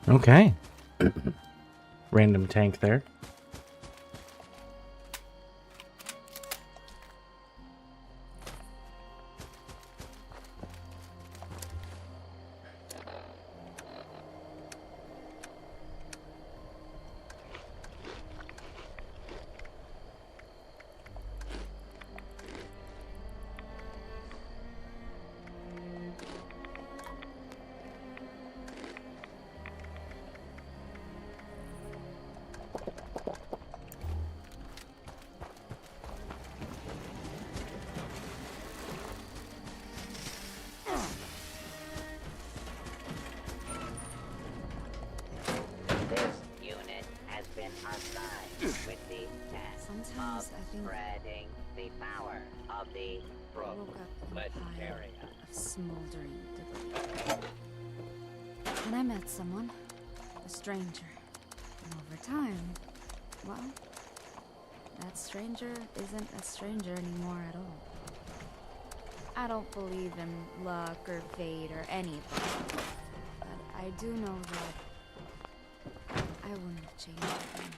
Okay. Random tank there. This unit has been assigned with the task Sometimes of I think spreading the power of the I woke up in a pile proletariat. of smoldering debris. And I met someone, a stranger. And over time, well, that stranger isn't a stranger anymore at all. I don't believe in luck or fate or any of that. But I do know that I wouldn't change a thing.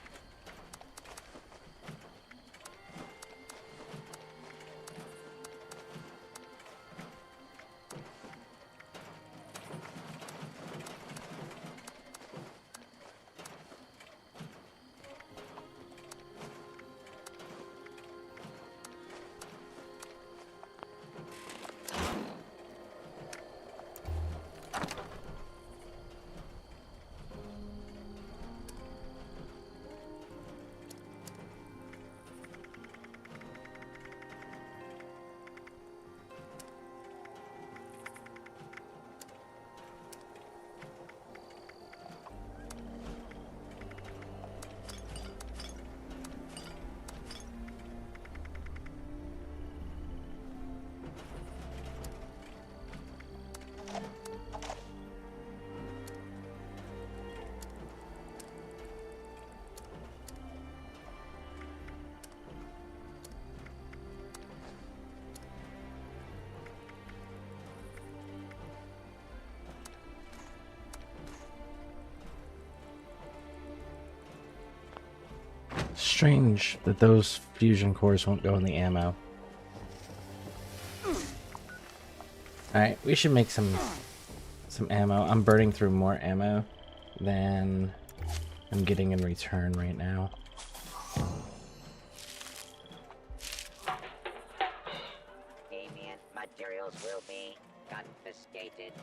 Strange that those fusion cores won't go in the ammo. Alright, we should make some ammo. I'm burning through more ammo than I'm getting in return right now. Deviant materials will be confiscated.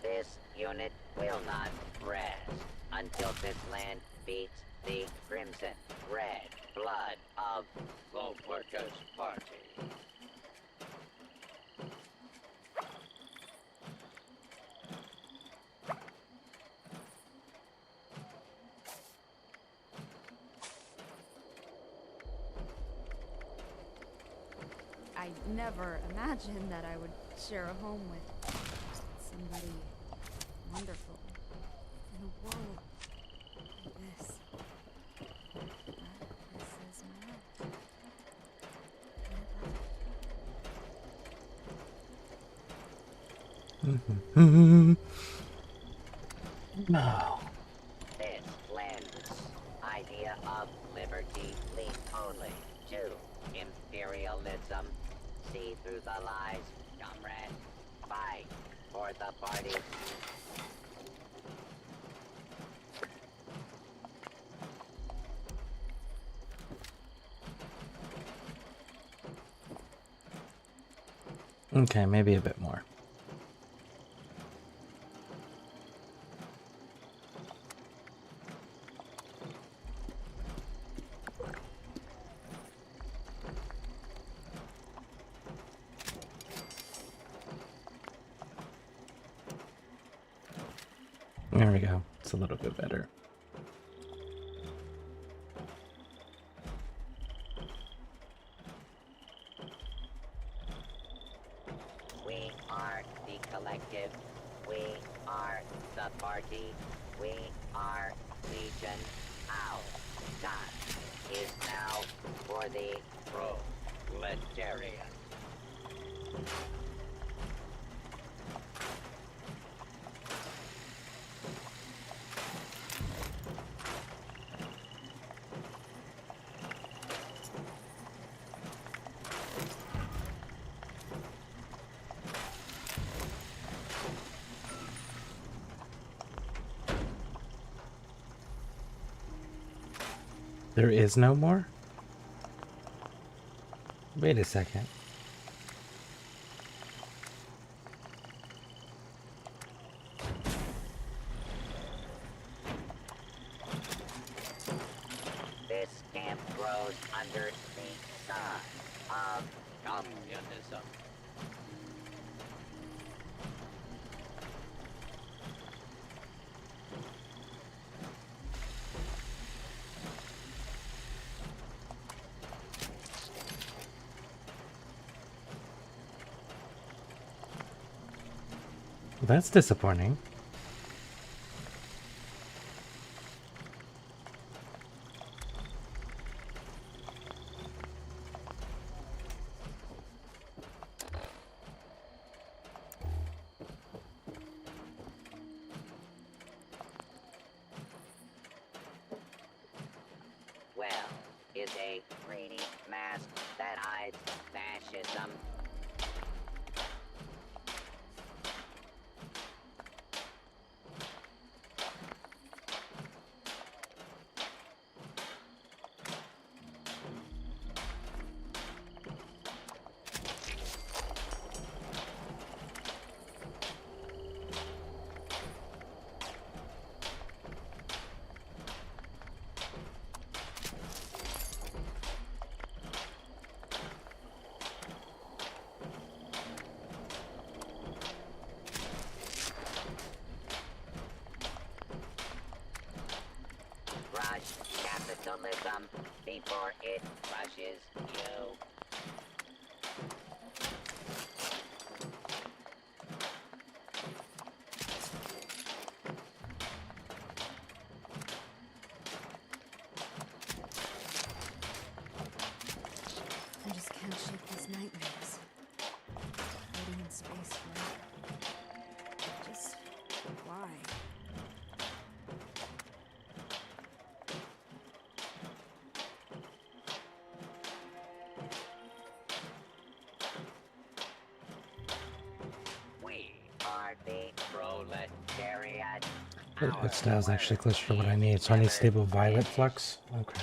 This unit will not rest until this land beats the crimson red blood of the Workers' Party. I never imagined that I would share a home with somebody wonderful in a world like this. But this is my life. No. This land's idea of liberty leads only to imperialism. See through the lies, comrade. Fight for the party. Okay, maybe a bit more. There we go. It's a little bit better. We are the collective. We are the party. We are Legion. Our time is now for the proletariat. There is no more? Wait a second. This camp grows under the sun of communism. That's disappointing. Well, is a greedy mask that hides fascism. Rush capitalism before it crushes you. I just can't shake these nightmares. Floating in space forever. Just why? We are the proletariat. That style's actually close for what I need. So I need stable violet flux. Okay.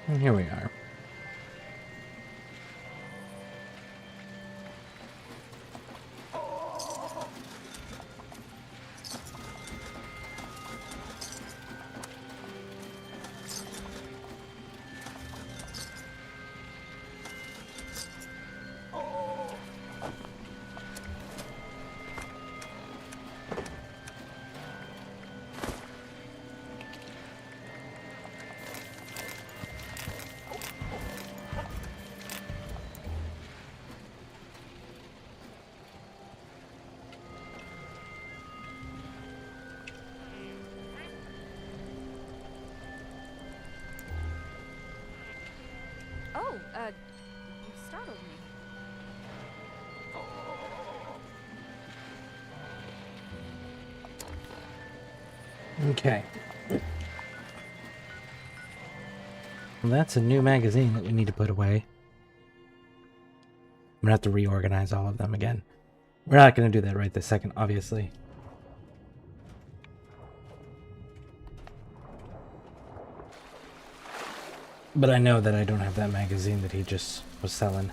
And here we are. You startled me. Okay. Well, that's a new magazine that we need to put away. I'm gonna have to reorganize all of them again. We're not gonna do that right this second, obviously. But I know that I don't have that magazine that he just was selling.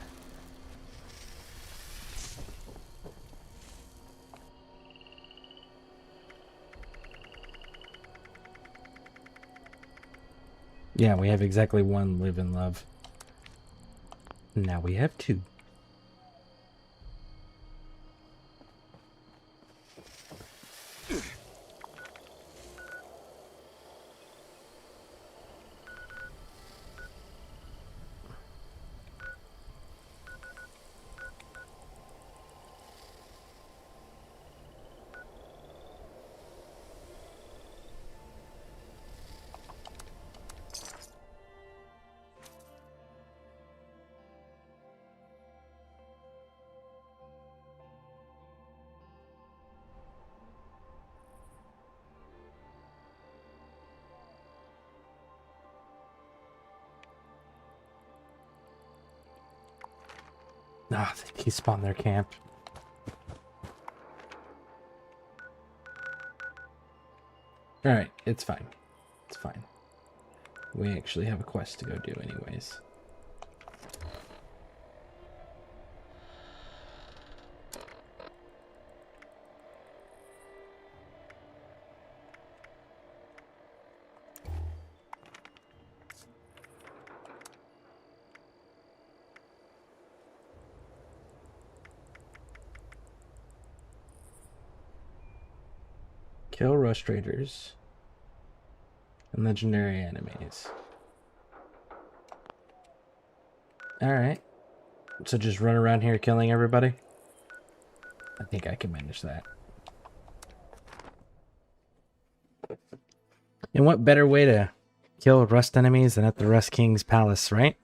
Yeah, we have exactly one Live and Love. Now we have two. Ah, he spawned their camp. Alright, it's fine. It's fine. We actually have a quest to go do anyways. Kill rush raiders and legendary enemies. Alright. So just run around here killing everybody? I think I can manage that. And what better way to kill Rust enemies than at the Rust King's palace, right?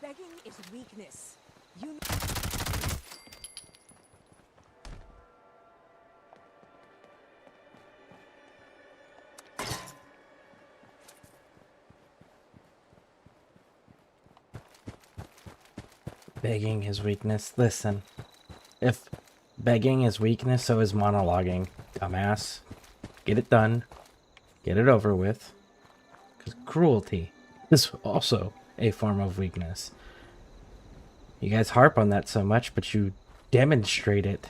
Begging is weakness. You Begging is weakness. Listen, if begging is weakness, so is monologuing. Dumbass. Get it done. Get it over with. Because cruelty is also a form of weakness. You guys harp on that so much, but you demonstrate it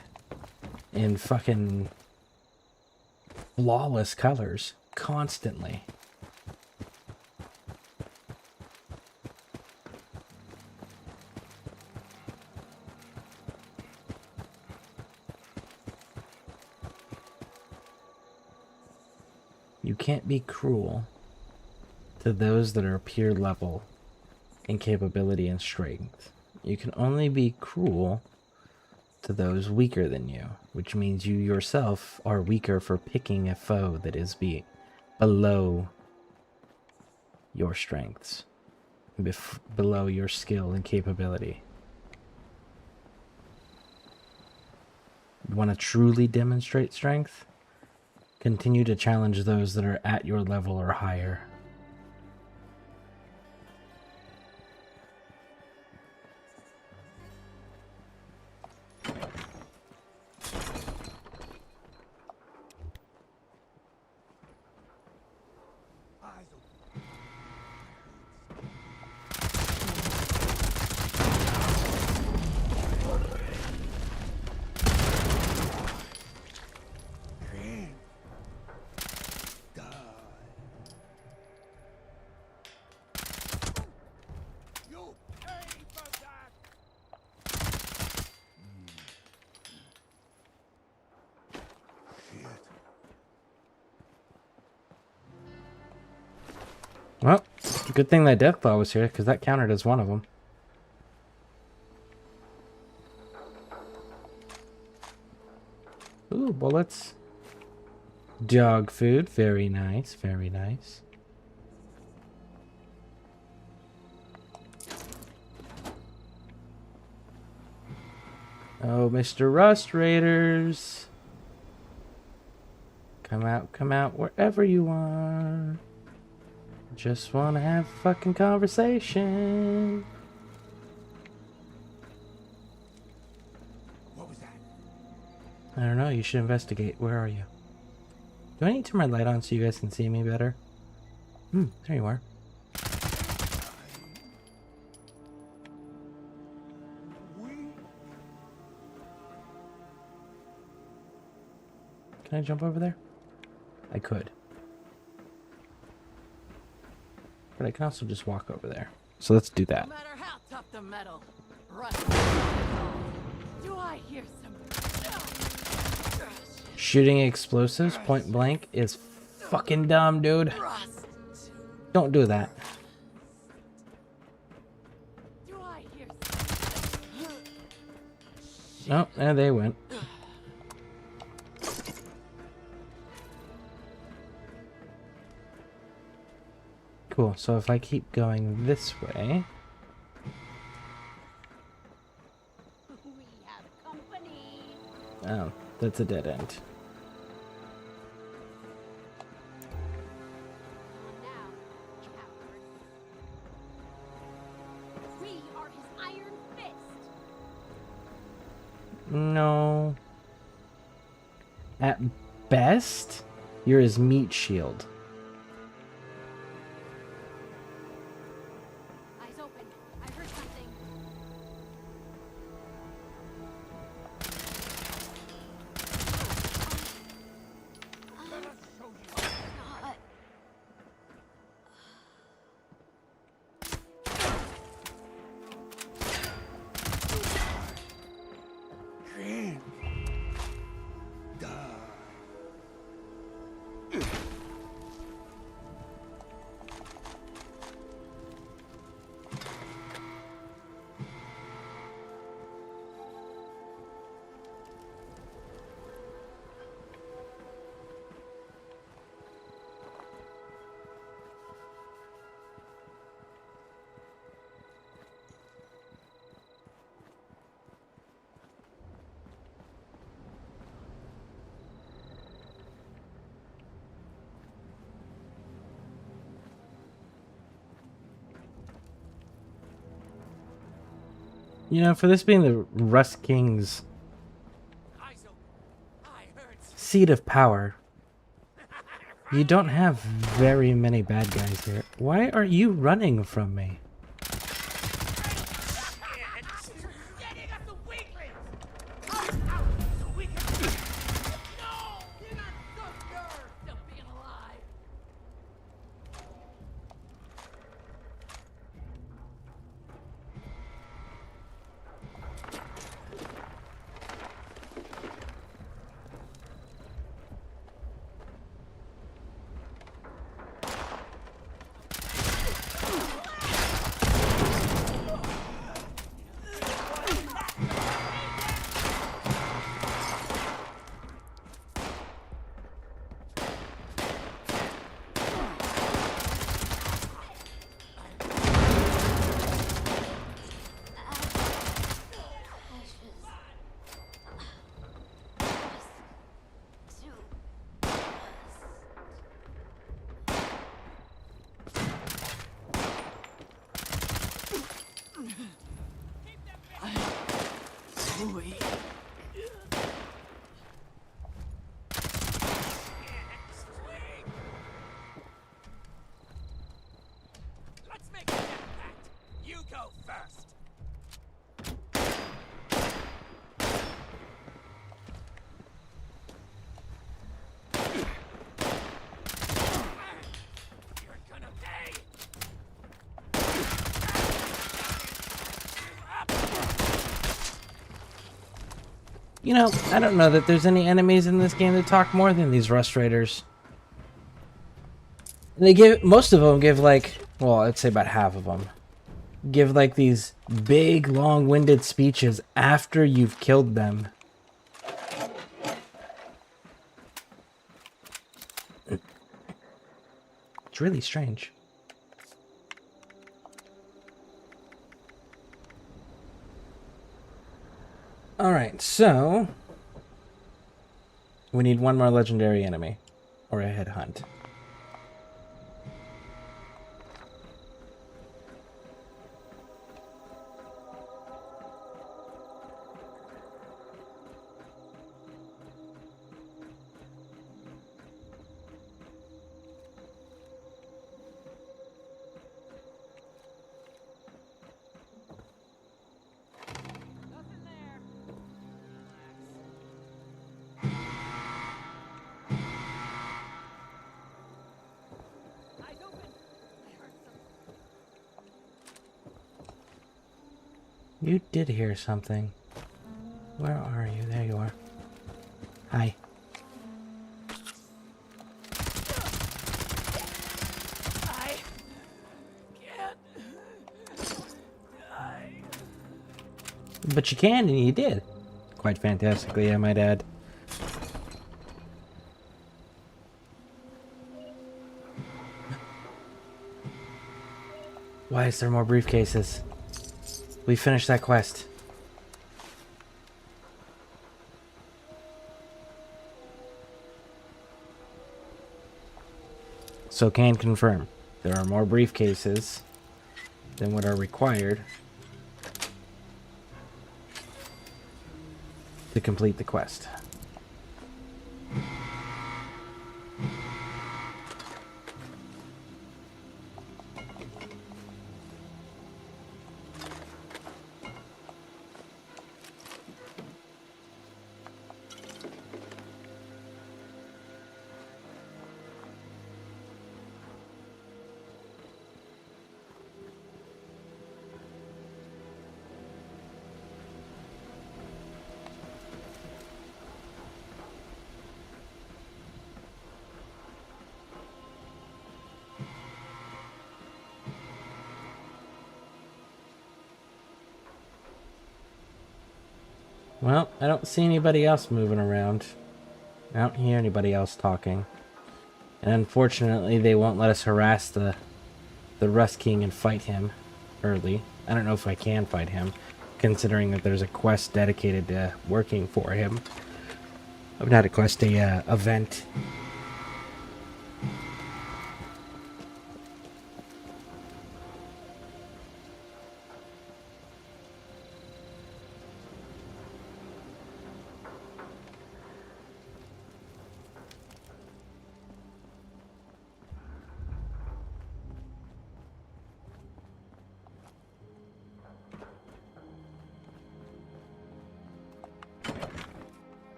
in fucking flawless colors constantly. You can't be cruel to those that are peer level in capability and strength. You can only be cruel to those weaker than you, which means you yourself are weaker for picking a foe that is below your strengths, below your skill and capability. You want to truly demonstrate strength? Continue to challenge those that are at your level or higher. Well, good thing that Deathclaw was here, because that counted as one of them. Ooh, bullets. Dog food. Very nice. Very nice. Oh, Mr. Rust Raiders. Come out wherever you are. Just wanna have a fucking conversation. What was that? I don't know, you should investigate. Where are you? Do I need to turn my light on so you guys can see me better? There you are. Can I jump over there? I could. But I can also just walk over there. So let's do that. No matter how tough the metal, rust. Do I hear some? Shooting explosives point blank is fucking dumb, dude. Rust. Don't do that. Do I hear? Oh, there they went. Cool, so if I keep going this way... We have company. Oh, that's a dead end. Now, coward. We are his iron fist. No. At best, you're his meat shield. Eyes open. I heard something. Green. Duh. You know, for this being the Rust King's Eyes open. I heard something. seat of power, you don't have very many bad guys here. Why are you running from me? Getting us the weaklings. Out, so we can. No, you're not so sure. Still being alive. Let's make a pact. You go first. You're gonna pay. You know, I don't know that there's any enemies in this game that talk more than these Rust Raiders. They give, most of them give like, well, I'd say about half of them, give like these big, long-winded speeches after you've killed them. It's really strange. Alright, so we need one more legendary enemy. Or a headhunt. You did hear something. Where are you? There you are. Hi. I can't. But you can, and you did. Quite fantastically, I might add. Why is there more briefcases? We finished that quest. So can confirm. There are more briefcases than what are required to complete the quest. Well, I don't see anybody else moving around. I don't hear anybody else talking. And unfortunately, they won't let us harass the Rust King and fight him early. I don't know if I can fight him, considering that there's a quest dedicated to working for him. Oh, not a quest, a event.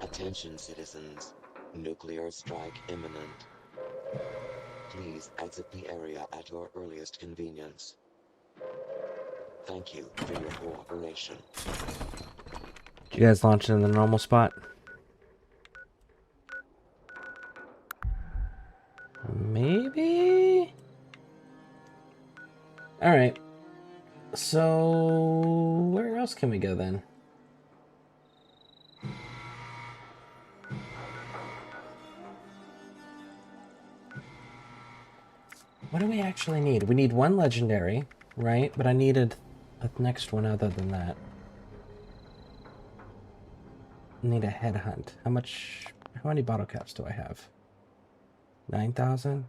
Attention citizens, nuclear strike imminent. Please exit the area at your earliest convenience. Thank you for your cooperation. Did you guys launch it in the normal spot? Maybe? Alright. So, where else can we go then? What do we actually need? We need one legendary, right? But I needed a next one other than that. Need a headhunt. How many bottle caps do I have? 9,000?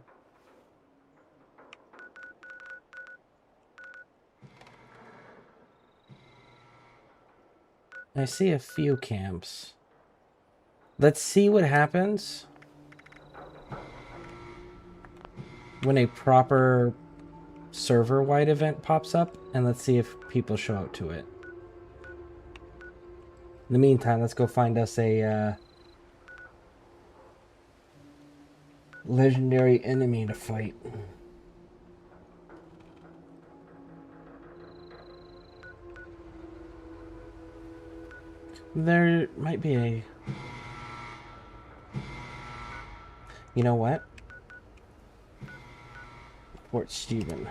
I see a few camps. Let's see what happens when a proper server-wide event pops up, and let's see if people show up to it. In the meantime, let's go find us a legendary enemy to fight. There might be a... You know what? Fort Stephen.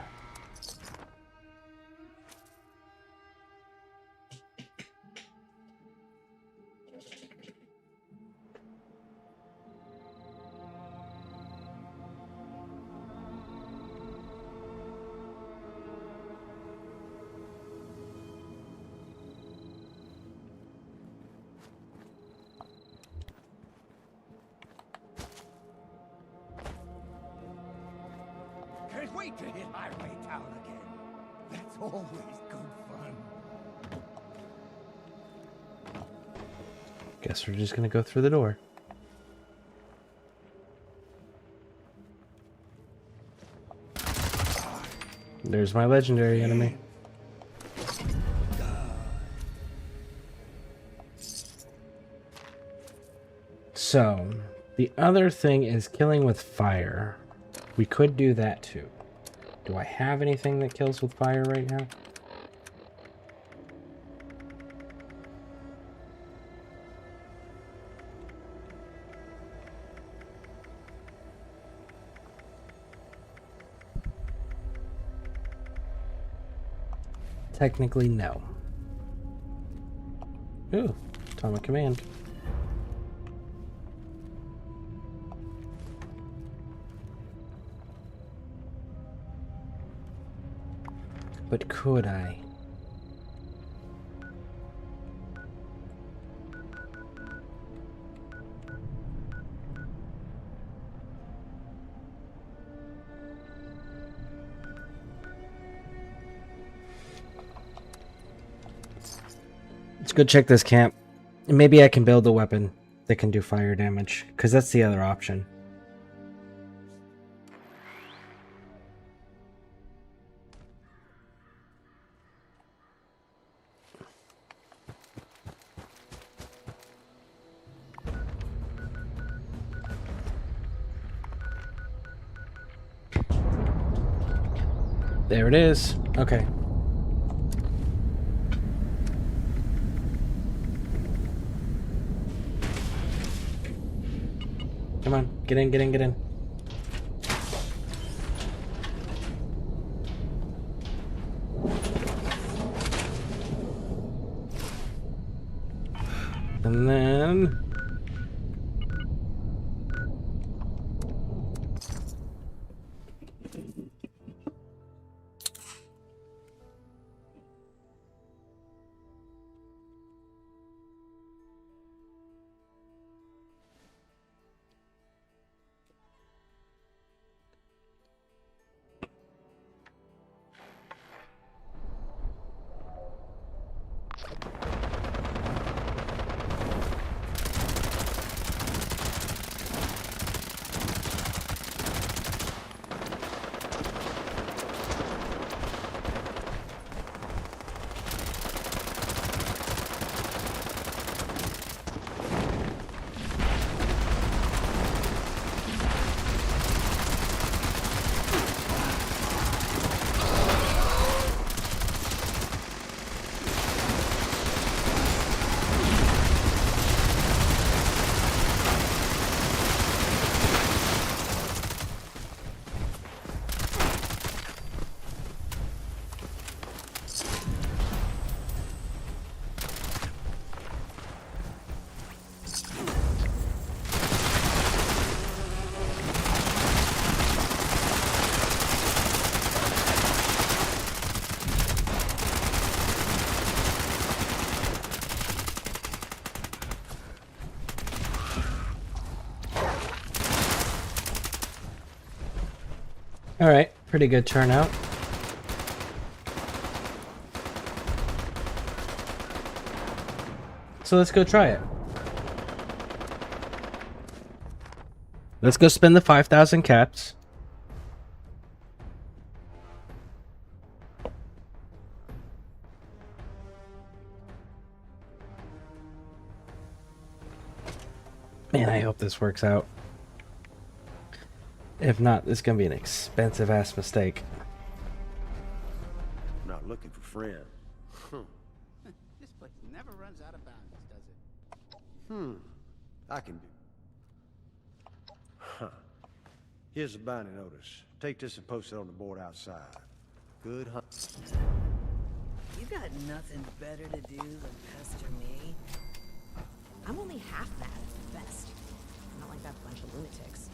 wait to hit Highway Town again. That's always good fun. Guess we're just gonna go through the door. There's my legendary enemy. So, the other thing is killing with fire. We could do that too. Do I have anything that kills with fire right now? Technically, no. Ooh, atomic command. But could I? Let's go check this camp. Maybe I can build a weapon that can do fire damage, because that's the other option. There it is. Okay. Come on, get in, get in, get in. And then... Alright, pretty good turnout. So let's go try it. Let's go spend the 5,000 caps. Man, I hope this works out. If not, this is going to be an expensive ass mistake. Not looking for friends. This place never runs out of bounties, does it? I can do. Huh. Here's a binding notice. Take this and post it on the board outside. Good hunt. You got nothing better to do than pester me? I'm only half mad at best. I'm not like that bunch of lunatics.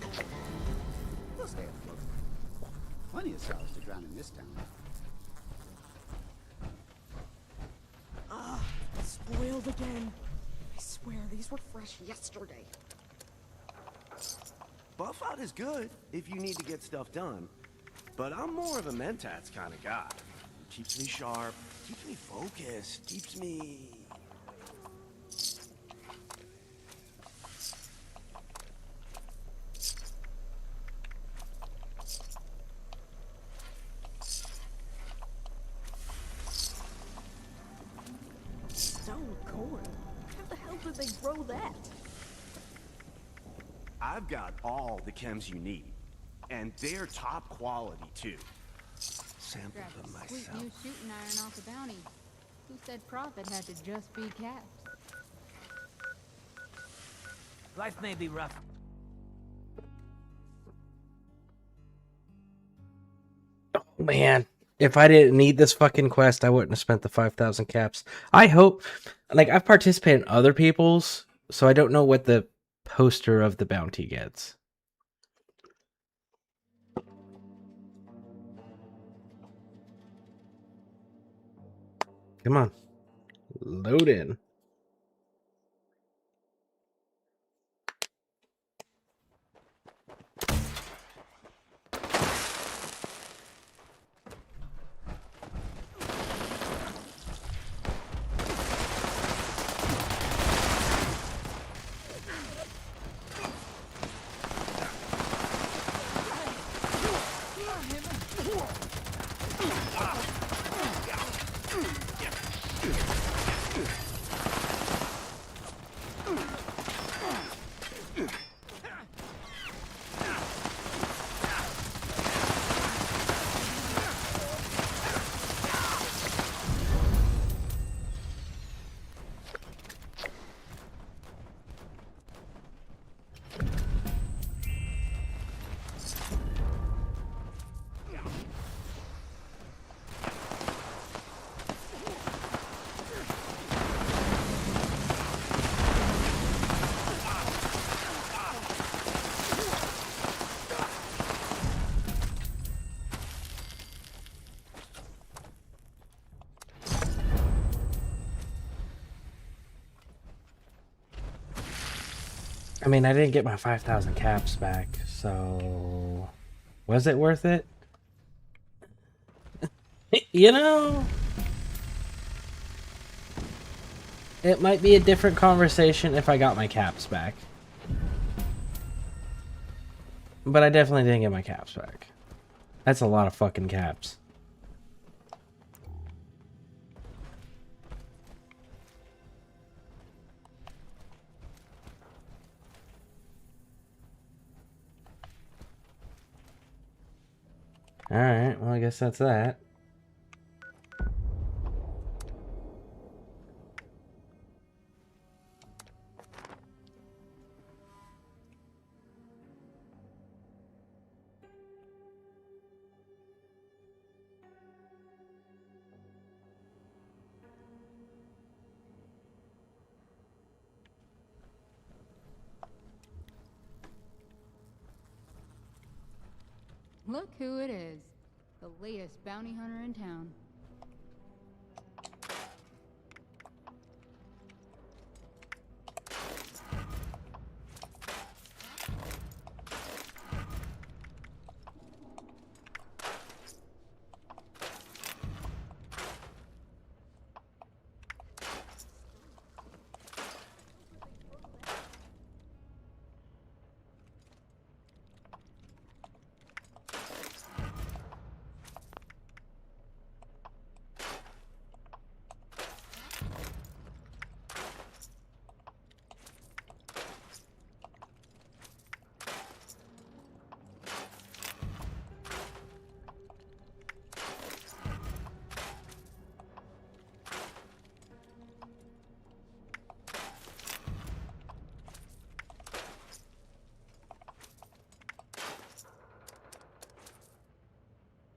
We'll stay afloat. Plenty of sorrows to drown in this town. Spoiled again. I swear, these were fresh yesterday. Buff out is good if you need to get stuff done. but I'm more of a mentats kind of guy. It keeps me sharp, keeps me focused, keeps me... Stone corn? How the hell did they grow that? I've got all the chems you need, and they're top quality too. Sample Grab them a sweet myself. new shooting iron off the bounty. Who said profit had to just be caps? Life may be rough. Man, if I didn't need this fucking quest, I wouldn't have spent the 5,000 caps. I hope, like, I've participated in other people's, so I don't know what the poster of the bounty gets. Come on. Load in. I mean, I didn't get my 5,000 caps back, so... Was it worth it? You know? It might be a different conversation if I got my caps back. But I definitely didn't get my caps back. That's a lot of fucking caps. Alright, well I guess that's that. Look who it is. The latest bounty hunter in town.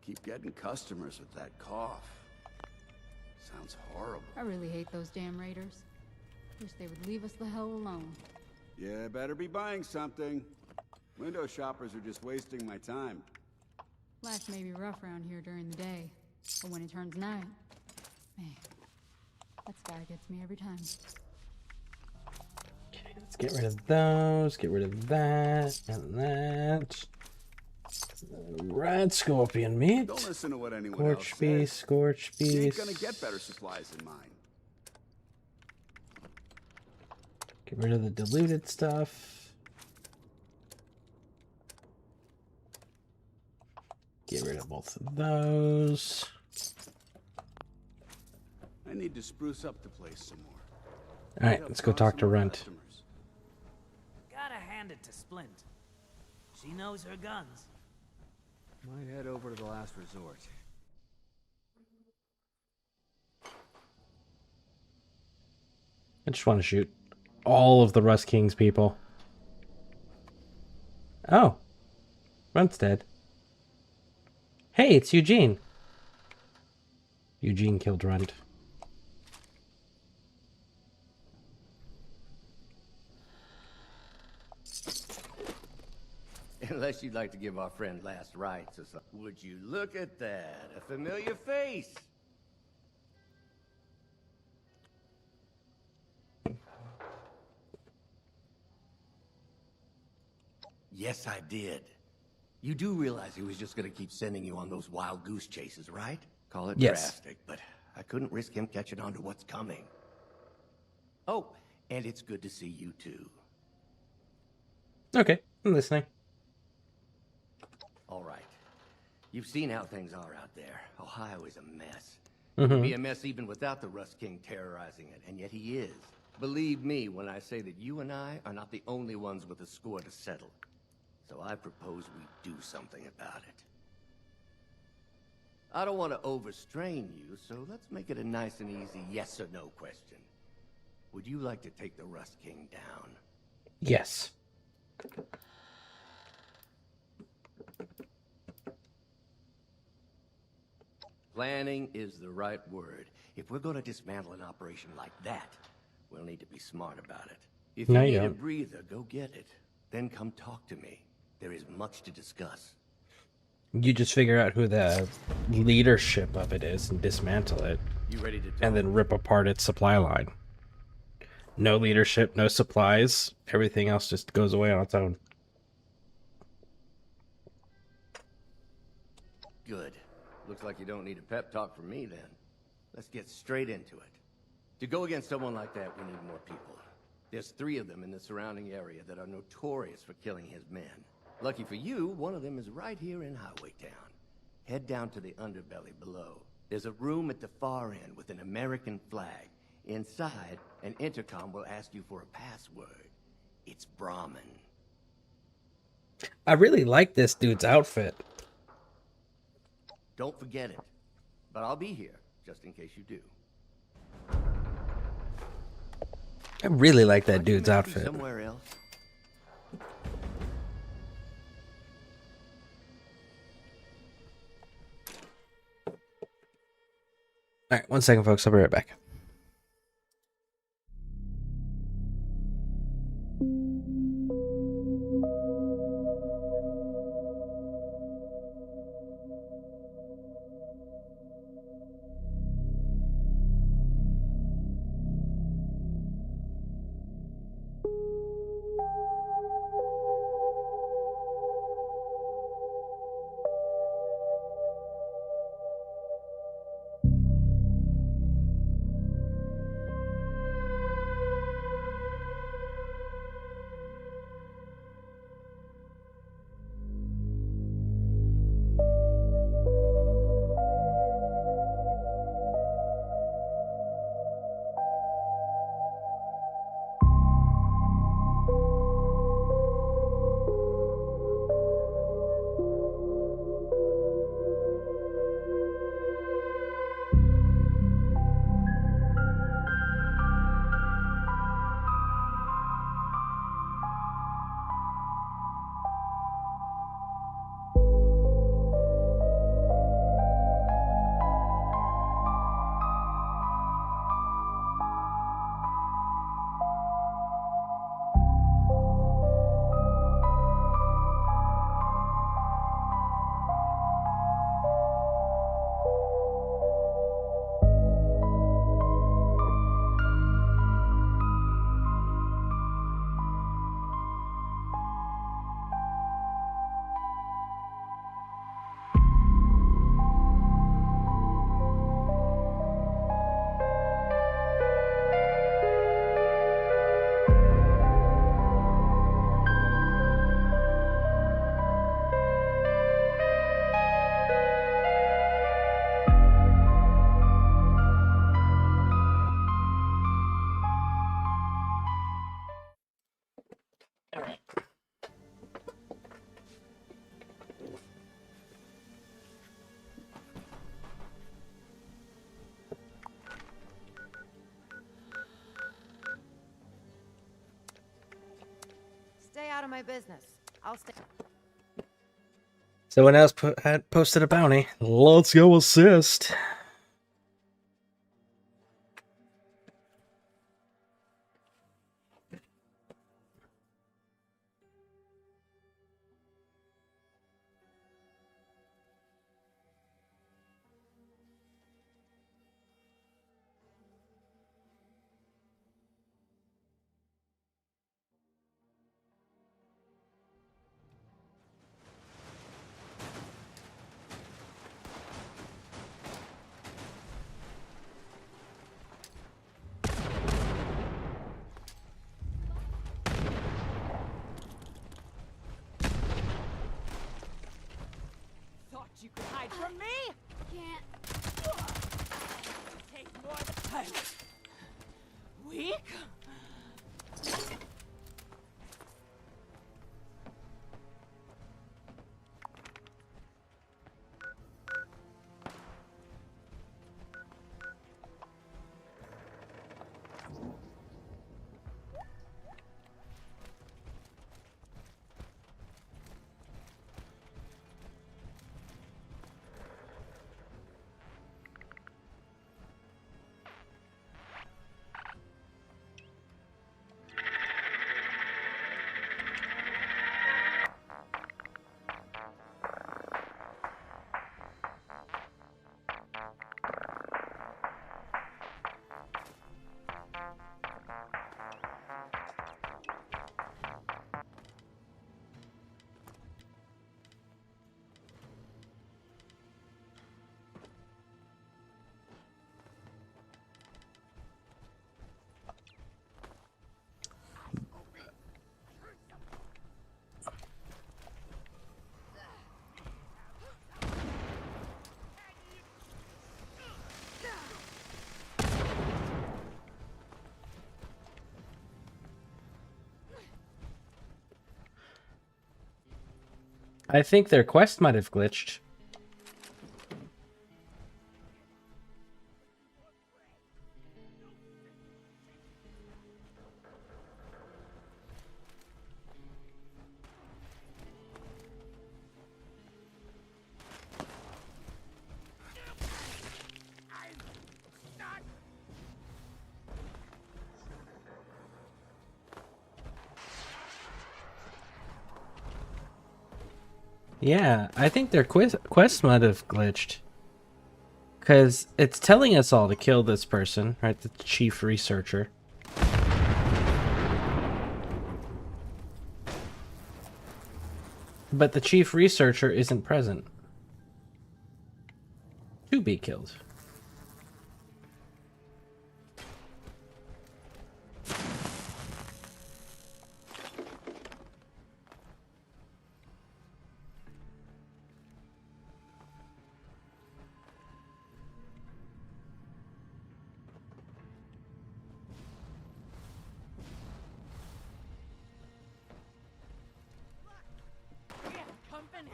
Keep getting customers with that cough. Sounds horrible. I really hate those damn raiders. Wish they would leave us the hell alone. Yeah, better be buying something. Window shoppers are just wasting my time. Life may be rough around here during the day, but when it turns night, man, that sky gets me every time. Okay, let's get rid of those, get rid of that, and that. Red scorpion meat. Don't listen to what anyone Scorch else beast, says. scorch You ain't beast. gonna get better supplies than mine. Get rid of the diluted stuff. Get rid of both of those. I need to spruce up the place some more. Alright, let's go talk to Runt. Gotta hand it to Splint. She knows her guns. Might head over to the last resort. I just want to shoot all of the Rust King's people. Oh. Runt's dead. Hey, it's Eugene. Eugene killed Runt. Unless you'd like to give our friend last rites or something. Would you look at that? A familiar face. Yes, I did. You do realize he was just gonna keep sending you on those wild goose chases, right? Call it Yes. drastic, but I couldn't risk him catching on to what's coming. Oh, and it's good to see you too. Okay, I'm listening. All right. You've seen how things are out there. Ohio is a mess. Mhm. It'd be a mess even without the Rust King terrorizing it, and yet he is. Believe me when I say that you and I are not the only ones with a score to settle. So I propose we do something about it. I don't want to overstrain you, so let's make it a nice and easy yes or no question. Would you like to take the Rust King down? Yes. Planning is the right word. If we're going to dismantle an operation like that, we'll need to be smart about it. If you No, you need a don't. breather, go get it. Then come talk to me. There is much to discuss. You just figure out who the leadership of it is and dismantle it. You ready to talk? And then rip apart its supply line. No leadership, no supplies. Everything else just goes away on its own. Good. Looks like you don't need a pep talk from me then. Let's get straight into it. To go against someone like that, we need more people. There's 3 of them in the surrounding area that are notorious for killing his men. Lucky for you, one of them is right here in Highway Town. Head down to the underbelly below. There's a room at the far end with an American flag. Inside, an intercom will ask you for a password. It's Brahmin. I really like this dude's outfit. Don't forget it. But I'll be here, just in case you do. I really like that dude's Maybe outfit. somewhere else. Alright, 1 second, folks. I'll be right back. out of my business. I'll stay. Someone else had posted a bounty. Let's go assist. Thought you could hide from me? Can't. Take more than weak? I think their quest might have glitched. Yeah, I think their quest might have glitched. Because it's telling us all to kill this person, right? The chief researcher. But the chief researcher isn't present to be killed. Company.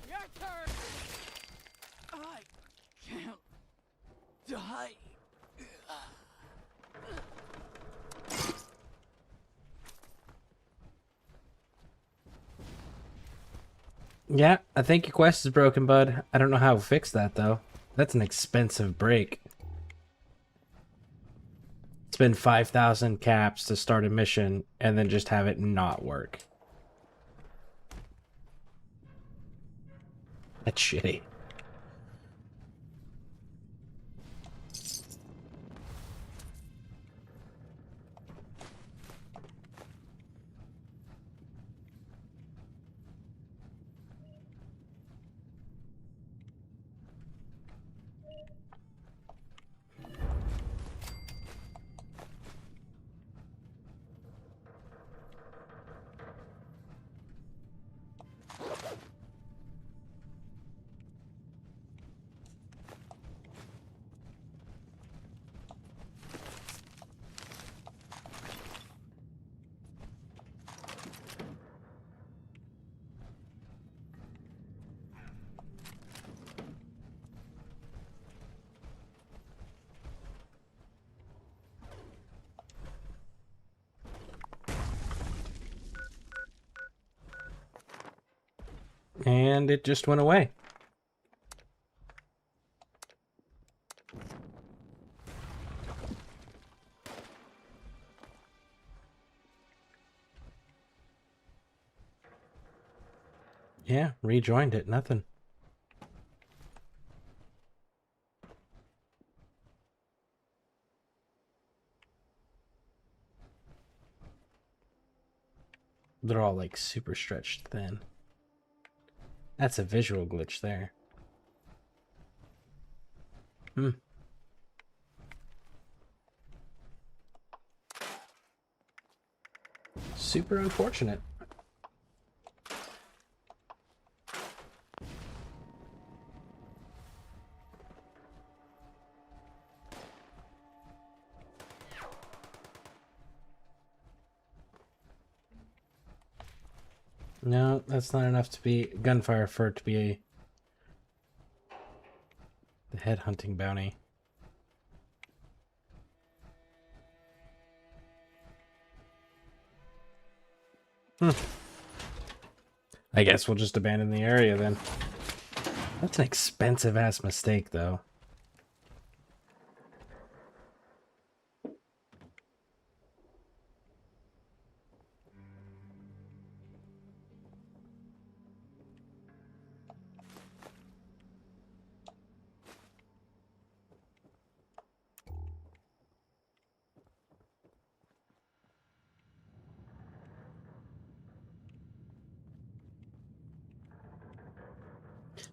Your turn. I can't die. Yeah, I think your quest is broken, bud. I don't know how to fix that, though. That's an expensive break. Spend 5,000 caps to start a mission and then just have it not work. That's shitty. and it just went away. Yeah, rejoined it, nothing. They're all like super stretched thin. That's a visual glitch there. Super unfortunate. No, that's not enough to be gunfire for it to be the headhunting bounty. I guess we'll just abandon the area then. That's an expensive ass mistake though.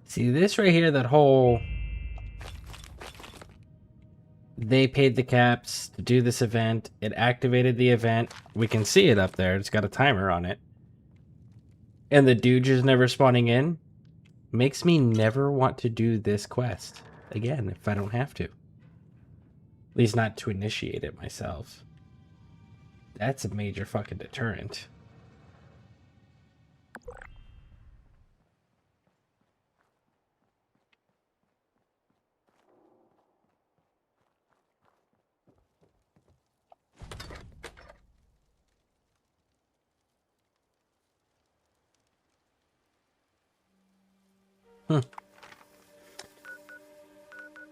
See this right here, that whole... They paid the caps to do this event. It activated the event. We can see it up there. It's got a timer on it. And the dude just never spawning in makes me never want to do this quest again if I don't have to. At least not to initiate it myself. That's a major fucking deterrent.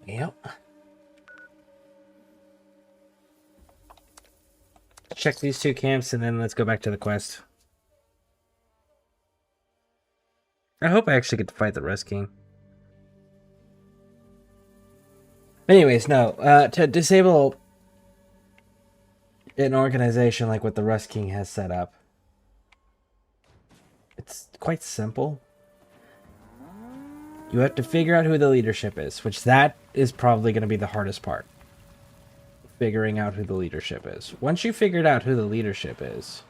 Yep. Check these two camps and then let's go back to the quest. I hope I actually get to fight the Rust King. Anyways, no. To disable an organization like what the Rust King has set up, it's quite simple. You have to figure out who the leadership is, which that is probably going to be the hardest part. Figuring out who the leadership is. Once you figured out who the leadership is,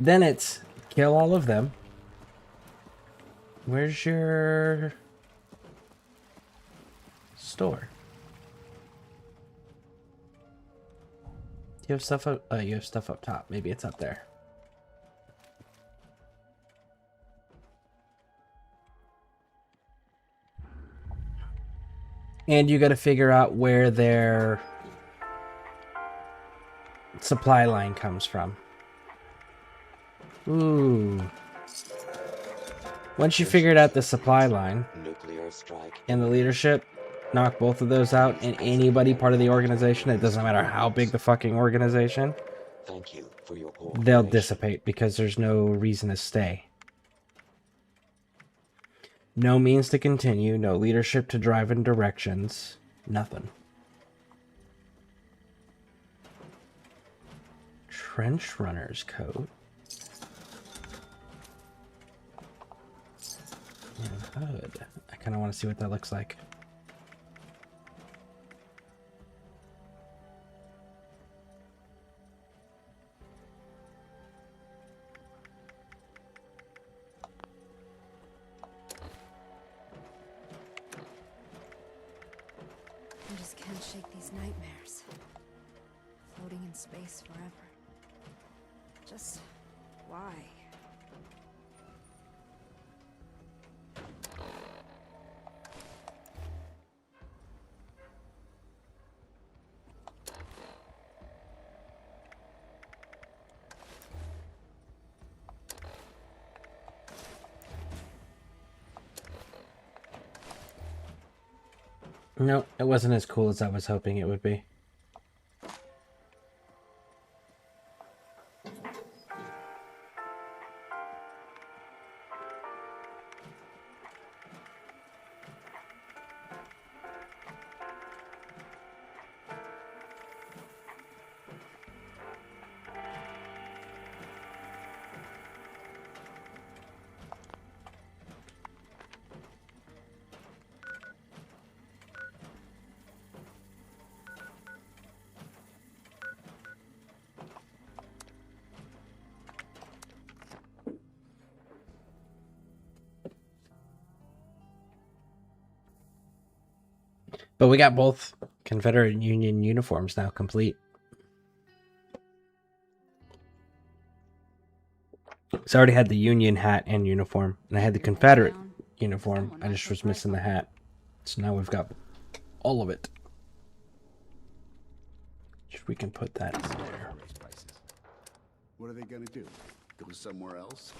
then it's kill all of them. Where's your store? Do you have stuff up? You have stuff up top. Maybe it's up there. And you got to figure out where their supply line comes from. Ooh. Once you figured out the supply line Nuclear strike and the leadership, knock both of those out, and anybody part of the organization, it doesn't matter how big the fucking organization, Thank you for your they'll dissipate because there's no reason to stay. No means to continue, no leadership to drive in directions, nothing. Trench runner's coat. And hood. I kind of want to see what that looks like. I just can't shake these nightmares. Floating in space forever. Just why? No, it wasn't as cool as I was hoping it would be. But we got both Confederate and Union uniforms now complete. So I already had the Union hat and uniform, and I had the Confederate uniform. I just was missing the hat. So now we've got all of it. We can put that in there. What are they gonna do? Go somewhere else?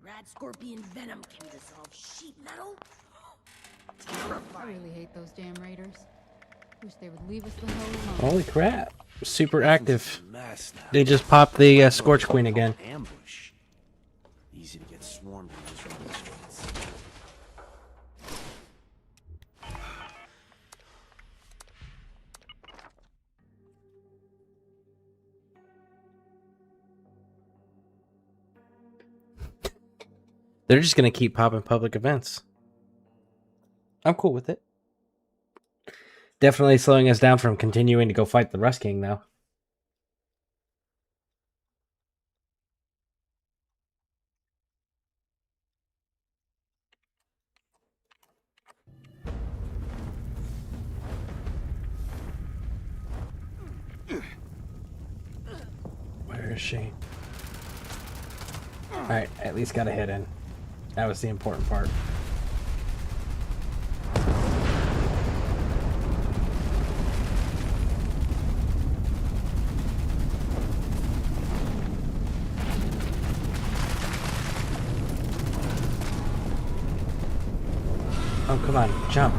Rad scorpion venom can dissolve sheet metal? I really hate those damn raiders. Wish they would leave us the hell alone. Holy crap. Super active. They just popped the Scorch Queen again. Ambush. Easy to get swarmed in those rubble streets. They're just going to keep popping public events. I'm cool with it. Definitely slowing us down from continuing to go fight the Rust King, though. Where is she? Alright, at least got a hit in. That was the important part. Oh, come on, jump.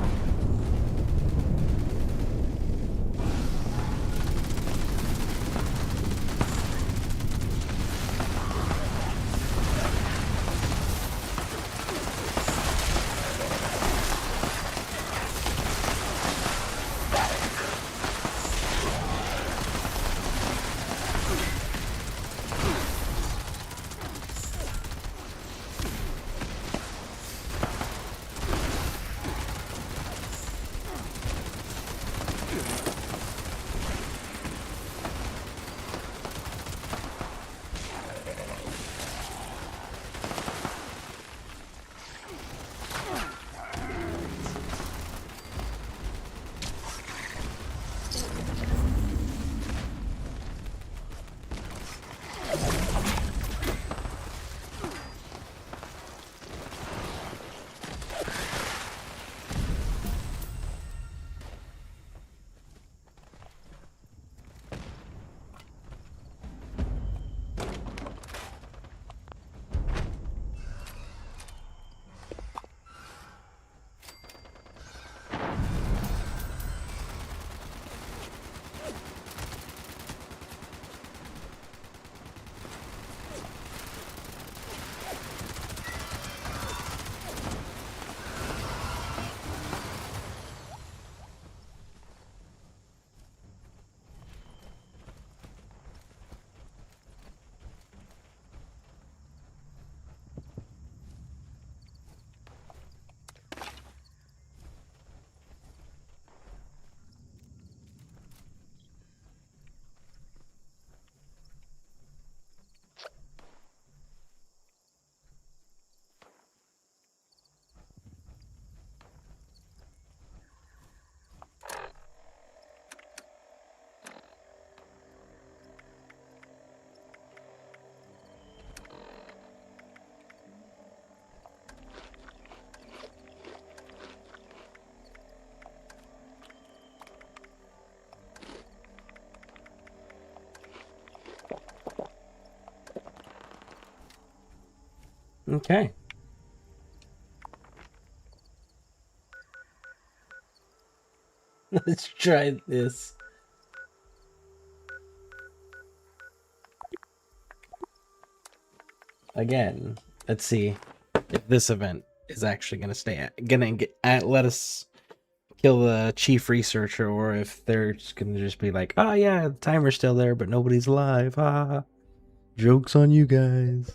Okay. Let's try this. Again, let's see if this event is actually going to let us kill the chief researcher, or if they're just going to just be like, oh yeah, the timer's still there, but nobody's alive. Ha! Joke's on you guys.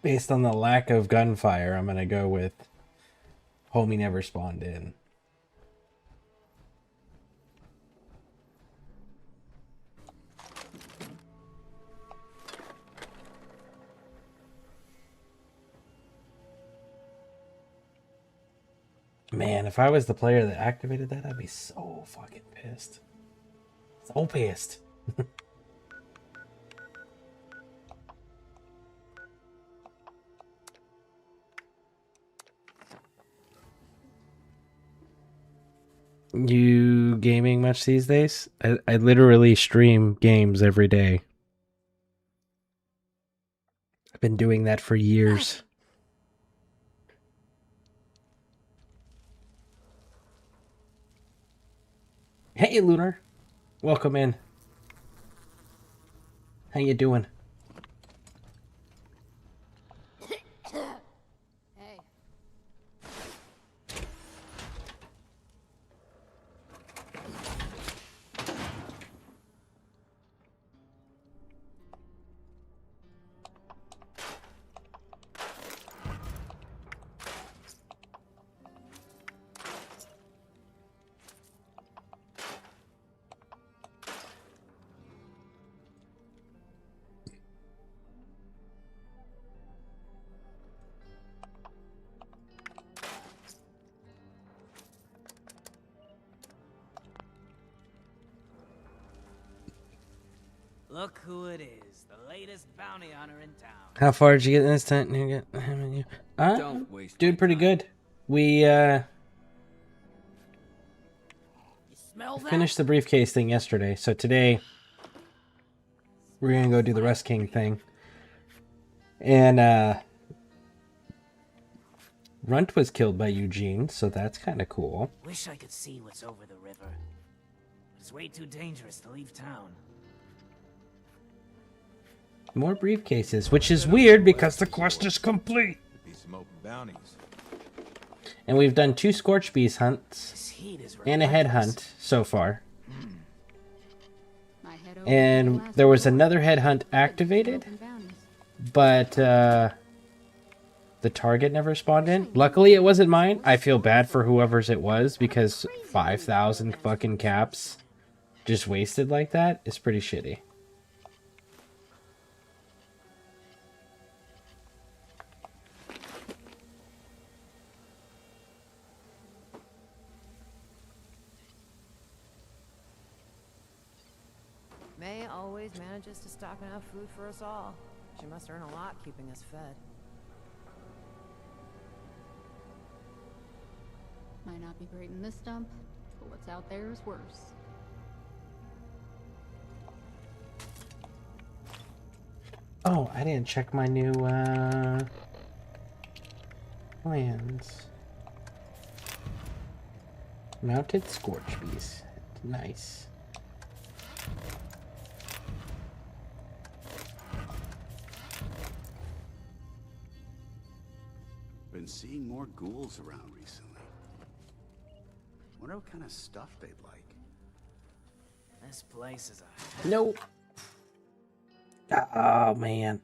Based on the lack of gunfire, I'm going to go with Homie never spawned in. Man, if I was the player that activated that, I'd be so fucking pissed. So pissed. You gaming much these days? I literally stream games every day. I've been doing that for years. Hey, Lunar. Welcome in. How you doing? Hey. Look who it is, the latest bounty hunter in town. How far did you get in this tent? Don't waste Dude, pretty good. We finished the briefcase thing yesterday, so today we're gonna go do the Rust King thing. And Runt was killed by Eugene, so that's kind of cool. Wish I could see what's over the river. It's way too dangerous to leave town. More briefcases, which is weird because the quest is complete. And we've done 2 Scorch Beast hunts and a head hunt so far. And there was another head hunt activated, but the target never spawned in. Luckily, it wasn't mine. I feel bad for whoever's it was, because 5,000 fucking caps just wasted like that is pretty shitty. May always manages to stock enough food for us all. She must earn a lot keeping us fed. Might not be great in this dump, but what's out there is worse. Oh, I didn't check my new plans. Mounted Scorch Beast. Nice. Been seeing more ghouls around recently. Wonder what kind of stuff they'd like. This place is a... Nope. Oh, man.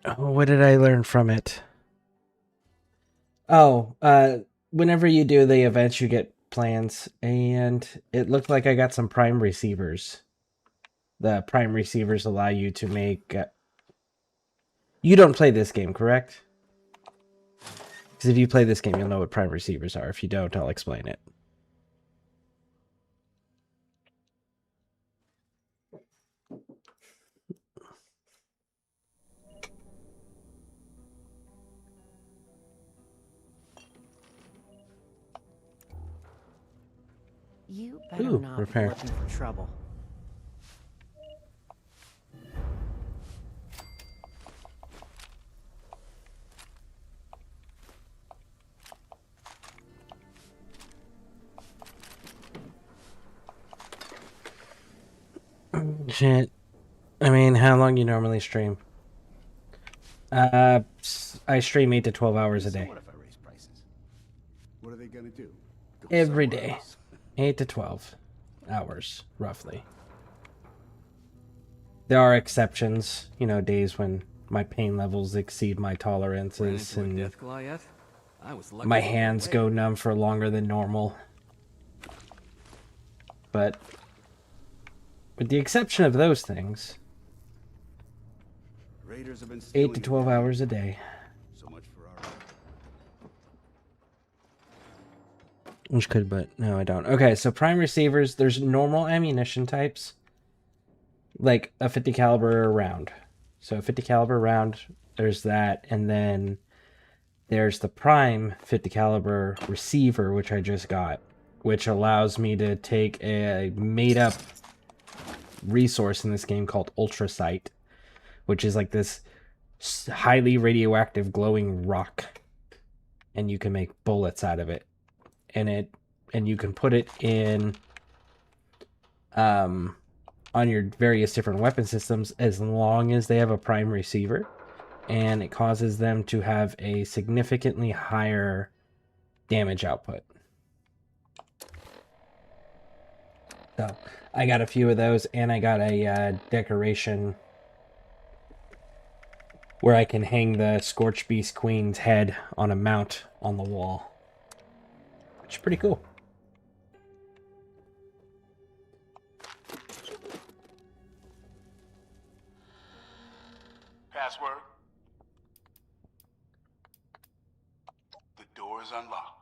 Oh, what did I learn from it? Oh, whenever you do the events, you get plans, and it looked like I got some prime receivers. The prime receivers allow you to make... You don't play this game, correct? Because if you play this game, you'll know what prime receivers are. If you don't, I'll explain it. You better Ooh, not repair. be looking for trouble. Shit. I mean, how long you normally stream? I stream 8 to 12 hours a day. What if I raise prices? What are they gonna do? Go Every somewhere day. else? 8 to 12 hours, roughly. There are exceptions, you know, days when my pain levels exceed my tolerances and Death Goliath? I was lucky my to get hands away. go numb for longer than normal. But with the exception of those things, Raiders have been 8 to stealing 12 again. hours a day. So much for our. Which could, but no, I don't. Okay, so prime receivers, there's normal ammunition types, like a 50 caliber round. So a 50 caliber round, there's that, and then there's the prime 50 caliber receiver, which I just got, which allows me to take a made up resource in this game called ultracite, which is like this highly radioactive glowing rock, and you can make bullets out of it. And you can put it in on your various different weapon systems as long as they have a prime receiver, and it causes them to have a significantly higher damage output. So I got a few of those, and I got a decoration where I can hang the Scorch Beast Queen's head on a mount on the wall, which is pretty cool. Password. The door is unlocked.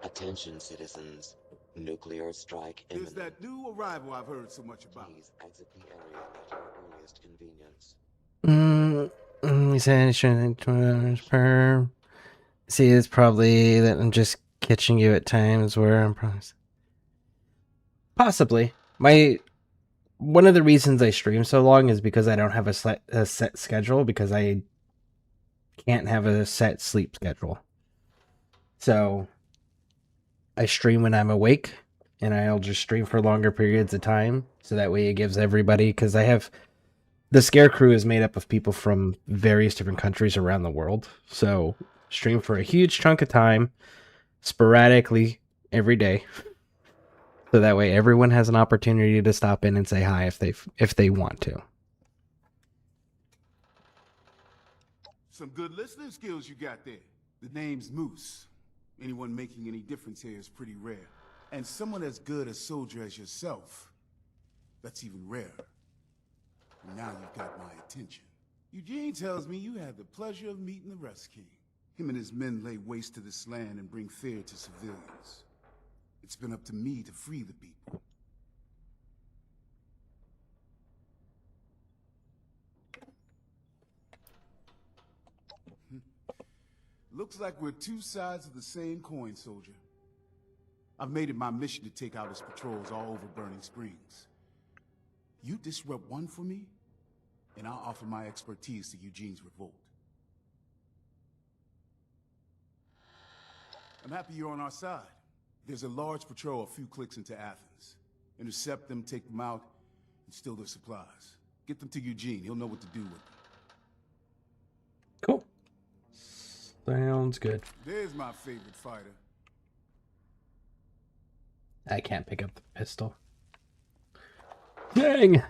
Attention, citizens. Nuclear strike There's imminent. that new arrival I've heard so much about. Please exit the area at your earliest convenience. He said it shouldn't 20 hours per. See, it's probably that I'm just catching you at times where I'm probably... Possibly. One of the reasons I stream so long is because I don't have a set schedule, because I can't have a set sleep schedule. So I stream when I'm awake, and I'll just stream for longer periods of time, so that way it gives everybody, because I have... The ScareCrew is made up of people from various different countries around the world, so stream for a huge chunk of time, sporadically, every day, so that way everyone has an opportunity to stop in and say hi if they want to. Some good listening skills you got there. The name's Moose. Anyone making any difference here is pretty rare. And someone as good a soldier as yourself, that's even rarer. Now you've got my attention. Eugene tells me you had the pleasure of meeting the Rust King. Him and his men lay waste to this land and bring fear to civilians. It's been up to me to free the people. Looks like we're two sides of the same coin, soldier. I've made it my mission to take out his patrols all over Burning Springs. You disrupt one for me, and I'll offer my expertise to Eugene's revolt. I'm happy you're on our side. There's a large patrol a few clicks into Athens. Intercept them, take them out. and steal their supplies. Get them to Eugene. He'll know what to do with them. Cool. Sounds good. There's my favorite fighter. I can't pick up the pistol. Dang!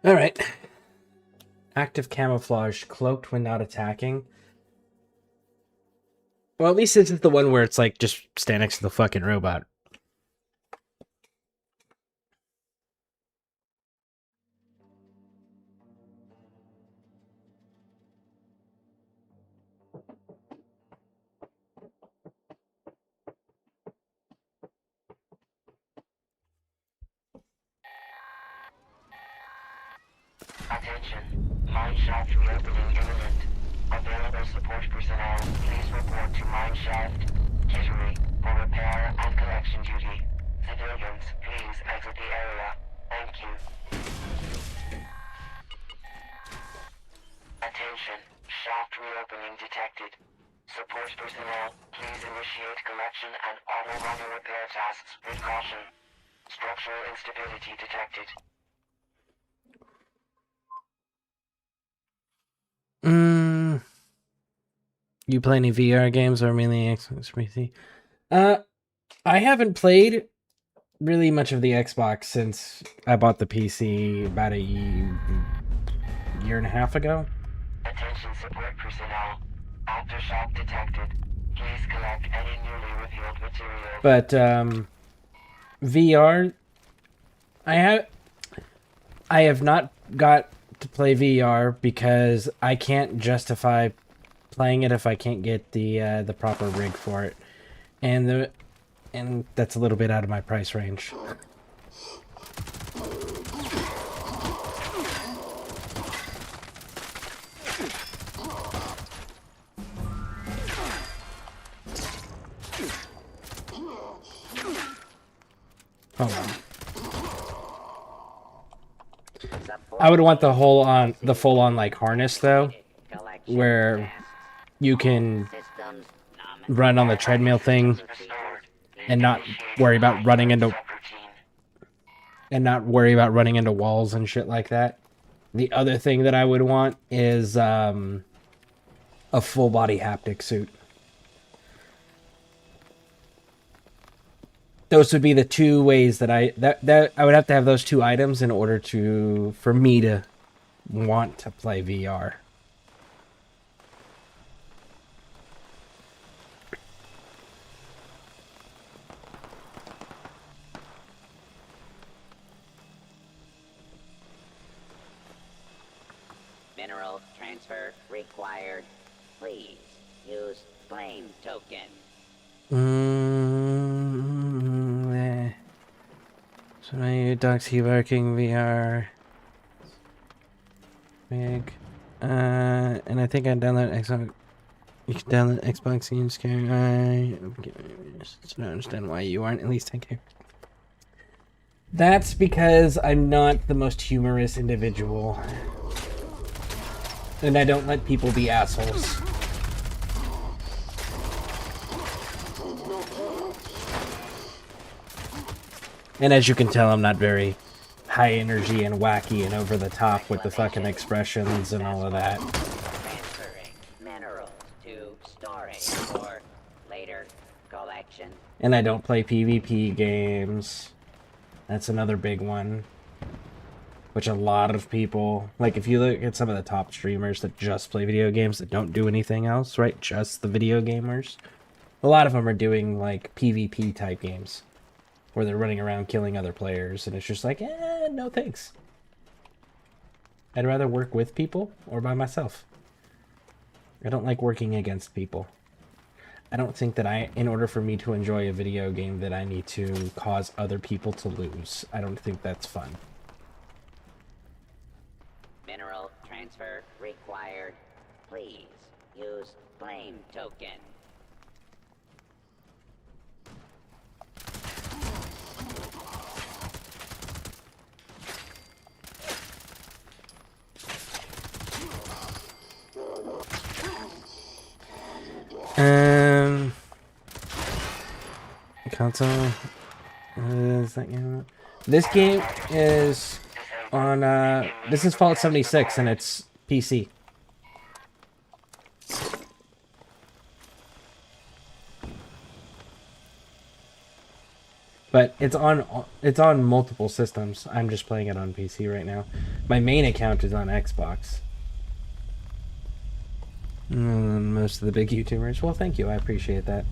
All right. Active camouflage, cloaked when not attacking. Well, at least this is the one where it's like just stand next to the fucking robot. Attention. Mine shaft reopening imminent. Available support personnel, please report to mine shaft, Kittery, for repair and collection duty. Civilians, please exit the area. Thank you. Attention. Shaft reopening detected. Support personnel, please initiate collection and auto-runner repair tasks with caution. Structural instability detected. You play any VR games or mainly Xbox PC? I haven't played really much of the Xbox since I bought the PC about a year and a half ago. Attention support personnel. Aftershock detected. Please collect any newly revealed material. But VR, I have not got to play VR because I can't justify playing it if I can't get the proper rig for it, and that's a little bit out of my price range. Hold on. I would want the full on like harness though, where you can run on the treadmill thing and not worry about running into walls and shit like that. The other thing that I would want is a full body haptic suit. Those would be the two ways that I would have to have those two items in order for me to want to play VR. Mineral transfer required. Please use flame token. So now you Doxy working VR. Big. And I think I download Xbox. You can download Xbox games. I don't understand why you aren't. At least thank you. That's because I'm not the most humorous individual. And I don't let people be assholes. And as you can tell, I'm not very high energy and wacky and over the top with the fucking expressions and all of that. Transferring minerals to storage for later collection. And I don't play PvP games. That's another big one. Which a lot of people, like if you look at some of the top streamers that just play video games that don't do anything else, right? Just the video gamers. A lot of them are doing like PvP type games. Where they're running around killing other players, and it's just like, no thanks. I'd rather work with people or by myself. I don't like working against people. I don't think that in order for me to enjoy a video game, that I need to cause other people to lose. I don't think that's fun. Mineral transfer required. use flame token. Console. Is that game? This game is on. This is Fallout 76, and it's PC. But it's on multiple systems. I'm just playing it on PC right now. My main account is on Xbox. Most of the big YouTubers. Well, thank you. I appreciate that.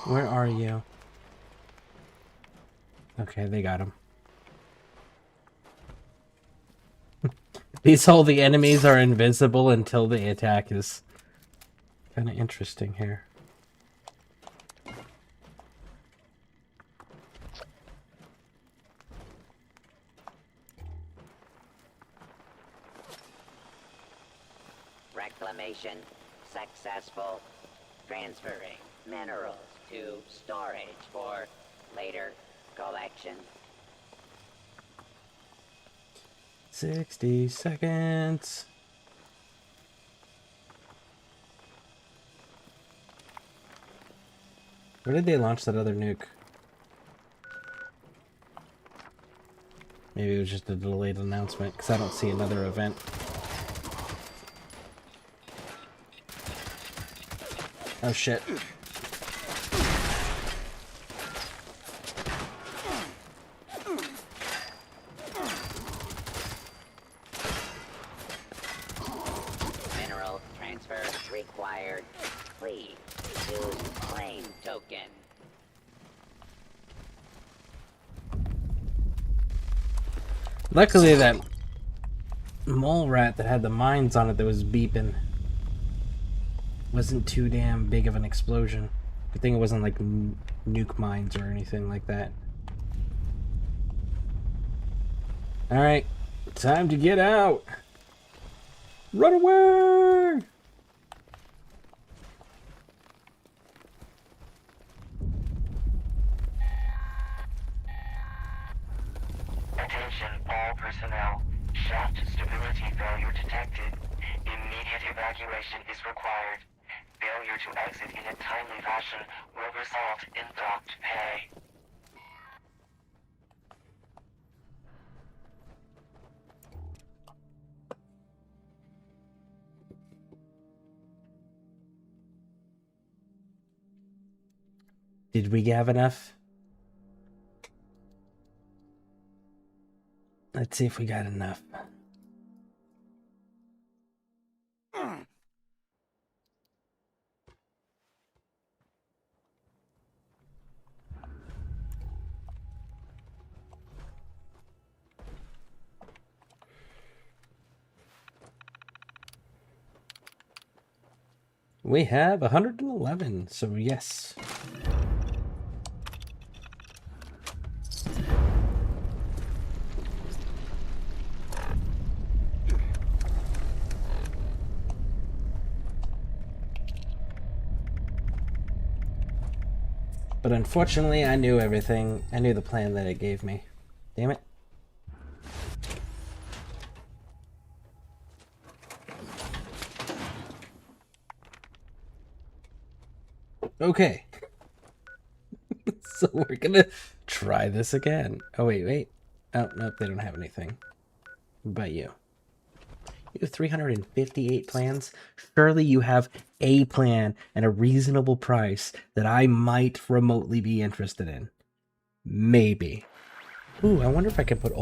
Where are you? Okay, they got him. All the enemies are invisible until the attack is kind of interesting here. Reclamation successful. Transferring minerals to storage for later collection. 60 seconds. Where did they launch that other nuke? Maybe it was just a delayed announcement, because I don't see another event. Oh shit. Mineral transfer required. Please use flame token. Luckily that mole rat that had the mines on it that was beeping wasn't too damn big of an explosion. Good thing it wasn't like nuke mines or anything like that. Alright, time to get out! Run away! Attention all personnel. Shaft stability failure detected. Immediate evacuation is required. Failure to exit in a timely fashion will result in docked pay. Did we have enough? Let's see if we got enough. We have 111, so yes. But unfortunately, I knew everything. I knew the plan that it gave me. Damn it. Okay. So we're gonna try this again. Oh, wait. Oh, nope, they don't have anything. What about you? You have 358 plans? Surely you have a plan at a reasonable price that I might remotely be interested in. Maybe. Ooh, I wonder if I could put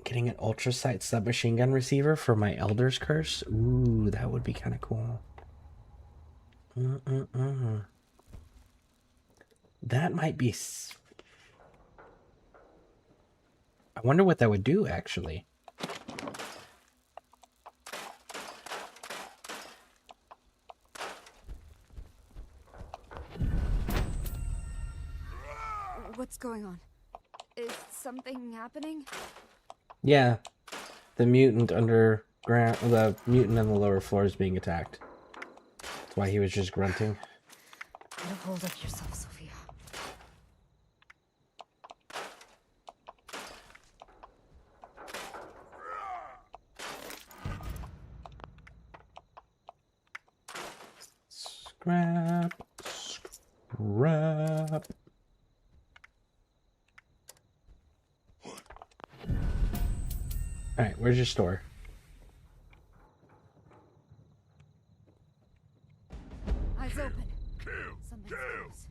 getting an ultra sight submachine gun receiver for my Elder's Curse. Ooh, that would be kind of cool. That might be... I wonder what that would do, actually. What's going on? Is something happening? Yeah. The mutant underground... The mutant on the lower floor is being attacked. That's why he was just grunting. Get a hold of yourself, Sophia. Scrap. Alright, where's your store? Eyes open. Something's close.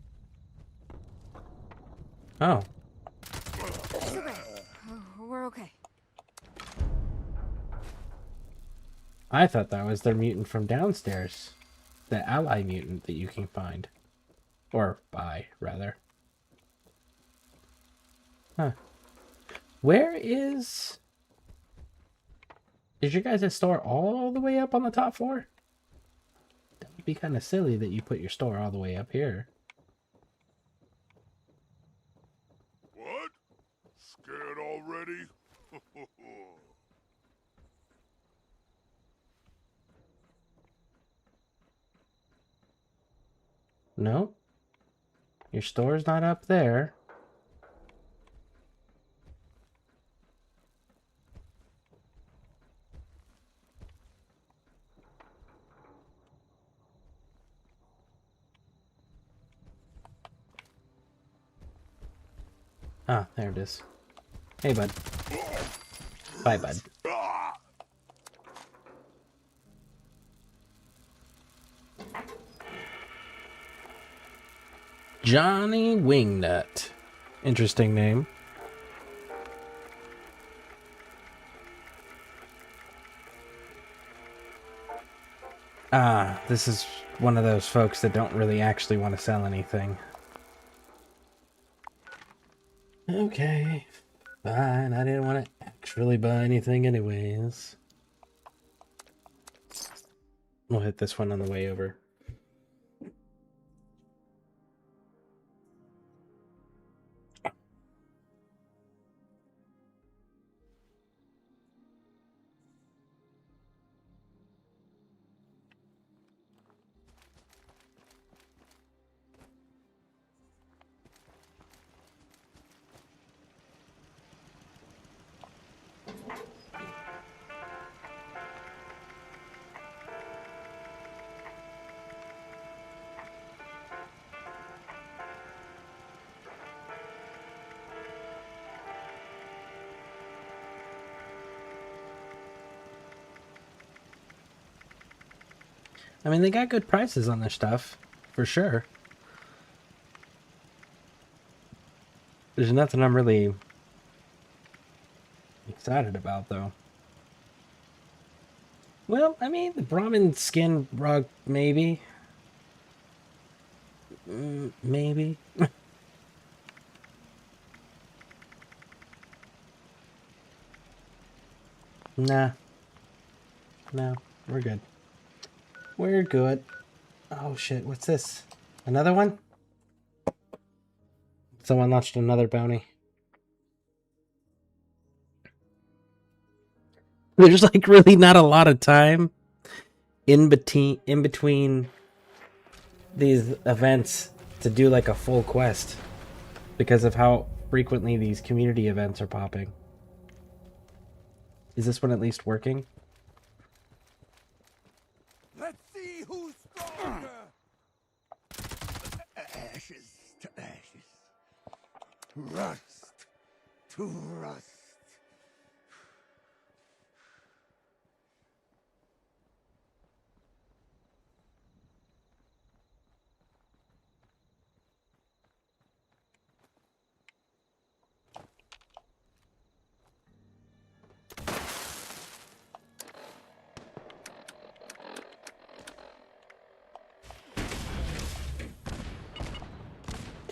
Oh. It's okay. We're okay. I thought that was their mutant from downstairs. The ally mutant that you can find. Or buy, rather. Huh. Where is... Is your guys' store all the way up on the top floor? That would be kind of silly that you put your store all the way up here. What? Scared already? No. Your store's not up there. Ah, there it is. Hey, bud. Bye, bud. Johnny Wingnut. Interesting name. Ah, this is one of those folks that don't really actually want to sell anything. Okay, fine. I didn't want to actually buy anything anyways. We'll hit this one on the way over. I mean, they got good prices on their stuff, for sure. There's nothing I'm really excited about, though. Well, I mean, the Brahmin skin rug, maybe. Maybe. Nah. No, we're good. We're good. Oh shit, what's this? Another one? Someone launched another bounty. There's like really not a lot of time in between these events to do like a full quest because of how frequently these community events are popping. Is this one at least working? Let's see who's stronger. Ashes to ashes. Rust to rust.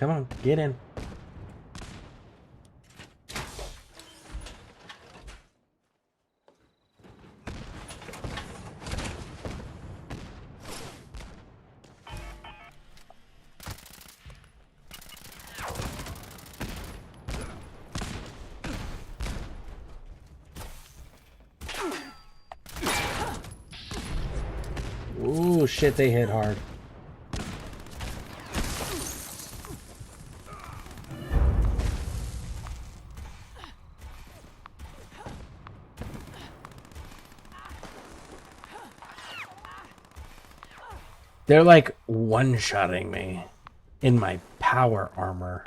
Come on, get in. Ooh, shit, they hit hard. They're like one-shotting me in my power armor.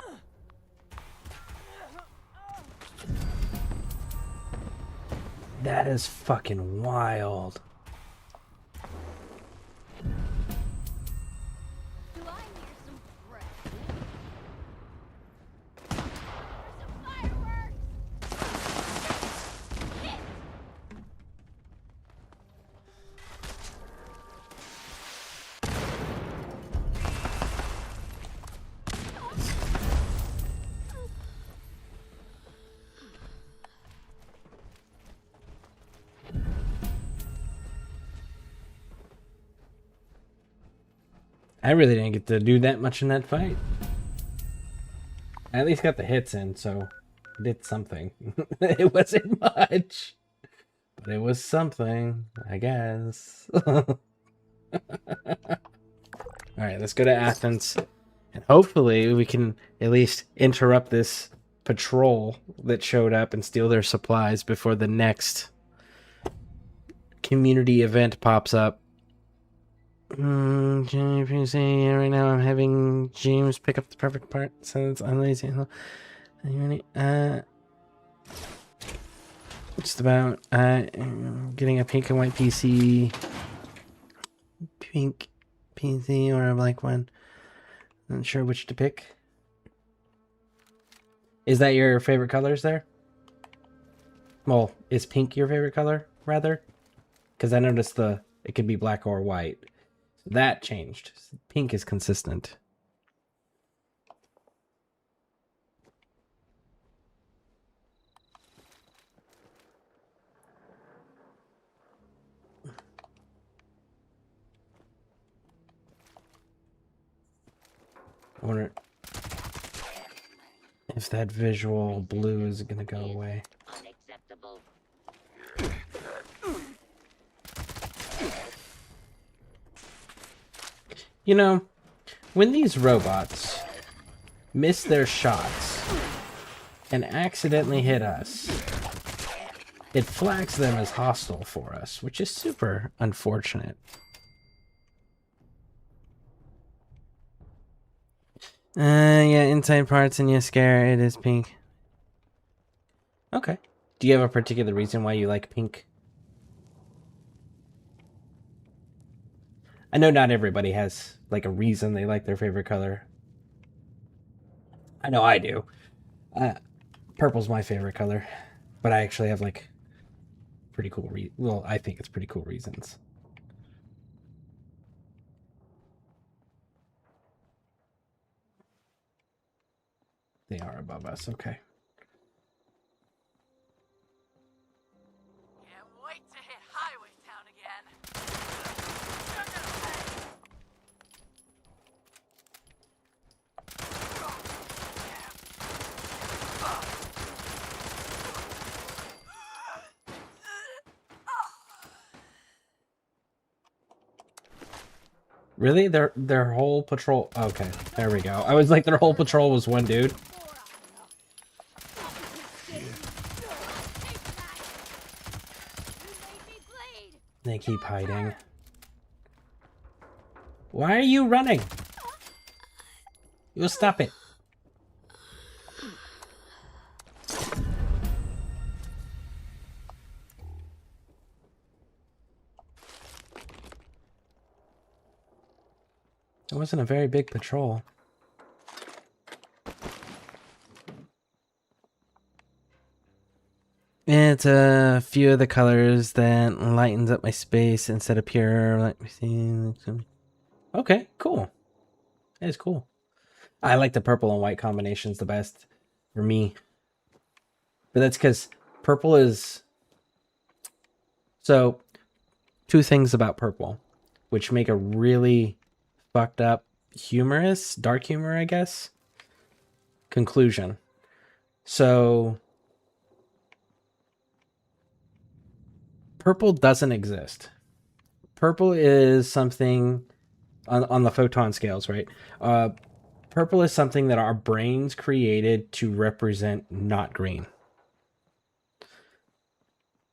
That is fucking wild. I really didn't get to do that much in that fight. I at least got the hits in, so I did something. It wasn't much, but it was something, I guess. Alright, let's go to Athens. And hopefully we can at least interrupt this patrol that showed up and steal their supplies before the next community event pops up. Right now I'm having James pick up the perfect part, so it's unlazy. Just about getting a pink and white PC. Pink PC or a black one. Not sure which to pick. Is that your favorite colors there? Well, is pink your favorite color, rather? Because I noticed it could be black or white. That changed. Pink is consistent. I wonder if that visual blue is going to go away. Unacceptable. You know, when these robots miss their shots and accidentally hit us, it flags them as hostile for us, which is super unfortunate. Yeah, inside parts and yes, Scare, it is pink. Okay. Do you have a particular reason why you like pink? I know not everybody has, like, a reason they like their favorite color. I know I do. Purple's my favorite color. But I actually have, like, pretty cool well, I think it's pretty cool reasons. They are above us, okay. Can't wait to hit Highway Town again. Really? Their whole patrol... Okay, there we go. I was like, their whole patrol was one dude. They keep hiding. Why are you running? You'll stop it. It wasn't a very big patrol. It's a few of the colors that lightens up my space instead of pure. Let me see. Okay, cool. That is cool. I like the purple and white combinations the best for me. But that's because purple is... So, two things about purple, which make a really fucked up, humorous, dark humor, I guess, conclusion. So, purple doesn't exist. Purple is something on the photon scales, right? Purple is something that our brains created to represent not green.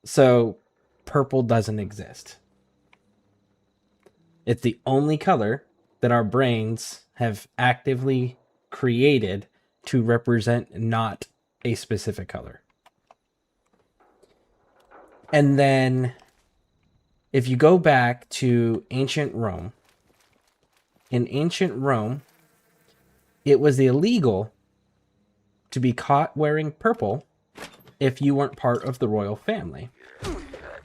So, purple doesn't exist. It's the only color that our brains have actively created to represent not a specific color. And then, if you go back to ancient Rome, in ancient Rome, it was illegal to be caught wearing purple if you weren't part of the royal family.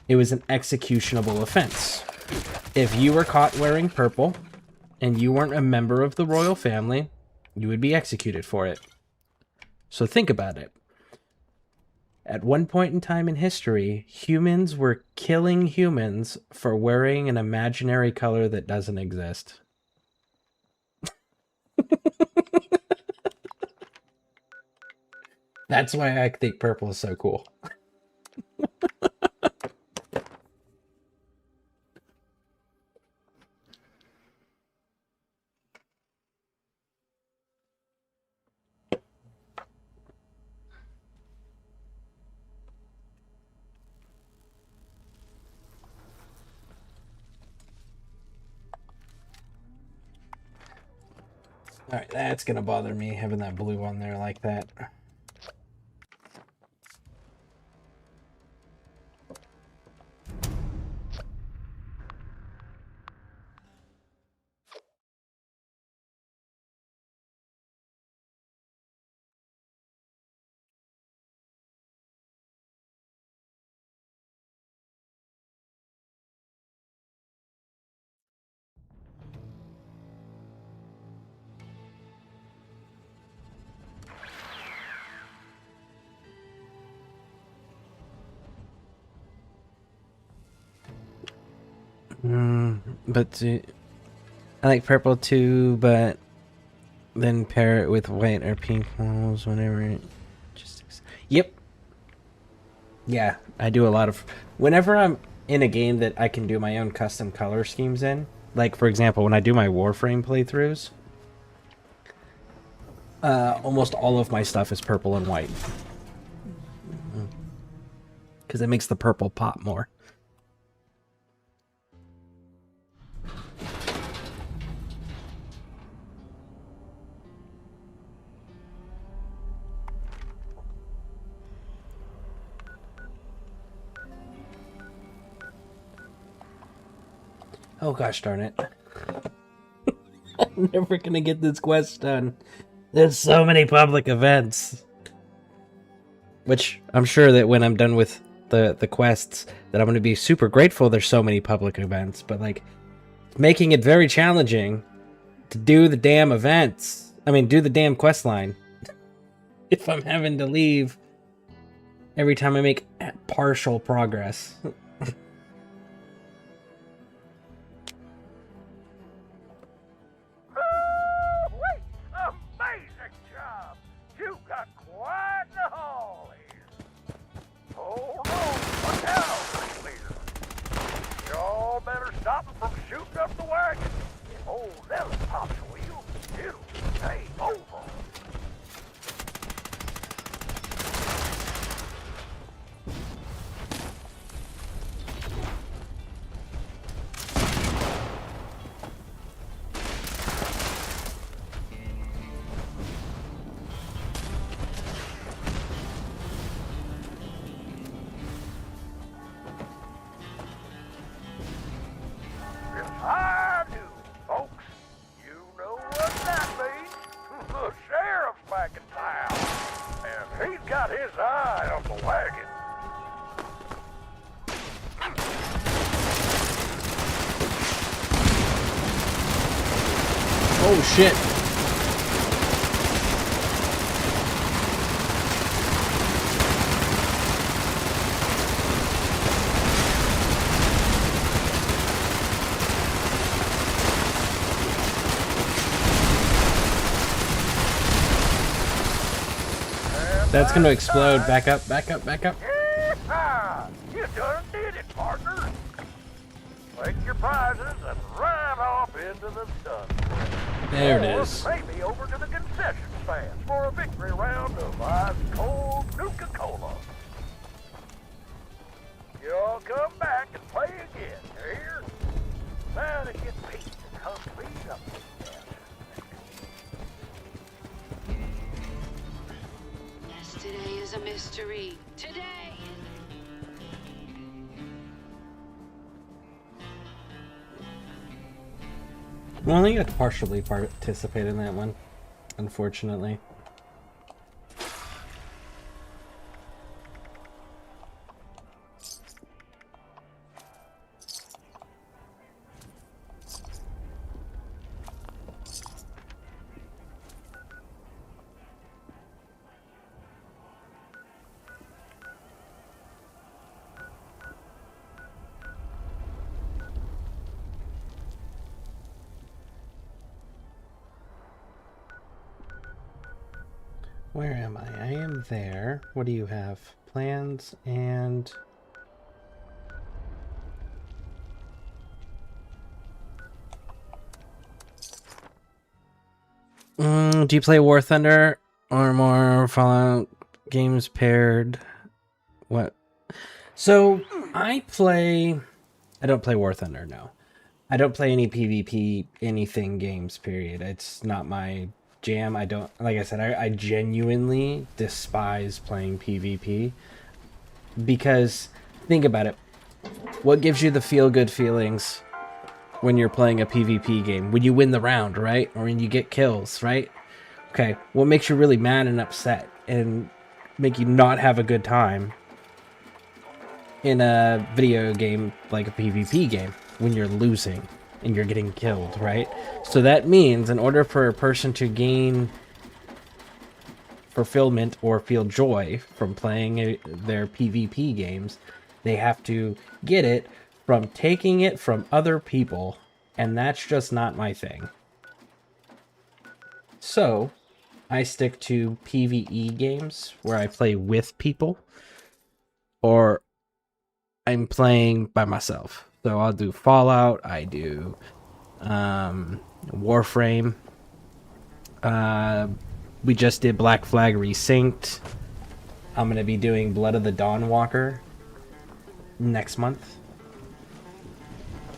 It was an executionable offense. If you were caught wearing purple and you weren't a member of the royal family, you would be executed for it. So think about it. At one point in time in history, humans were killing humans for wearing an imaginary color that doesn't exist. That's why I think purple is so cool. Alright, that's gonna bother me, having that blue on there like that. But I like purple too, but then pair it with white or pink walls whenever it just... Yep. Yeah, I do a lot of... Whenever I'm in a game that I can do my own custom color schemes in, like for example, when I do my Warframe playthroughs, almost all of my stuff is purple and white. Because it makes the purple pop more. Oh gosh darn it. I'm never gonna get this quest done. There's so many public events. Which I'm sure that when I'm done with the quests that I'm gonna be super grateful there's so many public events, but like making it very challenging to do the damn events. I mean do the damn quest line. If I'm having to leave every time I make partial progress. Oh shit. That's gonna explode. Back up, back up, back up. Yeah, you done did it, partner. Take your prizes and ride off into the sun. There it is. Or maybe over to the concession stand for a victory round of ice-cold Nuka-Cola. You'll come back and play again, you hear? Now to get peace and complete up. Yesterday is a mystery. Today. We only got to partially participate in that one, unfortunately. Where am I? I am there. What do you have? Plans and... do you play War Thunder or more Fallout games paired? What? So, I don't play War Thunder, no. I don't play any PvP, anything games, period. It's not my jam. I don't, like I said, I genuinely despise playing PvP because think about it. What gives you the feel-good feelings when you're playing a PvP game? When you win the round, right? Or when you get kills, right? Okay, what makes you really mad and upset and make you not have a good time in a video game like a PvP game when you're losing and you're getting killed, right? So that means in order for a person to gain fulfillment or feel joy from playing their PvP games, they have to get it from taking it from other people, and that's just not my thing. So I stick to PvE games where I play with people or I'm playing by myself. So I'll do Fallout, I do Warframe. We just did Black Flag Resynced. I'm going to be doing Blood of the Dawnwalker next month.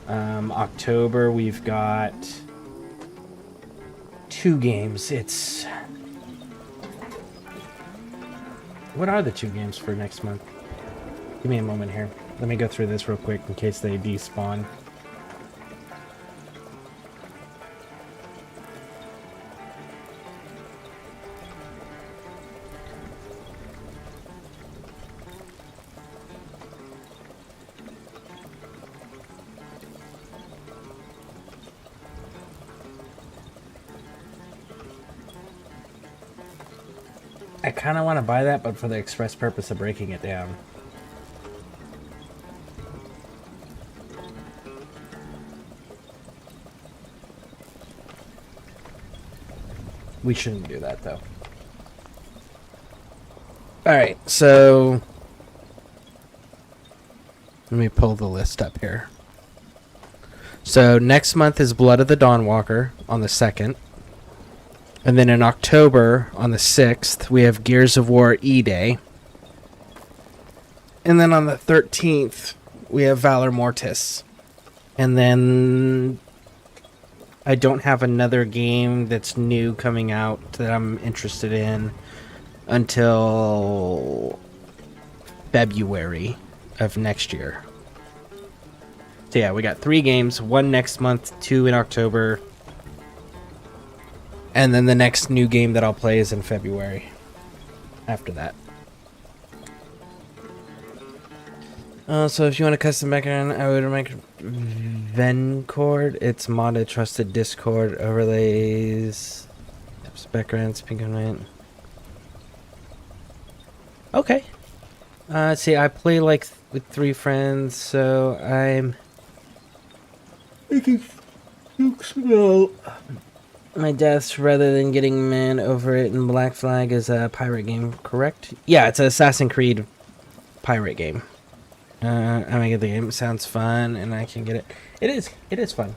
October, we've got 2 games. It's... What are the 2 games for next month? Give me a moment here. Let me go through this real quick in case they despawn. I kind of want to buy that, but for the express purpose of breaking it down. We shouldn't do that, though. Alright, so... Let me pull the list up here. So, next month is Blood of the Dawnwalker on the 2nd. And then in October, on the 6th, we have Gears of War E-Day. And then on the 13th, we have Valor Mortis. And then... I don't have another game that's new coming out that I'm interested in until February of next year. So yeah, we got 3 games, 1 next month, 2 in October, and then the next new game that I'll play is in February after that. So if you want a custom background, I would make Vencord. It's modded, trusted Discord overlays, backgrounds, pink and white. Okay. See, I play like with 3 friends, so I'm making My deaths, rather than getting mad over it in Black Flag, is a pirate game, correct? Yeah, it's an Assassin's Creed pirate game. I might get the game. It sounds fun, and I can get it. It is. It is fun.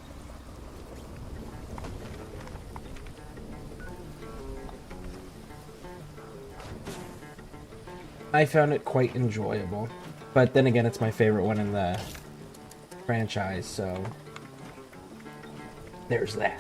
I found it quite enjoyable. But then again, it's my favorite one in the franchise, so there's that.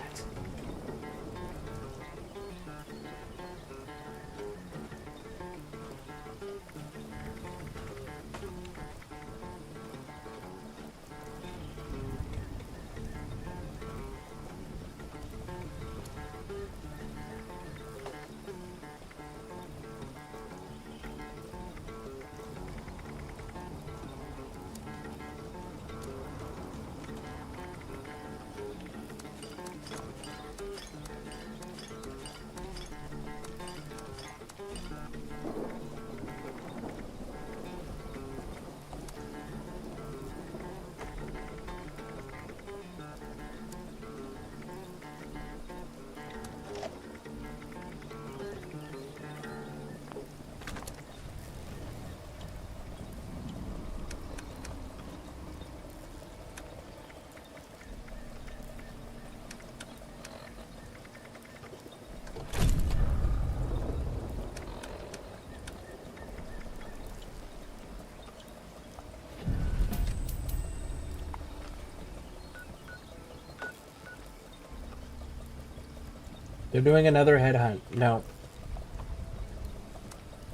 They're doing another headhunt. No.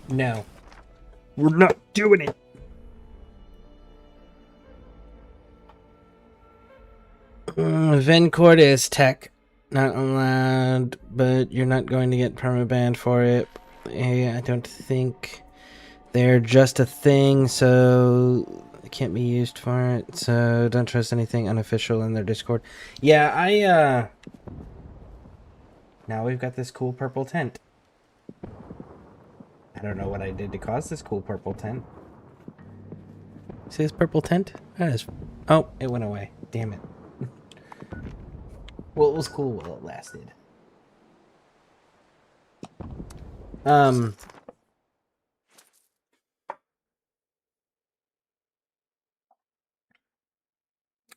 No. We're not doing it. Vencord is tech. Not allowed, but you're not going to get permabanned for it. I don't think they're just a thing, so it can't be used for it. So don't trust anything unofficial in their Discord. Yeah, now we've got this cool purple tent. I don't know what I did to cause this cool purple tent. See this purple tent? That is... Oh, it went away. Damn it. Well, it was cool while it lasted.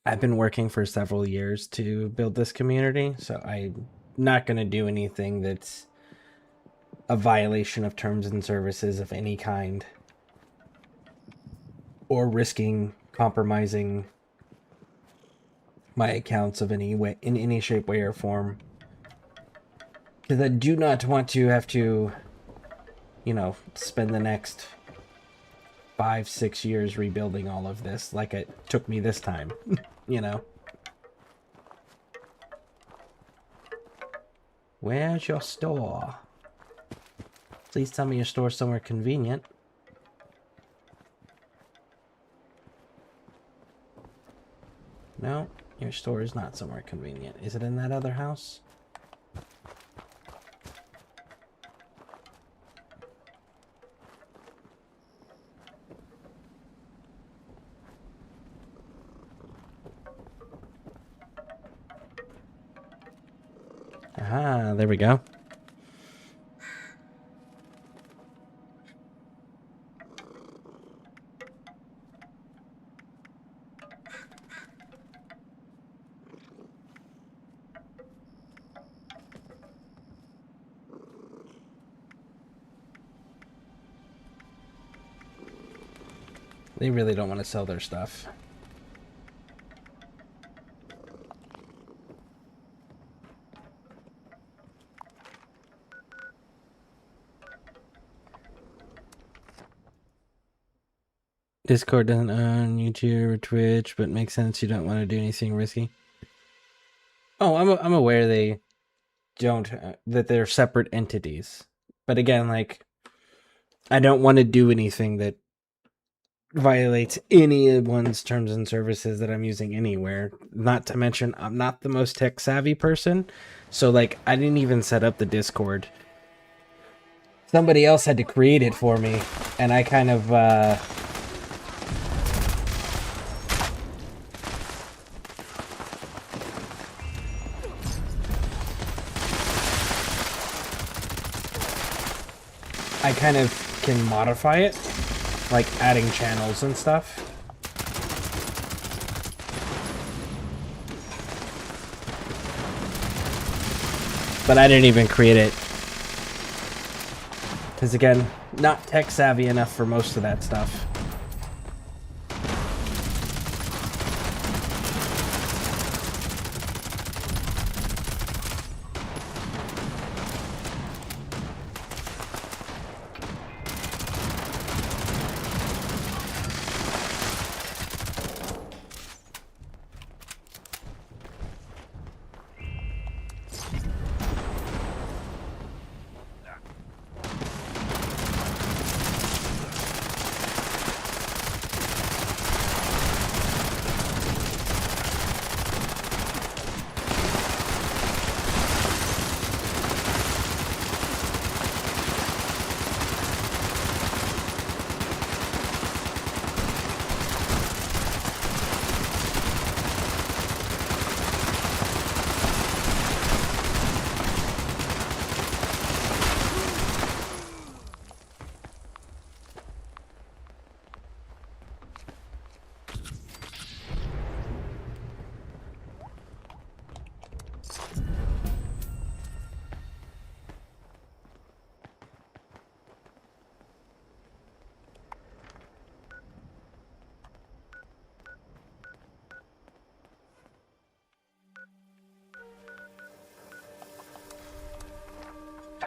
I've been working for several years to build this community, so I'm not going to do anything that's a violation of terms and services of any kind, or risking compromising my accounts of any way, in any shape, way, or form. Because I do not want to have to, you know, spend the next 5-6 years rebuilding all of this like it took me this time, you know. Where's your store? Please tell me your store's somewhere convenient. No, your store is not somewhere convenient. Is it in that other house? Aha, there we go. They really don't want to sell their stuff. Discord doesn't own YouTube or Twitch, but makes sense you don't want to do anything risky. Oh, I'm aware they don't, that they're separate entities. But again, like, I don't want to do anything that violates anyone's terms and services that I'm using anywhere. Not to mention, I'm not the most tech savvy person. So, like, I didn't even set up the Discord. Somebody else had to create it for me. And I kind of, I kind of can modify it, like adding channels and stuff. But I didn't even create it. Because again, not tech savvy enough for most of that stuff.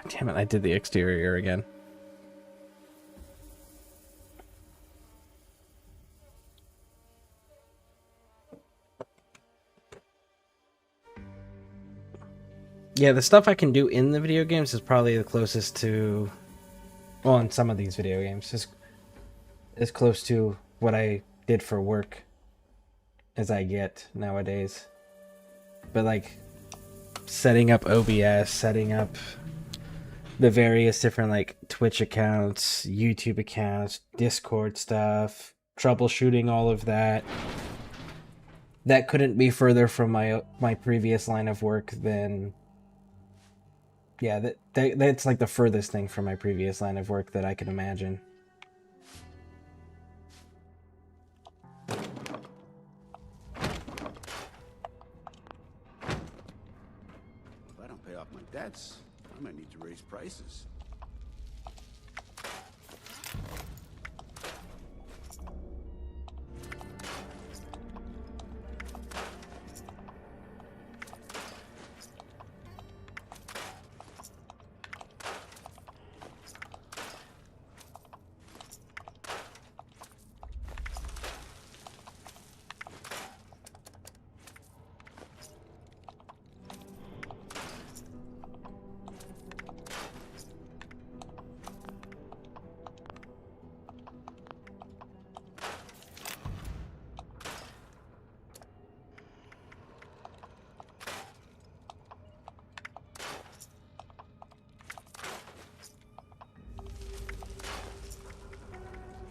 Damn it, I did the exterior again. Yeah, the stuff I can do in the video games is probably the closest to... Well, in some of these video games, as close to what I did for work as I get nowadays. But like, setting up OBS, setting up the various different like Twitch accounts, YouTube accounts, Discord stuff, troubleshooting all of that. That couldn't be further from my previous line of work than... Yeah, that's like the furthest thing from my previous line of work that I can imagine. If I don't pay off my debts, I might need to raise prices.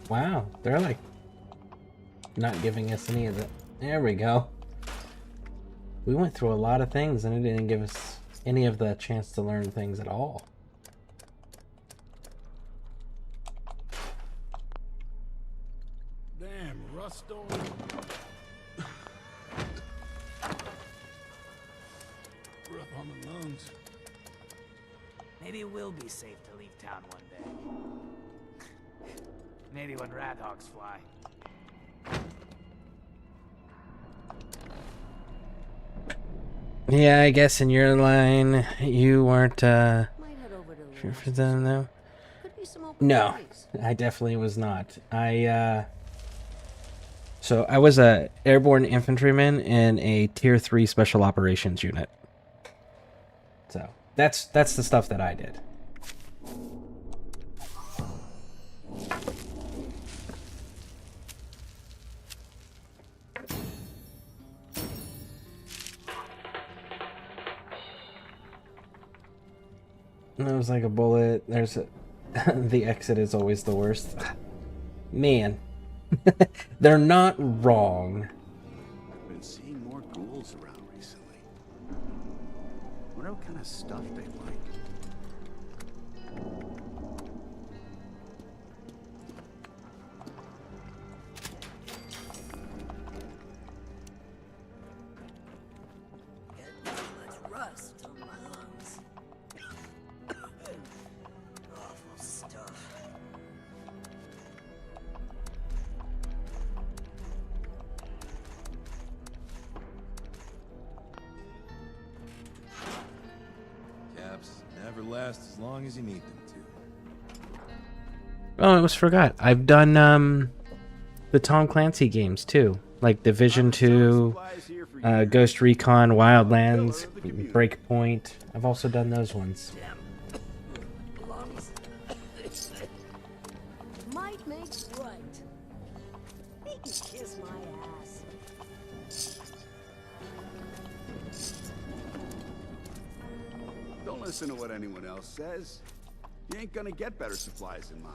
Wow, they're like not giving us any of the... There we go. We went through a lot of things and it didn't give us any of the chance to learn things at all. Damn, rust on. Rough on the lungs. Maybe it will be safe to leave town one day. Maybe when rat hogs fly. Yeah, I guess in your line, you weren't, sure for them, though? No, I definitely was not. So I was a airborne infantryman in a tier 3 special operations unit. So that's the stuff that I did. That was like a bullet. There's a... The exit is always the worst. Man. They're not wrong. I've been seeing more ghouls around recently. Wonder what kind of stuff they like. last as long as you need them to. Oh, I almost forgot. I've done the Tom Clancy games too, like Division 2, Ghost Recon, Wildlands, Breakpoint. I've also done those ones. Might makes right. He can kiss my ass. Don't listen to what anyone else says. You ain't gonna get better supplies than mine.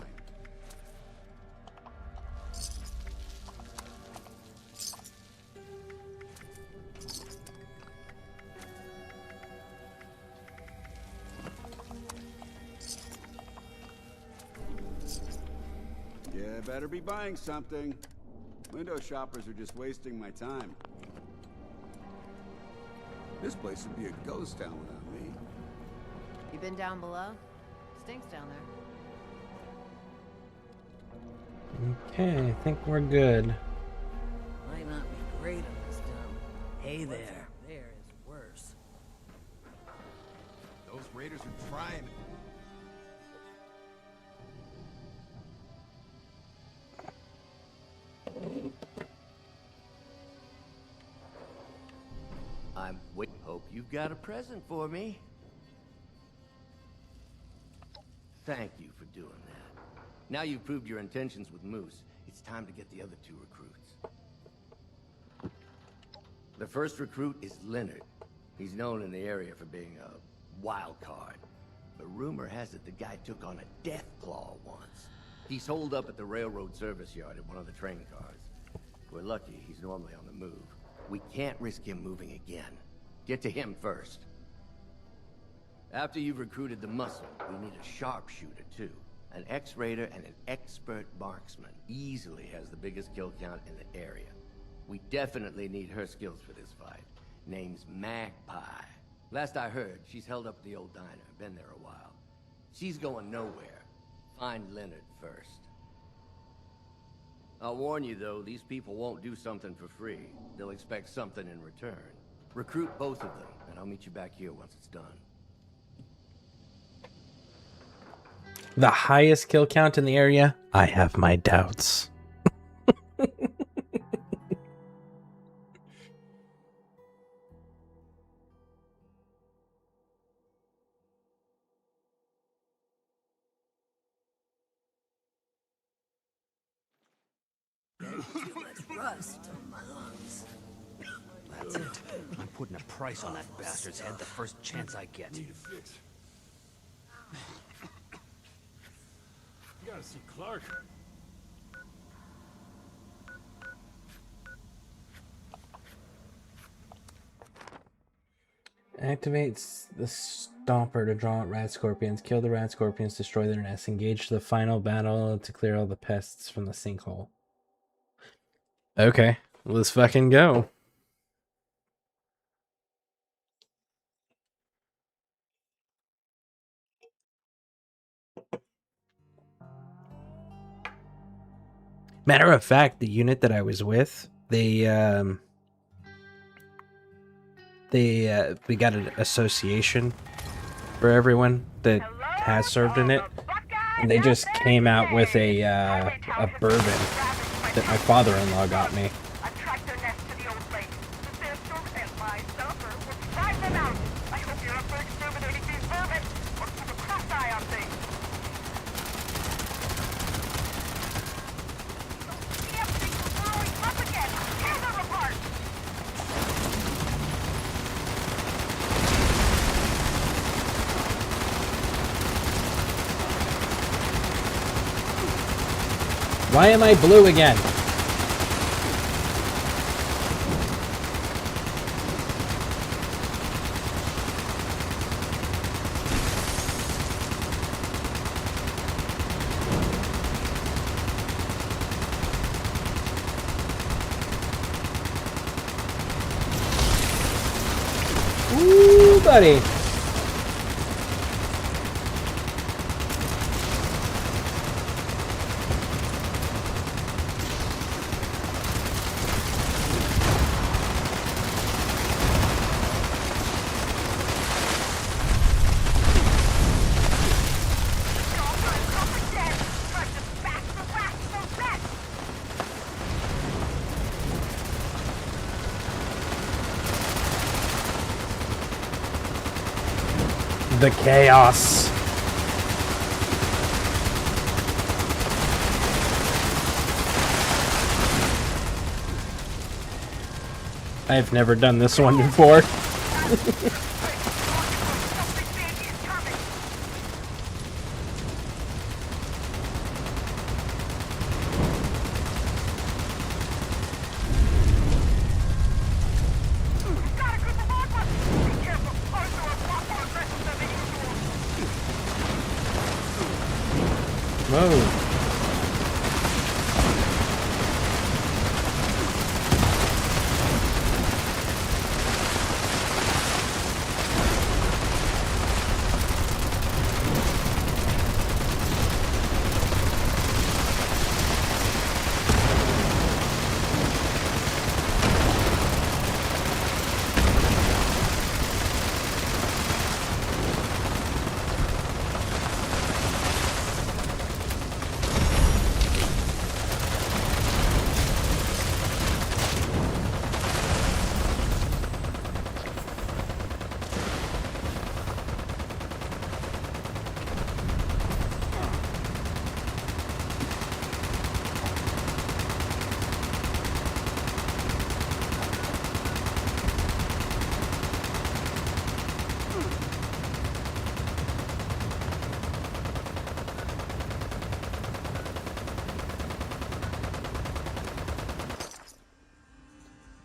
You better be buying something. Window shoppers are just wasting my time. This place would be a ghost town without me. You been down below? Stinks down there. Okay, I think we're good. Might not be great on this dump. Hey there. There is worse. Those raiders are trying. Hope you've got a present for me. Thank you for doing that. Now you've proved your intentions with Moose, it's time to get the other 2 recruits. The first recruit is Leonard. He's known in the area for being a wild card. But rumor has it the guy took on a death claw once. He's holed up at the railroad service yard in one of the train cars. We're lucky he's normally on the move. We can't risk him moving again. Get to him first. After you've recruited the muscle, we need a sharpshooter too. An ex-raider and an expert marksman. Easily has the biggest kill count in the area. We definitely need her skills for this fight. Name's Magpie. Last I heard, she's held up at the old diner. Been there a while. She's going nowhere. Find Leonard first. I'll warn you though, these people won't do something for free. They'll expect something in return. Recruit both of them, and I'll meet you back here once it's done. The highest kill count in the area? I have my doubts. Rust on my lungs. That's it. I'm putting a price on that bastard's head the first chance I get. You gotta see Clark. Activates the Stomper to draw out rat scorpions. Kill the rat scorpions, destroy their nests. Engage the final battle to clear all the pests from the sinkhole. Okay, let's fucking go. Matter of fact, the unit that I was with, we got an association for everyone that has served in it, and they just came out with a bourbon that my father-in-law got me. Why am I blue again? Ooh, buddy. the chaos. I've never done this one before. Whoa.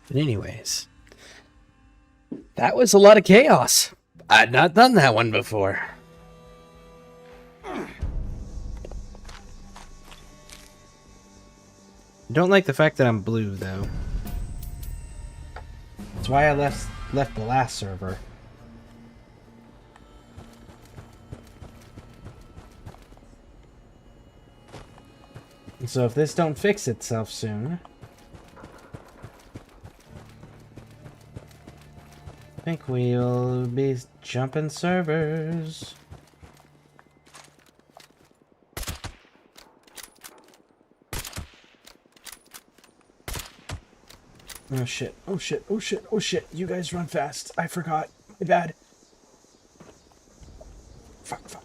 But anyways, that was a lot of chaos. I'd not done that one before. Don't like the fact that I'm blue, though. That's why I left the last server. And so if this don't fix itself soon, I think we'll be jumping servers. Oh shit, oh shit, oh shit, oh shit. You guys run fast. I forgot. My bad. Fuck, fuck.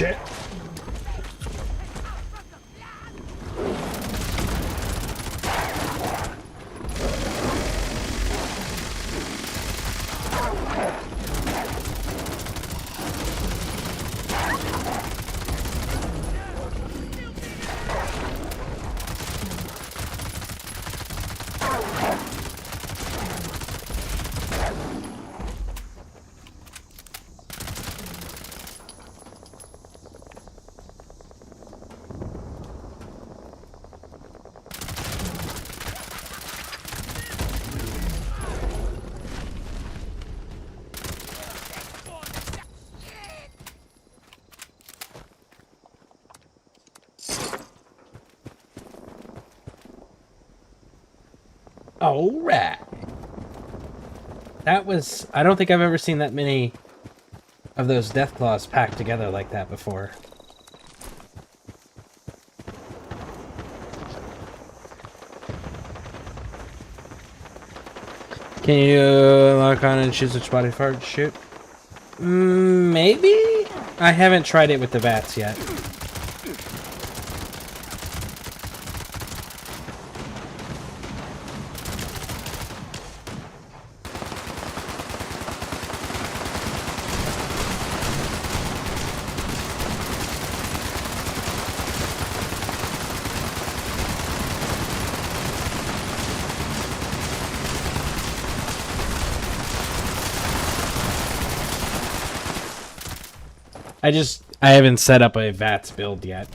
Shit. Alright. That was... I don't think I've ever seen that many of those death claws packed together like that before. Can you lock on and choose which body part to shoot? Maybe? I haven't tried it with the VATS yet. I haven't set up a VATS build yet.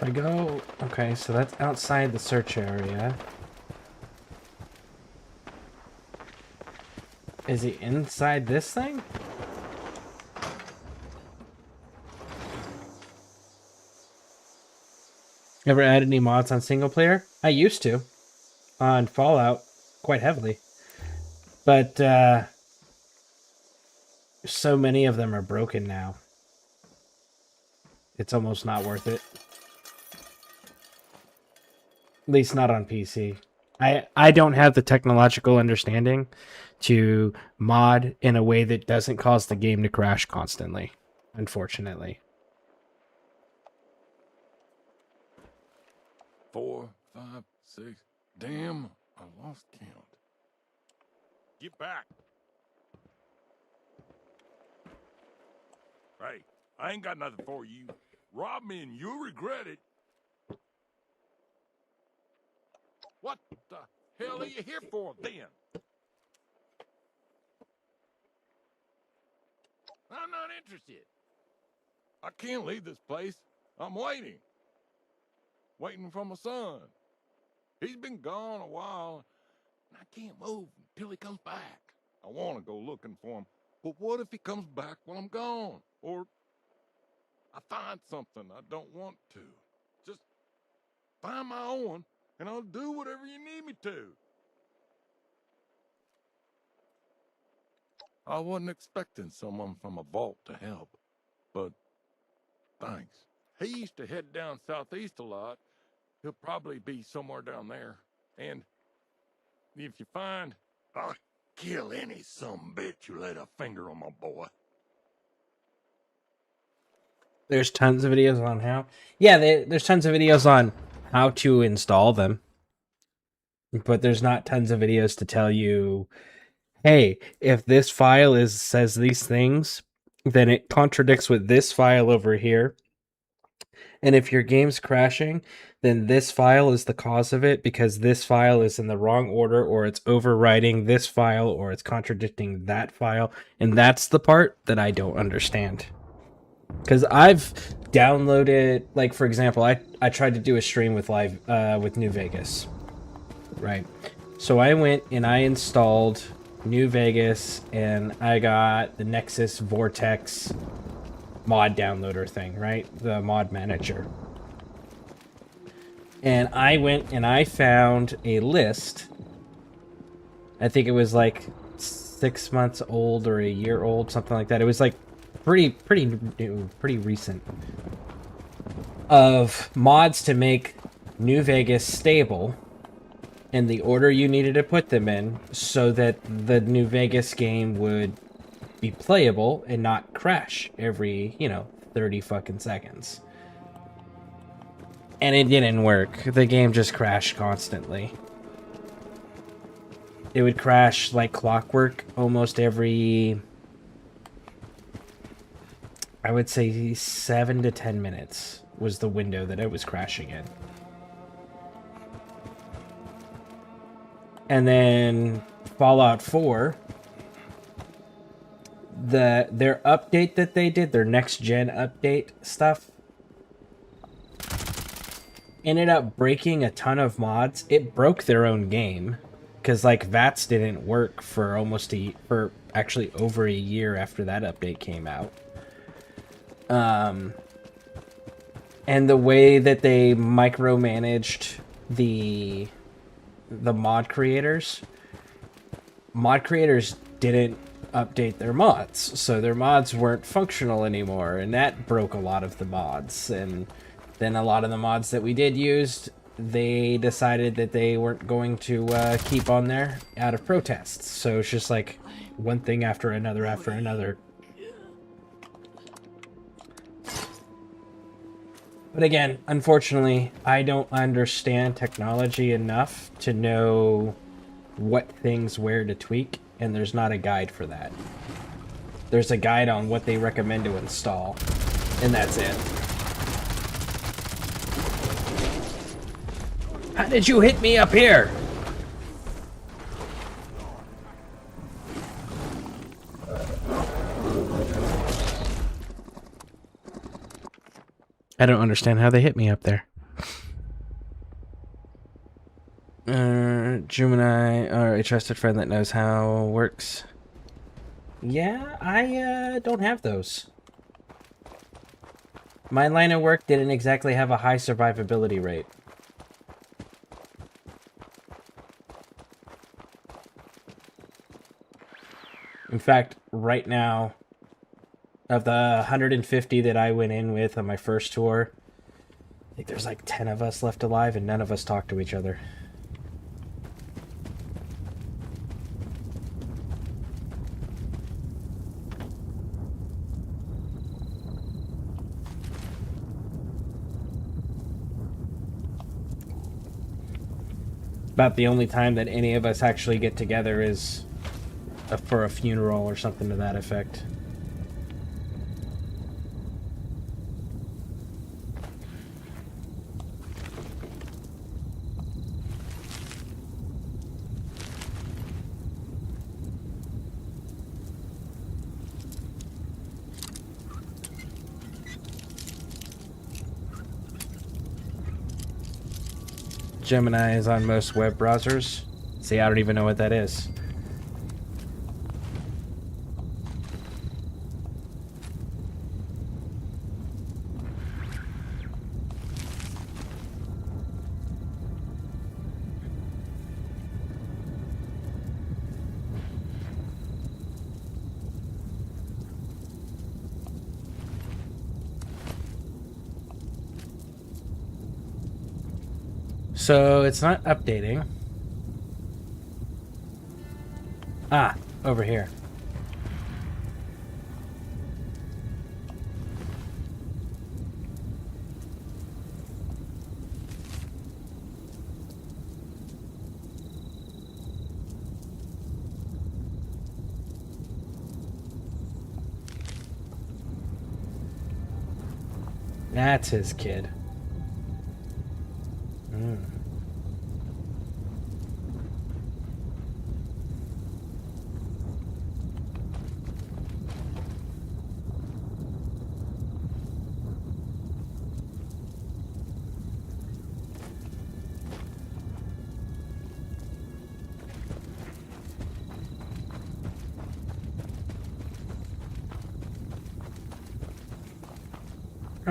I go... Okay, so that's outside the search area. Is he inside this thing? Ever add any mods on single player? I used to. On Fallout. Quite heavily. But, so many of them are broken now. It's almost not worth it. At least not on PC. I don't have the technological understanding to mod in a way that doesn't cause the game to crash constantly, unfortunately. 4, 5, 6. Damn, I lost count. Get back. Hey, I ain't got nothing for you. Rob me and you'll regret it. What the hell are you here for, then? I'm not interested. I can't leave this place. I'm waiting. Waiting for my son. He's been gone a while, and I can't move until he comes back. I want to go looking for him, but what if he comes back while I'm gone? Or I find something I don't want to. Just find my own, and I'll do whatever you need me to. I wasn't expecting someone from a vault to help, but thanks. He used to head down southeast a lot. He'll probably be somewhere down there. And if you find, I'll kill any sumbitch who laid a finger on my boy. There's tons of videos on how... Yeah, there's tons of videos on how to install them. But there's not tons of videos to tell you, hey, if this file says these things, then it contradicts with this file over here. And if your game's crashing, then this file is the cause of it because this file is in the wrong order, or it's overwriting this file, or it's contradicting that file. And that's the part that I don't understand. Because I've downloaded, like, for example, I tried to do a stream with with New Vegas. Right. So I went and I installed New Vegas, and I got the Nexus Vortex mod downloader thing, right? The mod manager. And I went and I found a list. I think it was like 6 months old or a year old, something like that. It was like pretty new, pretty recent, of mods to make New Vegas stable in the order you needed to put them in so that the New Vegas game would be playable and not crash every, 30 fucking seconds. And it didn't work. The game just crashed constantly. it would crash like clockwork almost every, I would say 7 to 10 minutes was the window that it was crashing in. And then Fallout 4, their update that they did, their next gen update stuff, ended up breaking a ton of mods. It broke their own game because like VATS didn't work for for actually over a year after that update came out. And the way that they micromanaged the mod creators didn't update their mods, so their mods weren't functional anymore, and that broke a lot of the mods. And then a lot of the mods that we did use, they decided that they weren't going to keep on there out of protests. So it's just like one thing after another after another. But again, unfortunately, I don't understand technology enough to know what things where to tweak, and there's not a guide for that. There's a guide on what they recommend to install, and that's it. How did you hit me up here? I don't understand how they hit me up there. Gemini, or a trusted friend that knows how it works. Yeah, I don't have those. My line of work didn't exactly have a high survivability rate. In fact, right now, of the 150 that I went in with on my first tour, I think there's like 10 of us left alive and none of us talk to each other. About the only time that any of us actually get together is for a funeral or something to that effect. Gemini is on most web browsers. See, I don't even know what that is. So it's not updating. Ah, over here. That's his kid.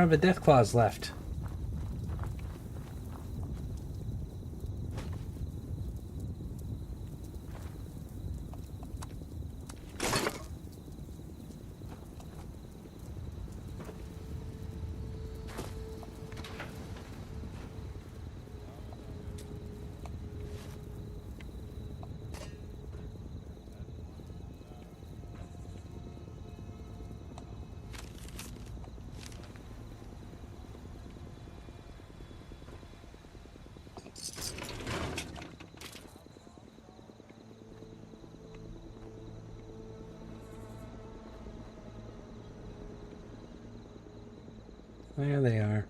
Oh, the death claws left. There they are.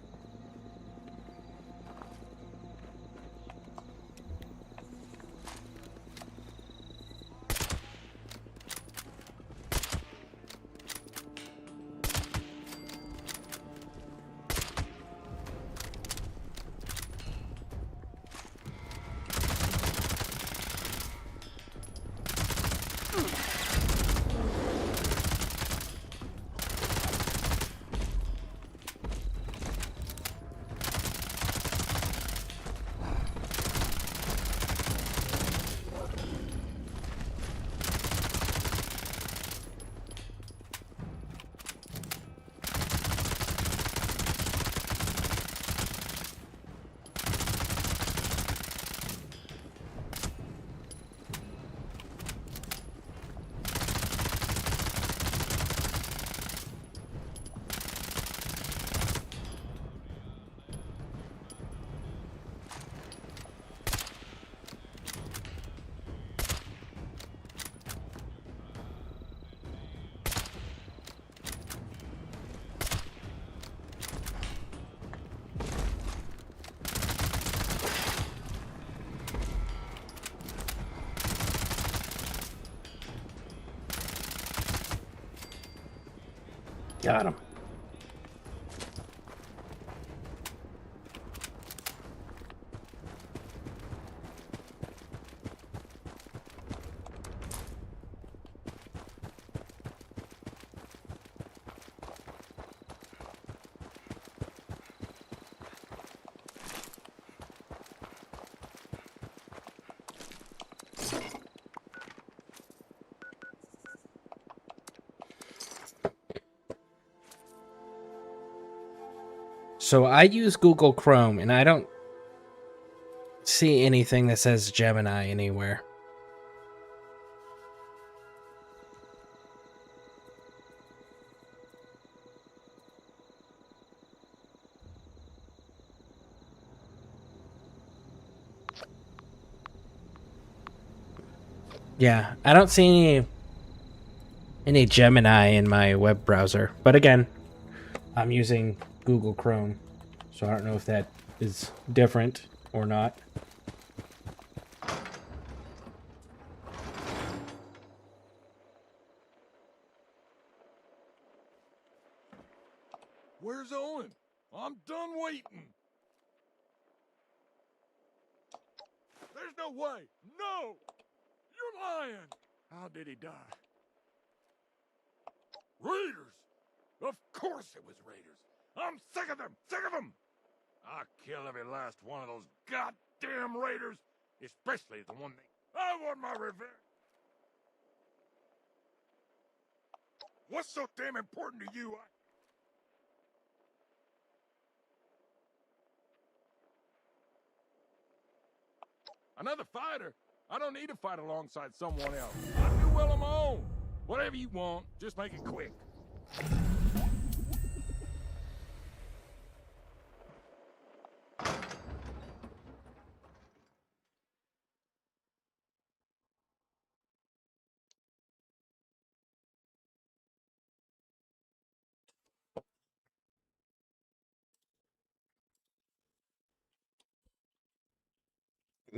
Got him. So I use Google Chrome, and I don't see anything that says Gemini anywhere. Yeah, I don't see any Gemini in my web browser. But again, I'm using Google Chrome, so I don't know if that is different or not. Where's Owen? I'm done waiting. There's no way. No! You're lying. How did he die? Raiders! Of course it was raiders. I'm sick of them! Sick of them! I'll kill every last one of those goddamn raiders, especially the one they... I want my revenge! What's so damn important to you? Another fighter? I don't need to fight alongside someone else. I do well on my own. Whatever you want, just make it quick.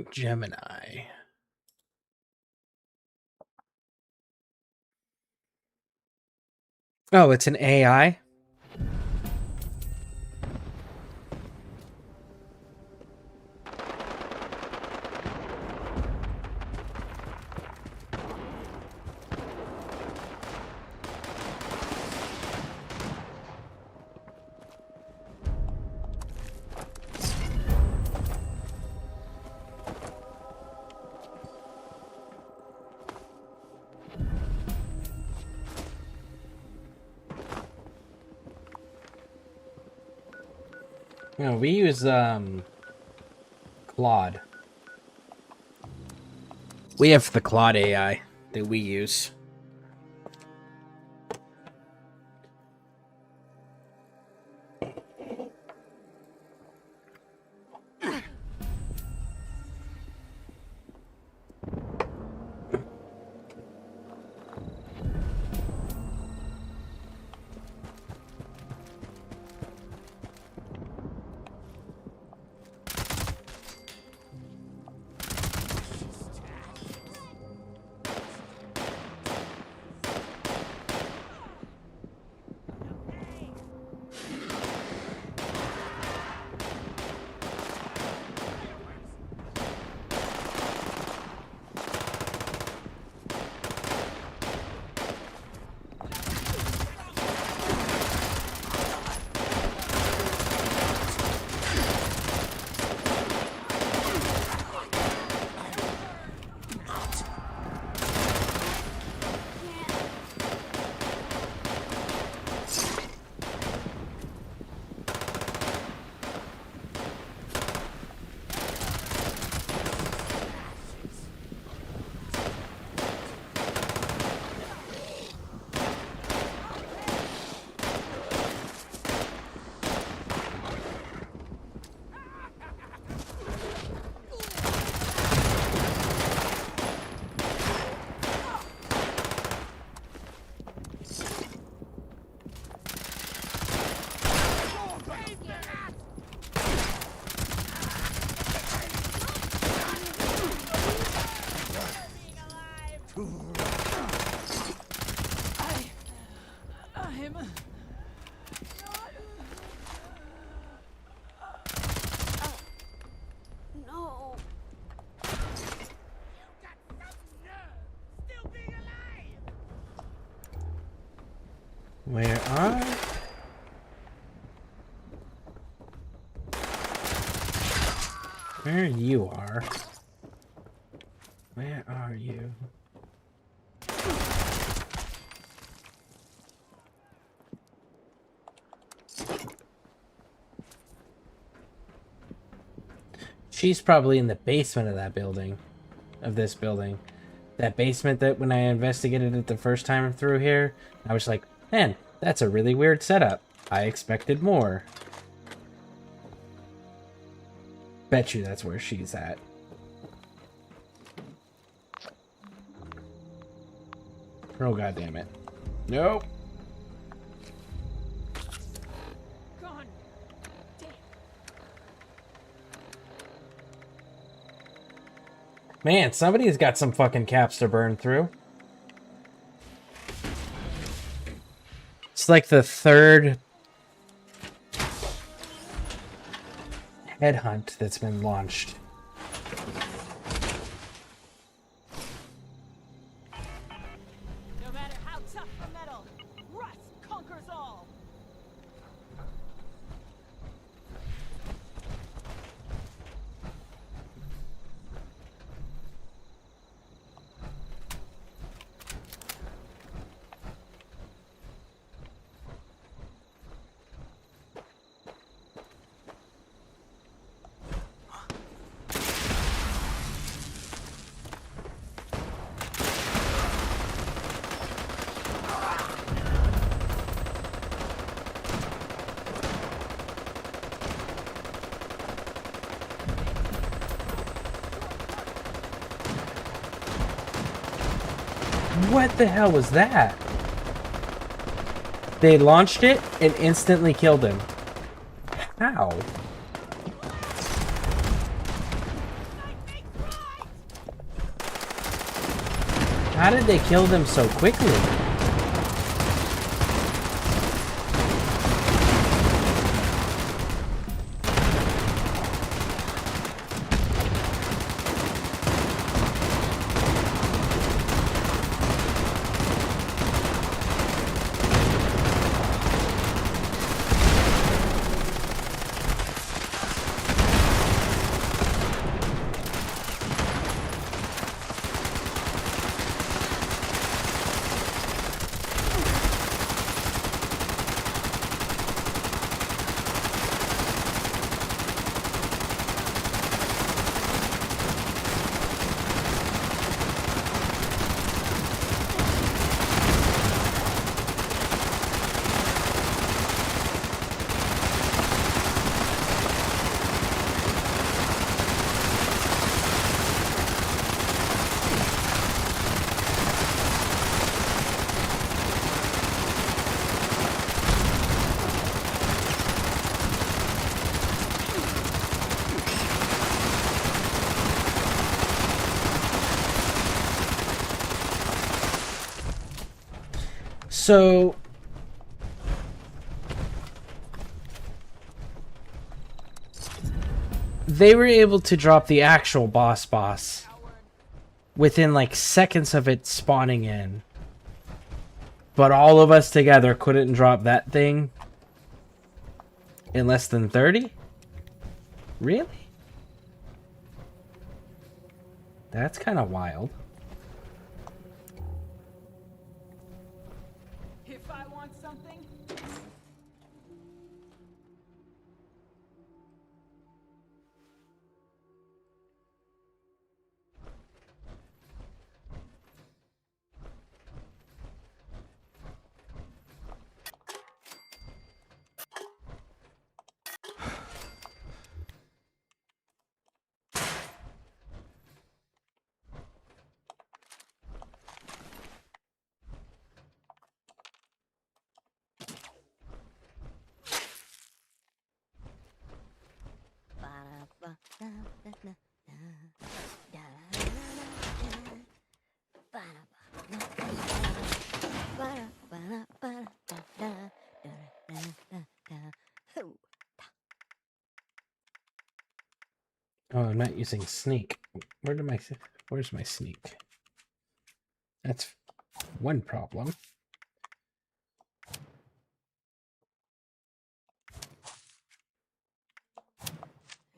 Gemini. Oh, it's an AI? No, we use Claude. We have the Claude AI that we use. Where are... Where you are? Where are you? She's probably in the basement of that building. Of this building. That basement that when I investigated it the first time through here, I was like, man, that's a really weird setup. I expected more. Bet you that's where she's at. Oh, God damn it. Nope. Gone. Man, somebody's got some fucking caps to burn through. It's like the third headhunt that's been launched. No matter how tough the metal, rust conquers all. What the hell was that? They launched it and instantly killed him. How? How did they kill them so quickly? So they were able to drop the actual boss within like seconds of it spawning in. But all of us together couldn't drop that thing in less than 30? Really? That's kind of wild. If I want something, Oh, I'm not using sneak. Where's my sneak? That's one problem.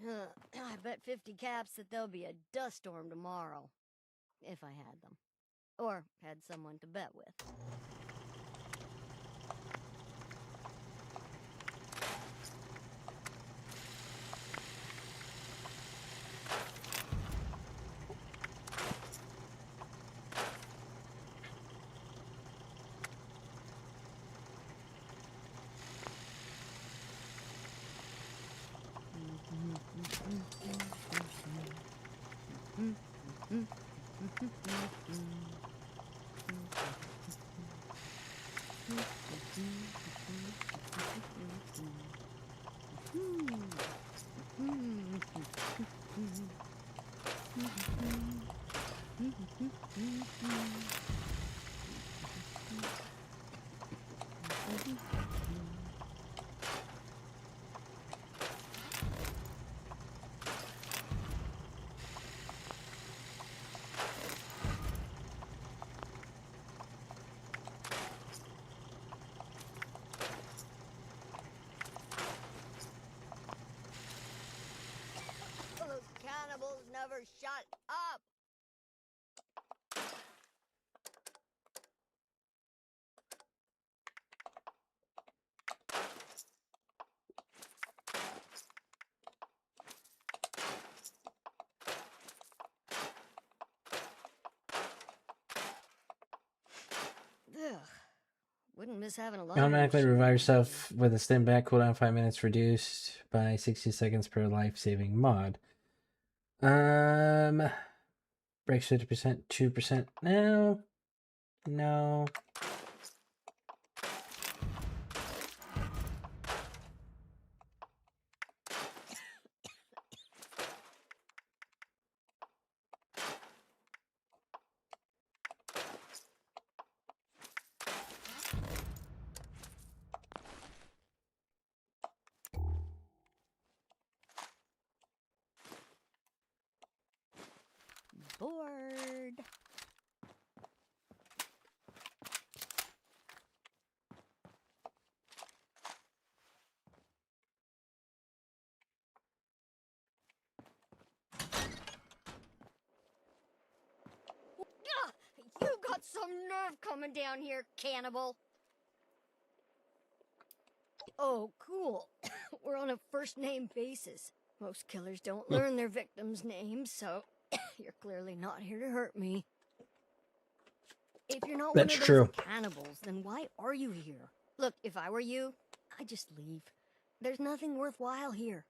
I bet 50 caps that there'll be a dust storm tomorrow. If I had them. Or had someone to bet with. Those cannibals never shut up! Ugh. Wouldn't miss having a laundry Automatically machine. revive yourself with a stim back cooldown 5 minutes, reduced by 60 seconds per life saving mod. Breaks 50%, 2%. No. No. Bored. You got some nerve coming down here, cannibal. Oh, cool. We're on a first-name basis. Most killers don't learn their victims' names, so you're clearly not here to hurt me. If you're not That's one of true. those cannibals, then why are you here? Look, if I were you, I'd just leave. There's nothing worthwhile here.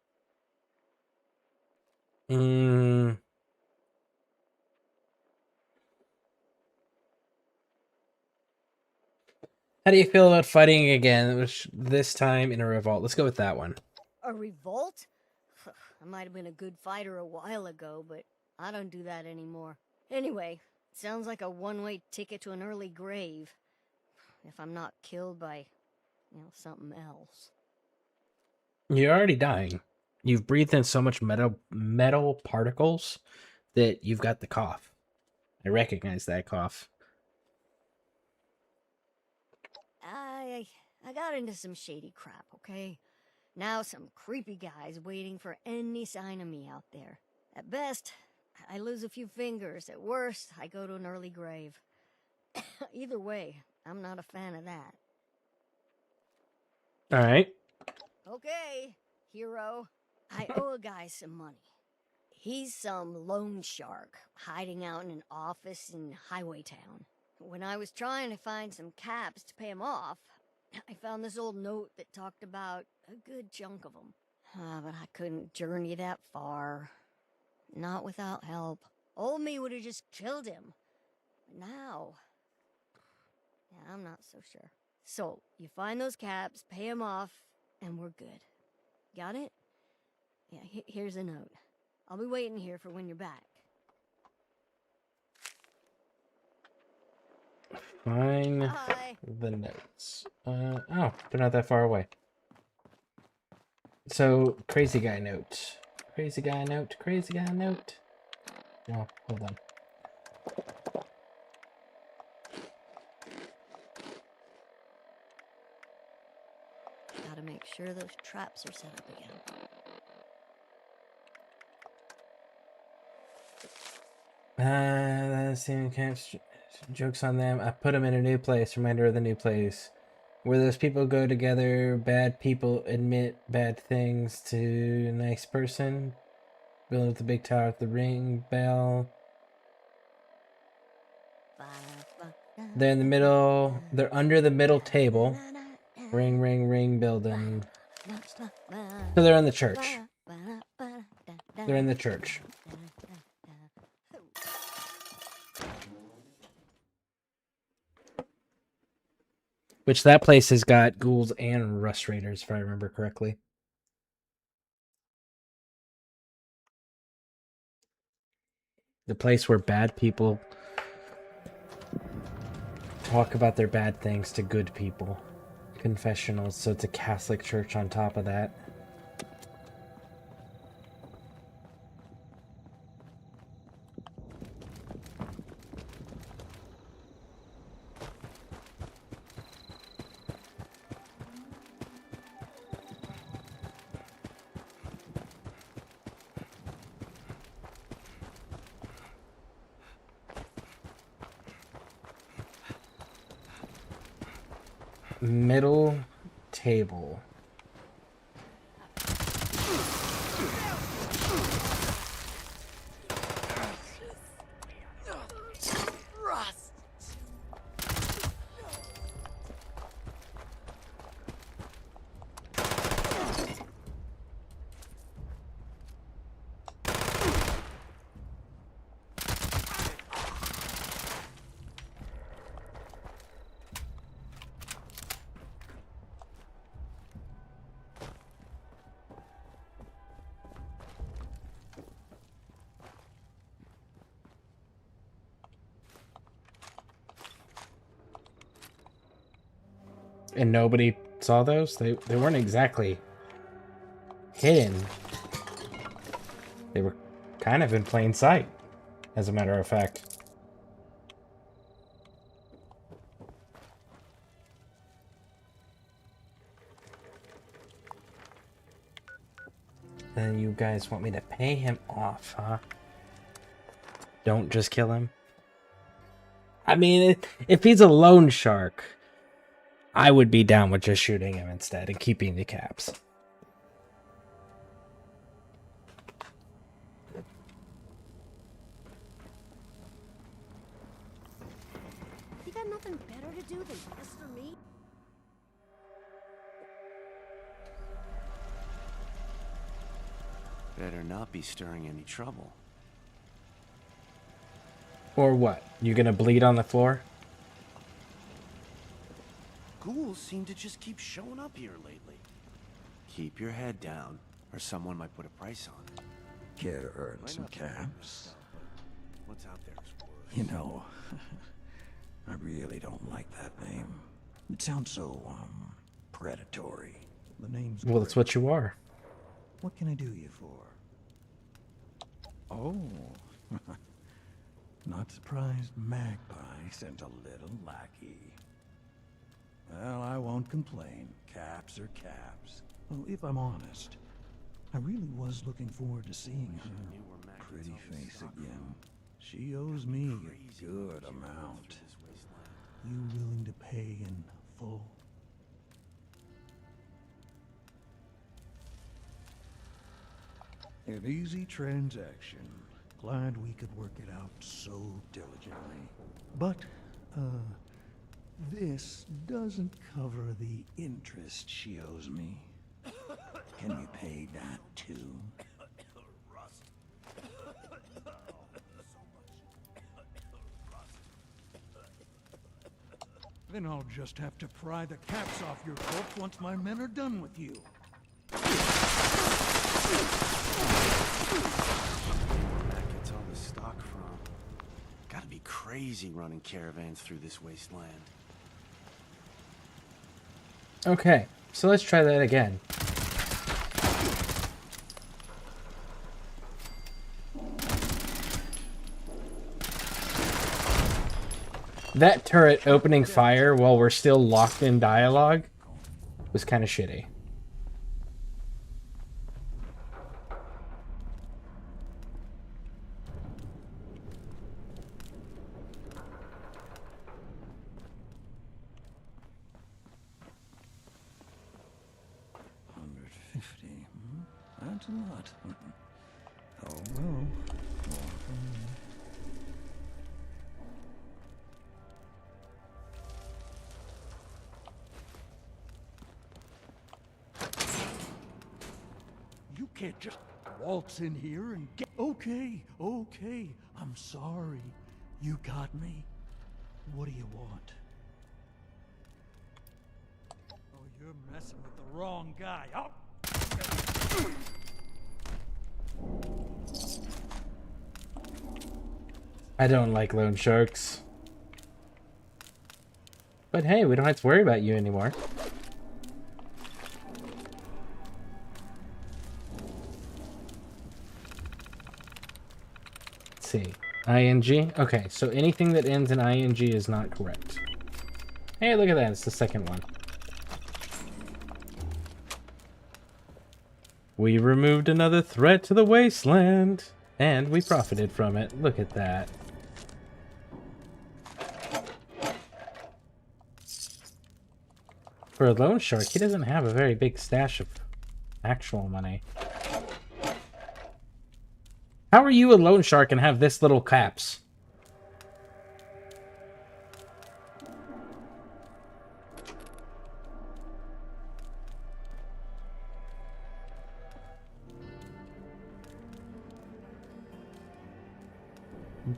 How do you feel about fighting again, which this time in a revolt? Let's go with that one. A revolt? I might have been a good fighter a while ago, but I don't do that anymore. Anyway, sounds like a one-way ticket to an early grave. If I'm not killed by, something else. You're already dying. You've breathed in so much metal particles that you've got the cough. I recognize that cough. I got into some shady crap, okay? Now some creepy guys waiting for any sign of me out there. At best, I lose a few fingers. At worst, I go to an early grave. Either way, I'm not a fan of that. Alright. Okay, hero. I owe a guy some money. He's some loan shark hiding out in an office in Highway Town. When I was trying to find some caps to pay him off, I found this old note that talked about a good chunk of them. But I couldn't journey that far. Not without help. Old me would have just killed him. But now... yeah, I'm not so sure. So, you find those caps, pay him off, and we're good. Got it? Yeah, here's a note. I'll be waiting here for when you're back. Find the notes. Oh, they're not that far away. So, crazy guy note. Crazy guy note. Crazy guy note. Oh, hold on. Gotta make sure those traps are set up again. Same camps. Jokes on them. I put them in a new place. Reminder of the new place. Where those people go together. Bad people admit bad things to a nice person. Build up the big tower with the ring bell. They're in the middle. They're under the middle table. Ring, ring, ring building. So they're in the church. They're in the church. Which that place has got ghouls and rust raiders, if I remember correctly. The place where bad people talk about their bad things to good people. Confessionals, so it's a Catholic church on top of that. Middle table. And nobody saw those? They weren't exactly hidden. They were kind of in plain sight, as a matter of fact. Then you guys want me to pay him off, huh? Don't just kill him. I mean, if he's a loan shark, I would be down with just shooting him instead and keeping the caps. You got nothing better to do than pester me? Better not be stirring any trouble. Or what? You gonna bleed on the floor? Ghouls seem to just keep showing up here lately. Keep your head down, or someone might put a price on it. Care to earn some caps? What's out there is worth. You know, I really don't like that name. It sounds so, predatory. The name's Well, that's what you are. What can I do you for? Oh, not surprised Magpie sent a little lackey. Well, I won't complain. Caps are caps. Well, if I'm honest, I really was looking forward to seeing her pretty face again. She owes me a good amount. You willing to pay in full? An easy transaction. Glad we could work it out so diligently. But, this doesn't cover the interest she owes me. Can you pay that too? Then I'll just have to pry the caps off your corpse once my men are done with you. That gets all the stock from. Gotta be crazy running caravans through this wasteland. Okay, so let's try that again. That turret opening fire while we're still locked in dialogue was kind of shitty. Not a lot. Oh, well. You can't just waltz in here and get... Okay. I'm sorry. You got me. What do you want? Oh, you're messing with the wrong guy. Oh! I don't like loan sharks. But hey, we don't have to worry about you anymore. Let's see. ING? Okay, so anything that ends in ING is not correct. Hey, look at that. It's the second one. We removed another threat to the wasteland, and we profited from it. Look at that. For a loan shark, he doesn't have a very big stash of actual money. How are you a loan shark and have this little caps?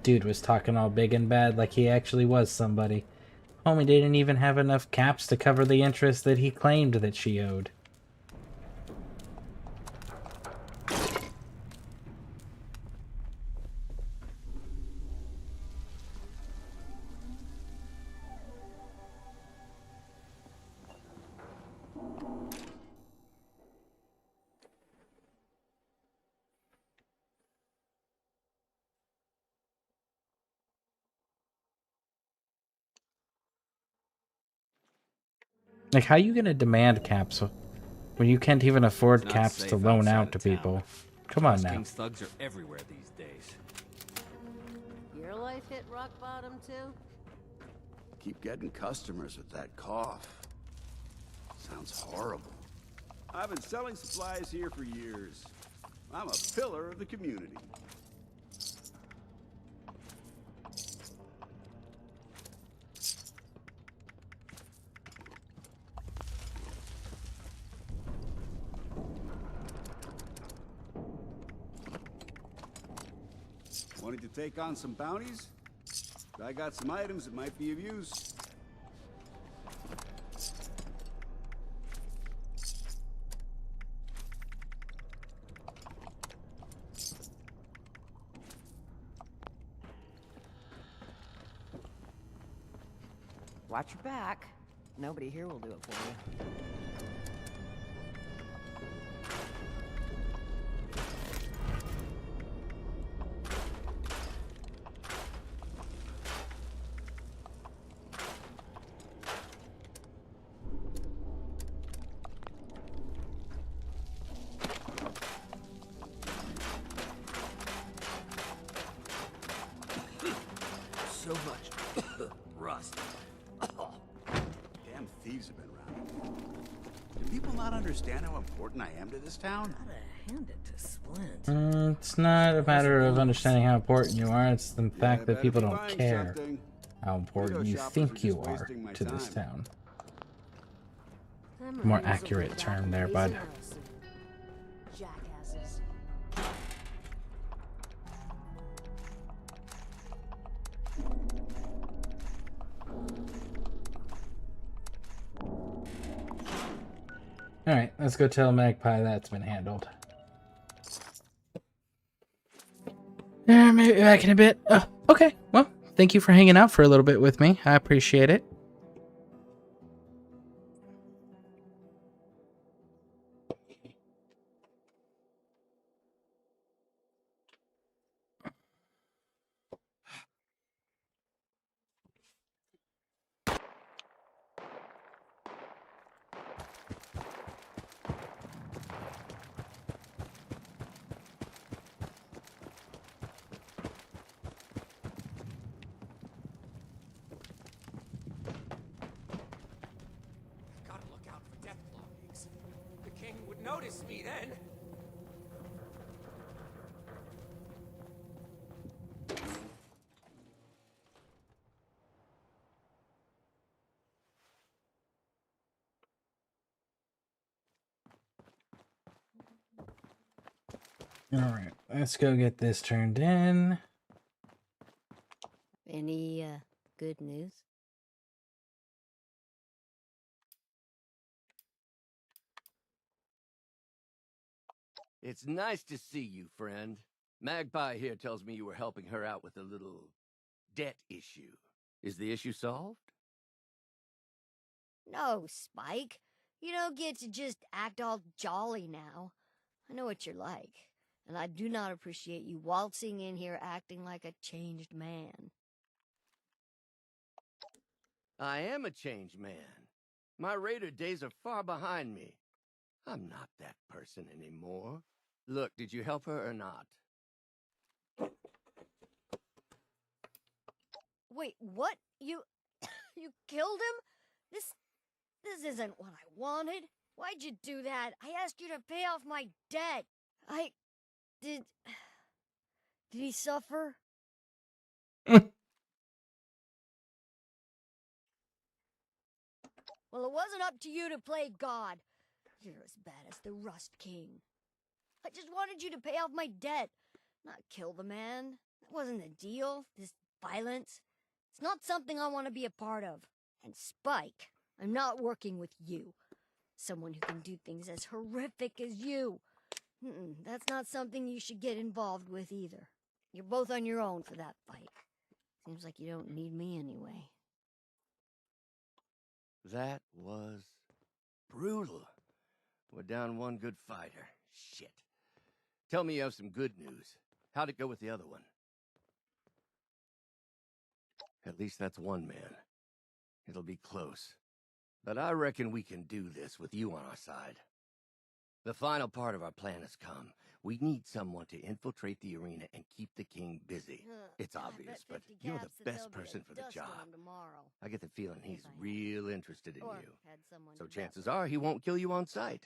Dude was talking all big and bad like he actually was somebody. Homie didn't even have enough caps to cover the interest that he claimed that she owed. Like, how are you gonna demand caps when you can't even afford caps to loan out to people? Come on now. King's thugs are everywhere these days. Your life hit rock bottom too? Keep getting customers with that cough. Sounds horrible. I've been selling supplies here for years. I'm a pillar of the community. Wanting to take on some bounties? I got some items that might be of use. Watch your back. Nobody here will do it for you. So much rust. Damn thieves have been around. Do people not understand how important I am to this town? Gotta hand it to Splint. It's not a matter of understanding how important you are, it's the fact that people don't care how important you think you are to this town. More accurate term there, bud. Jackasses. Alright, let's go tell Magpie that's been handled. Maybe back in a bit. Oh, okay, well, thank you for hanging out for a little bit with me. I appreciate it. Gotta look out for death claw pigs. The king would notice me then. Alright, let's go get this turned in. Any, good news? It's nice to see you, friend. Magpie here tells me you were helping her out with a little debt issue. Is the issue solved? No, Spike. You don't get to just act all jolly now. I know what you're like, and I do not appreciate you waltzing in here acting like a changed man. I am a changed man. My raider days are far behind me. I'm not that person anymore. Look, did you help her or not? Wait, what? You you killed him? This isn't what I wanted. Why'd you do that? I asked you to pay off my debt. Did he suffer? Well, it wasn't up to you to play God. You're as bad as the Rust King. I just wanted you to pay off my debt, not kill the man. That wasn't the deal, this violence. It's not something I want to be a part of. And Spike, I'm not working with you. Someone who can do things as horrific as you. That's not something you should get involved with either. You're both on your own for that fight. Seems like you don't need me anyway. That was brutal. We're down one good fighter. Shit. Tell me you have some good news. How'd it go with the other one? At least that's one man. It'll be close. But I reckon we can do this with you on our side. The final part of our plan has come. We need someone to infiltrate the arena and keep the king busy. It's obvious, but you're the best person for the job. I get the feeling he's real interested in you. So chances are he won't kill you on sight.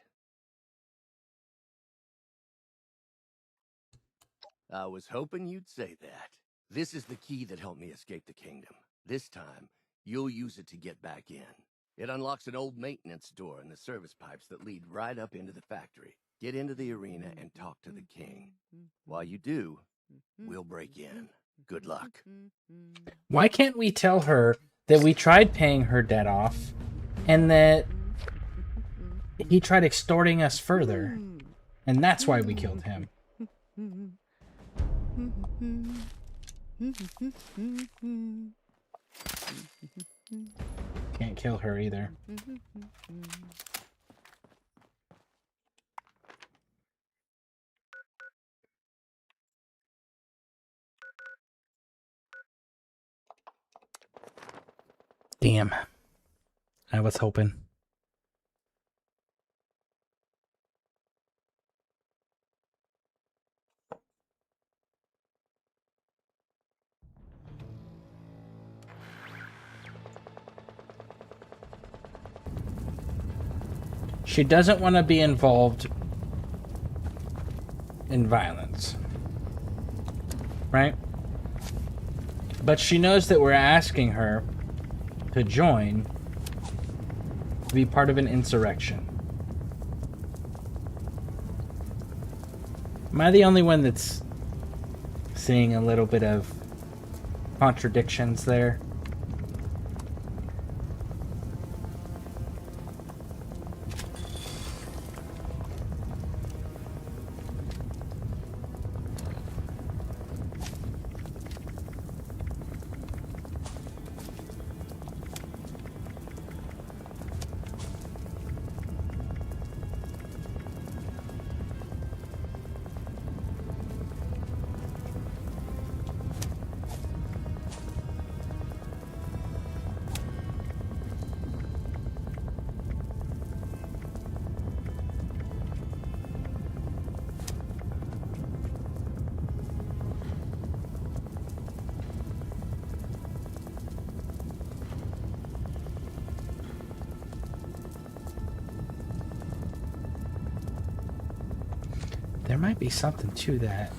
I was hoping you'd say that. This is the key that helped me escape the kingdom. This time, you'll use it to get back in. It unlocks an old maintenance door in the service pipes that lead right up into the factory. Get into the arena and talk to the king. While you do, we'll break in. Good luck. Why can't we tell her that we tried paying her debt off and that he tried extorting us further? And that's why we killed him. Can't kill her either. Damn. I was hoping. She doesn't want to be involved in violence. Right? But she knows that we're asking her to join, to be part of an insurrection. Am I the only one that's seeing a little bit of contradictions there? There might be something to that.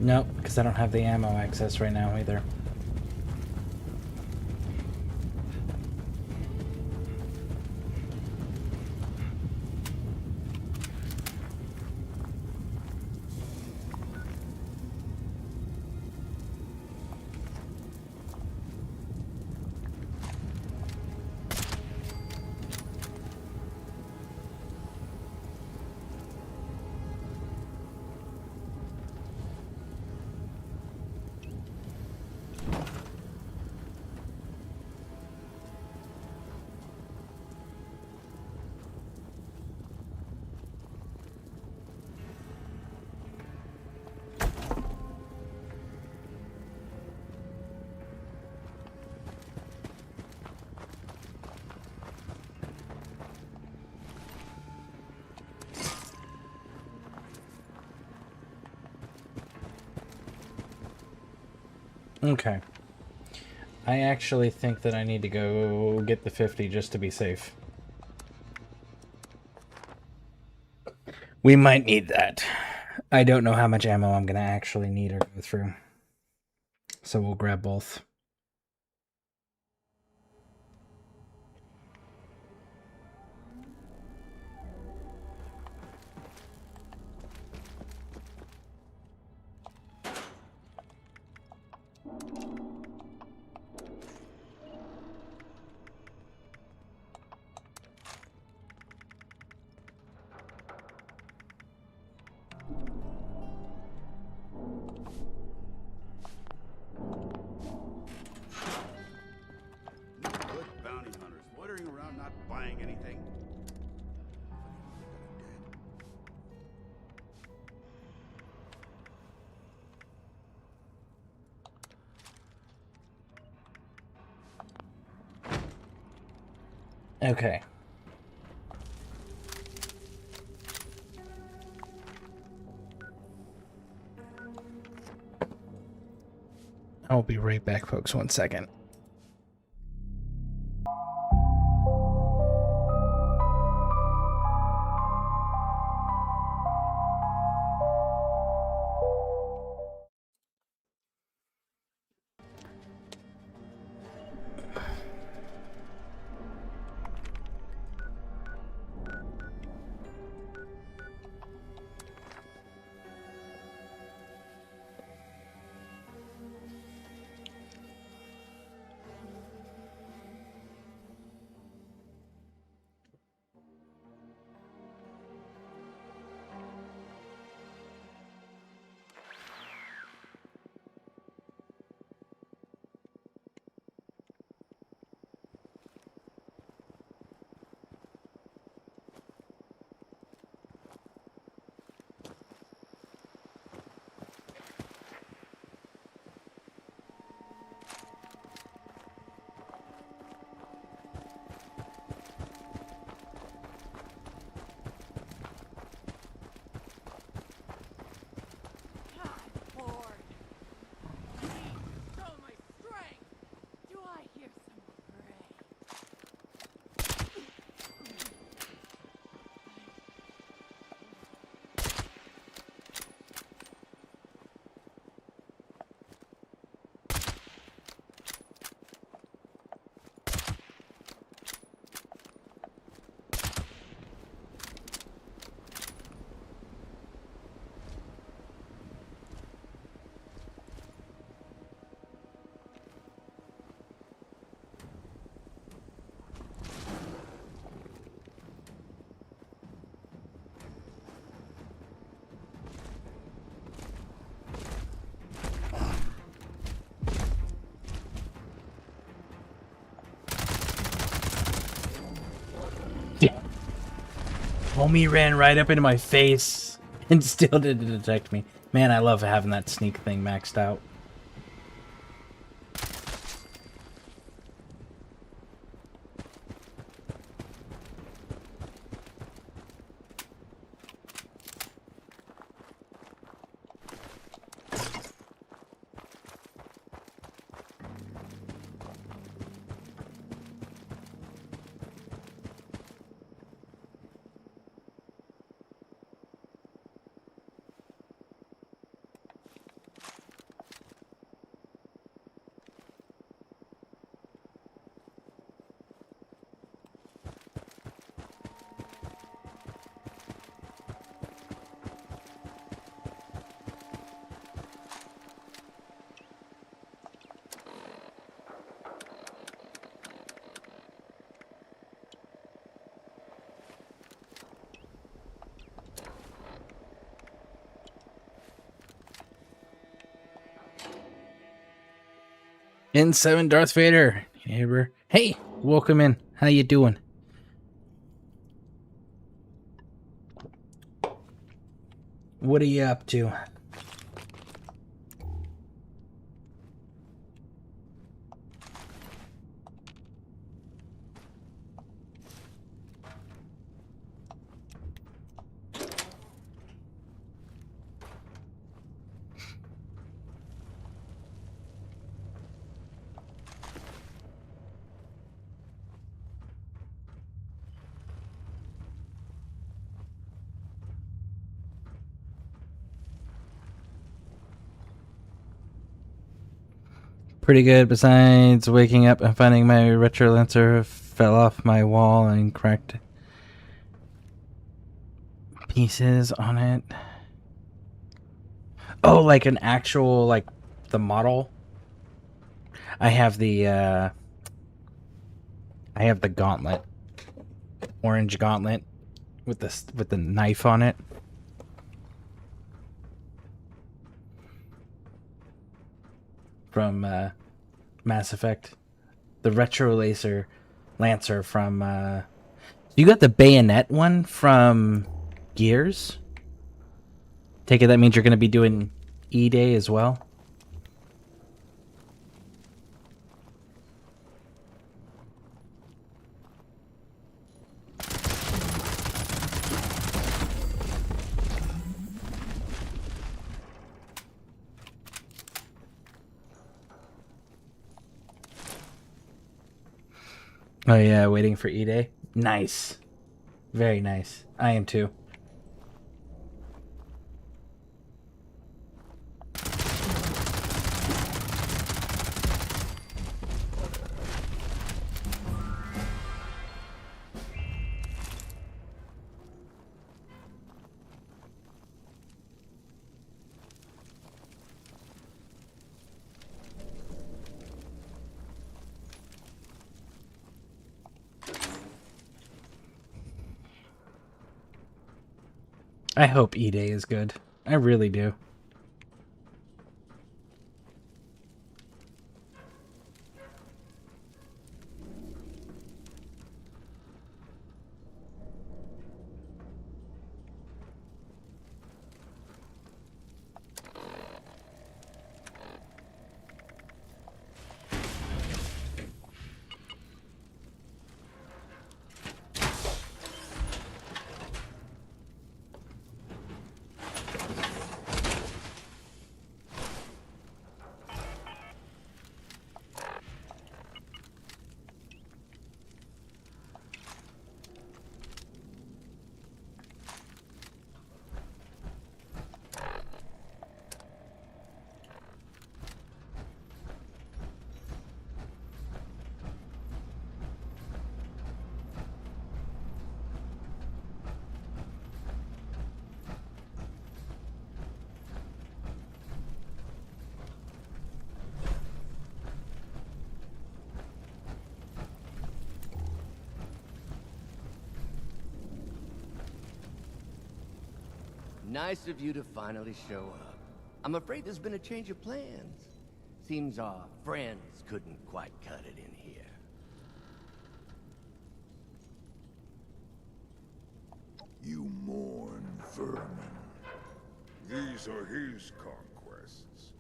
Nope, because I don't have the ammo access right now either. Okay. I actually think that I need to go get the 50 just to be safe. We might need that. I don't know how much ammo I'm going to actually need or go through. So we'll grab both. Good bounty hunters loitering around not buying anything. Okay. I'll be right back, folks. 1 second. Homie ran right up into my face and still didn't detect me. Man, I love having that sneak thing maxed out. N7 Darth Vader. Hey, welcome in. How you doing? What are you up to? Pretty good, besides waking up and finding my retro lancer fell off my wall and cracked pieces on it. Oh, like an actual, like, the model? I have the gauntlet. Orange gauntlet with the knife on it. From Mass Effect. The retro lancer from you got the bayonet one from Gears? Take it that means you're gonna be doing E-Day as well? Oh yeah, waiting for E-Day. Nice. Very nice. I am too. I hope E-Day is good. I really do. Nice of you to finally show up. I'm afraid there's been a change of plans. Seems our friends couldn't quite cut it in here. You mourn vermin. These are his conquests.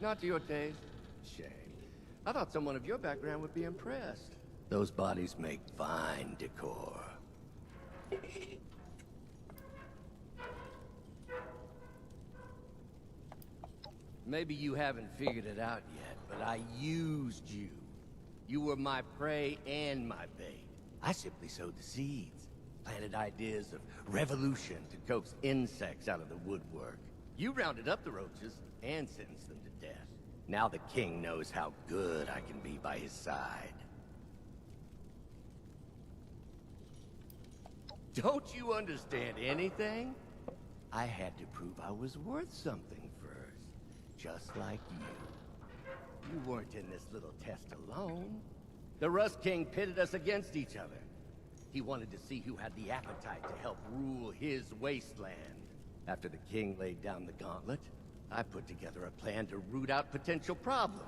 Not to your taste? Shame. I thought someone of your background would be impressed. Those bodies make fine decor. Maybe you haven't figured it out yet, but I used you. You were my prey and my bait. I simply sowed the seeds, planted ideas of revolution to coax insects out of the woodwork. You rounded up the roaches and sentenced them to death. Now the king knows how good I can be by his side. Don't you understand anything? I had to prove I was worth something first, just like you. You weren't in this little test alone. The Rust King pitted us against each other. He wanted to see who had the appetite to help rule his wasteland. After the king laid down the gauntlet, I put together a plan to root out potential problems,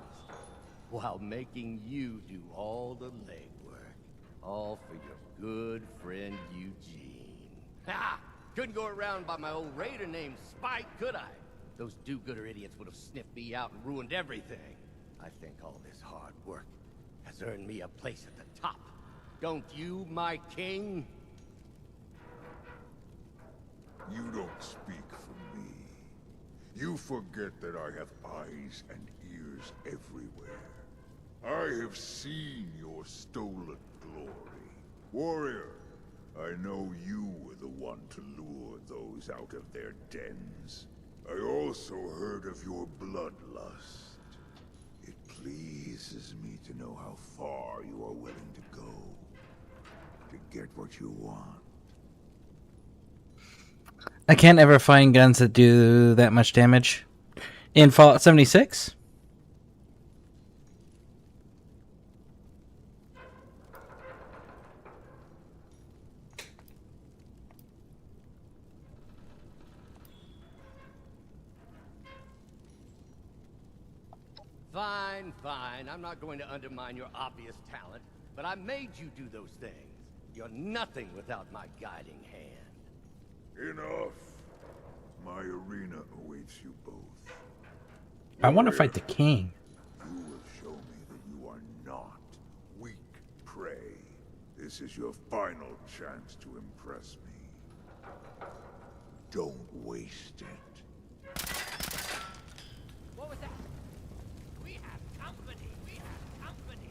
while making you do all the legwork. All for your good friend Eugene. Ha! Couldn't go around by my old raider named Spike, could I? Those do-gooder idiots would have sniffed me out and ruined everything. I think all this hard work has earned me a place at the top. Don't you, my king? You don't speak for me. You forget that I have eyes and ears everywhere. I have seen your stolen glory. Warrior, I know you were the one to lure those out of their dens. I also heard of your bloodlust. It pleases me to know how far you are willing to go to get what you want. I can't ever find guns that do that much damage. In Fallout 76? Fine, fine. I'm not going to undermine your obvious talent, but I made you do those things. You're nothing without my guiding hand. Enough. My arena awaits you both. I want to fight the king. You will show me that you are not weak prey. This is your final chance to impress me. Don't waste it. What was that? We have company. We have company.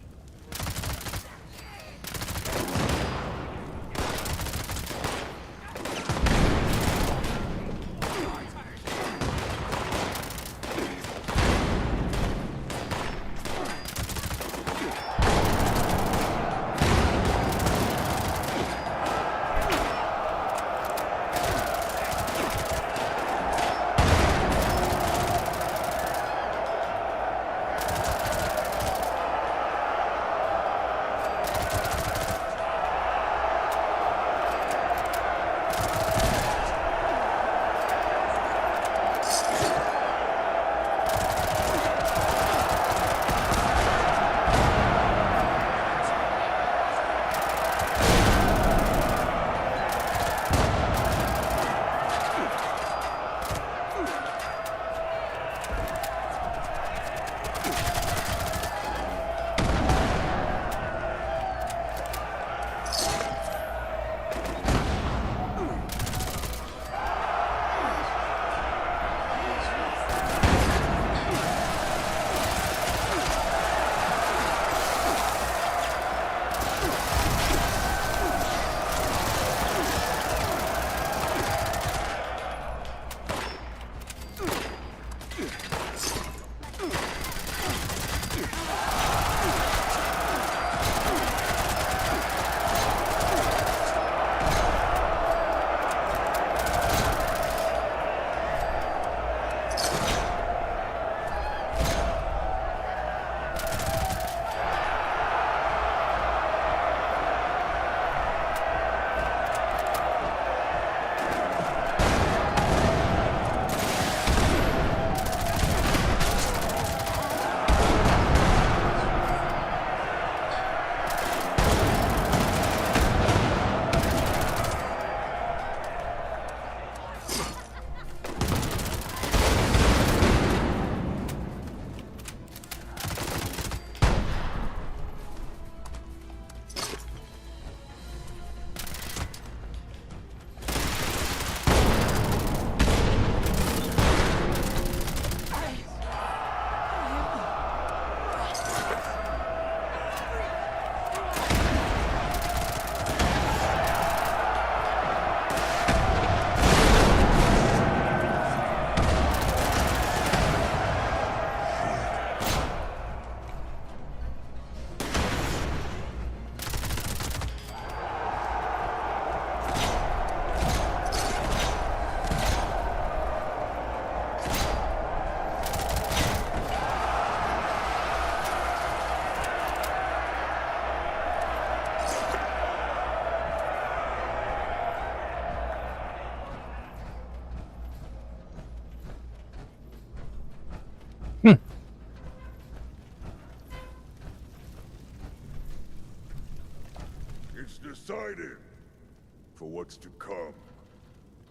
what's to come.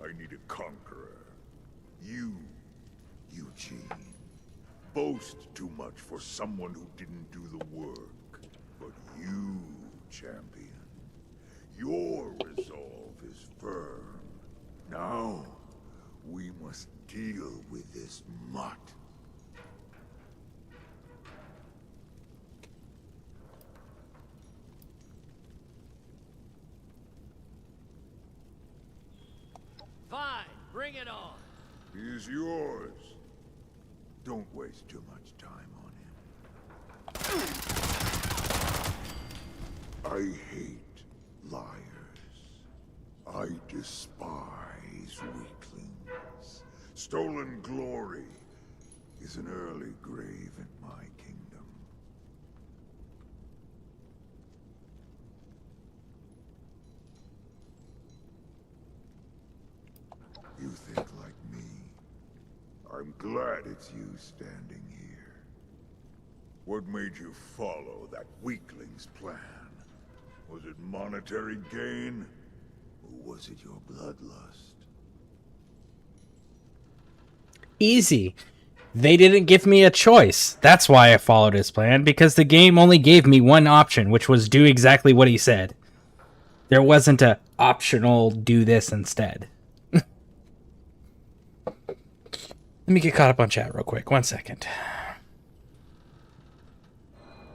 I need a conqueror. You, Eugene. Boast too much for someone who didn't do the work. But you, champion, your resolve is firm. Now, we must deal with this mutt. Fine, bring it on. He is yours. Don't waste too much time on him. I hate liars. I despise weaklings. Stolen glory is an early grave in my kingdom. You think like me. I'm glad it's you standing here. What made you follow that weakling's plan? Was it monetary gain? Or was it your bloodlust? Easy. They didn't give me a choice. That's why I followed his plan, because the game only gave me one option, which was do exactly what he said. There wasn't a optional do this instead. Let me get caught up on chat real quick. 1 second.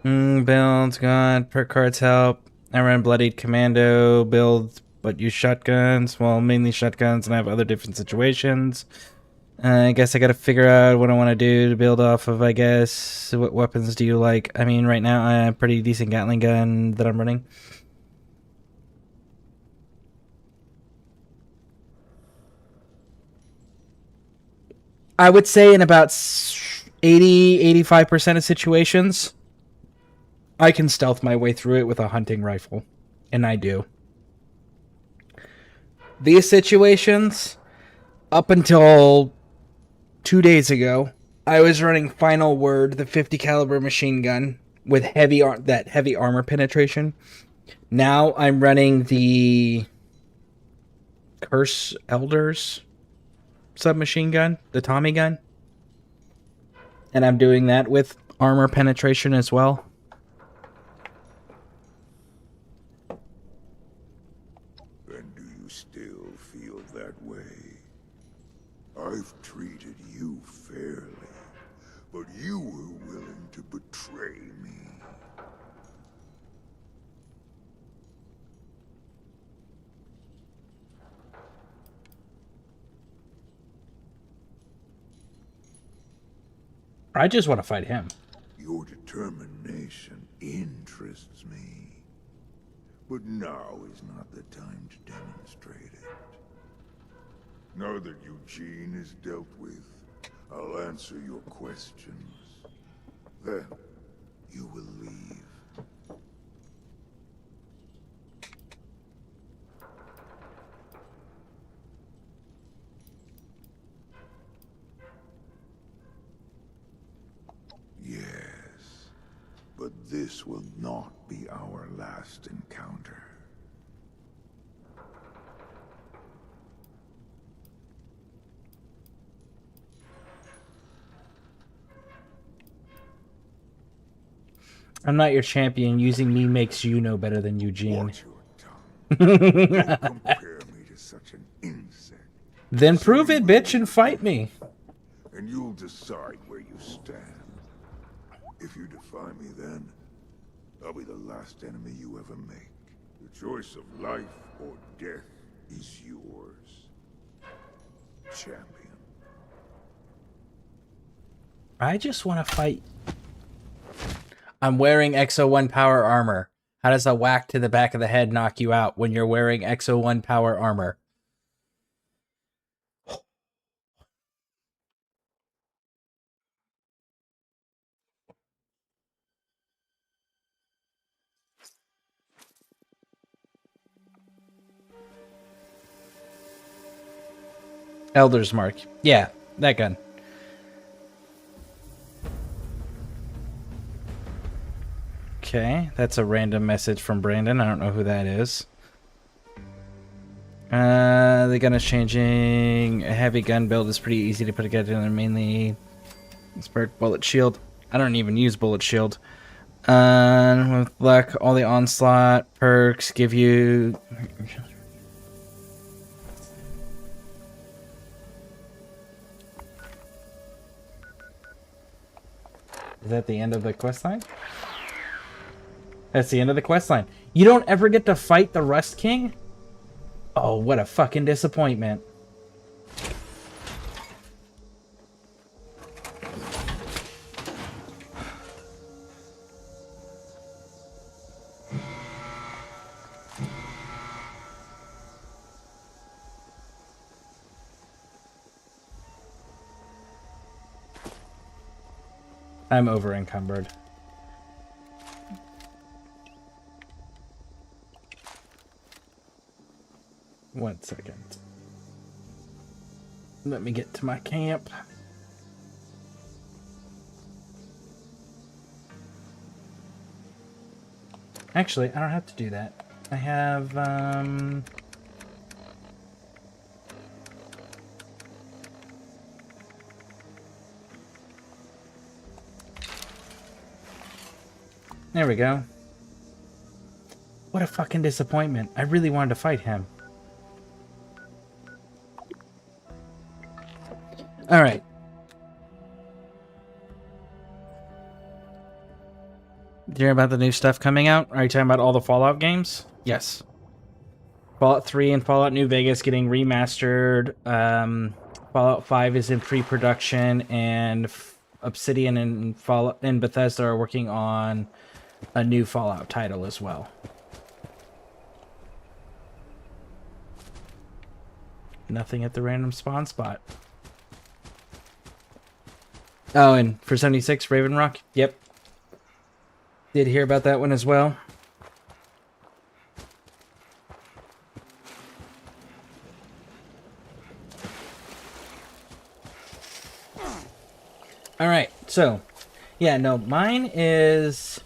Builds, God, perk cards help. I ran Bloodied Commando build, but use shotguns. Well, mainly shotguns, and I have other different situations. I guess I gotta figure out what I want to do to build off of, I guess. What weapons do you like? I mean, right now, I have a pretty decent Gatling gun that I'm running. I would say in about 80-85% of situations, I can stealth my way through it with a hunting rifle. And I do. These situations, up until 2 days ago, I was running Final Word, the 50 caliber machine gun, with heavy armor penetration. Now I'm running the Curse Elders submachine gun, the Tommy gun. And I'm doing that with armor penetration as well. And do you still feel that way? I've treated you fairly, but you were willing to betray me. I just want to fight him. Your determination interests me. But now is not the time to demonstrate it. Now that Eugene is dealt with, I'll answer your questions. Then, you will leave. Yes, but this will not be our last encounter. I'm not your champion. Using me makes you know better than Eugene. Watch your tongue. Don't compare me to such an insect. Then prove it, bitch, and fight me. And you'll decide where you stand. If you defy me then, I'll be the last enemy you ever make. The choice of life or death is yours, champion. I just want to fight. I'm wearing XO1 power armor. How does a whack to the back of the head knock you out when you're wearing XO1 power armor? Elder's Mark. Yeah, that gun. Okay, that's a random message from Brandon. I don't know who that is. The gun is changing. A heavy gun build is pretty easy to put together, and mainly inspired bullet shield. I don't even use bullet shield. With luck, all the onslaught perks give you. Is that the end of the quest line? That's the end of the quest line. You don't ever get to fight the Rust King? Oh, what a fucking disappointment. I'm over encumbered. One second. Let me get to my camp. Actually, I don't have to do that. I have, there we go. What a fucking disappointment. I really wanted to fight him. Alright. Did you hear about the new stuff coming out? Are you talking about all the Fallout games? Yes. Fallout 3 and Fallout New Vegas getting remastered. Fallout 5 is in pre-production, and Obsidian and Bethesda are working on a new Fallout title as well. Nothing at the random spawn spot. Oh, and for 76, Raven Rock? Yep. Did hear about that one as well. Alright, so, yeah, no, mine is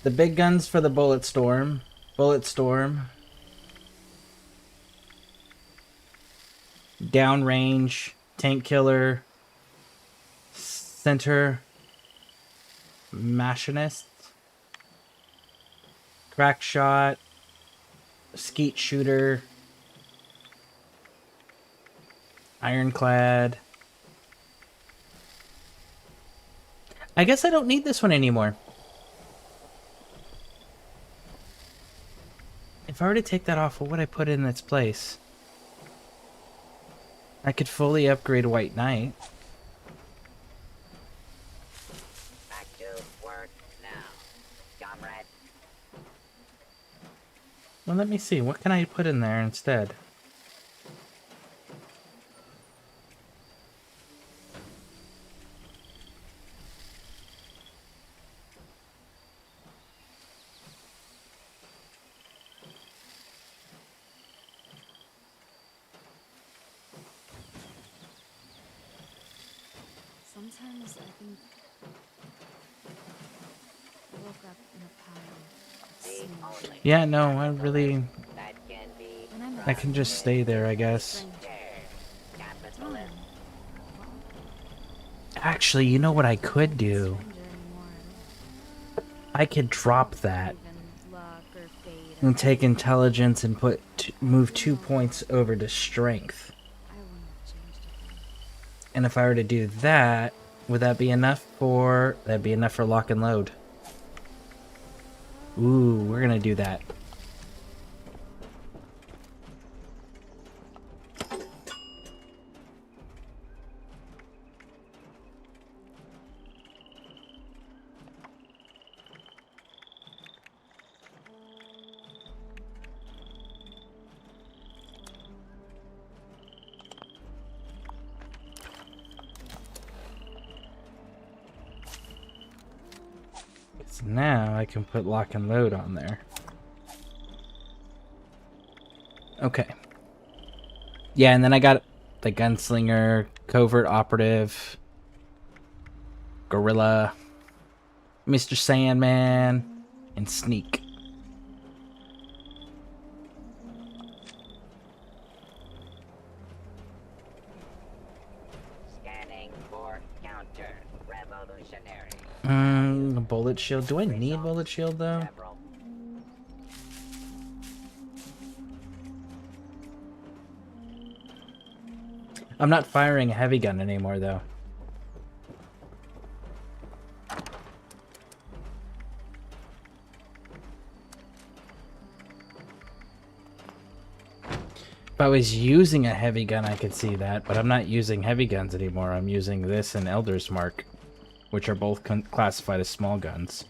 the big guns for the Bulletstorm, downrange, tank killer, center, machinist, crack shot, skeet shooter, ironclad. I guess I don't need this one anymore. If I were to take that off, what would I put in its place? I could fully upgrade White Knight. Back to work now, comrade. Well, let me see. What can I put in there instead? Sometimes I think I woke up in a pile of snow. Yeah, no, I really... That can be I can just stay there, I guess. Actually, you know what I could do? I could drop that and take intelligence and move 2 points over to strength. And if I were to do that, would that be enough for... That'd be enough for lock and load. Ooh, we're gonna do that. So now I can put lock and load on there. Okay. Yeah, and then I got the gunslinger, covert operative, gorilla, Mr. Sandman, and sneak. Collector, revolutionary. Bullet shield. Do I need bullet shield though? I'm not firing a heavy gun anymore though. If I was using a heavy gun, I could see that, but I'm not using heavy guns anymore. I'm using this and Elder's Mark, which are both classified as small guns.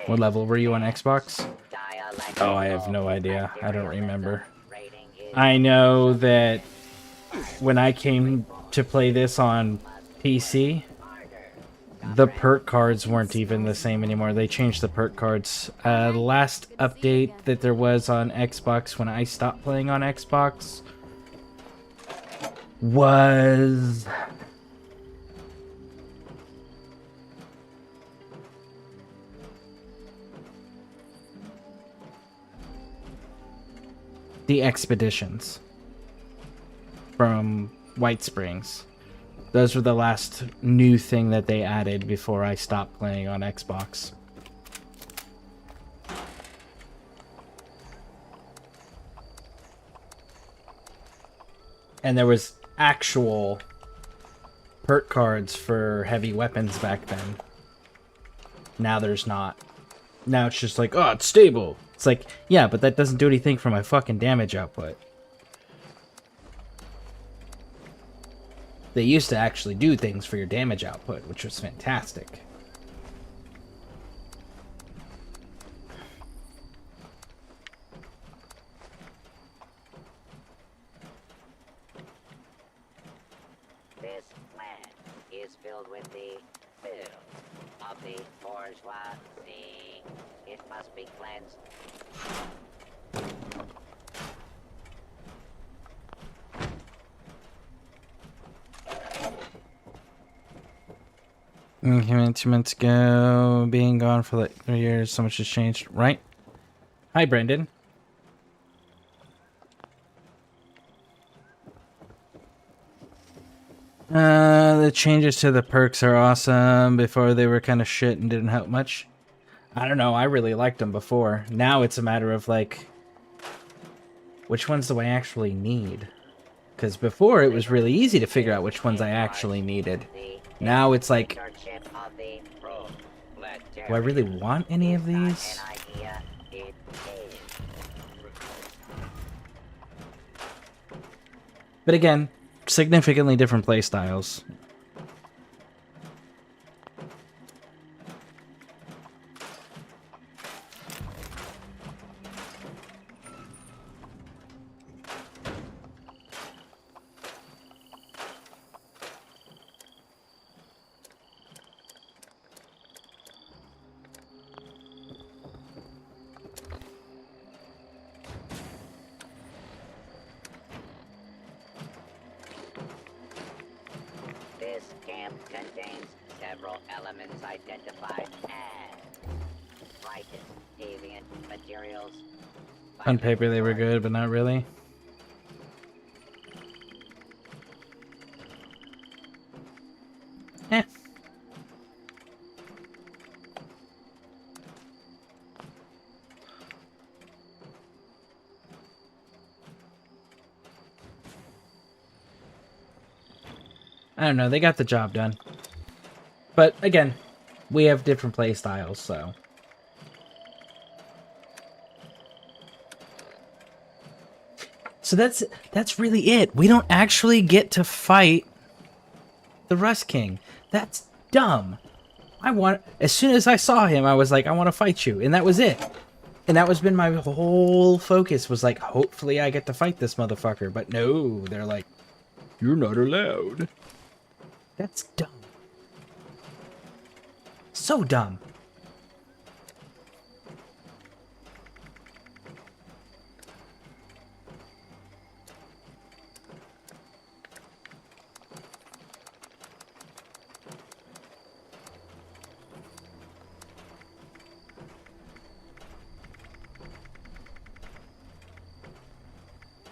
What level were you on Xbox? Oh, I have no idea. I don't remember. I know that when I came to play this on PC, the perk cards weren't even the same anymore. They changed the perk cards. The last update that there was on Xbox when I stopped playing on Xbox was... the expeditions from White Springs. Those were the last new thing that they added before I stopped playing on Xbox. And there was actual perk cards for heavy weapons back then. Now there's not. Now it's just like, oh, it's stable. It's like, yeah, but that doesn't do anything for my fucking damage output. They used to actually do things for your damage output, which was fantastic. This land is filled with the filth of the bourgeoisie. It must be cleansed. Came in 2 minutes ago, being gone for like 3 years, so much has changed, right? Hi, Brendan. The changes to the perks are awesome. Before they were kind of shit and didn't help much. I don't know, I really liked them before. Now it's a matter of like, which ones do I actually need? Because before it was really easy to figure out which ones I actually needed. Now it's like, do I really want any of these? But again, significantly different play styles. This camp contains several elements identified as righteous, deviant materials. On paper they were good, but not really. Eh. I don't know, they got the job done. But again, we have different play styles, so. So that's really it. We don't actually get to fight the Rust King. That's dumb. As soon as I saw him, I was like, I want to fight you, and that was it. And that was been my whole focus, was like, hopefully I get to fight this motherfucker. But no, they're like, you're not allowed. That's dumb. So dumb.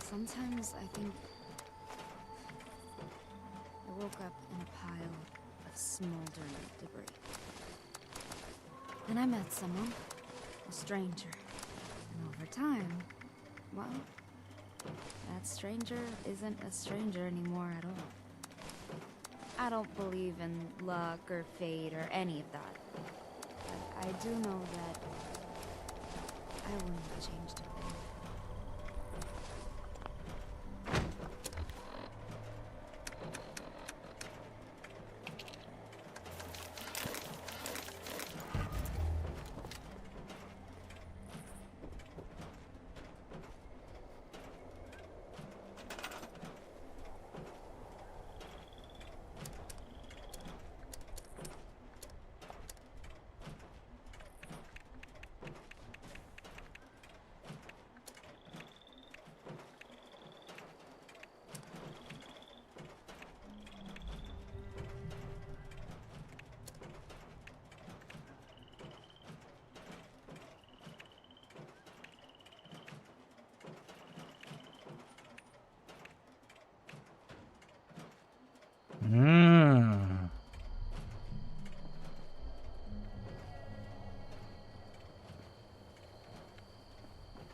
Sometimes I think woke up in a pile of smoldering debris. And I met someone, a stranger. And over time, well, that stranger isn't a stranger anymore at all. I don't believe in luck or fate or any of that. But I do know that I wouldn't have changed a thing.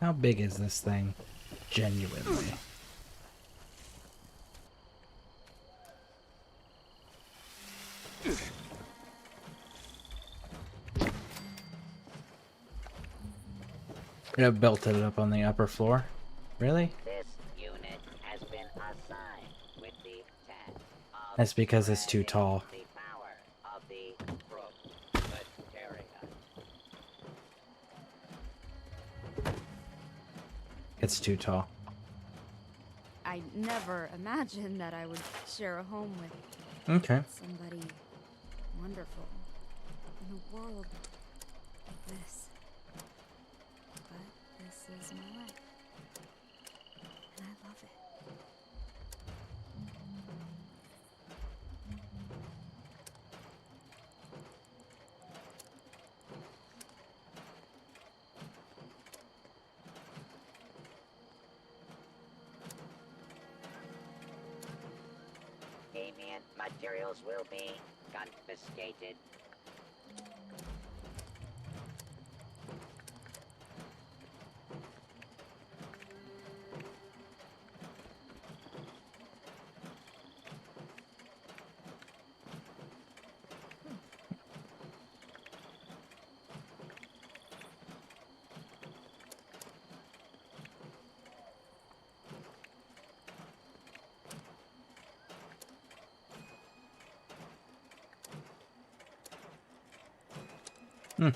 How big is this thing? Genuinely. It belted it up on the upper floor. Really? This unit has been assigned with the task of That's because it's too tall. the power of the proletariat. It's too tall. I never imagined that I would share a home with Okay. somebody wonderful in a world like this. But this is my life. And I love it. Deviant materials will be confiscated. Hmm.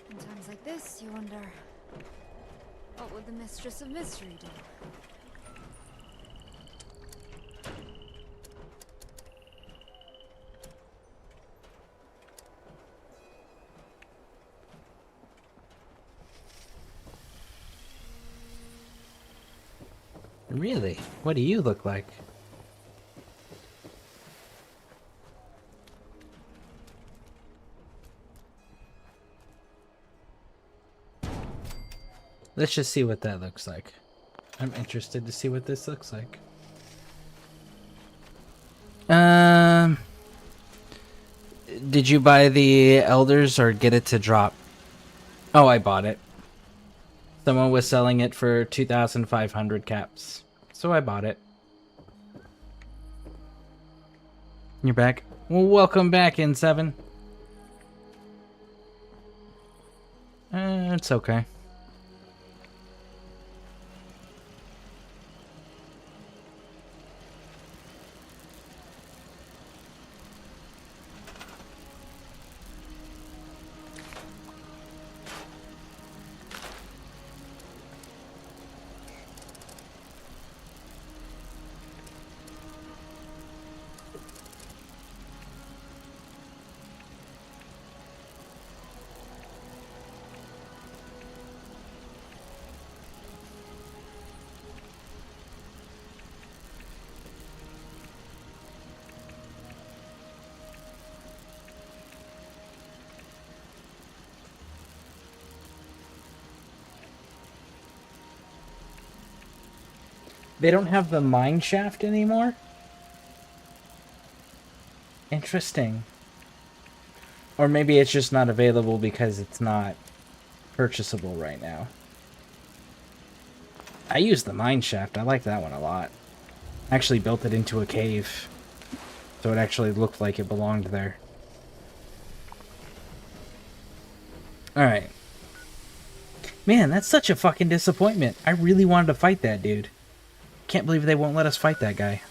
In times like this, you wonder, what would the Mistress of Mystery do? Really? What do you look like? Let's just see what that looks like. I'm interested to see what this looks like. Did you buy the elders or get it to drop? Oh, I bought it. Someone was selling it for 2,500 caps. So I bought it. You're back? Well, welcome back, N7. It's okay. They don't have the mine shaft anymore? Interesting. Or maybe it's just not available because it's not purchasable right now. I used the mine shaft. I like that one a lot. I actually built it into a cave, so it actually looked like it belonged there. Alright. Man, that's such a fucking disappointment. I really wanted to fight that dude. Can't believe they won't let us fight that guy.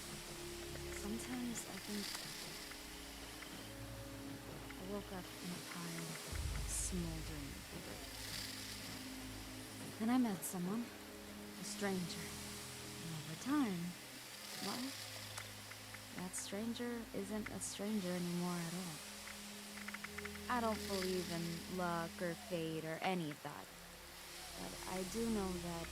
Sometimes I think I woke up in a pile of smoldering debris. Then I met someone, a stranger. And over time, well, that stranger isn't a stranger anymore at all. I don't believe in luck or fate or any of that. But I do know that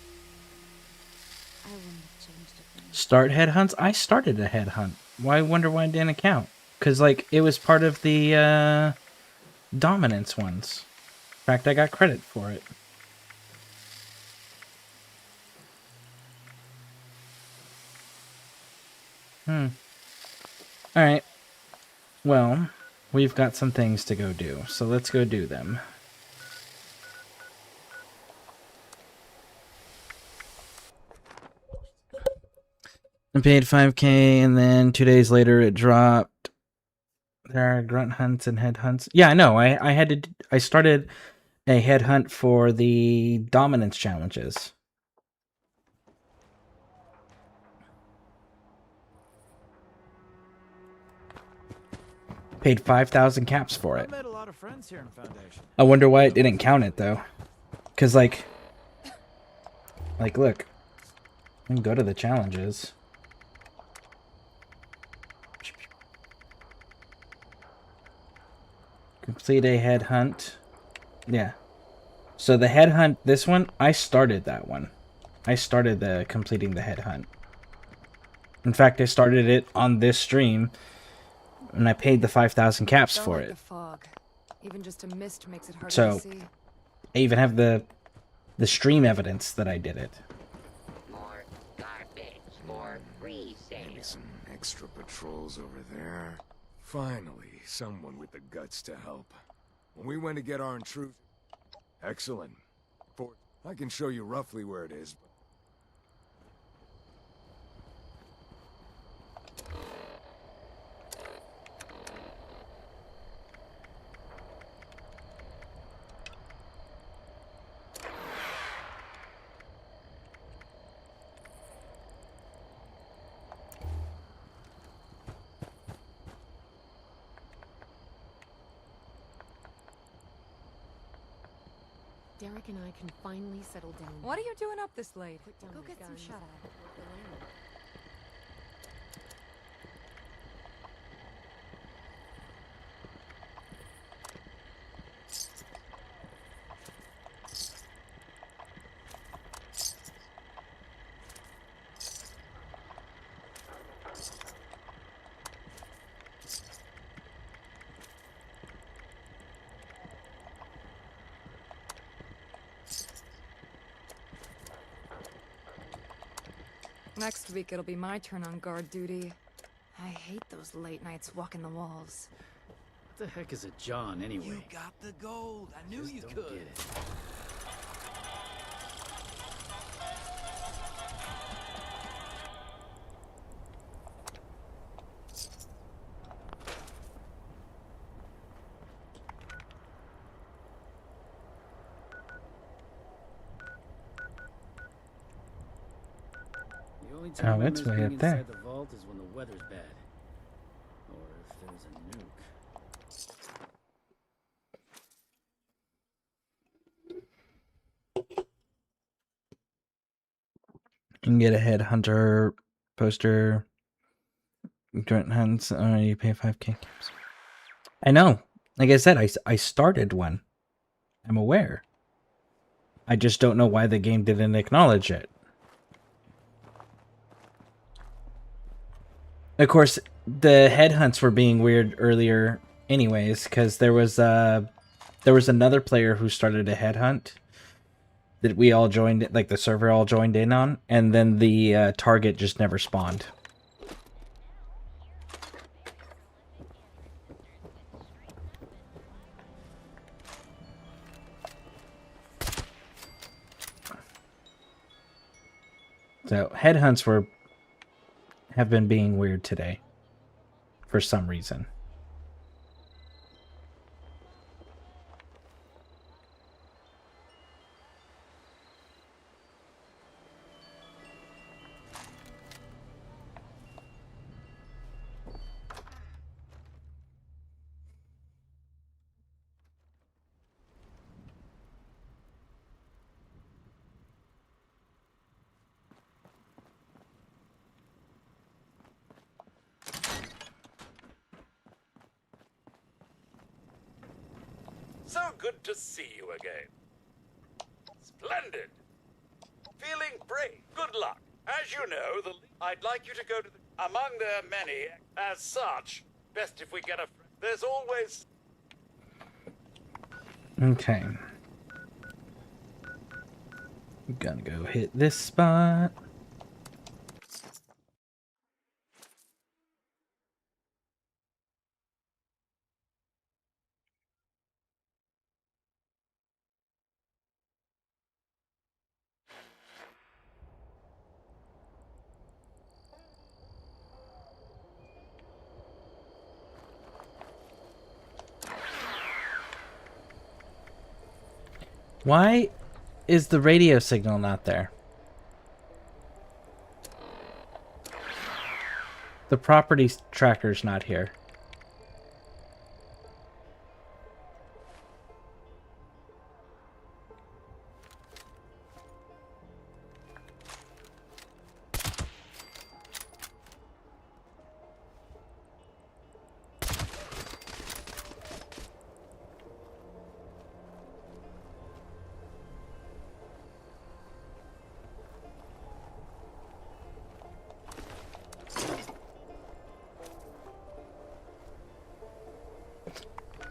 I wouldn't have changed a thing. Start headhunts? I started a headhunt. Why wonder why it didn't count? Because, like, it was part of the dominance ones. In fact, I got credit for it. Alright. Well, we've got some things to go do, so let's go do them. I paid $5,000, and then 2 days later it dropped. There are grunt hunts and head hunts. Yeah, I know. I started a head hunt for the dominance challenges. Paid 5,000 caps for it. I've made a lot of friends here in Foundation. I wonder why it didn't count it though. Cause like look, I can go to the challenges. Complete a head hunt. Yeah. So the head hunt, this one, I started that one. I started completing the head hunt. In fact, I started it on this stream, and I paid the 5,000 caps for it. The fog. Even just a mist makes it hard So, to see. I even have the stream evidence that I did it. More garbage for resale. Maybe some extra patrols over there. Finally, someone with the guts to help. When we went to get our intrusion... Excellent. I can show you roughly where it is. Derek and I can finally settle down. What are you doing up this late? Go get some shut eye. Next week it'll be my turn on guard duty. I hate those late nights walking the walls. What the heck is a John anyway? You got the gold. I knew you could. Get it. The only time Oh, it's way up there. The vault is when the weather's bad, or if there's a nuke. You can get a headhunter poster. Grunt hunts. You pay 5K caps. I know. Like I said, I started one. I'm aware. I just don't know why the game didn't acknowledge it. Of course, the headhunts were being weird earlier anyways, because there was another player who started a headhunt, that we all joined, like the server all joined in on, and then the target just never spawned. So headhunts have been being weird today, for some reason. So good to see you again. Splendid. Feeling brave. Good luck. As you know, I'd like you to go to among their many. As such, best if we get a... There's always... Okay. I'm gonna go hit this spot. Why is the radio signal not there? The property tracker's not here.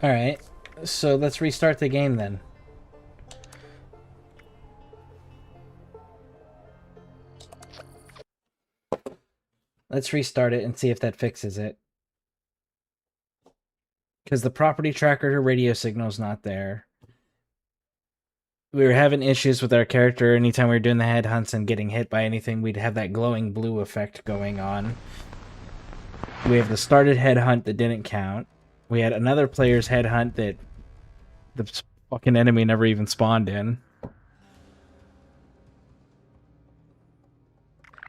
Alright, so let's restart the game then. Let's restart it and see if that fixes it. Because the property tracker radio signal's not there. We were having issues with our character. Anytime we were doing the headhunts and getting hit by anything, we'd have that glowing blue effect going on. We have the started headhunt that didn't count. We had another player's headhunt that the fucking enemy never even spawned in.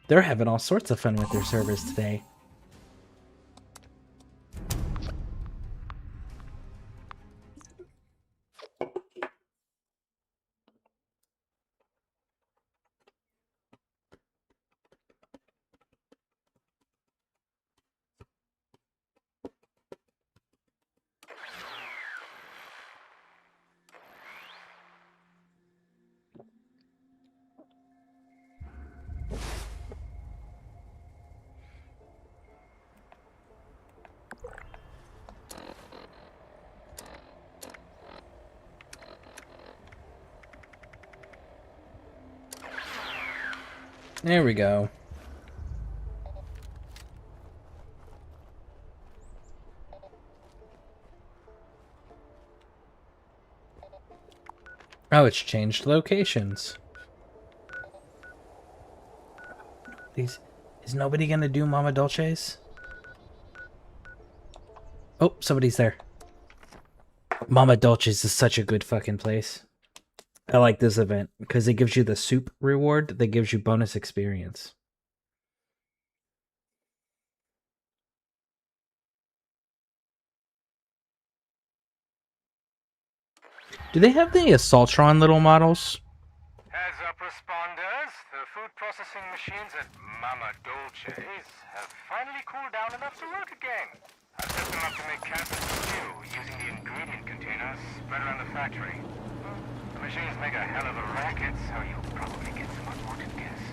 They're having all sorts of fun with their servers today. There we go. Oh, it's changed locations. Is nobody gonna do Mama Dolce's? Oh, somebody's there. Mama Dolce's is such a good fucking place. I like this event because it gives you the soup reward that gives you bonus experience. Do they have the Assaultron little models? Heads up, responders. The food processing machines at Mama Dolce's have finally cooled down enough to work again. I've set them up to make cabbage stew using the ingredient containers spread around the factory. The machines make a hell of a racket, so you'll probably get some unwanted guests.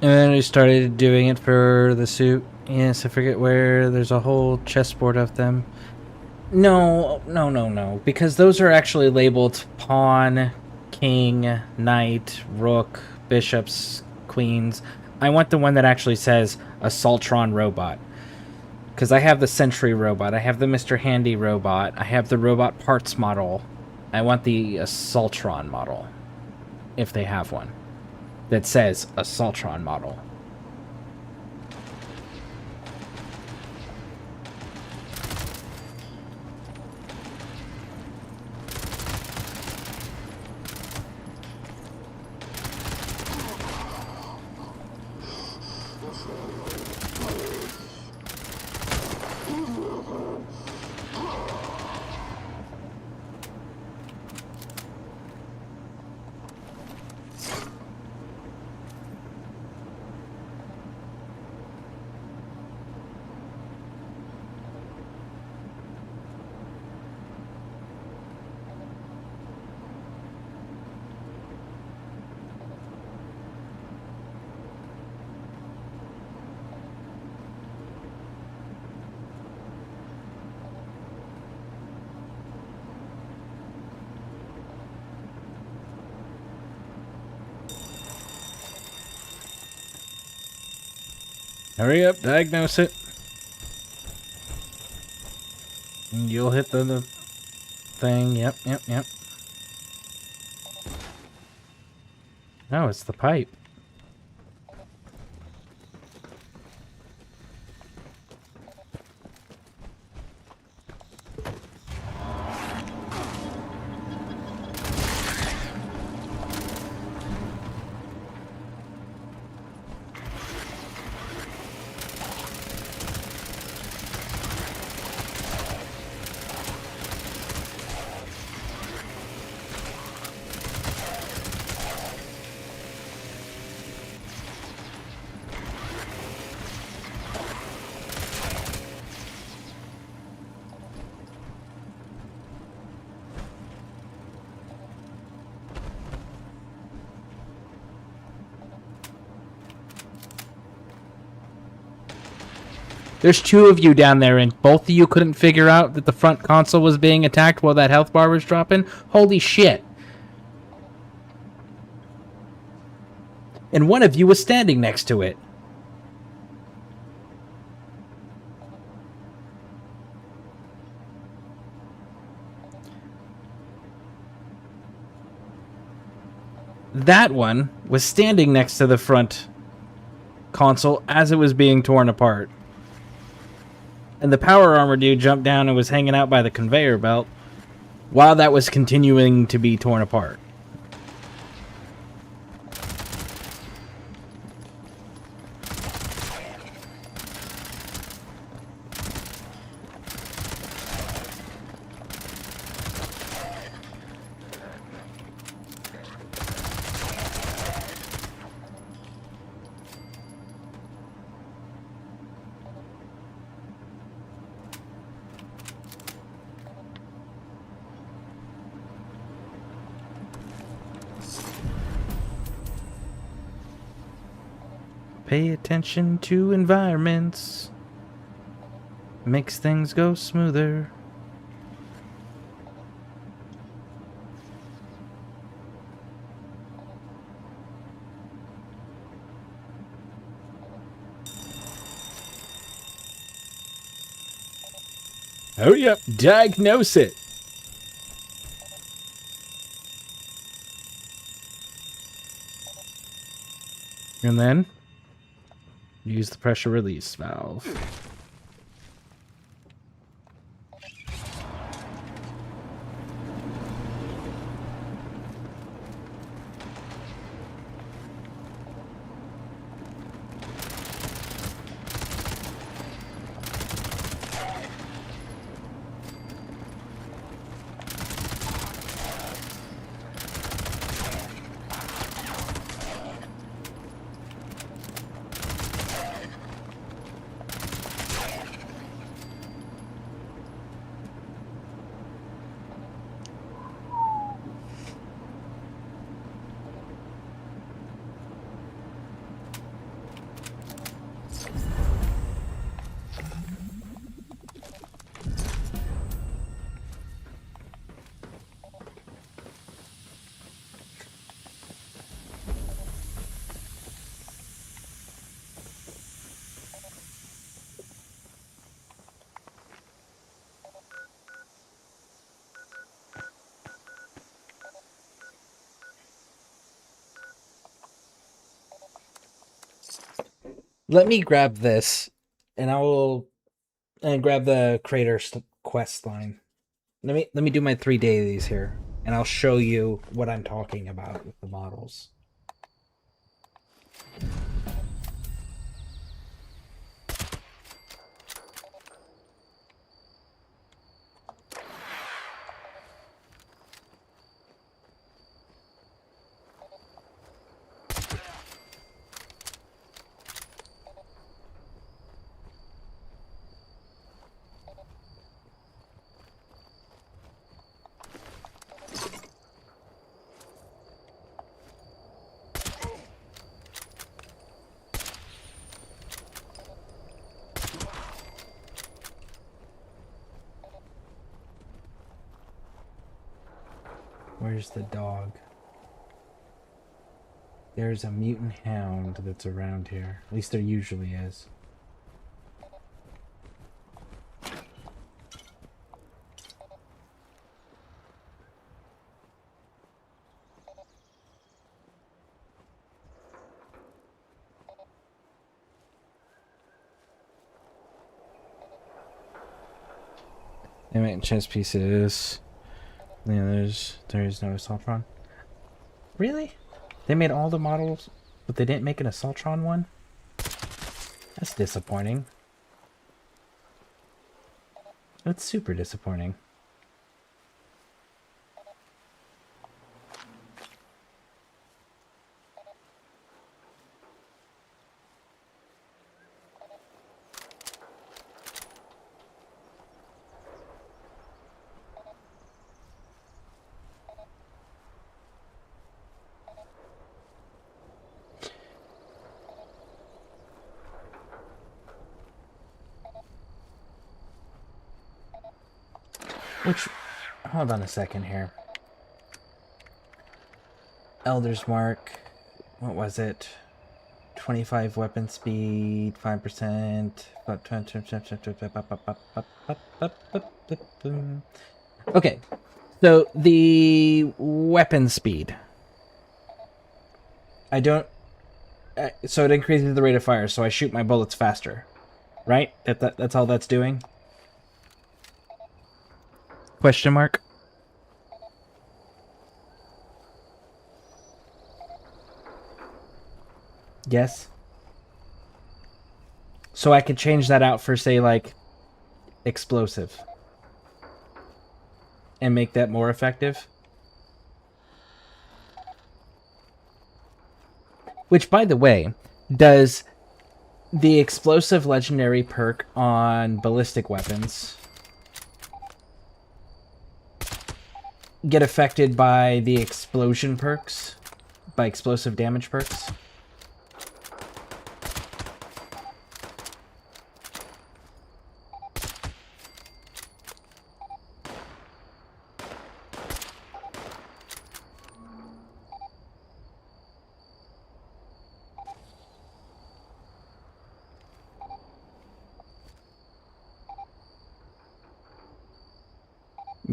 And then we started doing it for the suit. Yes, I forget where. There's a whole chessboard of them. No. Because those are actually labeled pawn, king, knight, rook, bishops, queens. I want the one that actually says Assaultron robot. Because I have the Sentry robot. I have the Mr. Handy robot. I have the robot parts model. I want the Assaultron model. If they have one. That says Assaultron model. Hurry up, diagnose it. And you'll hit the thing. Yep. No, it's the pipe. There's two of you down there, and both of you couldn't figure out that the front console was being attacked while that health bar was dropping? Holy shit. And one of you was standing next to it. That one was standing next to the front console as it was being torn apart. And the power armor dude jumped down and was hanging out by the conveyor belt while that was continuing to be torn apart. Pay attention to environments. Makes things go smoother. Hurry up, diagnose it. And then use the pressure release valve. Let me grab this, and I will grab the creator's quest line. Let me do my 3 dailies here, and I'll show you what I'm talking about with the models. Where's the dog? There's a mutant hound that's around here. At least there usually is. Animate chess pieces. Yeah, there is no Assaultron. Really? They made all the models, but they didn't make an Assaultron one? That's disappointing. That's super disappointing. Which, hold on a second here. Elder's Mark, what was it? 25 weapon speed, 5%. Okay, so the weapon speed. I don't... so it increases the rate of fire, so I shoot my bullets faster. Right? That's all that's doing? Question mark? Yes. So I could change that out for, say, like, explosive. And make that more effective. Which, by the way, does the explosive legendary perk on ballistic weapons get affected by the explosion perks? By explosive damage perks?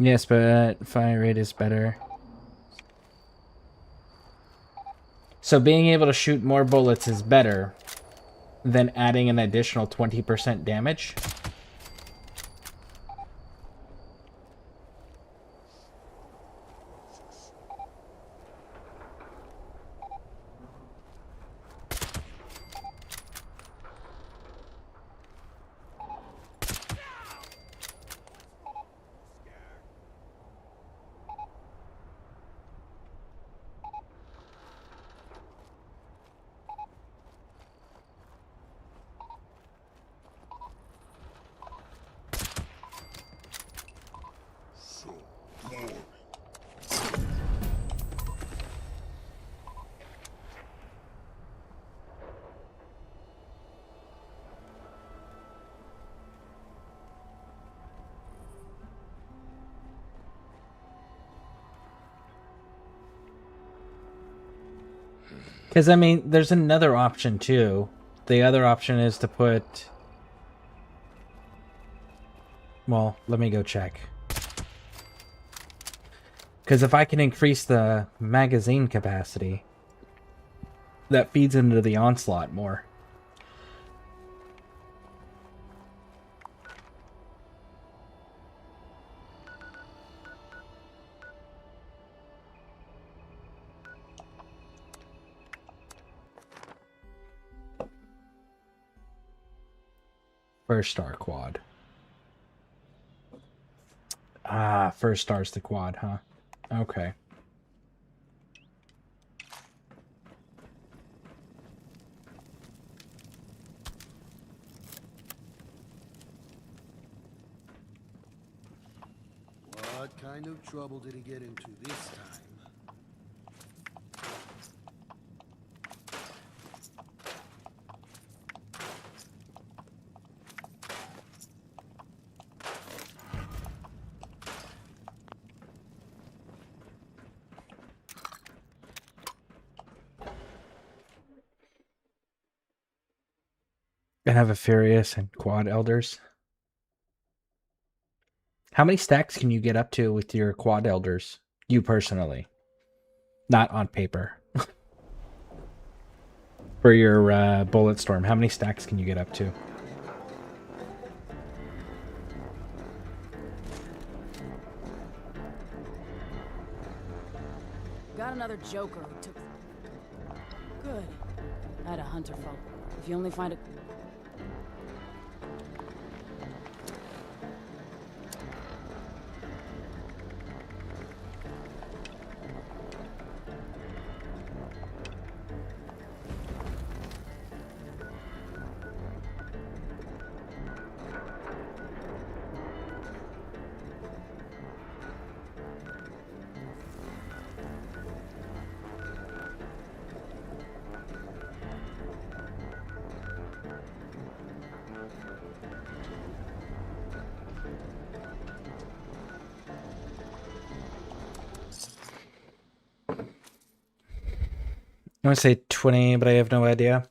Yes, but fire rate is better. So being able to shoot more bullets is better than adding an additional 20% damage? Because, I mean, there's another option, too. The other option is to put... Well, let me go check. Because if I can increase the magazine capacity, that feeds into the onslaught more. First star quad. Ah, first star's the quad, huh? Okay. What kind of trouble did he get into this time? And have a Furious and quad elders. How many stacks can you get up to with your quad elders? You personally. Not on paper. For your bullet storm, how many stacks can you get up to? Got another joker who took... Good. I had a hunter phone. If you only find a... I want to say 20, but I have no idea.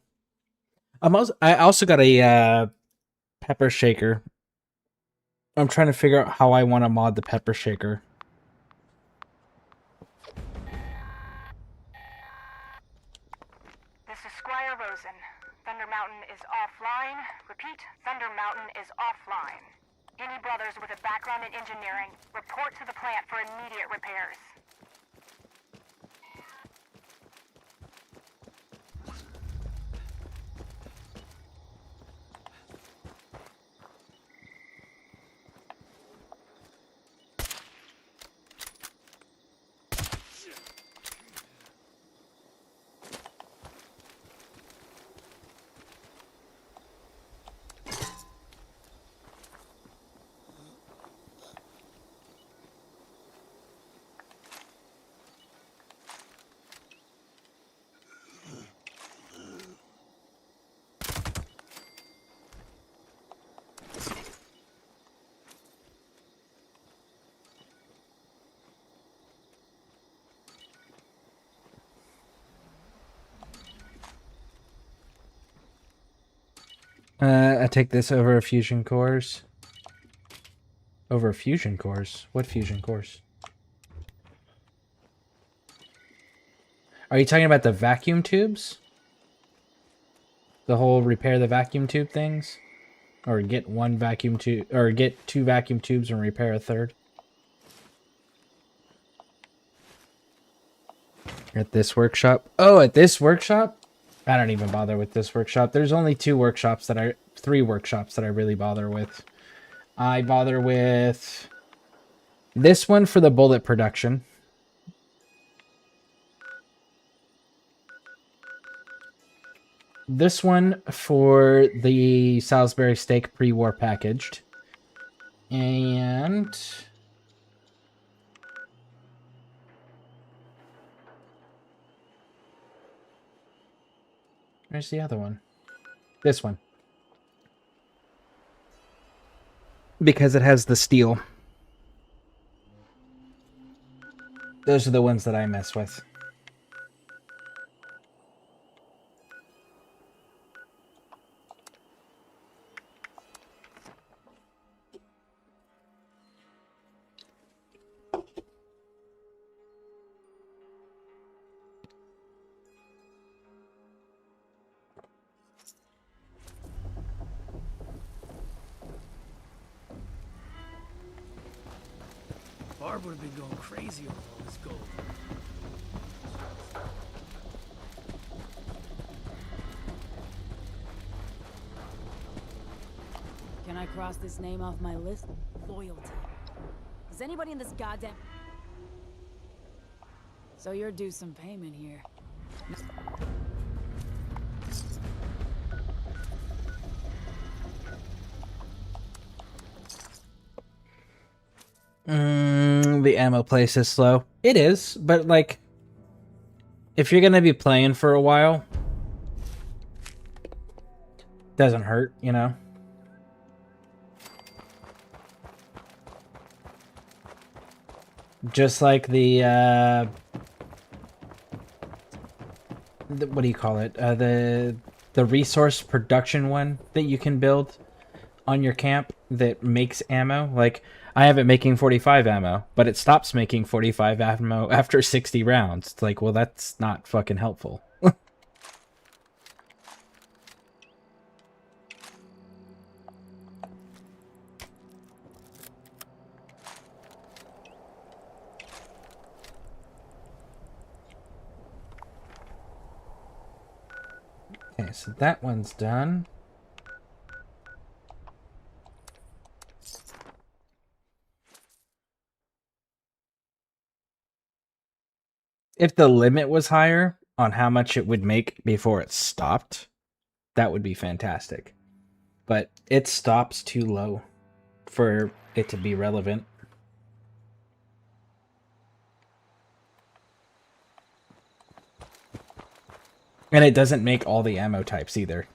I also got a pepper shaker. I'm trying to figure out how I want to mod the pepper shaker. This is Squire Rosen. Thunder Mountain is offline. Repeat, Thunder Mountain is offline. Any brothers with a background in engineering, report to the plant for immediate repairs. I take this over fusion cores. Over fusion cores? What fusion cores? Are you talking about the vacuum tubes? The whole repair the vacuum tube things? Or get one vacuum tube, or get 2 vacuum tubes and repair a third? At this workshop? Oh, at this workshop? I don't even bother with this workshop. There's only 3 workshops that I really bother with. I bother with this one for the bullet production. This one for the Salisbury steak pre-war packaged. And where's the other one? This one. Because it has the steel. Those are the ones that I mess with. Barb would have been going crazy over all this gold. cross this name off my list. Loyalty. Does anybody in this goddamn... So you're due some payment here. The ammo place is slow. It is, but like, if you're gonna be playing for a while, doesn't hurt, you know? Just like the what do you call it? The resource production one that you can build on your camp that makes ammo. Like, I have it making 45 ammo, but it stops making 45 ammo after 60 rounds. It's like, well, that's not fucking helpful. Okay, so that one's done. If the limit was higher on how much it would make before it stopped, that would be fantastic. But it stops too low for it to be relevant. And it doesn't make all the ammo types either.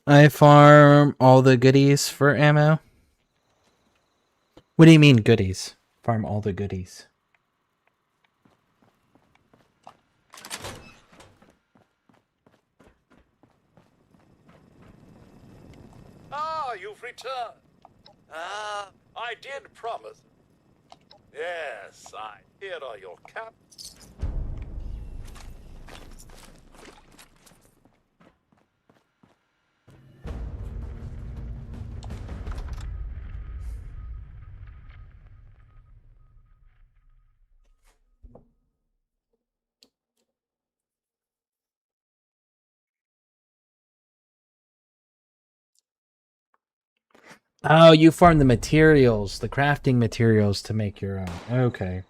I farm all the goodies for ammo. What do you mean goodies? Farm all the goodies. Ah, you've returned. Ah, I did promise. Yes, here are your caps. Oh, you farm the materials, the crafting materials to make your own. Okay.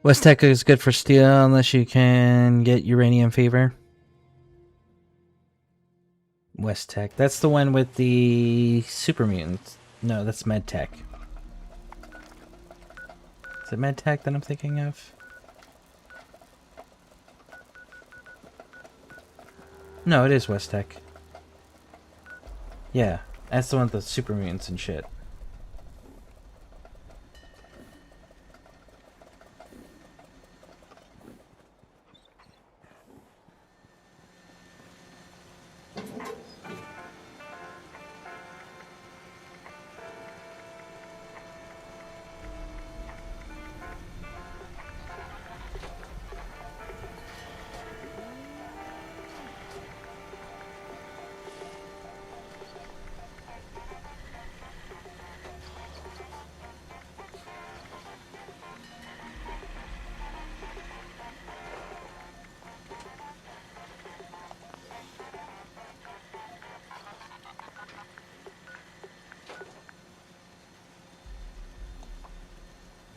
West Tech is good for steel unless you can get uranium fever. West Tech. That's the one with the super mutants. No, that's Med Tech. Is it Med Tech that I'm thinking of? No, it is West Tech. Yeah, that's the one with the super mutants and shit.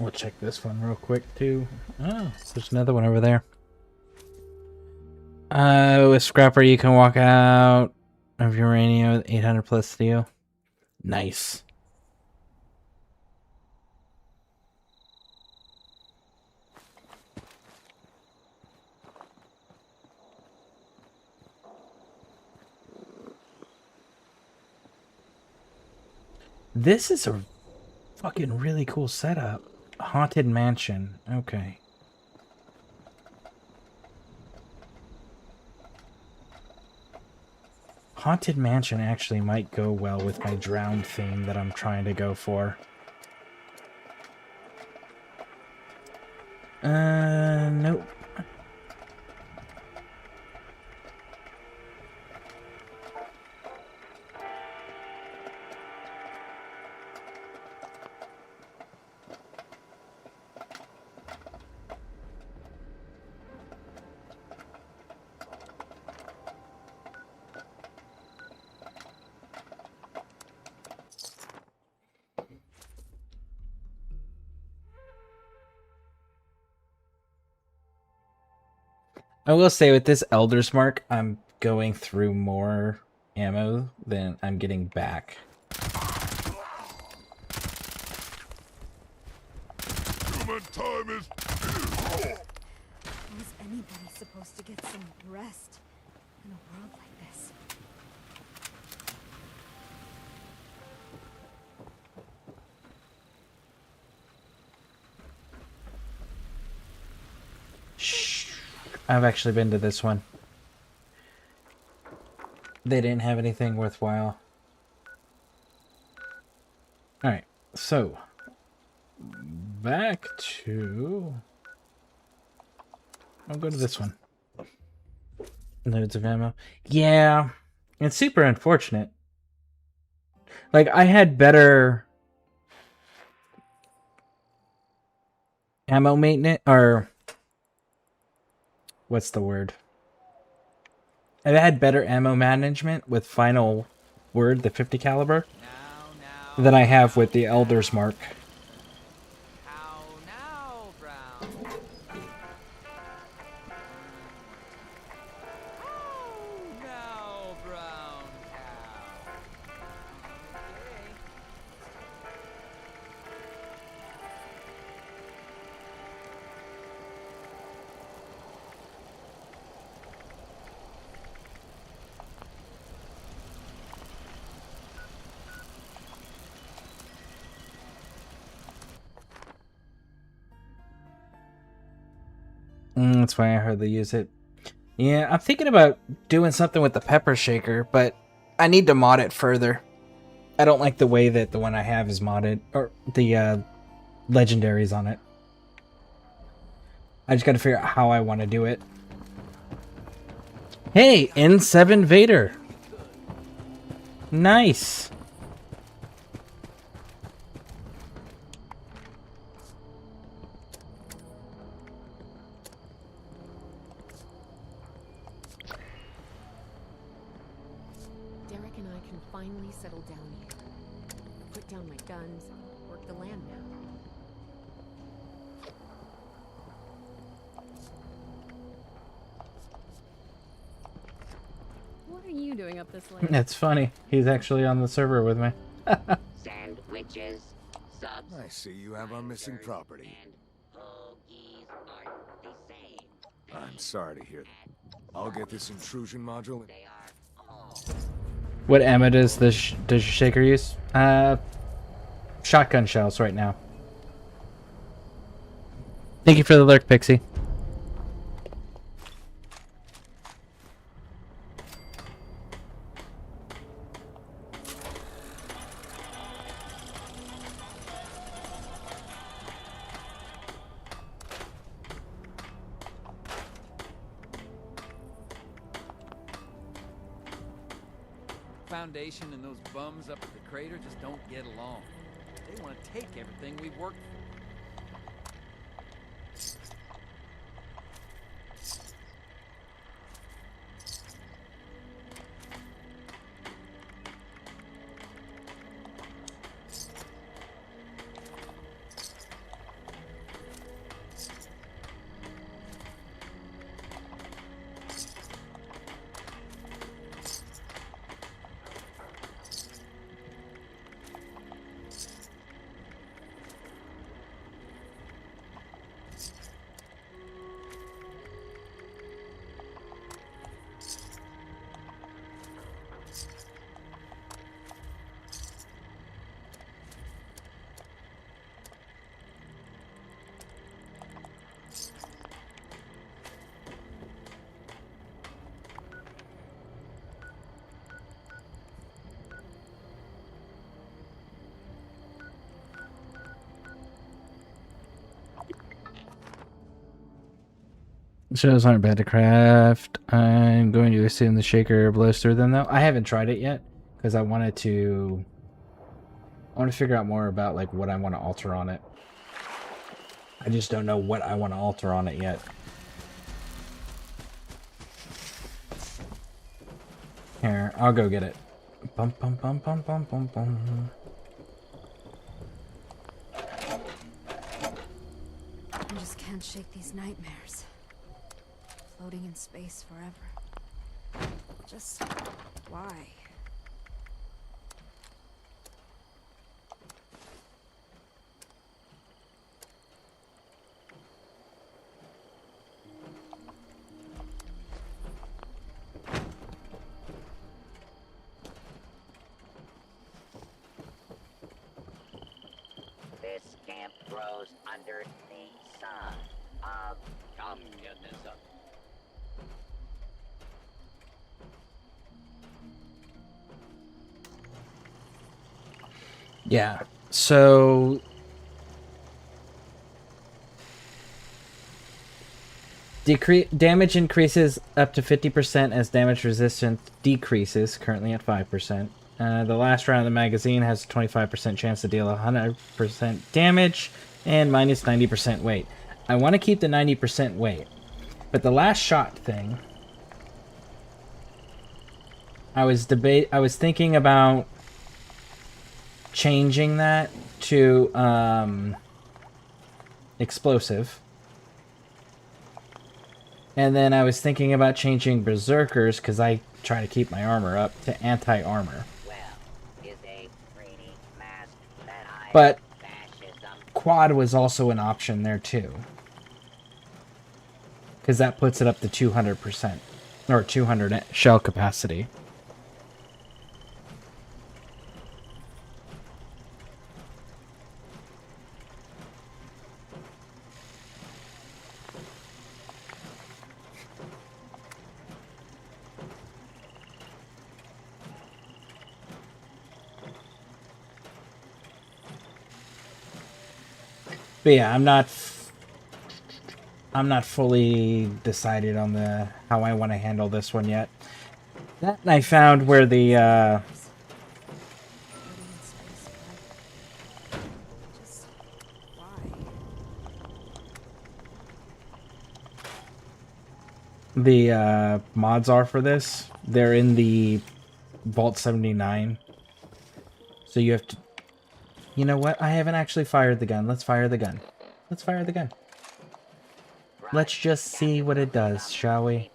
We'll check this one real quick too. Oh, there's another one over there. With Scrapper you can walk out of your radio with 800 plus steel. Nice. This is a fucking really cool setup. Haunted mansion. Okay. Haunted mansion actually might go well with my drowned theme that I'm trying to go for. Nope. I will say with this Elder's Mark, I'm going through more ammo than I'm getting back. Human time is... How is anybody supposed to get some rest in a world like this? Shh. I've actually been to this one. They didn't have anything worthwhile. Alright, so back to... I'll go to this one. Loads of ammo. Yeah, it's super unfortunate. Like, I had better ammo maintenance, or what's the word? I've had better ammo management with Final Word, the 50 caliber, than I have with the Elder's Mark. That's why I hardly use it. Yeah, I'm thinking about doing something with the pepper shaker, but I need to mod it further. I don't like the way that the one I have is modded, or the legendaries on it. I just gotta figure out how I want to do it. Hey, N7 Vader! Nice! Derek and I can finally settle down here. Put down my guns, work the land now. What are you doing up this late? It's funny. He's actually on the server with me. Sandwiches, subs, I see you have our missing property. hoagies aren't the same. I'm sorry to hear that. I'll get this intrusion module. What ammo does does your shaker use? Shotgun shells right now. Thank you for the lurk, Pixie. Foundation and those bums up at the crater just don't get along. They want to take everything we've worked for. Shells aren't bad to craft. I'm going to assume the shaker blows through them though. I haven't tried it yet because I want to figure out more about like what I want to alter on it. I just don't know what I want to alter on it yet. Here, I'll go get it. Bum bum bum bum bum bum bum. I just can't shake these nightmares. Floating in space forever. Just why? This camp grows under the sun of communism. Yeah. So damage increases up to 50% as damage resistance decreases, currently at 5%. The last round of the magazine has a 25% chance to deal 100% damage and minus 90% weight. I want to keep the 90% weight, but the last shot thing, I was thinking about changing that to explosive. And then I was thinking about changing Berserkers, because I try to keep my armor up, to anti-armor. But quad was also an option there too. Because that puts it up to 200%. Or 200 shell capacity. But yeah, I'm not fully decided on how I want to handle this one yet. That I found where the mods are for this. They're in the Vault 79. So you have to... You know what? I haven't actually fired the gun. Let's fire the gun. Let's fire the gun. Let's just see what it does, shall we?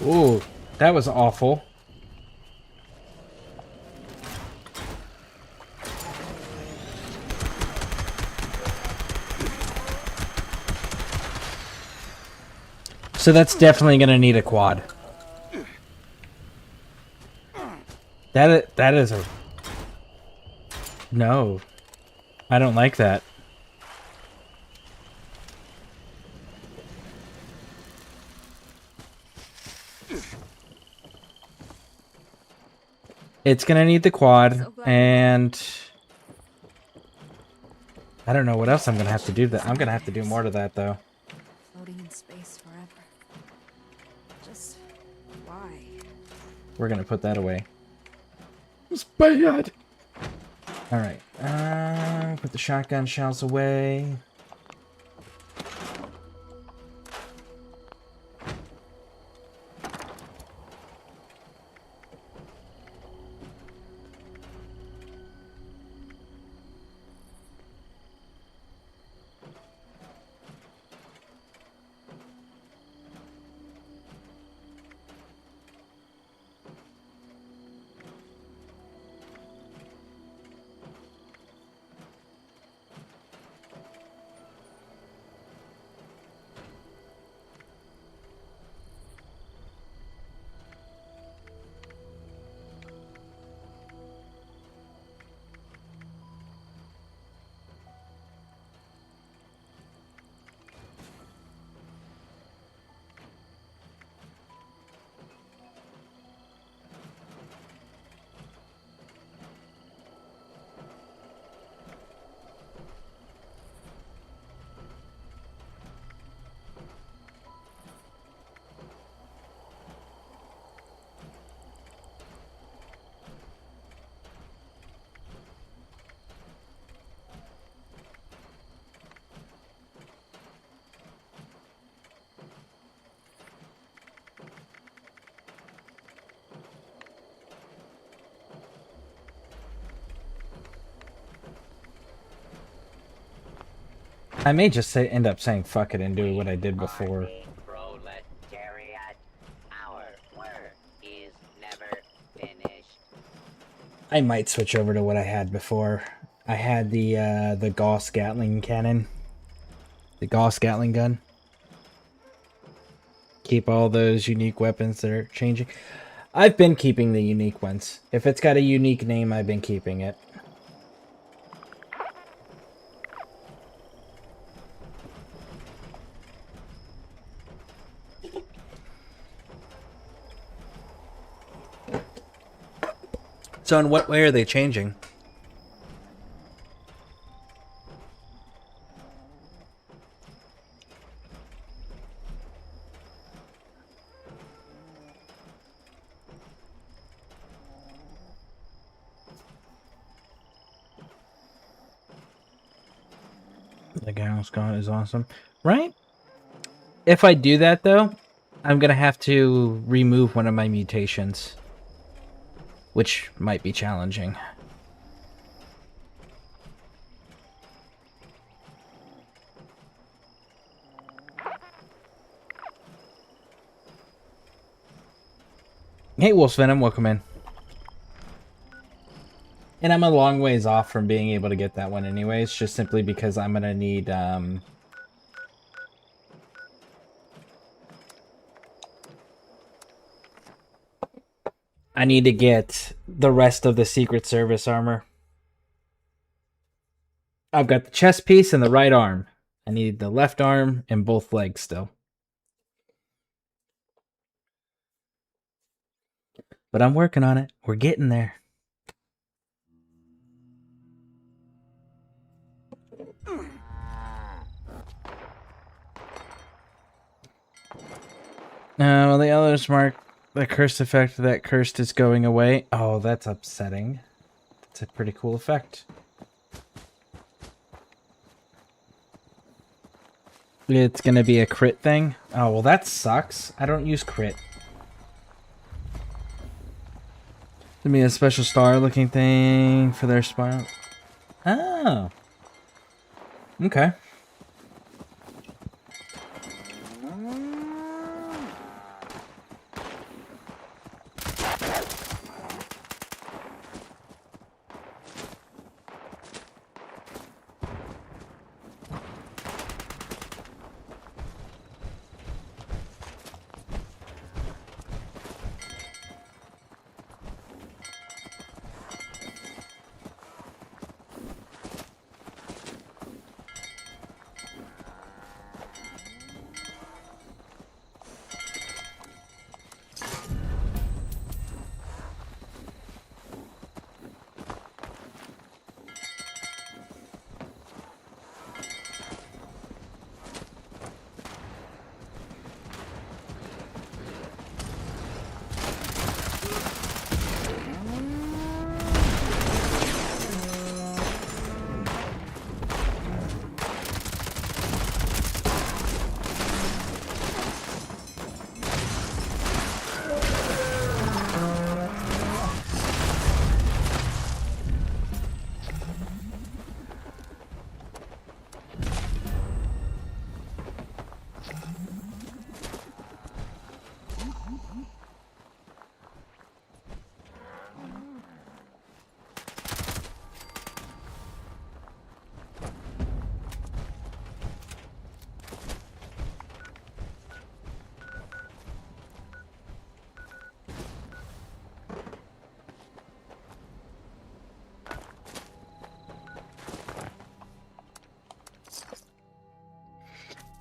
Ooh, that was awful. So that's definitely going to need a quad. That is a... No. I don't like that. It's gonna need the quad, and I don't know what else I'm gonna have to do. I'm gonna have to do more to that, though. Floating in space forever. Just why? We're gonna put that away. It's bad. All right. Put the shotgun shells away. I may just end up saying fuck it and do what I did before. Proletariat, our work is never finished. I might switch over to what I had before. I had the Gauss Gatling cannon. The Gauss Gatling gun. Keep all those unique weapons that are changing. I've been keeping the unique ones. If it's got a unique name, I've been keeping it. So in what way are they changing? The Gauss gun is awesome. Right? If I do that, though, I'm going to have to remove one of my mutations. Which might be challenging. Hey, Wolf's Venom, welcome in. And I'm a long ways off from being able to get that one anyways, just simply because I'm going to need, I need to get the rest of the Secret Service armor. I've got the chest piece and the right arm. I need the left arm and both legs still. But I'm working on it. We're getting there. Well, the others mark the cursed effect. That cursed is going away. Oh, that's upsetting. That's a pretty cool effect. It's going to be a crit thing. Oh, well, that sucks. I don't use crit. Give me a special star looking thing for their spine. Oh. Okay.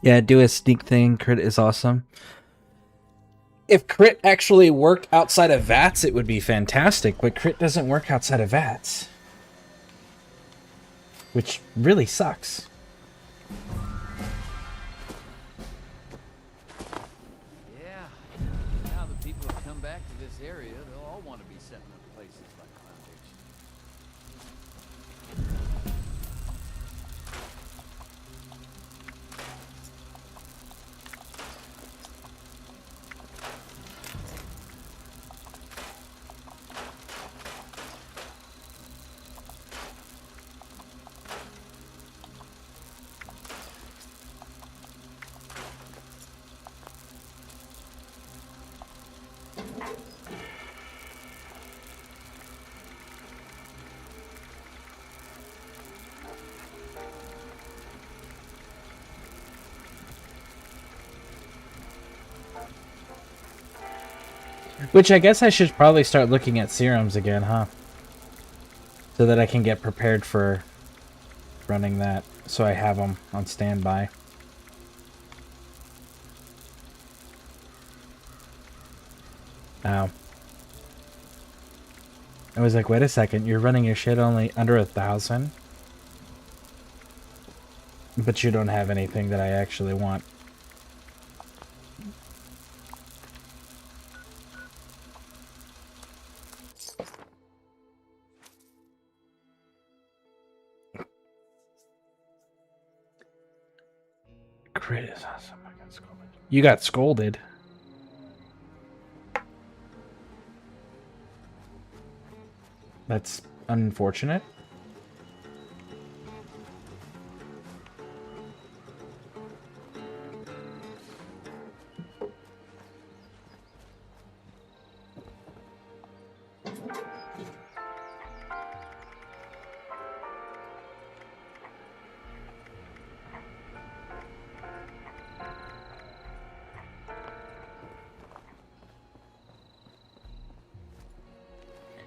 Yeah, do a sneak thing. Crit is awesome. If crit actually worked outside of VATS, it would be fantastic, but crit doesn't work outside of VATS. Which really sucks. Yeah. Now that people have come back to this area, they'll all want to be setting up places like Foundation. Which I guess I should probably start looking at serums again, huh? So that I can get prepared for running that. So I have them on standby. Oh. I was like, wait a second, you're running your shit only under 1,000? But you don't have anything that I actually want. Crit is awesome. I got scolded. You got scolded. That's unfortunate.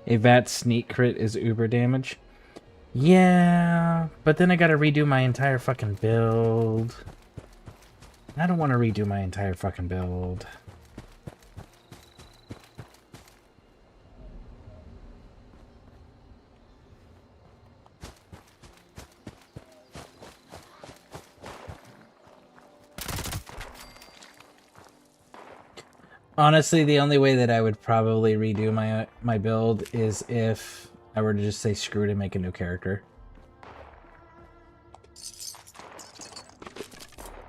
A VAT sneak crit is uber damage. Yeah, but then I gotta redo my entire fucking build. I don't want to redo my entire fucking build. Honestly, the only way that I would probably redo my build is if I were to just say screw it and make a new character.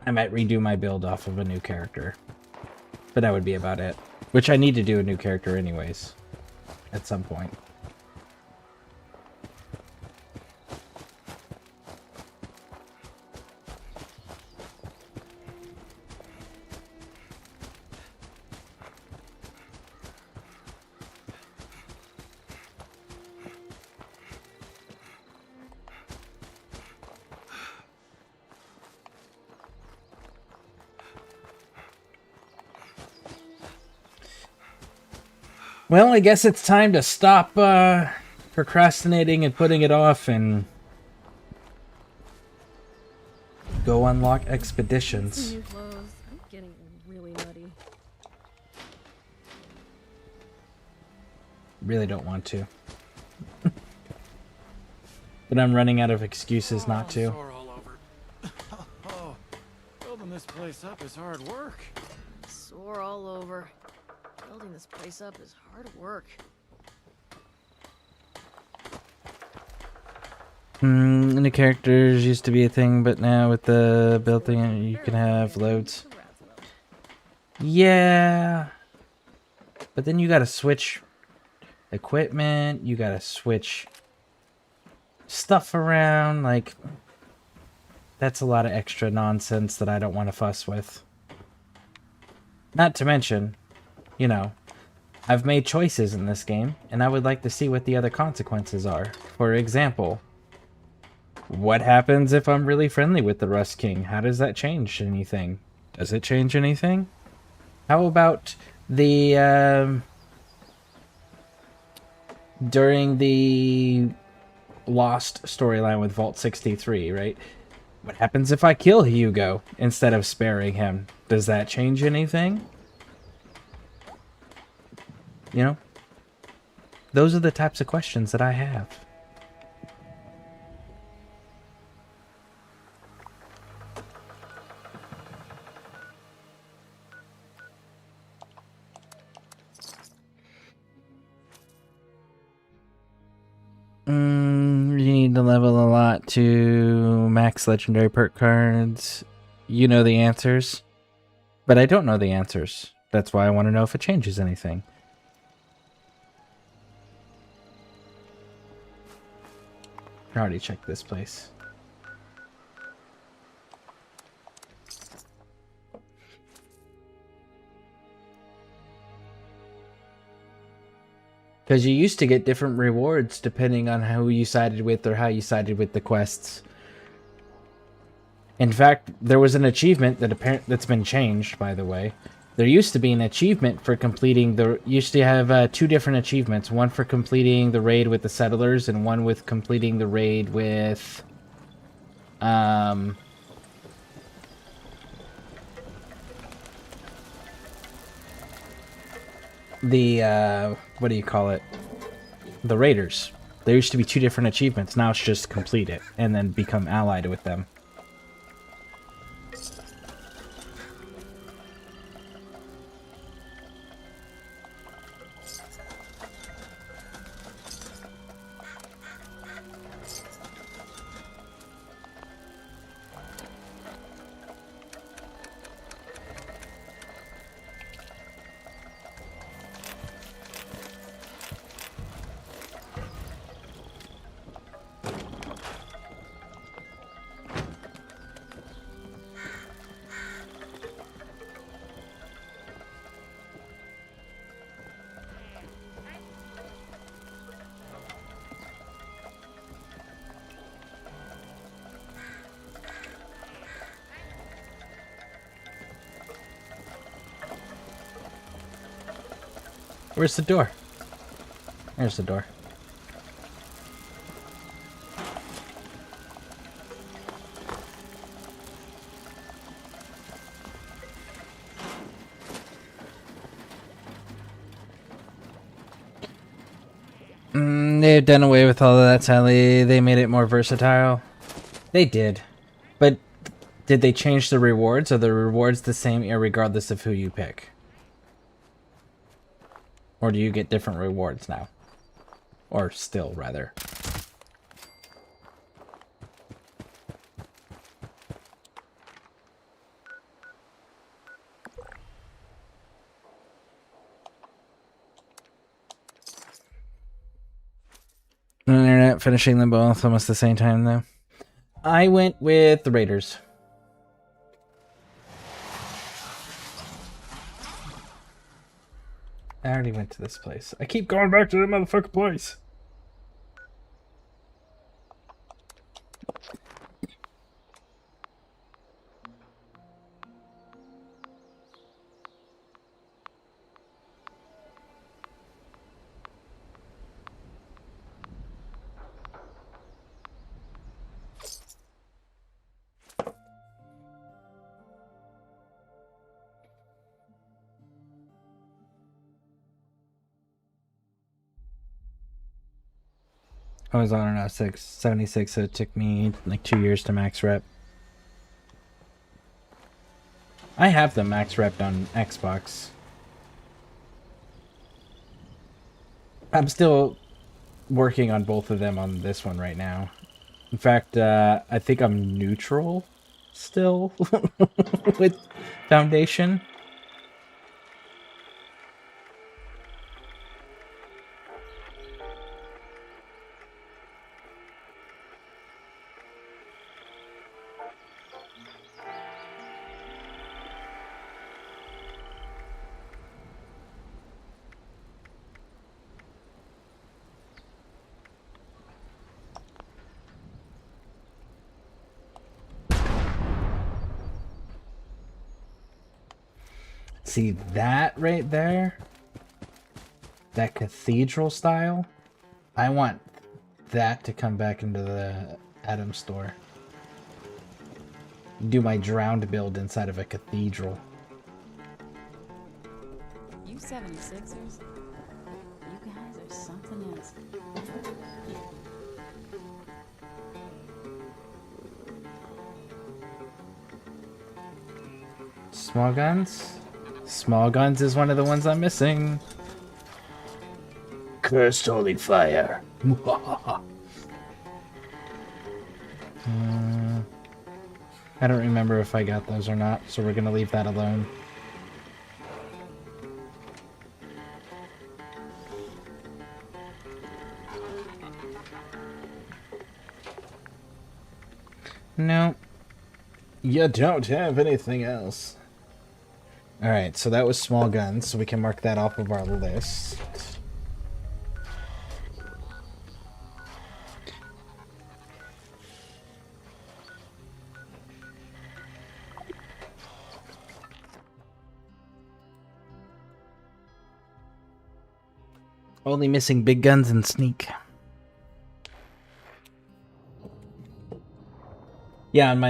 I might redo my build off of a new character. But that would be about it. Which I need to do a new character anyways. At some point. Well, I guess it's time to stop procrastinating and putting it off and go unlock expeditions. New clothes. I'm getting really nutty. Really don't want to. But I'm running out of excuses not to. Sore all over. Oh, building this place up is hard work. Sore all over. Building this place up is hard work. New characters used to be a thing, but now with the build thing, you can have loads. Yeah. But then you gotta switch equipment, you gotta switch stuff around, like, that's a lot of extra nonsense that I don't want to fuss with. Not to mention, you know, I've made choices in this game, and I would like to see what the other consequences are. For example, what happens if I'm really friendly with the Rust King? How does that change anything? Does it change anything? How about the, during the Lost storyline with Vault 63, right? What happens if I kill Hugo instead of sparing him? Does that change anything? You know? Those are the types of questions that I have. You need to level a lot to max legendary perk cards. You know the answers. But I don't know the answers. That's why I want to know if it changes anything. I already checked this place. Because you used to get different rewards depending on who you sided with or how you sided with the quests. In fact, there was an achievement that that's been changed, by the way, There used to be an achievement for completing the... Used to have 2 different achievements. One for completing the raid with the settlers, and one with completing the raid with... the, what do you call it? The raiders. There used to be 2 different achievements. Now it's just complete it, and then become allied with them. Where's the door? There's the door. They've done away with all of that, sadly. They made it more versatile. They did. But did they change the rewards? Are the rewards the same irregardless of who you pick? Or do you get different rewards now? Or still, rather. Internet finishing them both almost the same time, though. I went with the Raiders. I already went to this place. I keep going back to the motherfucking place. I was on an 76, so it took me like 2 years to max rep. I have the max rep on Xbox. I'm still working on both of them on this one right now. In fact, I think I'm neutral still with Foundation. See that right there? That cathedral style? I want that to come back into the Atom store. Do my drowned build inside of a cathedral. You 76ers? You guys are something else. Small guns? Small guns is one of the ones I'm missing. Cursed holy fire. I don't remember if I got those or not, so we're gonna leave that alone. No. You don't have anything else. Alright, so that was small guns, so we can mark that off of our list. Only missing big guns and sneak. Yeah, I'm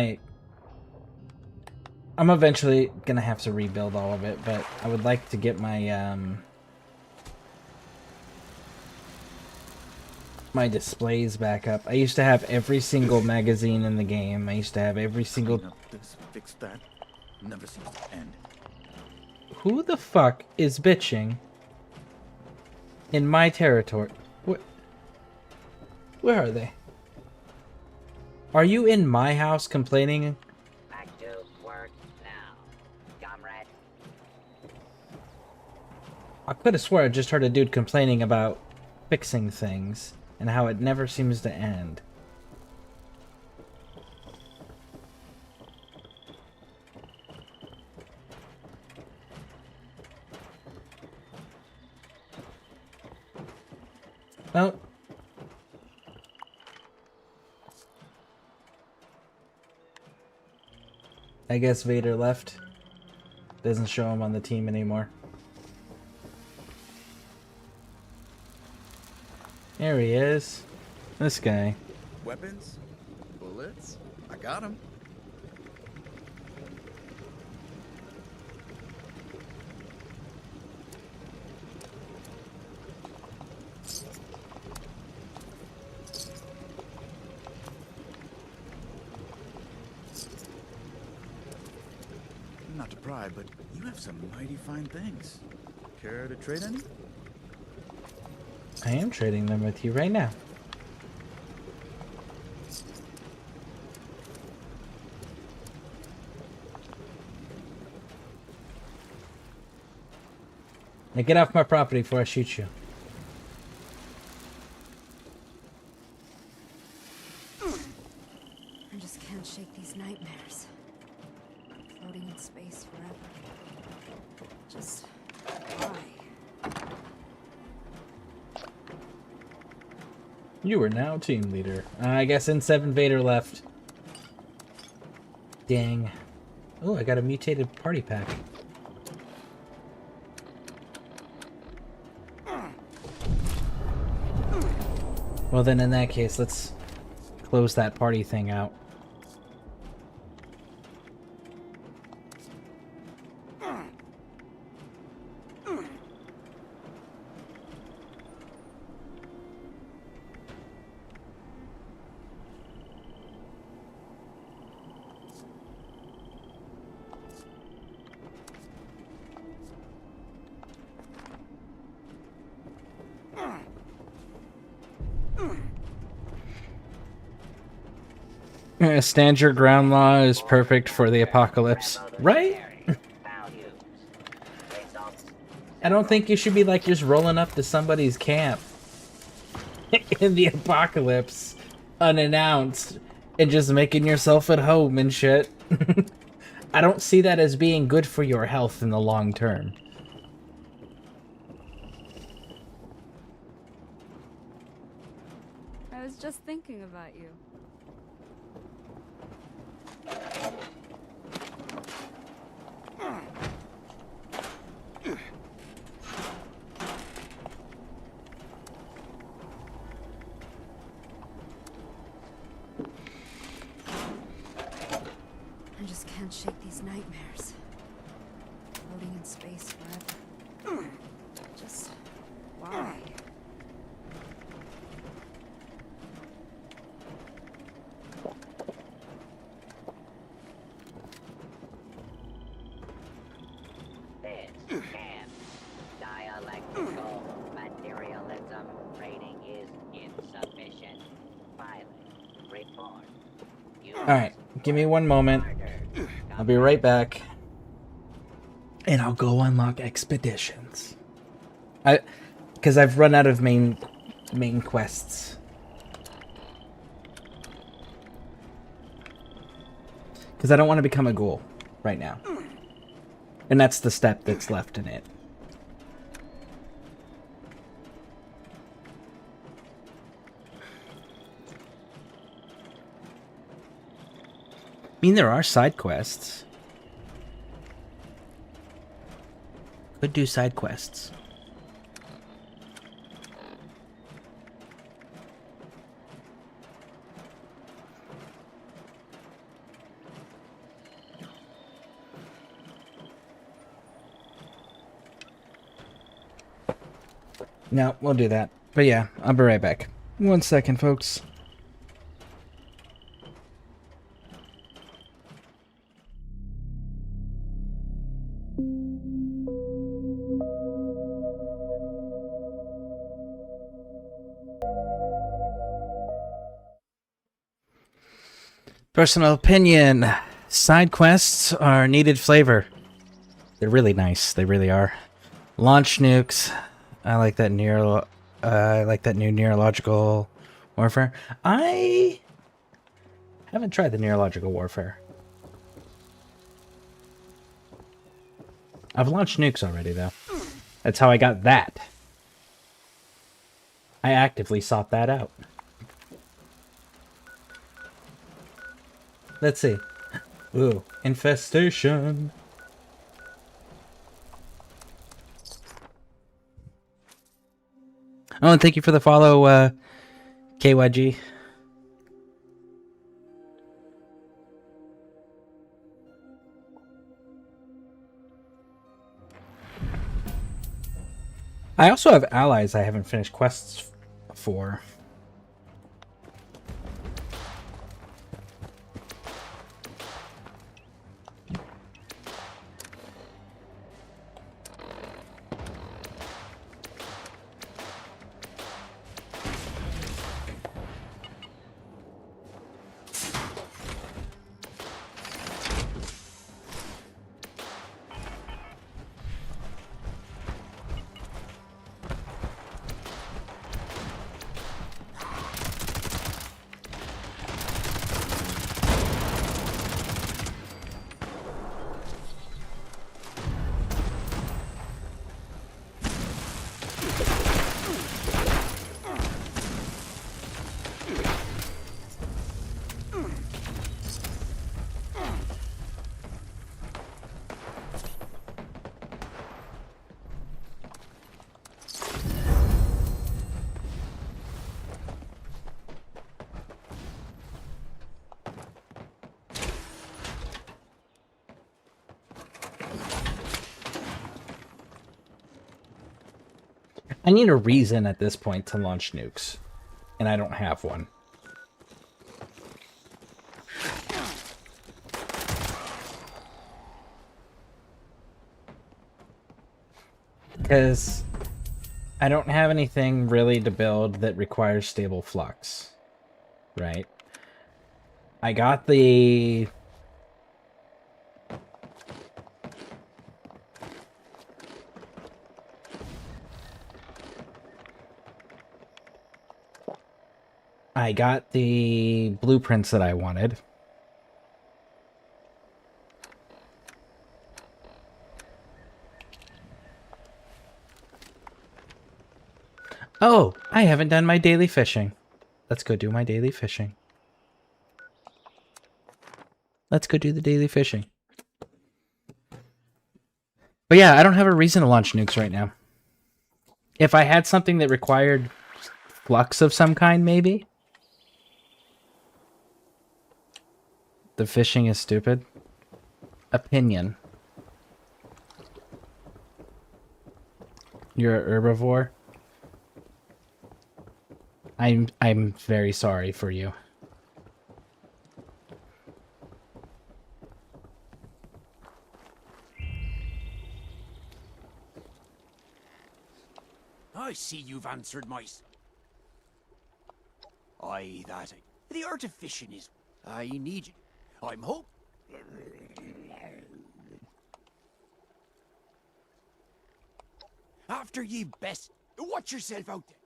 eventually gonna have to rebuild all of it, but I would like to get my my displays back up. I used to have every single magazine in the game. I used to have every single... Clean up this, fix that. Never seems to end. Who the fuck is bitching in my territory? Where are they? Are you in my house complaining? Back to work now, comrade. I could have swore I just heard a dude complaining about fixing things and how it never seems to end. Well, I guess Vader left. Doesn't show him on the team anymore. There he is. This guy. Weapons? Bullets? I got them. Not to pry, but you have some mighty fine things. Care to trade any? I am trading them with you right now. Now get off my property before I shoot you. I just can't shake these nightmares. Floating in space forever. Just why? You are now team leader. I guess N7 Vader left. Dang. Oh, I got a mutated party pack. Well then in that case, let's close that party thing out. Stand your ground law is perfect for the apocalypse, right? I don't think you should be like just rolling up to somebody's camp in the apocalypse unannounced and just making yourself at home and shit. I don't see that as being good for your health in the long term. I was just thinking about you. I just can't shake these nightmares. Floating in space forever. Just why? This camp. Dialectical materialism rating is insufficient. Pilot, report. Alright, give me one moment. I'll be right back. And I'll go unlock expeditions. Because I've run out of main quests. Because I don't want to become a ghoul right now. And that's the step that's left in it. I mean, there are side quests. Could do side quests. No, we'll do that. But yeah, I'll be right back. 1 second, folks. Personal opinion. Side quests are needed flavor. They're really nice. They really are. Launch nukes. I like that new neurological warfare. I haven't tried the neurological warfare. I've launched nukes already, though. That's how I got that. I actively sought that out. Let's see. Ooh, infestation. Oh, and thank you for the follow, KYG. I also have allies I haven't finished quests for. I need a reason at this point to launch nukes, and I don't have one. Because I don't have anything really to build that requires stable flux, right? I got the... I got the blueprints that I wanted. Oh, I haven't done my daily fishing. Let's go do my daily fishing. Let's go do the daily fishing. But yeah, I don't have a reason to launch nukes right now. If I had something that required flux of some kind, maybe. The fishing is stupid. Opinion. You're a herbivore. I'm very sorry for you. I see you've answered my... Aye, that. The art of fishing is... I need you. I'm hope... After ye best. Watch yourself out there.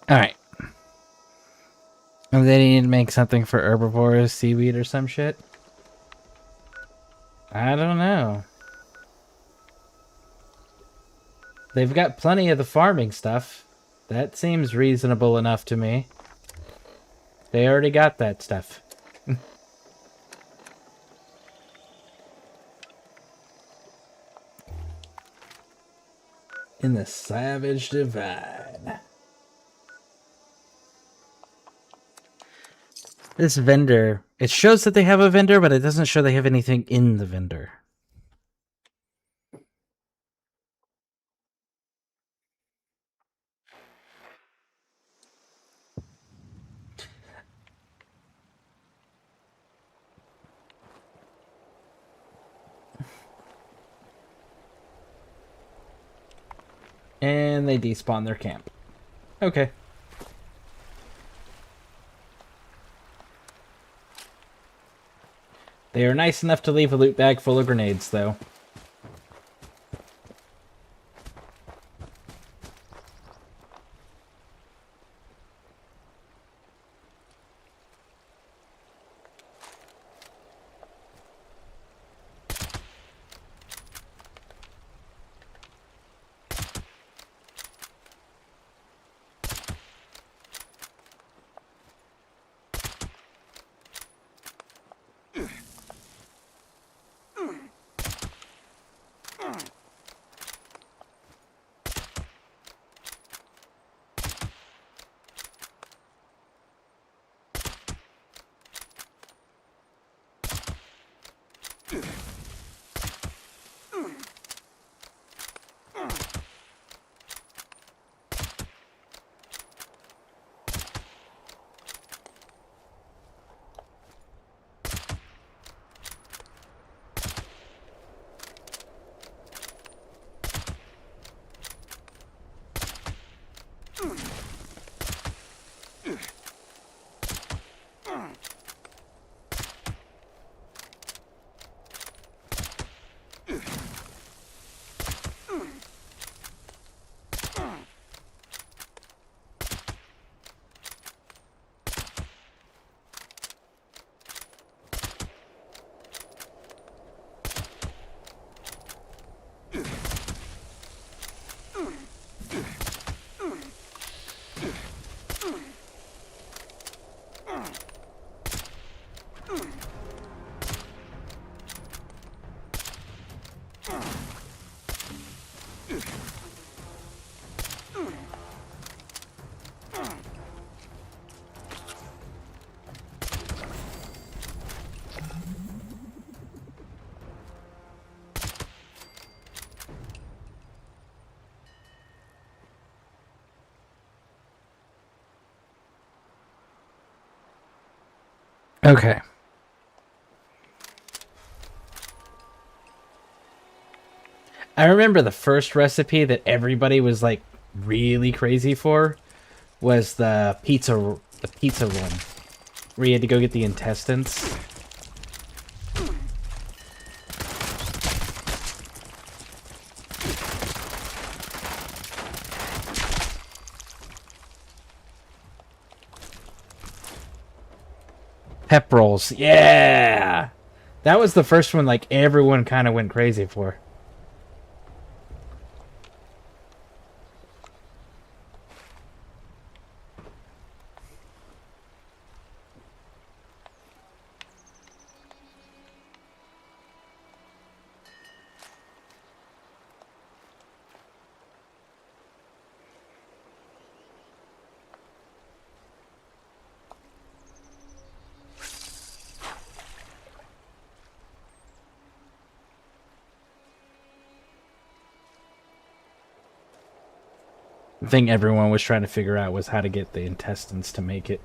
Alright. And they need to make something for herbivores, seaweed, or some shit? I don't know. They've got plenty of the farming stuff. That seems reasonable enough to me. They already got that stuff. In the Savage Divide. This vendor, it shows that they have a vendor, but it doesn't show they have anything in the vendor. And they despawn their camp. Okay. They are nice enough to leave a loot bag full of grenades, though. Okay. I remember the first recipe that everybody was like really crazy for was the pizza room, where you had to go get the intestines. Pep rolls, yeah! That was the first one like everyone kind of went crazy for. The thing everyone was trying to figure out was how to get the intestines to make it.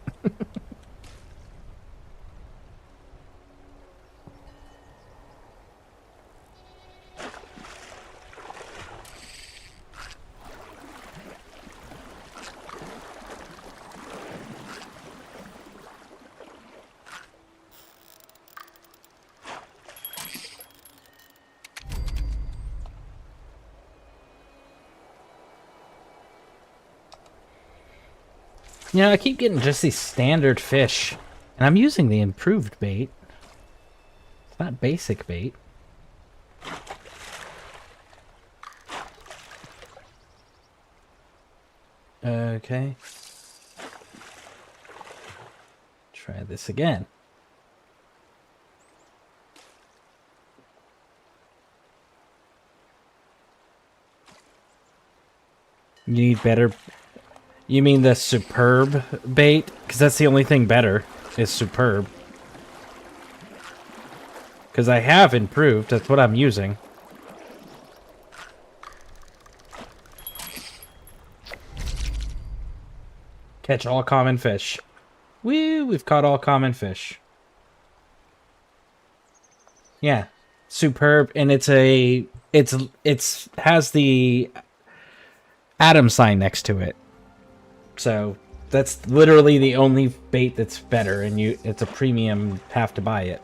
You know, I keep getting just these standard fish, and I'm using the improved bait. It's not basic bait. Okay. Try this again. You need better... You mean the superb bait? Because that's the only thing better, is superb. Because I have improved, that's what I'm using. Catch all common fish. Woo, we've caught all common fish. Yeah, superb, and it's has the atom sign next to it. So that's literally the only bait that's better, and it's a premium, have to buy it.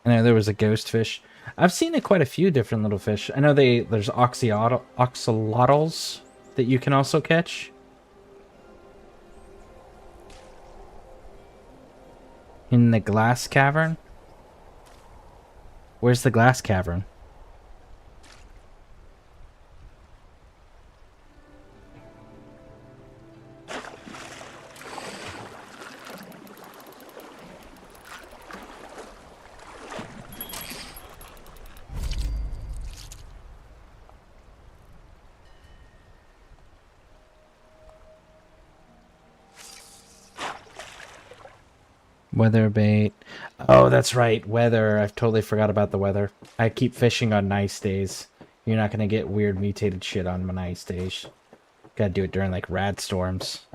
I know there was a ghost fish. I've seen quite a few different little fish. I know there's oxalotls that you can also catch. In the glass cavern? Where's the glass cavern? Weather bait. Oh, that's right. Weather. I've totally forgot about the weather. I keep fishing on nice days. You're not going to get weird mutated shit on nice days. Gotta do it during, like, rad storms.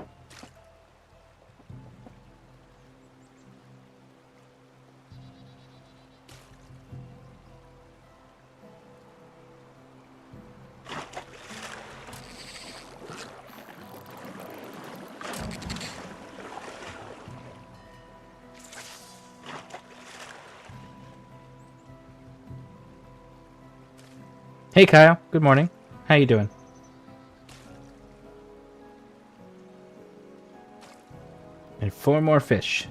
Hey Kyle, good morning. How you doing? And 4 more fish.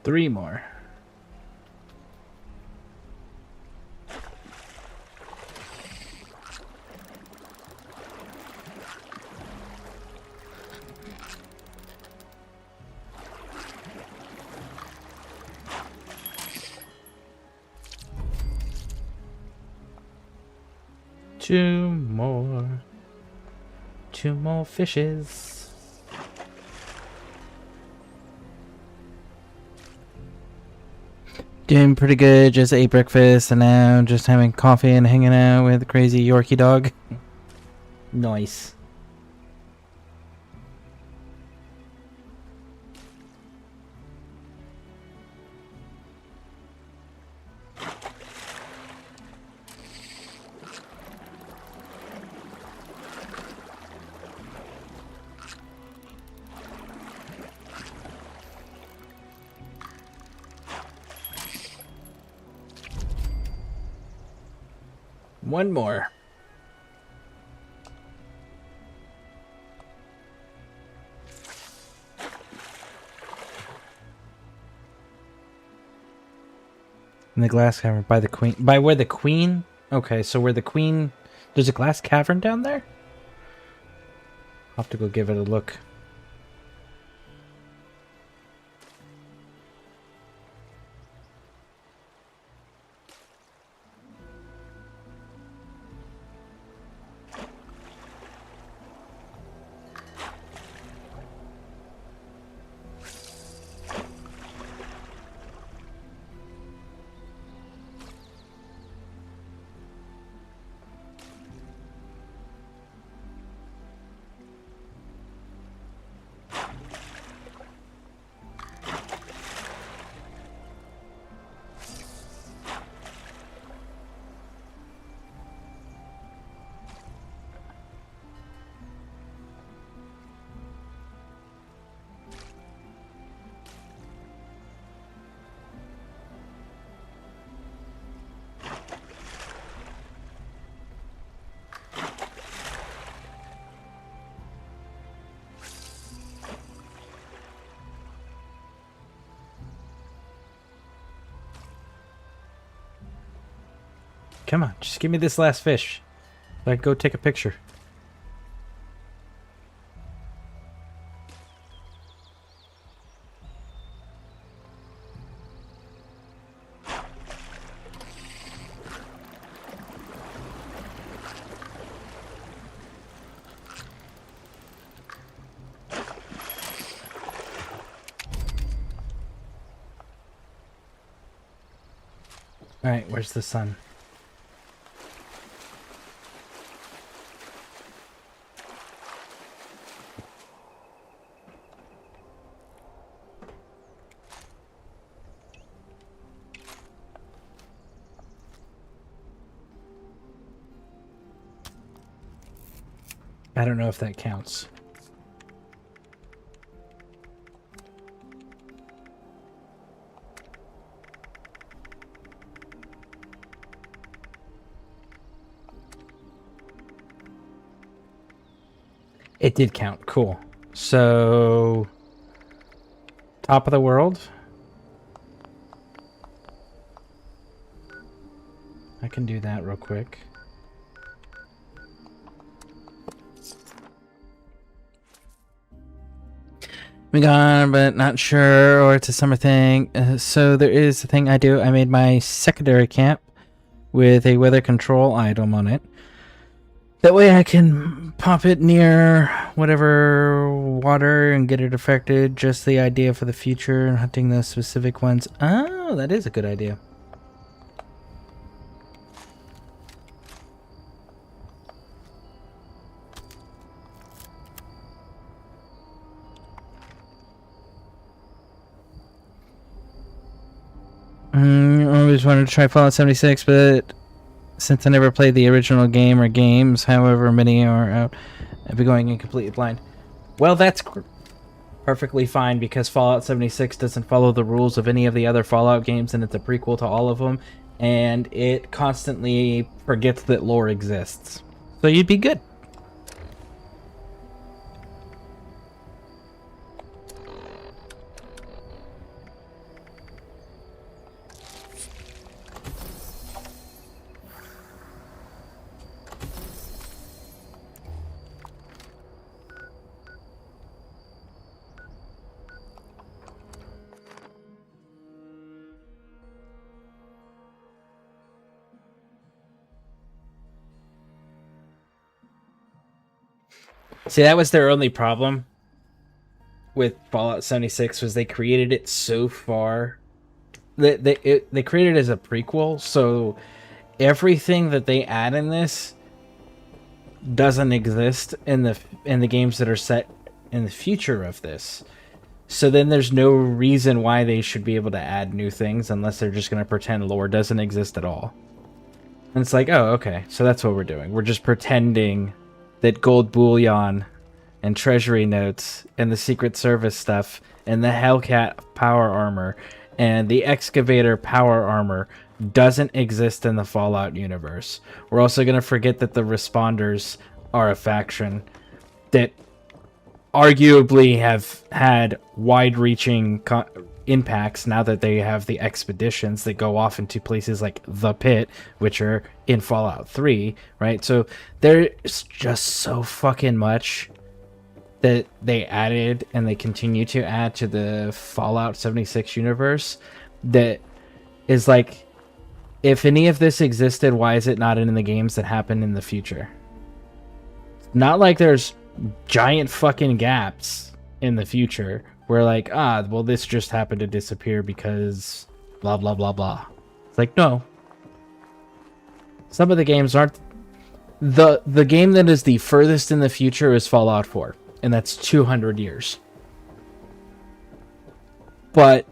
Three more. Two more fishes. Doing pretty good. Just ate breakfast and now just having coffee and hanging out with a crazy Yorkie dog. Nice. One more. In the glass cavern by the queen. By where the queen? Okay, so where the queen... There's a glass cavern down there? I'll have to go give it a look. Come on, just give me this last fish. So I can go take a picture. Alright, where's the sun? I don't know if that counts. It did count. Cool. So, top of the world. I can do that real quick. Been gone, but not sure, or it's a summer thing. So there is a thing I do. I made my secondary camp with a weather control item on it. That way I can pop it near whatever water and get it affected. Just the idea for the future and hunting those specific ones. Oh, that is a good idea. I always wanted to try Fallout 76, but since I never played the original game or games, however many are out, I'd be going in completely blind. Well, that's perfectly fine because Fallout 76 doesn't follow the rules of any of the other Fallout games, and it's a prequel to all of them, and it constantly forgets that lore exists. So you'd be good. See, that was their only problem with Fallout 76 was they created it so far. They created it as a prequel, so everything that they add in this doesn't exist in the games that are set in the future of this. So then there's no reason why they should be able to add new things unless they're just going to pretend lore doesn't exist at all. And it's like, oh, okay, so that's what we're doing. We're just pretending that gold bullion and treasury notes and the Secret Service stuff and the Hellcat power armor and the excavator power armor doesn't exist in the Fallout universe. We're also going to forget that the responders are a faction that arguably have had wide-reaching impacts now that they have the expeditions that go off into places like the Pit, which are in Fallout 3, right? So there's just so fucking much that they added and they continue to add to the Fallout 76 universe that is like, if any of this existed, why is it not in the games that happen in the future? Not like there's giant fucking gaps in the future where like, well, this just happened to disappear because blah, blah, blah, blah. It's like, no. Some of the games aren't. The game that is the furthest in the future is Fallout 4, and that's 200 years. But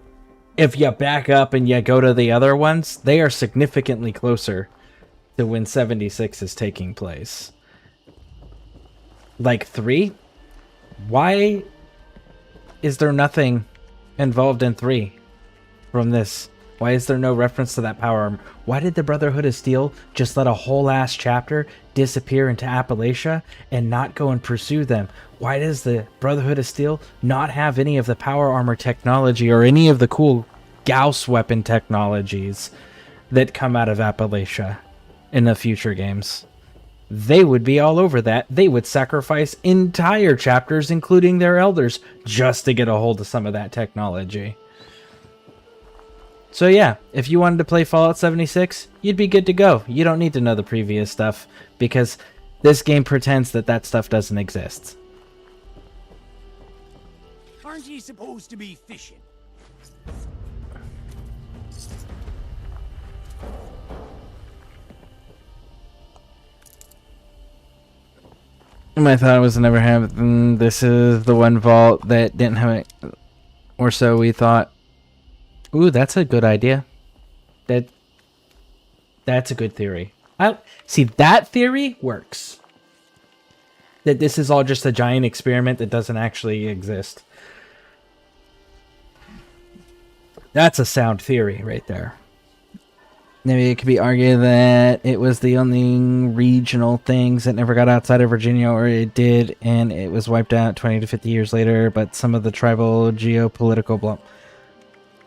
if you back up and you go to the other ones, they are significantly closer to when 76 is taking place. Like 3? Why is there nothing involved in 3 from this? Why is there no reference to that power armor? Why did the Brotherhood of Steel just let a whole ass chapter disappear into Appalachia and not go and pursue them? Why does the Brotherhood of Steel not have any of the power armor technology or any of the cool Gauss weapon technologies that come out of Appalachia? in the future games. They would be all over that. They would sacrifice entire chapters, including their elders, just to get a hold of some of that technology. So yeah, if you wanted to play Fallout 76, you'd be good to go. You don't need to know the previous stuff, because this game pretends that that stuff doesn't exist. Aren't you supposed to be fishing? My thought was never happened. This is the one vault that didn't have it, or so we thought. Ooh, that's a good idea. That's a good theory. I see that theory works. That this is all just a giant experiment that doesn't actually exist. That's a sound theory right there. Maybe it could be argued that it was the only regional things that never got outside of Virginia, or it did, and it was wiped out 20 to 50 years later, but some of the tribal geopolitical blah.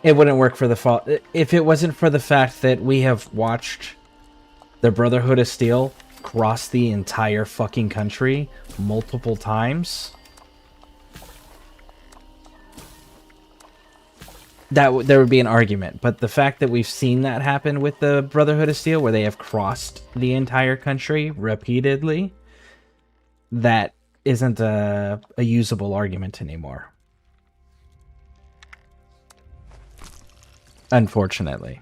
It wouldn't work for the fault. If it wasn't for the fact that we have watched the Brotherhood of Steel cross the entire fucking country multiple times, there would be an argument. But the fact that we've seen that happen with the Brotherhood of Steel, where they have crossed the entire country repeatedly, that isn't a usable argument anymore. Unfortunately.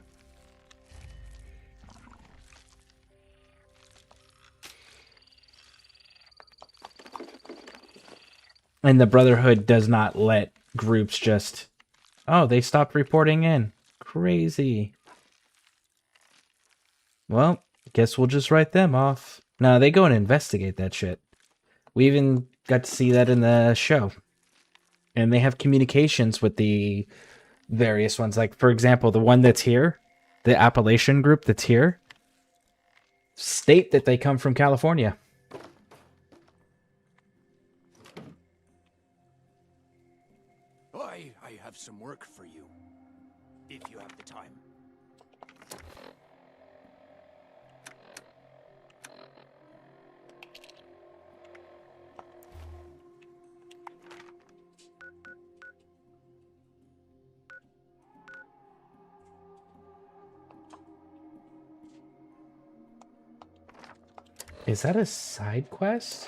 And the Brotherhood does not let groups just... Oh, they stopped reporting in. Crazy. Well, guess we'll just write them off. No, they go and investigate that shit. We even got to see that in the show. And they have communications with the various ones. Like, for example, the one that's here, the Appalachian group that's here, state that they come from California. I have some work for you, if you have the time. Is that a side quest?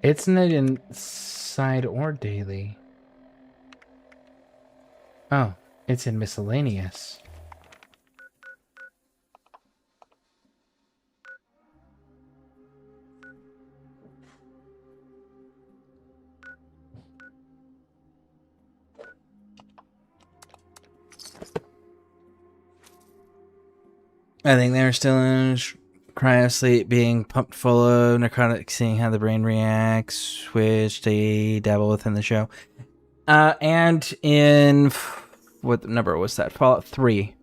It's not in side or daily. Oh, it's in miscellaneous. I think they're still in cryo sleep, being pumped full of narcotics, seeing how the brain reacts, which they dabble with in the show. And in... What number was that? Fallout 3.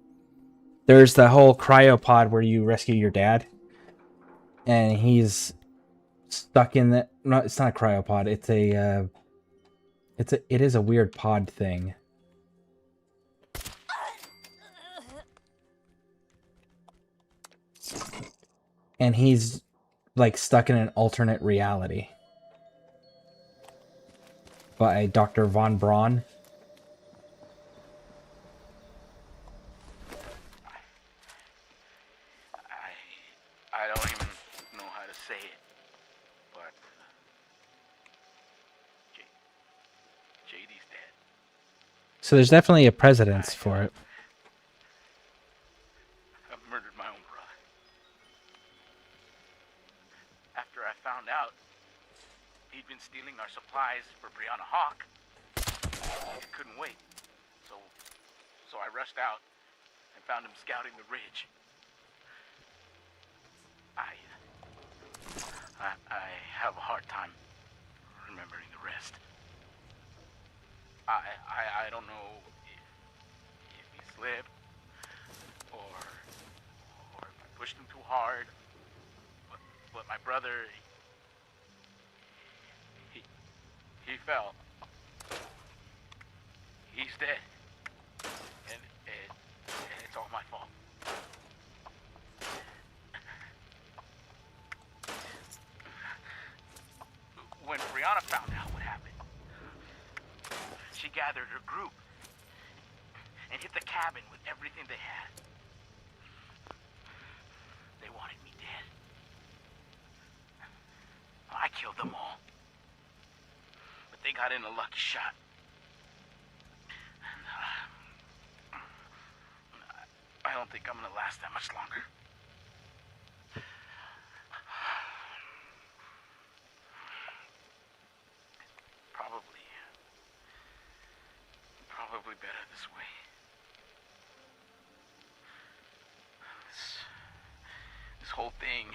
There's the whole cryopod where you rescue your dad. And he's stuck in the... No, it's not a cryopod. It's a... It is a weird pod thing. And he's like stuck in an alternate reality. By Dr. Von Braun. I don't even know how to say it, but JD's dead. So there's definitely a precedence for it. I murdered my own brother. After I found out he'd been stealing our supplies for Brianna Hawk, I couldn't wait. So I rushed out and found him scouting the ridge. I have a hard time remembering the rest. I don't know if he slipped or if I pushed him too hard, but brother, he fell. He's dead. And it's all my fault. When Brianna found out what happened, she gathered her group and hit the cabin with everything they had. They wanted me dead. I killed them all. But they got in a lucky shot. And, I don't think I'm gonna last that much longer. Probably better this way. This whole thing,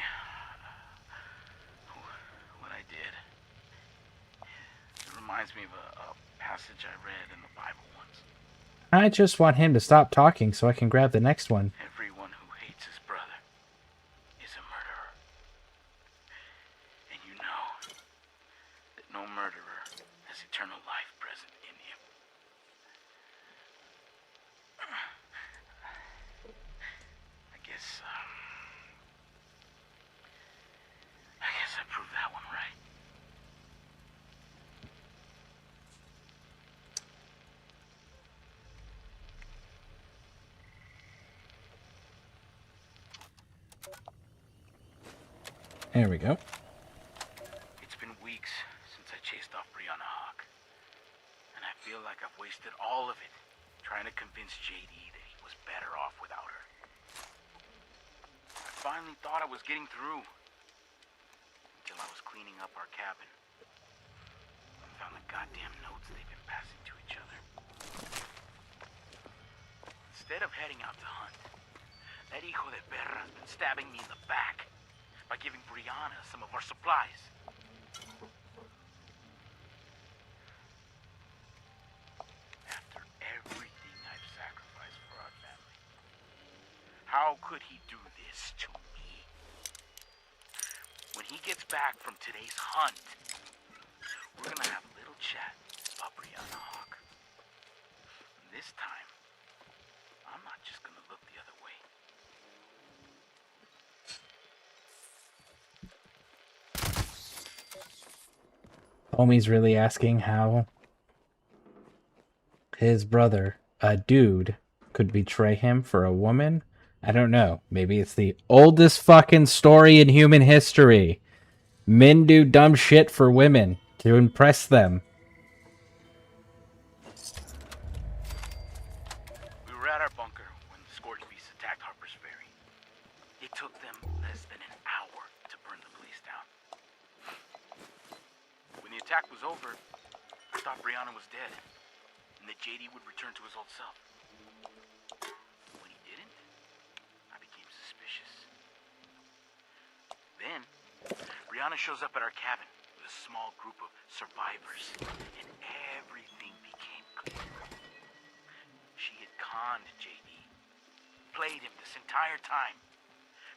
what I did, it reminds me of a passage I read in the Bible once. I just want him to stop talking so I can grab the next one. Everyone who hates his brother is a murderer. And you know that no murderer has eternal life present in him. I guess I proved that one right. There we go. It's been weeks since I chased off Brianna Hawk. And I feel like I've wasted all of it trying to convince JD that he was better off without her. I finally thought I was getting through. Until I was cleaning up our cabin. And found the goddamn notes they've been passing to each other. Instead of heading out to hunt, that hijo de perra's been stabbing me in the back by giving Brianna some of our supplies. After everything I've sacrificed for our family, how could he do this to me? When he gets back from today's hunt, we're gonna have a little chat about Brianna Hawk. And this time, I'm not just gonna look the other way. Homie's really asking how his brother, a dude, could betray him for a woman. I don't know. Maybe it's the oldest fucking story in human history. Men do dumb shit for women to impress them. We were at our bunker when the Scorched Beasts attacked Harper's Ferry. It took them less than an hour to burn the place down. When the attack was over, I thought Brianna was dead, and that JD would return to his old self. When he didn't, I became suspicious. Then, Brianna shows up at our cabin with a small group of survivors, and everything became clear. She had conned JD, played him this entire time,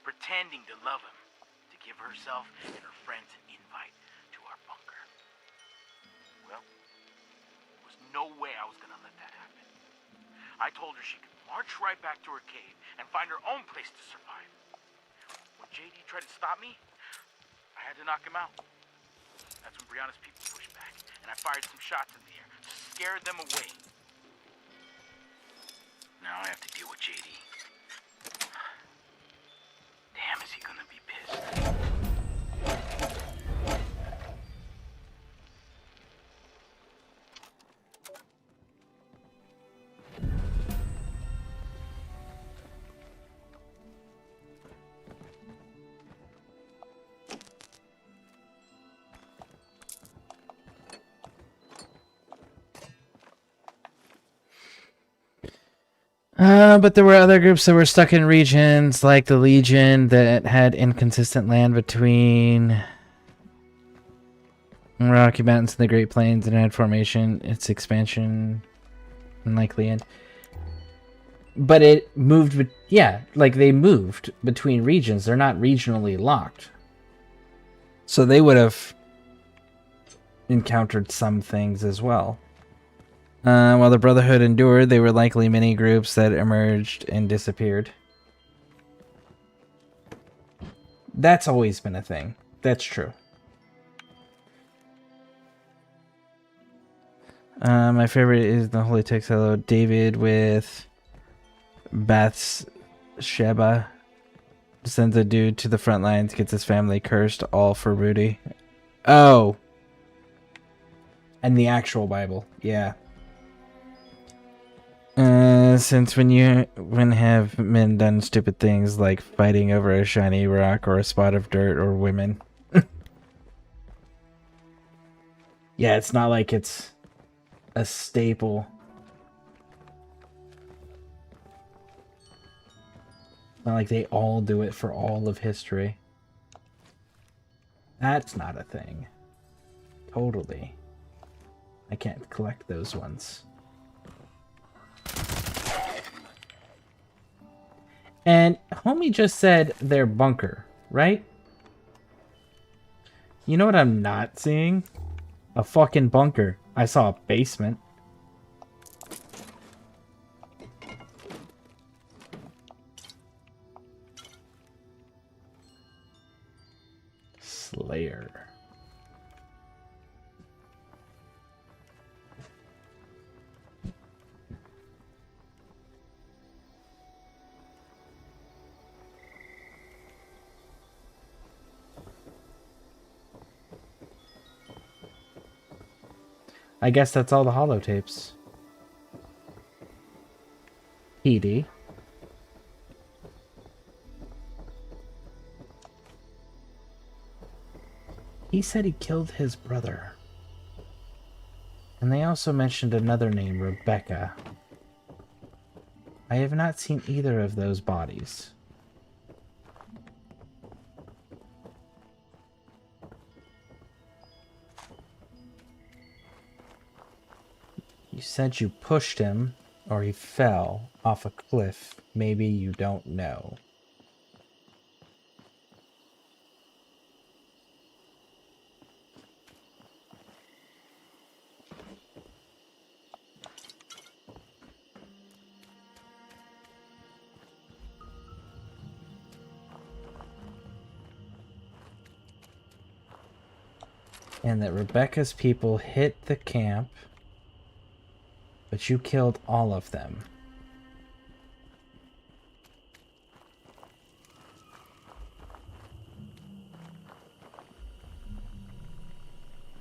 pretending to love him, to give herself and her friends an invite to our bunker. Well, there was no way I was gonna let that happen. I told her she could march right back to her cave and find her own place to survive. When JD tried to stop me, I had to knock him out. That's when Brianna's people pushed back, and I fired some shots in the air to scare them away. Now I have to deal with JD. Damn, is he gonna be pissed? But there were other groups that were stuck in regions, like the Legion, that had inconsistent land between Rocky Mountains and the Great Plains and had formation, its expansion, and likely end. But it moved, yeah, like they moved between regions. They're not regionally locked. So they would have encountered some things as well. While the Brotherhood endured, they were likely many groups that emerged and disappeared. That's always been a thing. That's true. My favorite is the Holy Text. Hello, David with Bathsheba sends a dude to the front lines, gets his family cursed, all for Rudy. Oh. And the actual Bible. Yeah. Since when have men done stupid things like fighting over a shiny rock or a spot of dirt or women? Yeah, it's not like it's a staple. Not like they all do it for all of history. That's not a thing. Totally. I can't collect those ones. And homie just said their bunker, right? You know what I'm not seeing? A fucking bunker. I saw a basement. Slayer. I guess that's all the holotapes. PD. He said he killed his brother. And they also mentioned another name, Rebecca. I have not seen either of those bodies. You said you pushed him, or he fell off a cliff. Maybe you don't know. And that Rebecca's people hit the camp, but you killed all of them.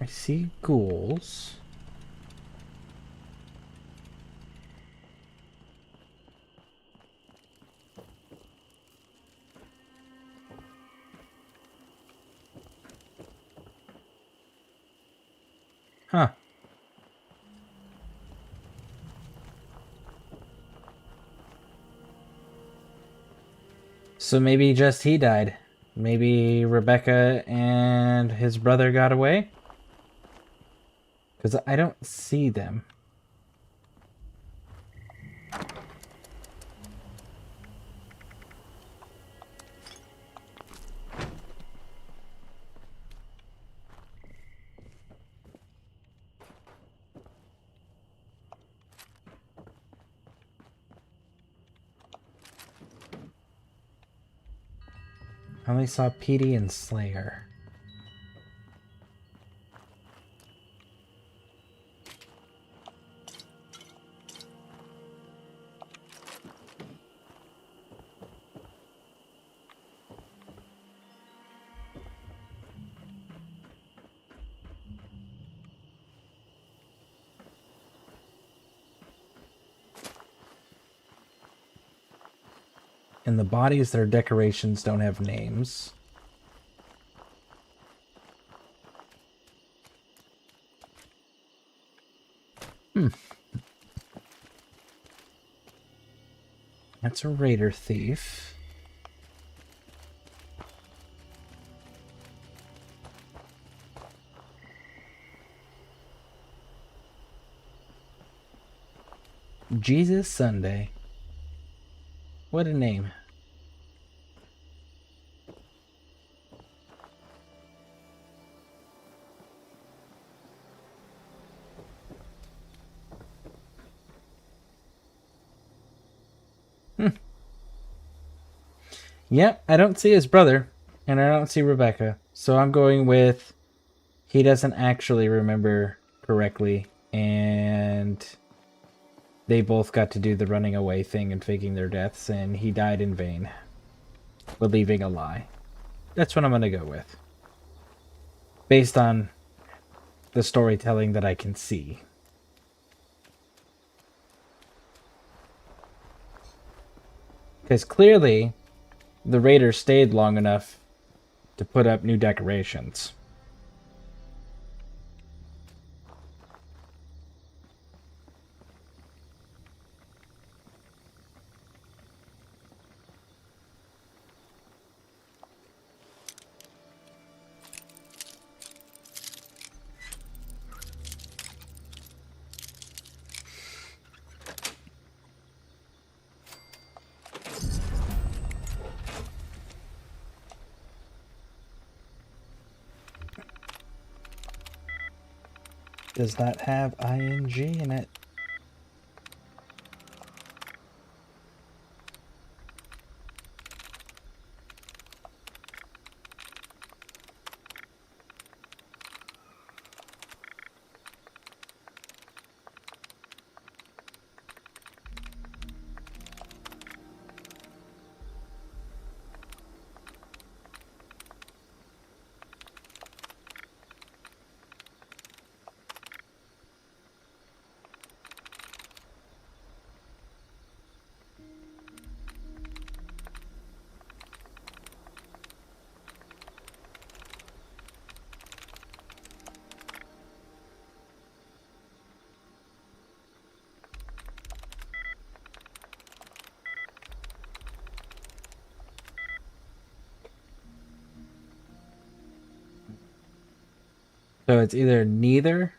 I see ghouls. Huh. So maybe just he died. Maybe Rebecca and his brother got away? Because I don't see them. I only saw Petey and Slayer. And the bodies, their decorations don't have names. That's a raider thief. Jesus Sunday. What a name. Yep, I don't see his brother, and I don't see Rebecca. So I'm going with he doesn't actually remember correctly, and they both got to do the running away thing and faking their deaths, and he died in vain, believing a lie. That's what I'm going to go with, based on the storytelling that I can see. Because clearly, the raiders stayed long enough to put up new decorations. Does not have ing in it. So it's either neither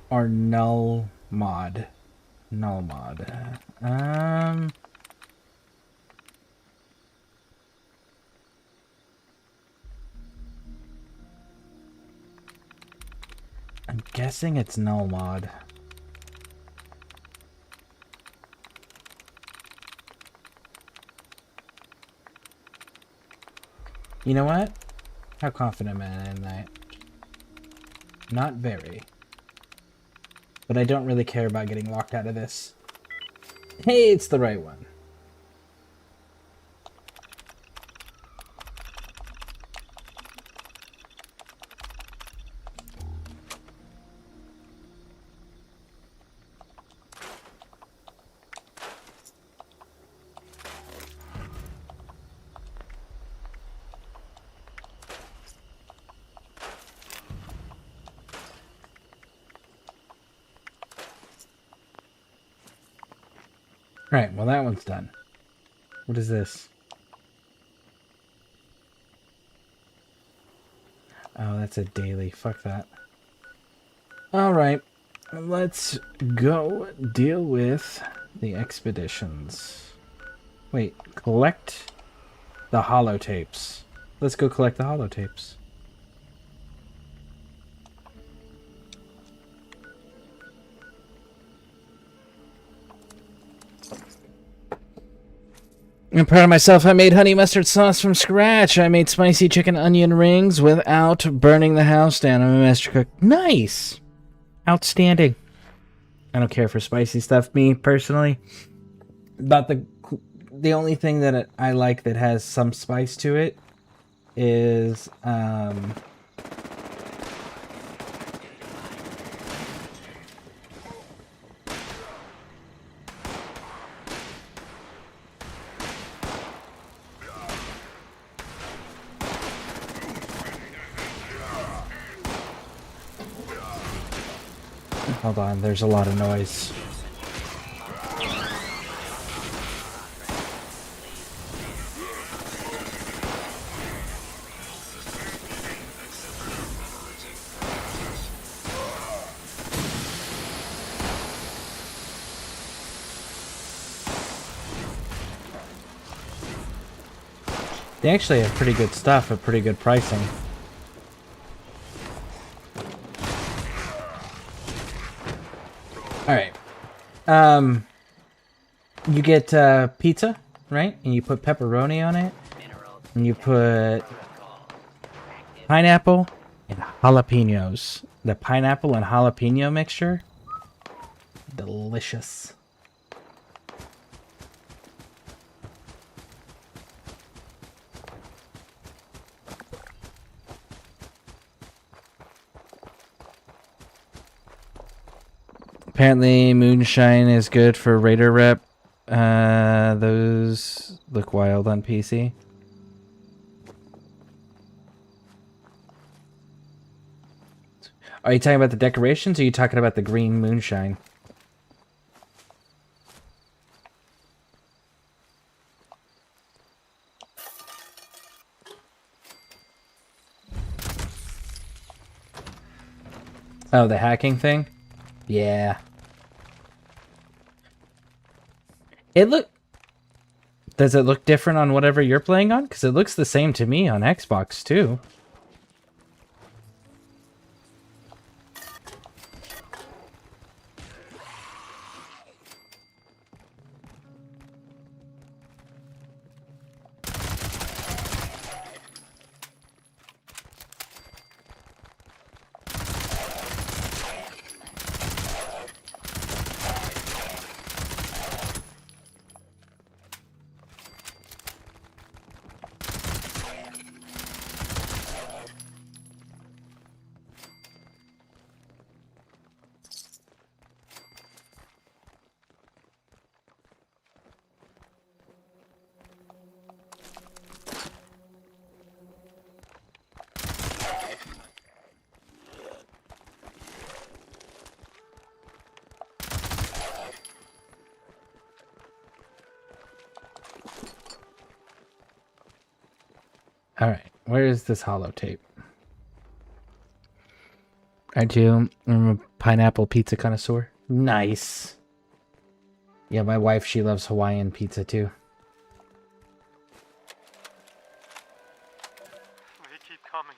or null mod. Null mod. I'm guessing it's null mod. You know what? How confident am I in that? Not very. But I don't really care about getting locked out of this. Hey, it's the right one. Right, well that one's done. What is this? Oh, that's a daily. Fuck that. Alright, let's go deal with the expeditions. Wait, collect the holotapes. Let's go collect the holotapes. I'm proud of myself. I made honey mustard sauce from scratch. I made spicy chicken onion rings without burning the house down. I'm a master cook. Nice! Outstanding. I don't care for spicy stuff, me, personally. But the only thing that I like that has some spice to it is, hold on, there's a lot of noise. They actually have pretty good stuff at pretty good pricing. Alright. You get pizza, right? And you put pepperoni on it. And you put pineapple and jalapenos. The pineapple and jalapeno mixture. Delicious. Apparently, moonshine is good for Raider rep. Those look wild on PC. Are you talking about the decorations, or are you talking about the green moonshine? Oh, the hacking thing? Yeah. Does it look different on whatever you're playing on? Because it looks the same to me on Xbox, too. Alright, where is this holotape? I do. I'm a pineapple pizza connoisseur. Nice. Yeah, my wife, she loves Hawaiian pizza too. They keep coming.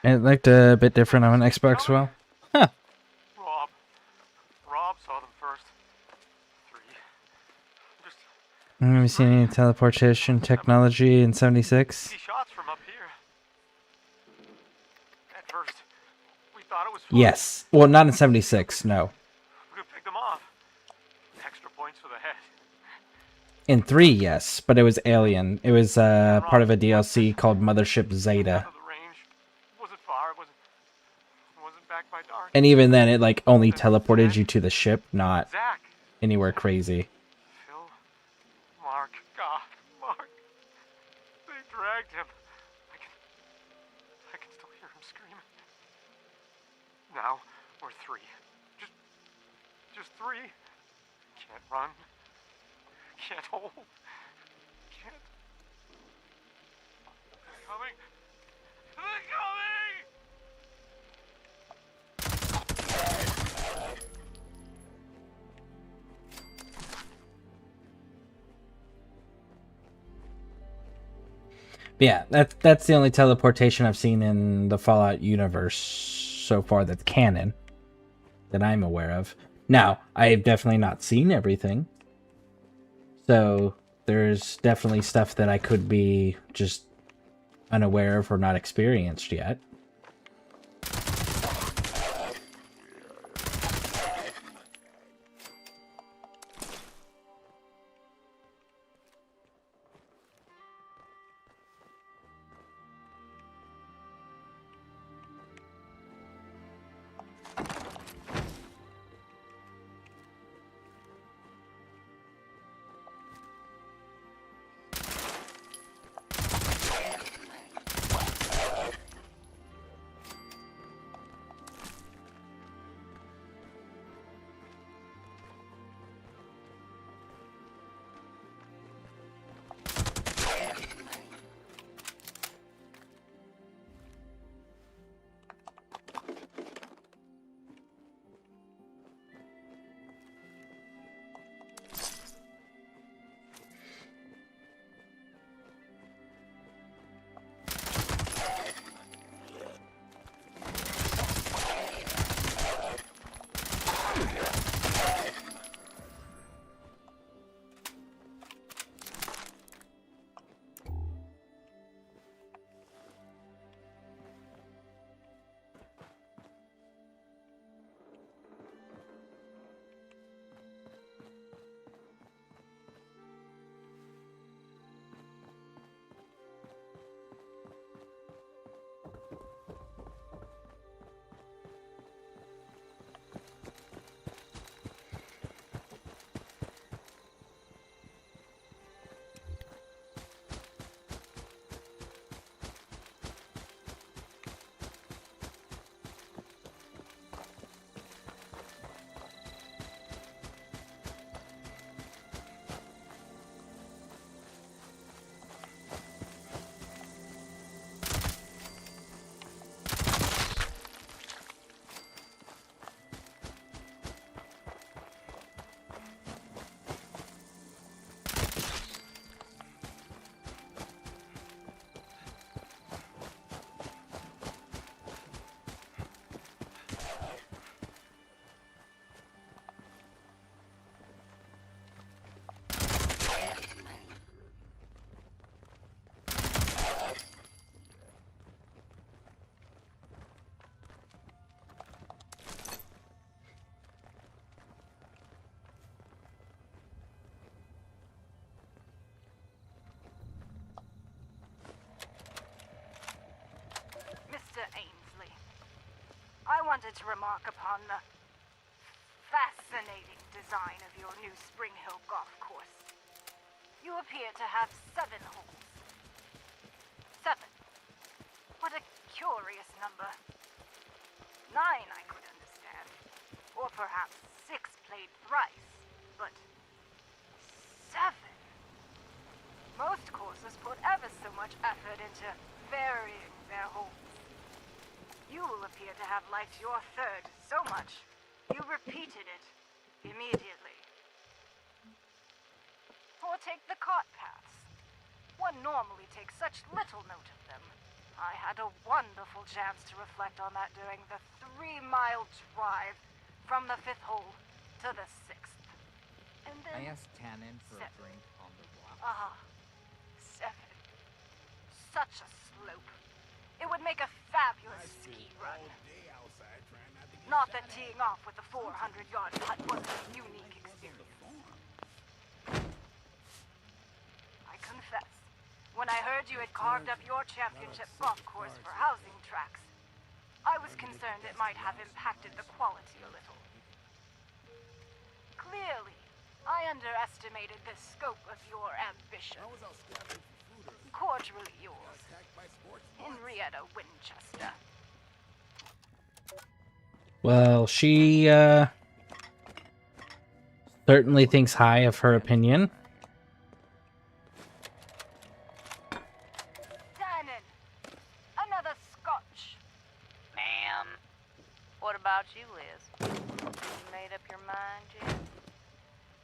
It looked a bit different on Xbox as well. Huh. Rob saw them first. 3. Just Have you seen any teleportation technology in 76? see shots from up here. At first, we thought it was fun. Yes. Well, not in 76, no. We could pick them off. Extra points for the head. In 3, yes, but it was Alien. It was part of a DLC called Mothership Zeta. Wasn't far. Wasn't back by dark. And even then, it like only teleported you to the ship, not anywhere crazy. Mark. God, Mark. They dragged him. I can still hear him screaming. Now we're 3. Just 3. Can't run. Can't hold. Can't. They're coming. They're coming! But yeah, that's the only teleportation I've seen in the Fallout universe so far that's canon that I'm aware of. Now, I've definitely not seen everything. So there's definitely stuff that I could be just unaware of or not experienced yet. to remark upon the fascinating design of your new Spring Hill golf course. You appear to have 7 holes. 7. What a curious number. 9 I could understand. Or perhaps 6 played thrice. But 7? Most courses put ever so much effort into varying their holes. You will appear to have liked your 3rd so much, you repeated it immediately. Or take the cart paths. One normally takes such little note of them. I had a wonderful chance to reflect on that during the 3-mile drive from the 5th hole to the 6th. And then I asked Tannen for a 7. drink on the rocks. 7. Such a slope. It would make a fabulous ski run. Not that teeing off with a 400-yard putt wasn't a unique experience. I confess, when I heard you had carved up your championship golf course for housing tracks, I was concerned it might have impacted the quality a little. Clearly, I underestimated the scope of your ambition. Cordially yours, Henrietta Winchester. Well, she certainly thinks high of her opinion. Tannen, another scotch. Ma'am. What about you, Liz? You made up your mind yet?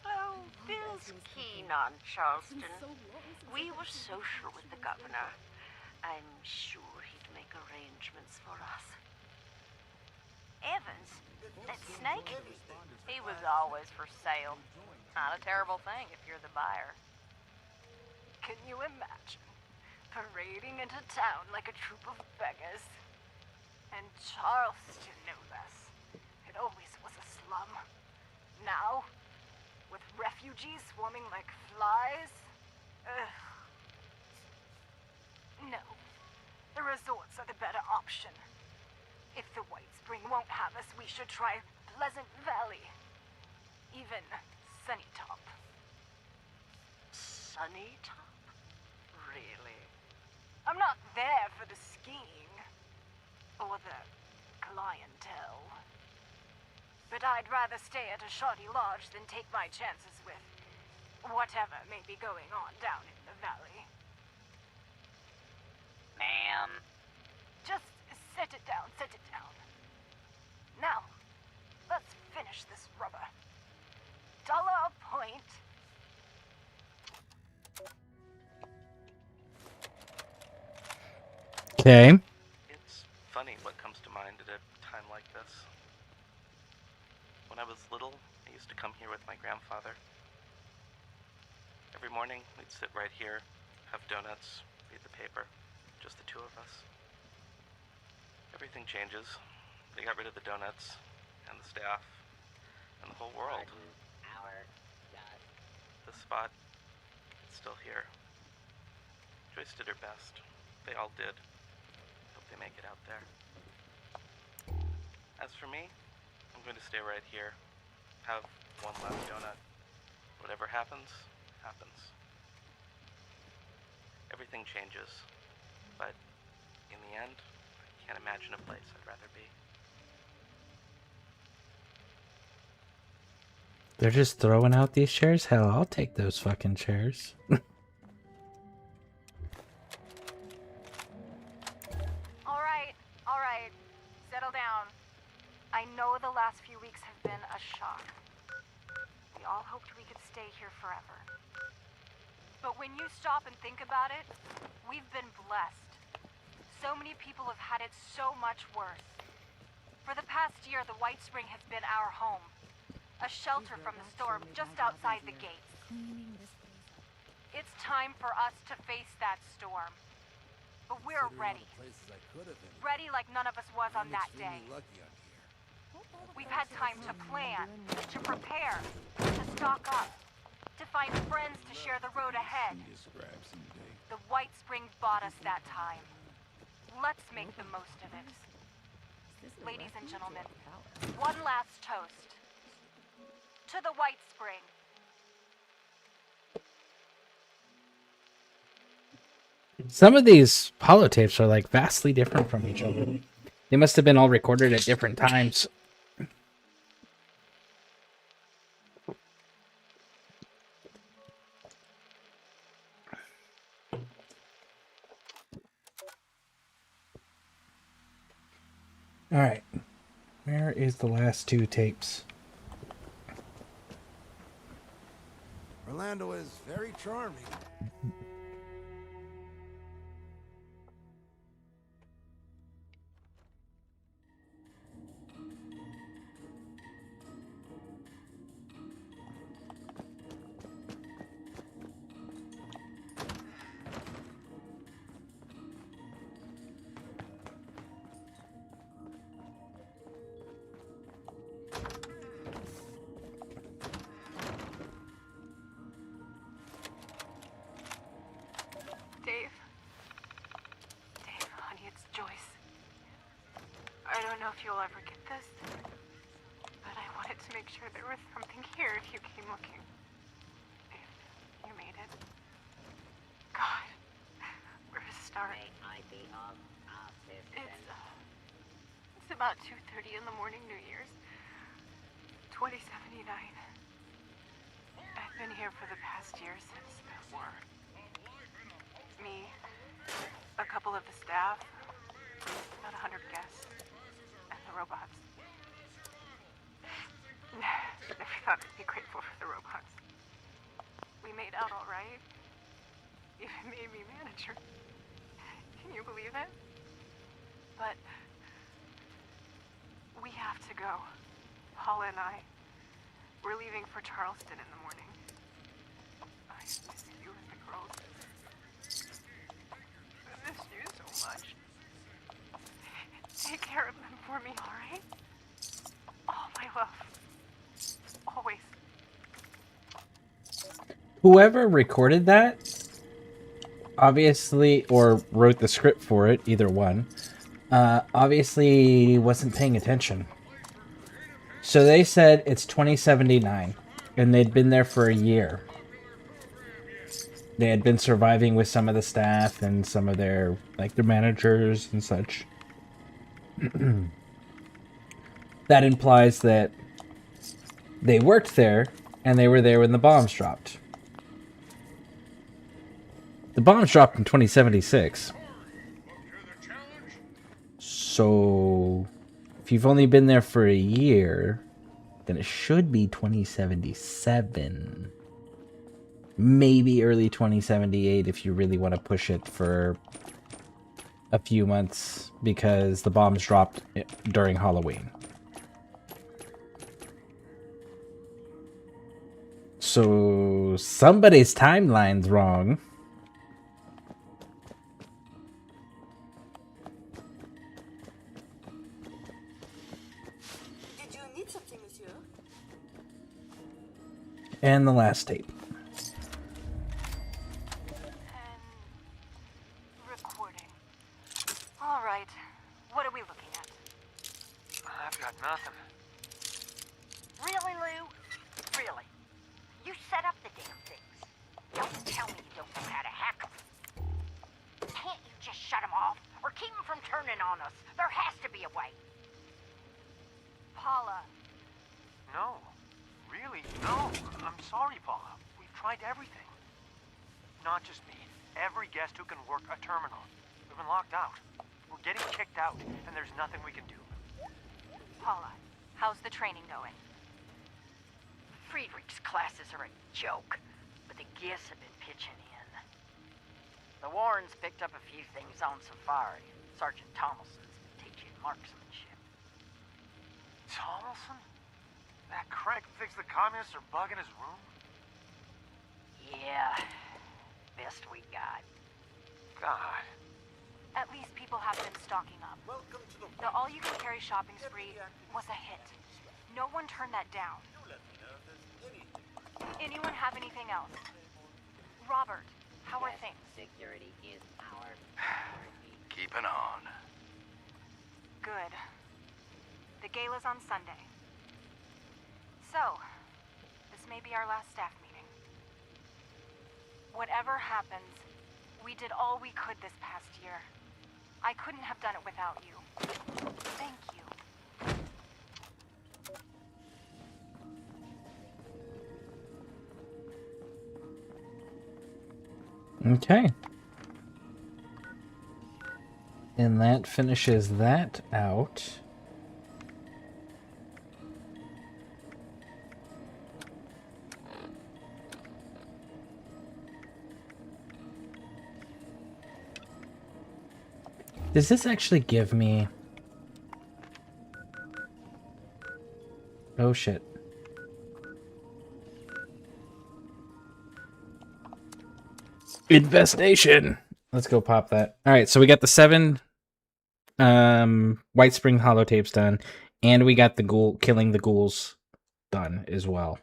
Oh, Bill's keen on Charleston. We were social with the governor. I'm sure he'd make arrangements for us. Evans, that snake? He was always for sale. Not a terrible thing if you're the buyer. Can you imagine? Parading into town like a troop of beggars. And Charleston, no less. It always was a slum. Now, with refugees swarming like flies? Ugh. No. The resorts are the better option. If the White Spring won't have us, we should try Pleasant Valley. Even Sunnytop. Sunnytop? Really? I'm not there for the skiing. Or the clientele. But I'd rather stay at a shoddy lodge than take my chances with whatever may be going on down in the valley. Ma'am. Just sit it down, sit it down. Now, let's finish this rubber. $1 a point. Okay. It's funny what comes to mind at a time like this. When I was little, I used to come here with my grandfather. Every morning, we'd sit right here, have donuts, read the paper, just the 2 of us. Everything changes. They got rid of the donuts, and the staff, and the whole world. This spot, it's still here. Joyce did her best. They all did. Hope they make it out there. As for me, I'm going to stay right here. Have one last donut. Whatever happens, happens. Everything changes. But in the end, I can't imagine a place I'd rather be. They're just throwing out these chairs? Hell, I'll take those fucking chairs. All right. Settle down. I know the last few weeks have been a shock. We all hoped we could stay here forever. But when you stop and think about it, we've been blessed. So many people have had it so much worse. For the past year, the White Spring has been our home. A shelter from the storm just outside the gates. It's time for us to face that storm. But we're ready. Ready like none of us was on that day. We've had time to plan, to prepare, to stock up, to find friends to share the road ahead. The White Spring bought us that time. Let's make the most of it. Ladies and gentlemen, salad. One last toast. To the White Spring. Some of these holotapes are like vastly different from each other. They must have been all recorded at different times. All right. Where is the last two tapes? Orlando is very charming. Dave, honey, it's Joyce. I don't know if you'll ever get this, but I wanted to make sure there was something here if you came looking. If you made it. God, where to start? It's about 2:30 in the morning, New Year's, 2079. I've been here for the past year since the war. Me, a couple of the staff, about 100 guests, and the robots. Never thought I'd be grateful for the robots. We made out all right. Even made me manager. Can you believe it? But we have to go. Paula and I. We're leaving for Charleston in the morning. I miss you and the girls. I miss you so much. Take care of them for me, all right? All my love. Always. Whoever recorded that, obviously, or wrote the script for it, either one, obviously wasn't paying attention. So they said it's 2079, and they'd been there for a year. They had been surviving with some of the staff and some of their, like, their managers and such. That implies that they worked there, and they were there when the bombs dropped. The bombs dropped in 2076. So, if you've only been there for a year, then it should be 2077. Maybe early 2078 if you really want to push it for a few months, because the bombs dropped during Halloween. So, somebody's timeline's wrong. Did you need something, monsieur? And the last tape. Recording. All right. What are we looking at? I've got nothing. Really, Lou? Really? You set up the damn things. Don't tell me you don't know how to hack them. Can't you just shut them off? Or keep them from turning on us? There has to be a way. Paula. No. Really, no. I'm sorry, Paula. We've tried everything. Not just me. Every guest who can work a terminal. We've been locked out. We're getting kicked out, and there's nothing we can do. Paula, how's the training going? Friedrich's classes are a joke, but the guests have been pitching in. The Warrens picked up a few things on Safari. Sergeant Thomason's been teaching marksmanship. Thomason? That crank who thinks the communists are bugging his room? Yeah, best we got. God. At least people have been stocking up. The all-you-can-carry shopping spree was a hit. No one turned that down. Anyone have anything else? Robert, how are things? Security is our Keeping on. Good. The gala's on Sunday. So, this may be our last staff meeting. Whatever happens, we did all we could this past year. I couldn't have done it without you. Thank you. Okay. And that finishes that out. Does this actually give me... Oh shit. Infestation! Let's go pop that. Alright, so we got the 7 White Spring holotapes done, and we got the ghoul killing the ghouls done as well.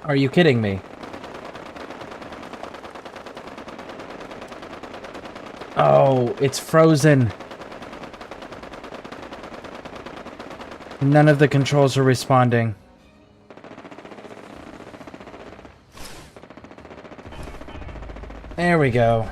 Are you kidding me? Oh, it's frozen. None of the controls are responding. There we go.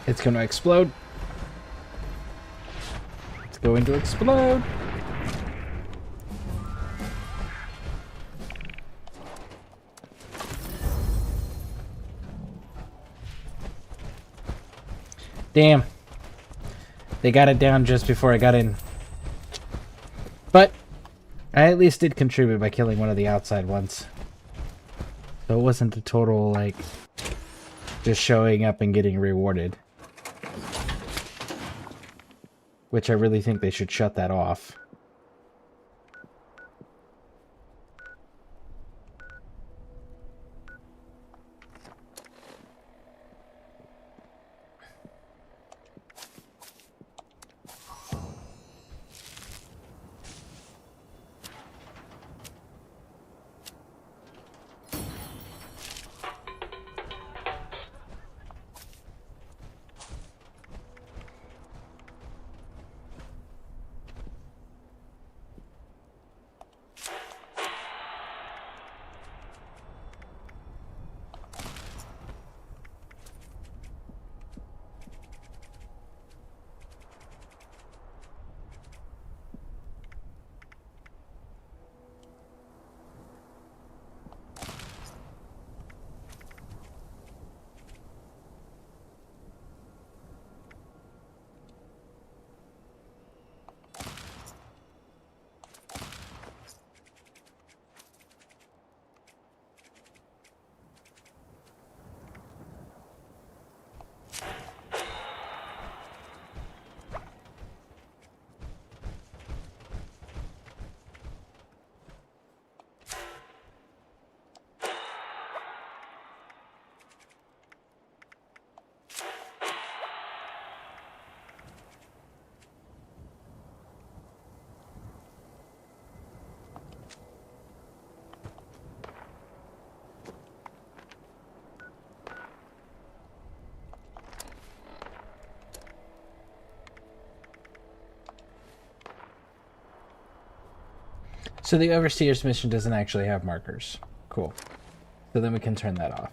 It's going to explode. It's going to explode. Damn. They got it down just before I got in. But I at least did contribute by killing one of the outside ones. So it wasn't a total, like, just showing up and getting rewarded. Which I really think they should shut that off. So the Overseer's mission doesn't actually have markers. Cool. So then we can turn that off.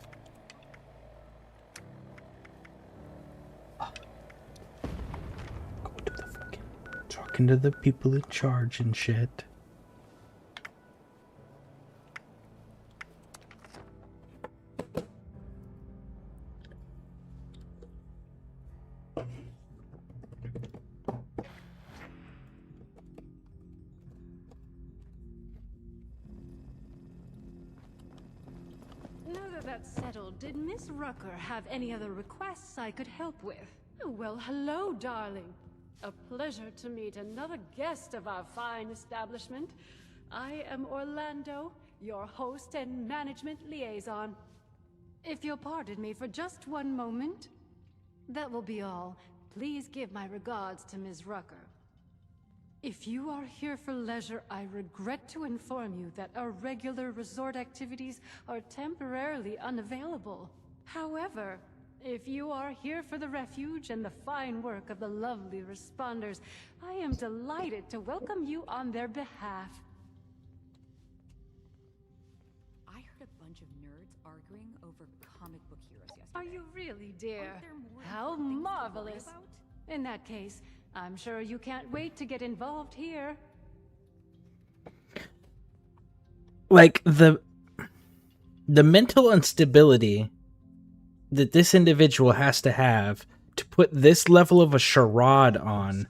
Talking to the people in charge and shit. Now that that's settled, did Miss Rucker have any other requests I could help with? Oh, well, hello, darling. A pleasure to meet another guest of our fine establishment. I am Orlando, your host and management liaison. If you'll pardon me for just one moment, that will be all. Please give my regards to Ms. Rucker. If you are here for leisure, I regret to inform you that our regular resort activities are temporarily unavailable. However, if you are here for the refuge and the fine work of the lovely responders, I am delighted to welcome you on their behalf. I heard a bunch of nerds arguing over comic book heroes yesterday. Are you really, dear? Aren't there more How important things to worry marvelous. about? In that case, I'm sure you can't wait to get involved here. Like, the mental instability that this individual has to have to put this level of a charade on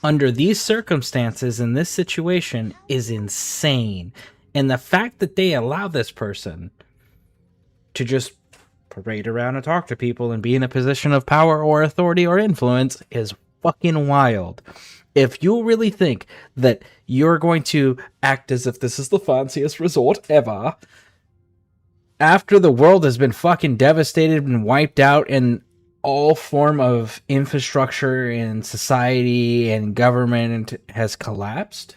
under these circumstances in this situation is insane. And the fact that they allow this person to just parade around and talk to people and be in a position of power or authority or influence is fucking wild. If you really think that you're going to act as if this is the fanciest resort ever, after the world has been fucking devastated and wiped out and all form of infrastructure and society and government has collapsed,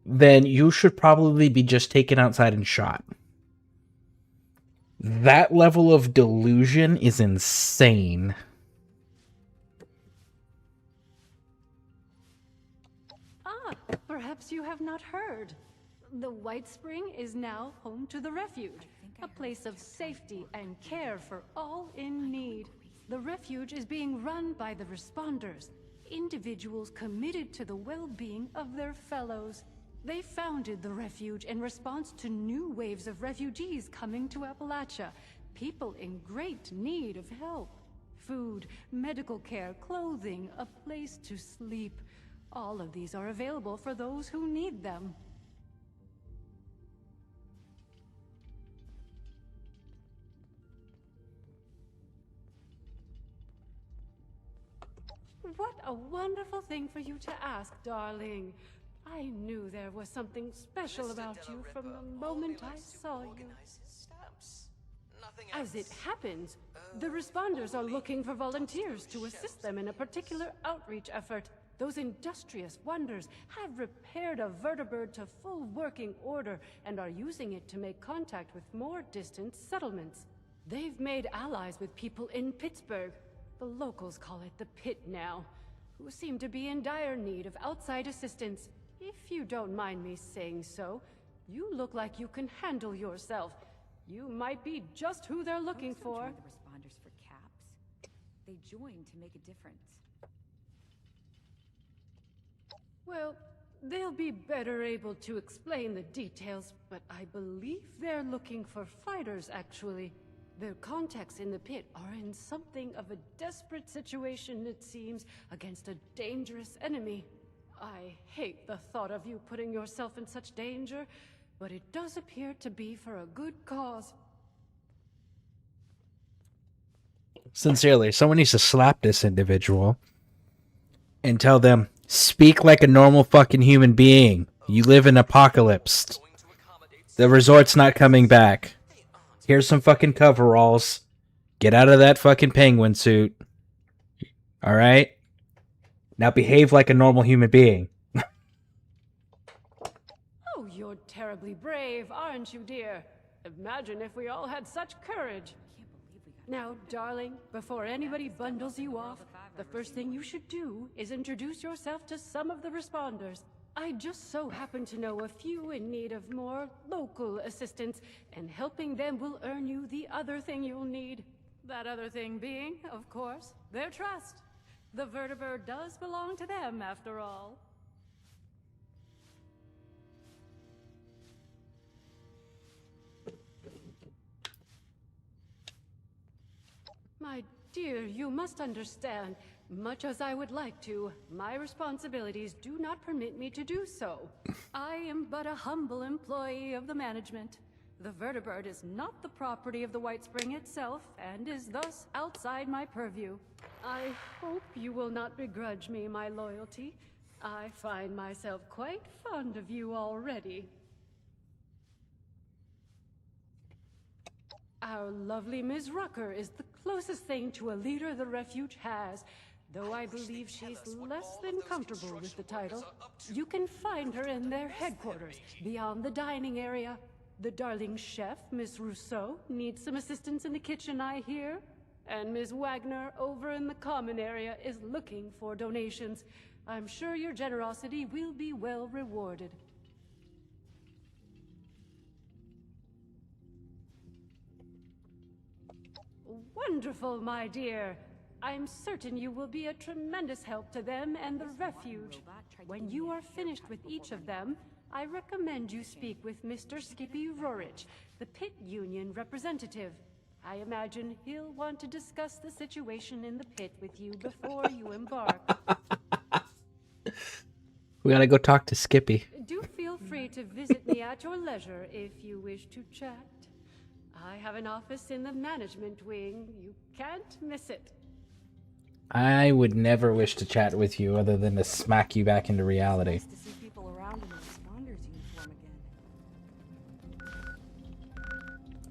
then you should probably be just taken outside and shot. That level of delusion is insane. Ah, perhaps you have not heard. The White Spring is now home to the Refuge, a place of safety and care for all in need. The Refuge is being run by the Responders, individuals committed to the well-being of their fellows. They founded the Refuge in response to new waves of refugees coming to Appalachia, people in great need of help. Food, medical care, clothing, a place to sleep. All of these are available for those who need them. What a wonderful thing for you to ask, darling. I knew there was something special about you from the moment I saw you. As it happens, the Responders are looking for volunteers to assist them in a particular outreach effort. Those industrious wonders have repaired a vertibird to full working order and are using it to make contact with more distant settlements. They've made allies with people in Pittsburgh. The locals call it the Pit now, who seem to be in dire need of outside assistance. If you don't mind me saying so, you look like you can handle yourself. You might be just who they're looking for. The Responders for caps. They joined to make a difference. Well, they'll be better able to explain the details, but I believe they're looking for fighters, actually. Their contacts in the Pit are in something of a desperate situation, it seems, against a dangerous enemy. I hate the thought of you putting yourself in such danger, but it does appear to be for a good cause. Sincerely, someone needs to slap this individual and tell them, speak like a normal fucking human being. You live in apocalypse. The resort's not coming back. Here's some fucking coveralls. Get out of that fucking penguin suit. Alright? Now behave like a normal human being. Oh, you're terribly brave, aren't you, dear? Imagine if we all had such courage. Now, darling, before anybody bundles you off, the first thing you should do is introduce yourself to some of the Responders. I just so happen to know a few in need of more local assistance, and helping them will earn you the other thing you'll need. That other thing being, of course, their trust. The vertebird does belong to them, after all. My dear, you must understand, much as I would like to, my responsibilities do not permit me to do so. I am but a humble employee of the management. The vertibird is not the property of the White Spring itself, and is thus outside my purview. I hope you will not begrudge me my loyalty. I find myself quite fond of you already. Our lovely Ms. Rucker is the closest thing to a leader the refuge has, though I believe she's less than comfortable with the title. You can find her in their headquarters, beyond the dining area. The darling chef, Miss Rousseau, needs some assistance in the kitchen, I hear. And Ms. Wagner, over in the common area, is looking for donations. I'm sure your generosity will be well rewarded. Wonderful, my dear. I'm certain you will be a tremendous help to them and the refuge. When you are finished with each of them, I recommend you speak with Mr. Skippy Rorich, the pit union representative. I imagine he'll want to discuss the situation in the pit with you before you embark. We gotta go talk to Skippy. Do feel free to visit me at your leisure if you wish to chat. I have an office in the management wing. You can't miss it. I would never wish to chat with you other than to smack you back into reality. Nice to see people around in the responders uniform again.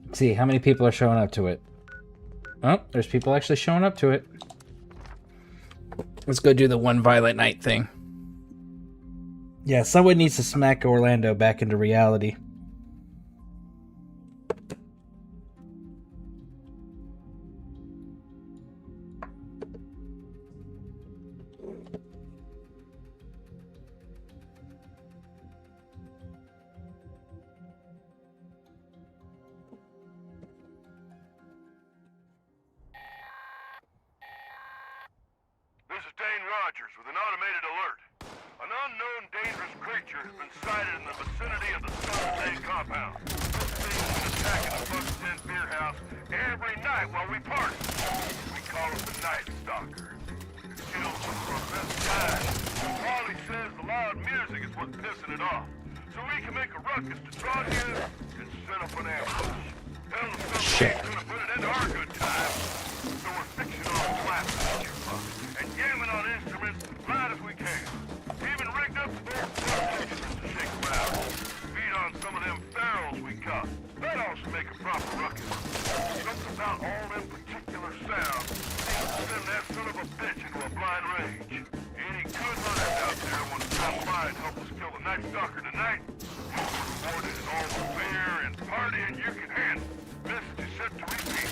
Let's see, how many people are showing up to it? Oh, there's people actually showing up to it. Let's go do the one violent night thing. Yeah, someone needs to smack Orlando back into reality. This is Dane Rogers with an automated alert. An unknown dangerous creature has been sighted in the vicinity of the Southern Day compound. This thing's been attacking the Buck's 10 beer house every night while we party. We call it the Night Stalker. It kills some of our best guys. Harley says the loud music is what's pissing it off. So we can make a ruckus to draw near and set up an ambush. Tell the stuff ain't gonna put it into our good time. So we're fixing on clapping and jamming on instruments as loud as we can. Even rigged up some old instruments to shake around. Feed on some of them barrels we caught. That also make a proper ruckus. Something about all them particular sounds seems to send that son of a bitch into a blind rage. Any good runners out there want to stop by and help us kill the Night Stalker tonight? You'll be rewarded in all the beer and partying you can handle. Message is set to repeat.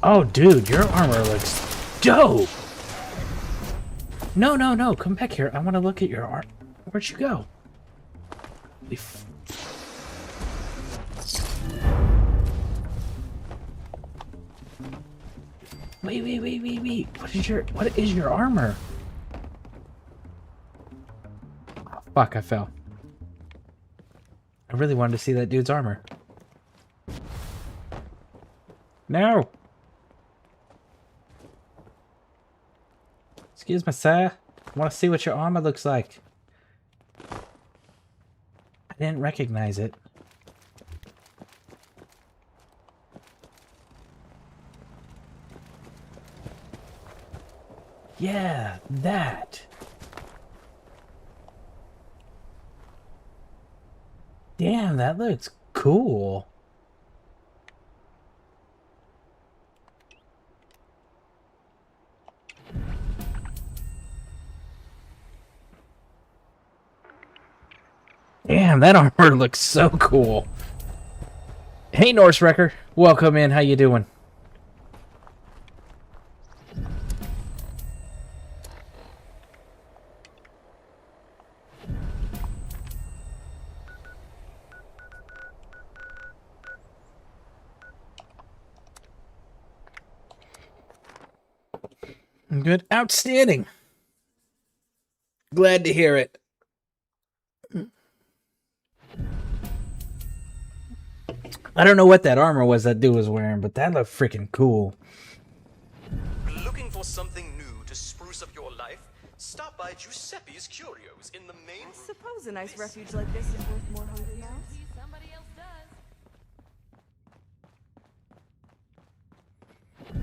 Oh, dude, your armor looks dope. No, no, no. Come back here. I want to look at your armor. Where'd you go? Wait. What is your armor? Oh, fuck, I fell. I really wanted to see that dude's armor. No! Excuse me, sir. I want to see what your armor looks like. I didn't recognize it. Yeah, that. Damn, that looks cool. Damn, that armor looks so cool. Hey, Norse Wrecker. Welcome in. How you doing? Good. Outstanding. Glad to hear it. I don't know what that armor was that dude was wearing, but that looked freaking cool. Looking for something new to spruce up your life? Stop by Giuseppe's Curios in the main. I suppose a nice refuge like this is worth more hungry mouths. Somebody else does.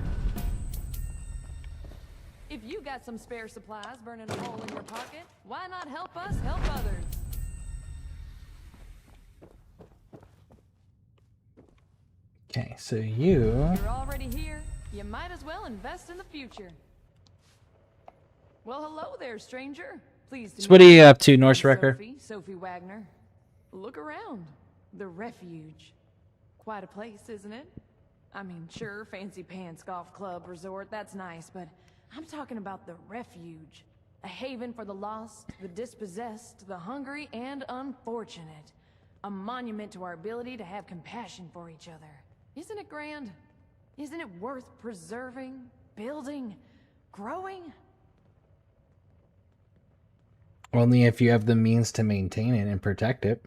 If you got some spare supplies burning a hole in your pocket, why not help us help others? Okay, so you're already here. You might as well invest in the future. Well, hello there, stranger. Pleased to So what are meet you up to, Norse Wrecker? Sophie Wagner. Look around. The refuge. Quite a place, isn't it? I mean, sure, fancy pants golf club resort, that's nice, but I'm talking about the refuge. A haven for the lost, the dispossessed, the hungry, and unfortunate. A monument to our ability to have compassion for each other. Isn't it grand? Isn't it worth preserving, building, growing? Only if you have the means to maintain it and protect it.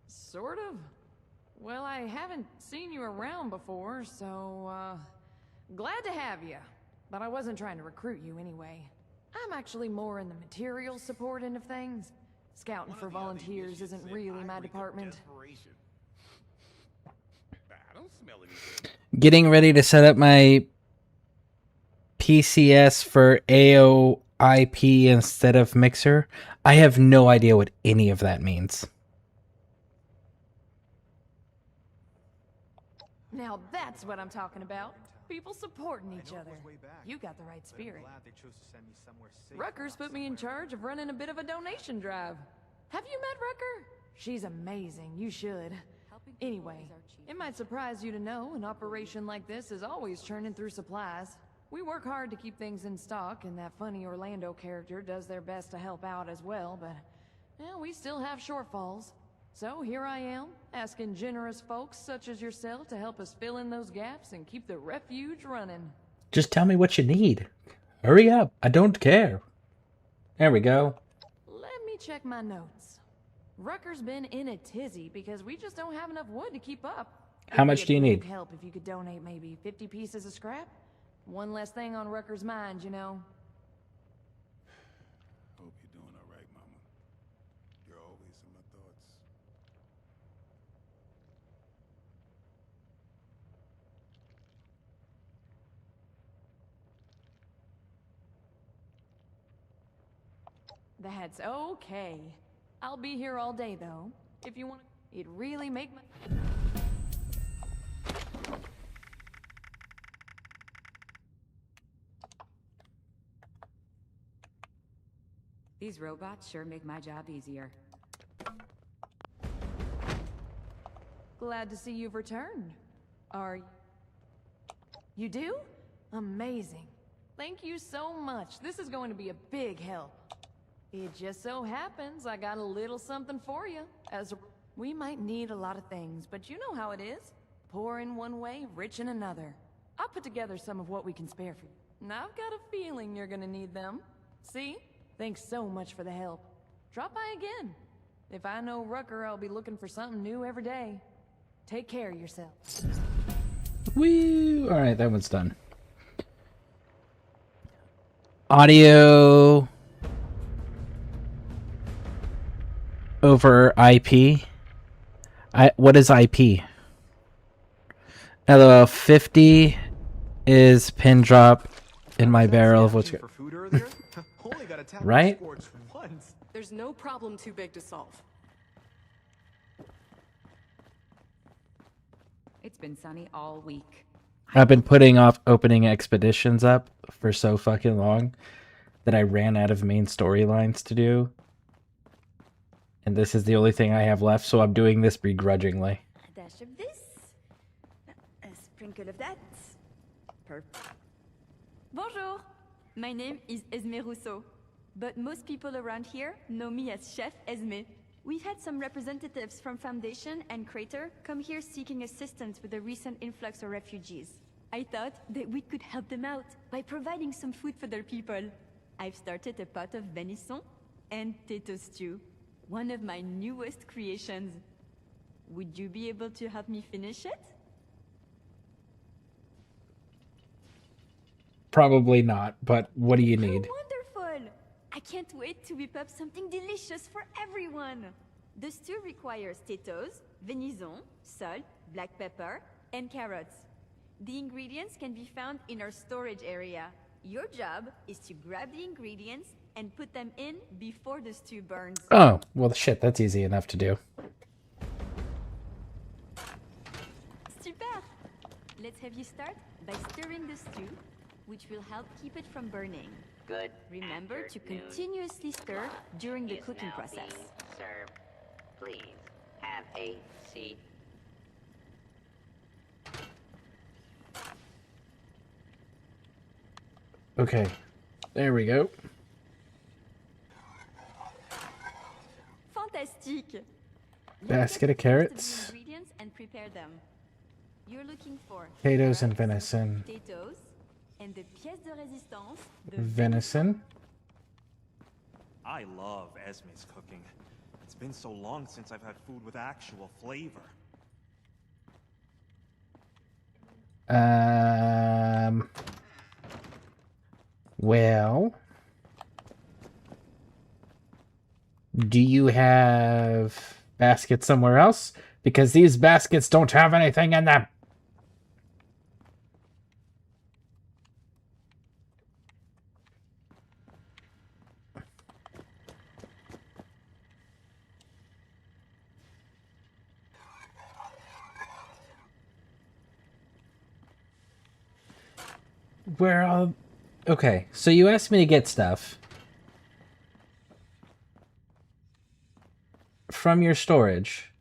Sort of. Well, I haven't seen you around before, so, glad to have you. But I wasn't trying to recruit you anyway. I'm actually more in the material support end of things. Scouting for volunteers isn't really my department. Getting ready to set up my PCS for AOIP instead of Mixer. I have no idea what any of that means. Now that's what I'm talking about. People supporting each other. You got the right spirit. Rucker's put me in charge of running a bit of a donation drive. Have you met Rucker? She's amazing. You should. Anyway, it might surprise you to know an operation like this is always churning through supplies. We work hard to keep things in stock, and that funny Orlando character does their best to help out as well, but well, we still have shortfalls. So here I am, asking generous folks such as yourself to help us fill in those gaps and keep the refuge running. Just tell me what you need. Hurry up. I don't care. There we go. Let me check my notes. Rucker's been in a tizzy because we just don't have enough wood to keep up. How much do you need? Help if you could donate maybe 50 pieces of scrap. One less thing on Rucker's mind, you know. Hope you're doing all right, Mama. You're always in my thoughts. That's okay. I'll be here all day, though. If you want to... It'd really make my... These robots sure make my job easier. glad to see you've returned. Are you do? Amazing. Thank you so much. This is going to be a big help. It just so happens I got a little something for you. We might need a lot of things, but you know how it is. Poor in one way, rich in another. I put together some of what we can spare for you. And I've got a feeling you're gonna need them. See? Thanks so much for the help. Drop by again. If I know Rucker, I'll be looking for something new every day. Take care of yourself. Woo! Alright, that one's done. Audio over IP. What is IP? LOL 50 is pin drop in my barrel of what's good. Right? There's no problem too big to solve. It's been sunny all week. I've been putting off opening expeditions up for so fucking long that I ran out of main storylines to do. And this is the only thing I have left, so I'm doing this begrudgingly. A dash of this. A sprinkle of that. Perfect. Bonjour. My name is Esme Rousseau, but most people around here know me as Chef Esme. We've had some representatives from Foundation and Crater come here seeking assistance with the recent influx of refugees. I thought that we could help them out by providing some food for their people. I've started a pot of venison and potato stew, one of my newest creations. Would you be able to help me finish it? Probably not, but what do you need? Wonderful! I can't wait to whip up something delicious for everyone. The stew requires potatoes, venison, salt, black pepper, and carrots. The ingredients can be found in our storage area. Your job is to grab the ingredients and put them in before the stew burns. Oh, well shit, that's easy enough to do. Super! Let's have you start by stirring the stew, which will help keep it from burning. Good. Remember to continuously stir during the cooking process. Served. Please have a seat. Okay, there we go. Fantastique! Basket of carrots. Ingredients and prepare them. You're looking for Potatoes and venison. potatoes and the pièce de résistance, the Venison. I love Esme's cooking. It's been so long since I've had food with actual flavor. Well, do you have baskets somewhere else? Because these baskets don't have anything in them. Okay, so you asked me to get stuff from your storage,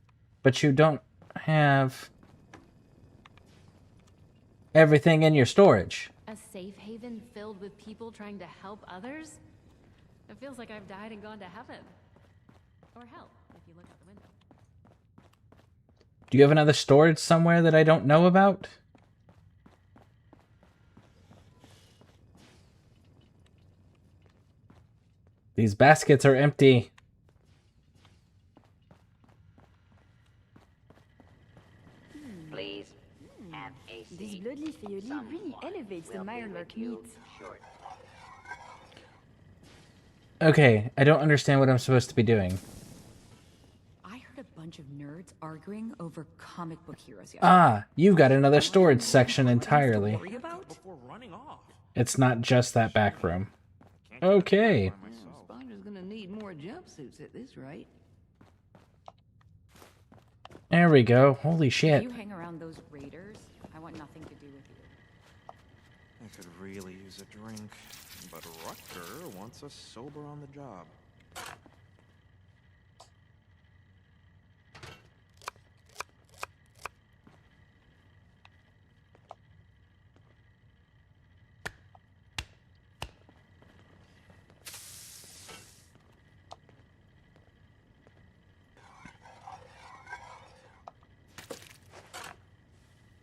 but you don't have everything in your storage. A safe haven filled with people trying to help others? It feels like I've died and gone to heaven. Or hell, if you look out the window. Do you have another storage somewhere that I don't know about? These baskets are empty. Please have a seat. This bloodleaf aioli really elevates the Mirelurk meat. Okay, I don't understand what I'm supposed to be doing. I heard a bunch of nerds arguing over comic book heroes yesterday. Ah, you've got another storage section entirely. Worry about? It's not just that back room. Okay. Sponger's gonna need more jumpsuits at this rate. There we go. Holy shit. If you hang around those raiders, I want nothing to do with you. I could really use a drink, but Rutger wants us sober on the job.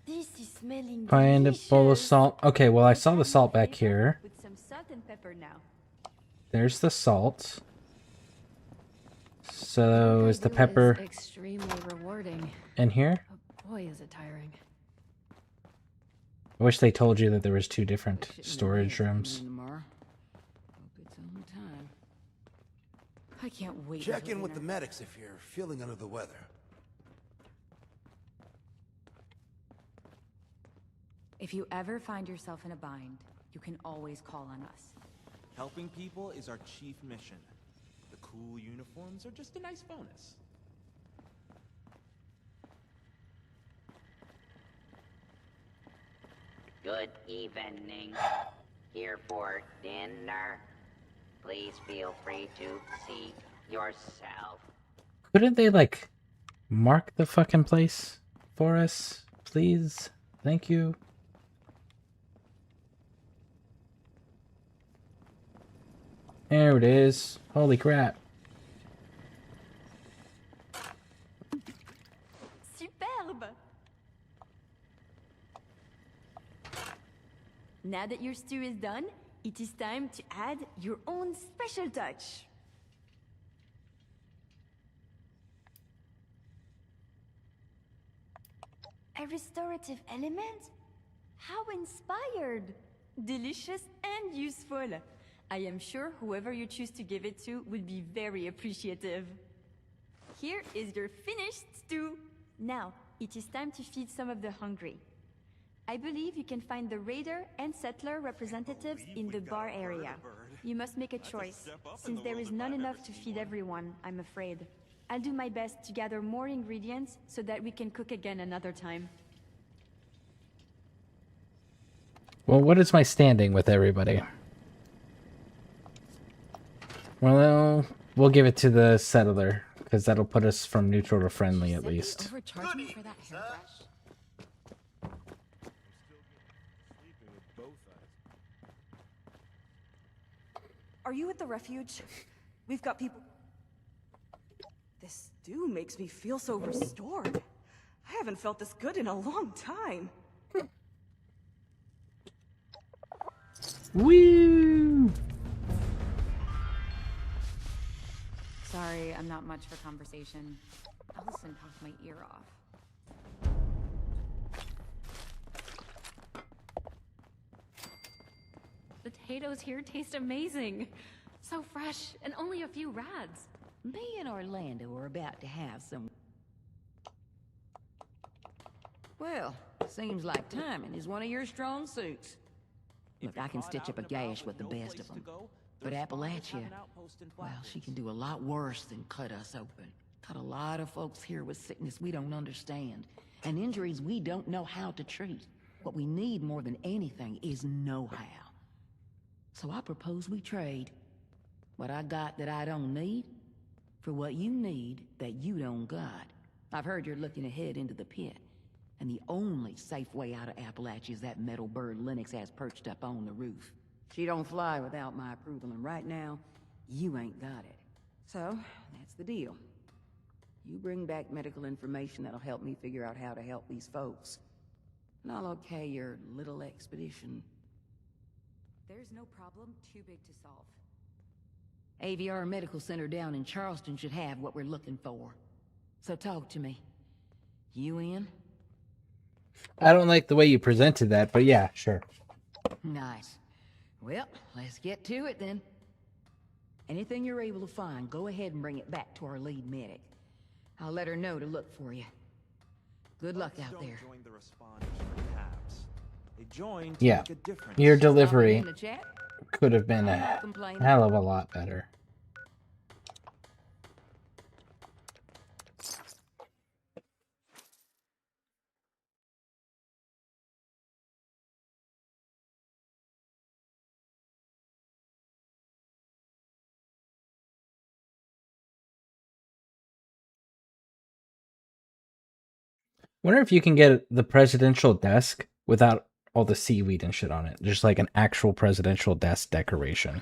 This is smelling Find a bowl of salt. Okay, well I saw the salt back here. With some salt and pepper now. There's the salt. So is the pepper extremely rewarding. in here? Boy, is it tiring. I wish they told you that there was 2 different storage rooms. I can't wait. Check in with the medics if you're feeling under the weather. If you ever find yourself in a bind, you can always call on us. Helping people is our chief mission. The cool uniforms are just a nice bonus. Good evening. Here for dinner. Please feel free to seat yourself. Couldn't they, like, mark the fucking place for us, please? Thank you. There it is. Holy crap. Superbe! Now that your stew is done, it is time to add your own special touch. A restorative element? How inspired! Delicious and useful. I am sure whoever you choose to give it to will be very appreciative. Here is your finished stew. Now, it is time to feed some of the hungry. I believe you can find the raider and settler representatives in the bar area. You must make a choice, since there is none enough to feed everyone, I'm afraid. I'll do my best to gather more ingredients so that we can cook again another time. Well, what is my standing with everybody? Well, we'll give it to the settler, because that'll put us from neutral to friendly at least. Overcharge me for that hairbrush? Are you at the refuge? We've got people... This stew makes me feel so restored. I haven't felt this good in a long time. Woo! Sorry, I'm not much for conversation. Allison talked my ear off. Potatoes here taste amazing. So fresh, and only a few rads. Me and Orlando are about to have some... Well, seems like timing is one of your strong suits. Look, I can stitch up a gash with the best of them. But Appalachia, well, she can do a lot worse than cut us open. Cut a lot of folks here with sickness we don't understand, and injuries we don't know how to treat. What we need more than anything is know-how. So I propose we trade. What I got that I don't need, for what you need that you don't got. I've heard you're looking ahead into the pit, and the only safe way out of Appalachia is that metal bird Lennox has perched up on the roof. She don't fly without my approval, and right now, you ain't got it. So, that's the deal. You bring back medical information that'll help me figure out how to help these folks. And I'll okay your little expedition. There's no problem too big to solve. AVR Medical Center down in Charleston should have what we're looking for. So talk to me. You in? I don't like the way you presented that, but yeah, sure. Nice. Well, let's get to it then. Anything you're able to find, go ahead and bring it back to our lead medic. I'll let her know to look for you. Good luck out there. Join the responders for tabs. They join to Yeah, make a difference. your delivery In the chat? could have been a hell of a lot better. Wonder if you can get the presidential desk without all the seaweed and shit on it. Just like an actual presidential desk decoration.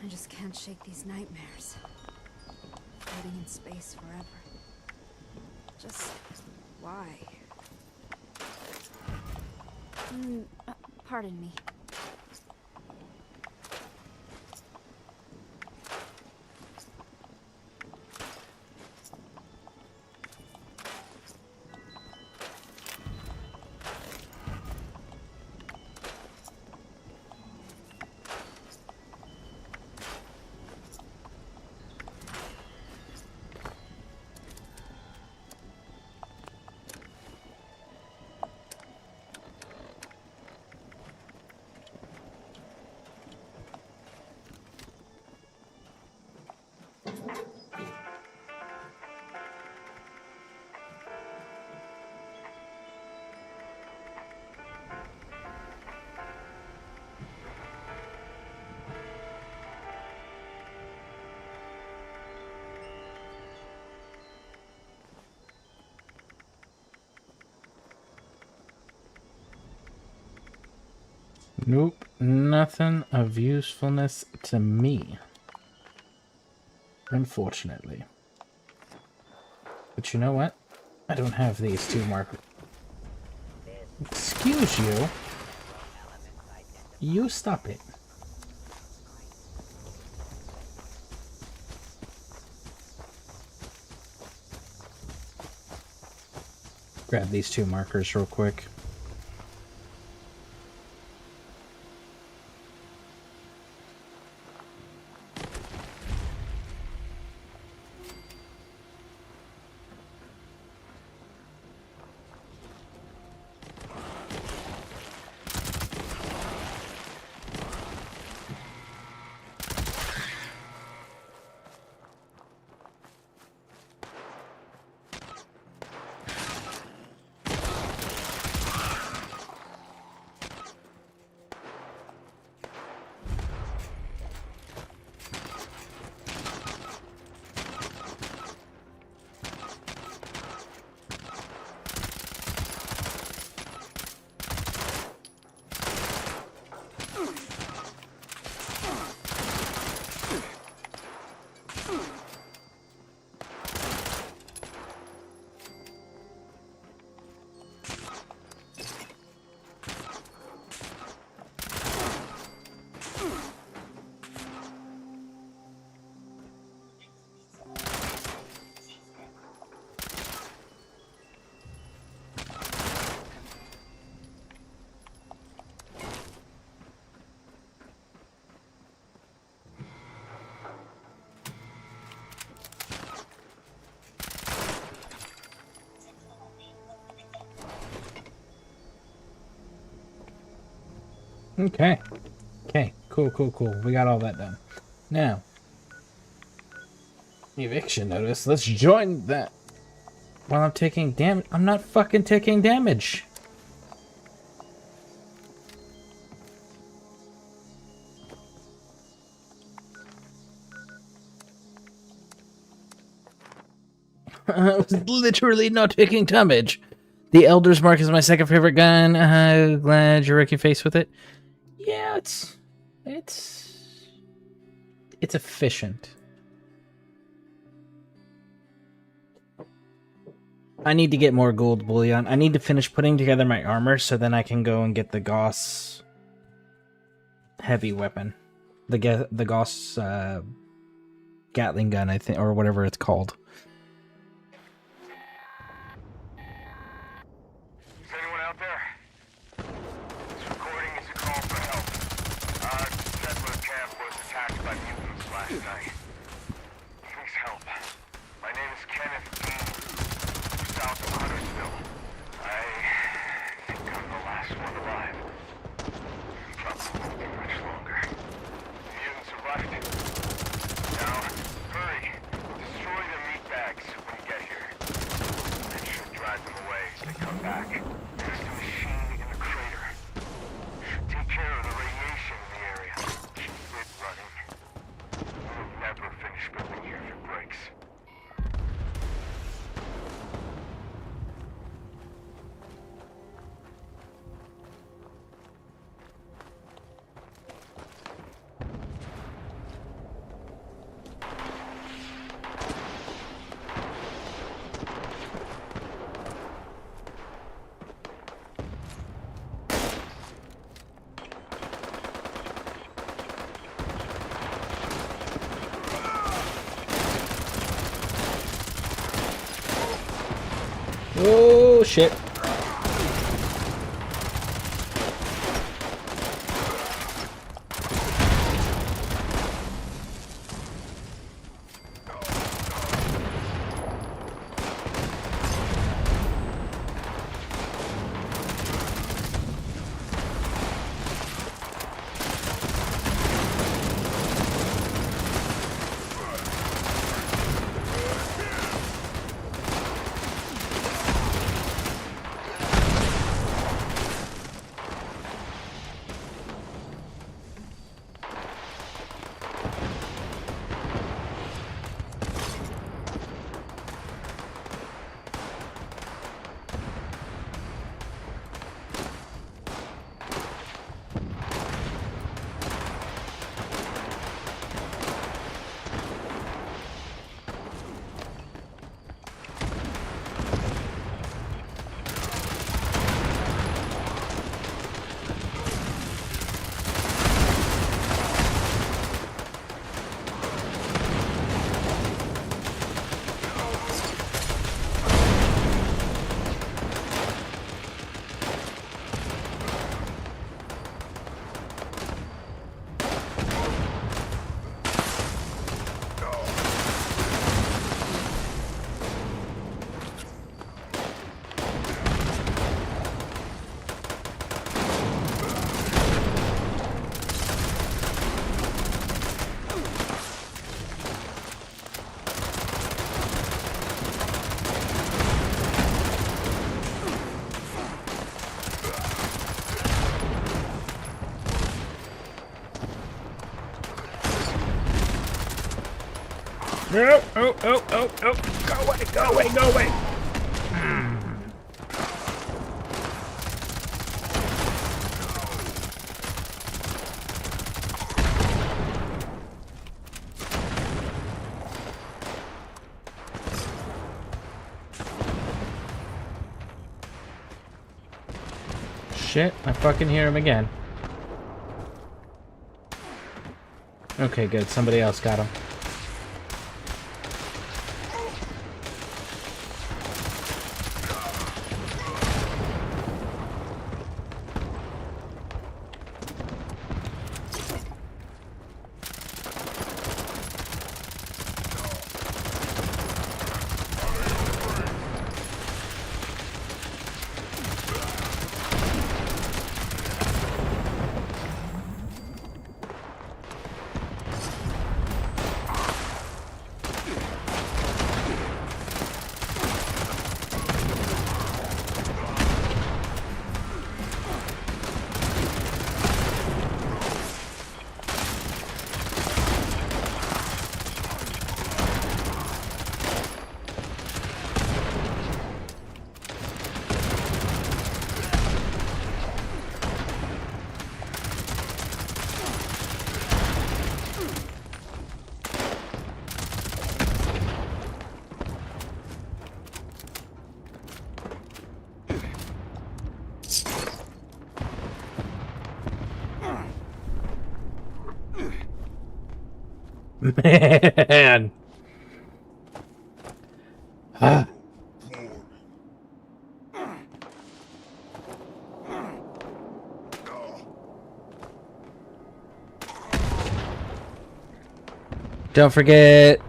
I just can't shake these nightmares. Floating in space forever. Just why? Pardon me. Nope, nothing of usefulness to me. Unfortunately. But you know what? I don't have these two markers. Excuse you. You stop it. Grab these two markers real quick. Okay. Okay, cool. We got all that done. Now, eviction notice. Let's join that. While I'm taking damage. I'm not fucking taking damage. I was literally not taking damage. The Elder's Mark is my second favorite gun. Glad you're wrecking face with it. Yeah, it's efficient. I need to get more gold bullion. I need to finish putting together my armor so then I can go and get the Gauss heavy weapon. The Gauss Gatling gun, I think, or whatever it's called. Is anyone out there? This recording is a call for help. Our settler camp was attacked by mutants last night. Please help. My name is Kenneth Dean, south of Huntersville. I think I'm the last one alive. Probably won't be much longer. The mutants are left. Now, hurry. Destroy the meat bags when you get here. That should drive them away as they come back. There's the machine in the crater. Should take care of the radiation in the area. Keep it running. We'll never finish building here if it breaks. Oh, shit. No! Oh, oh, oh, oh! Go away, go away, go away! Shit, I fucking hear him again. Okay, good. Somebody else got him. Man. Don't forget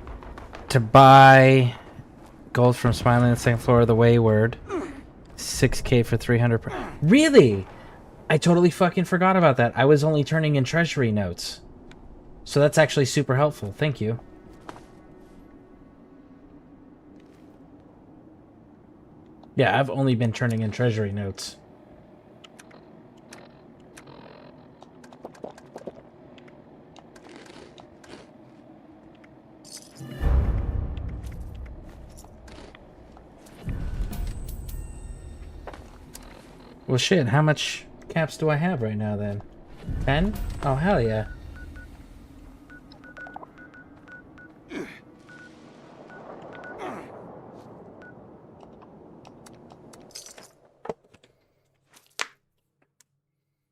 to buy gold from Smiling on the second floor of the Wayward. 6K for 300. Really? I totally fucking forgot about that. I was only turning in treasury notes. So that's actually super helpful. Thank you. Yeah, I've only been turning in treasury notes. Well, shit, how much caps do I have right now, then? 10? Oh, hell yeah.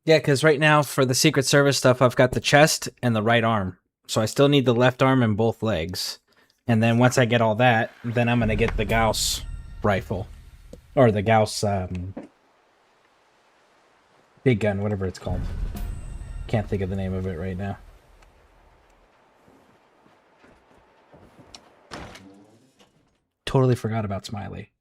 Yeah, because right now, for the Secret Service stuff, I've got the chest and the right arm. So I still need the left arm and both legs. And then once I get all that, then I'm going to get the Gauss rifle. Or the Gauss big gun, whatever it's called. Can't think of the name of it right now. Totally forgot about Smiley.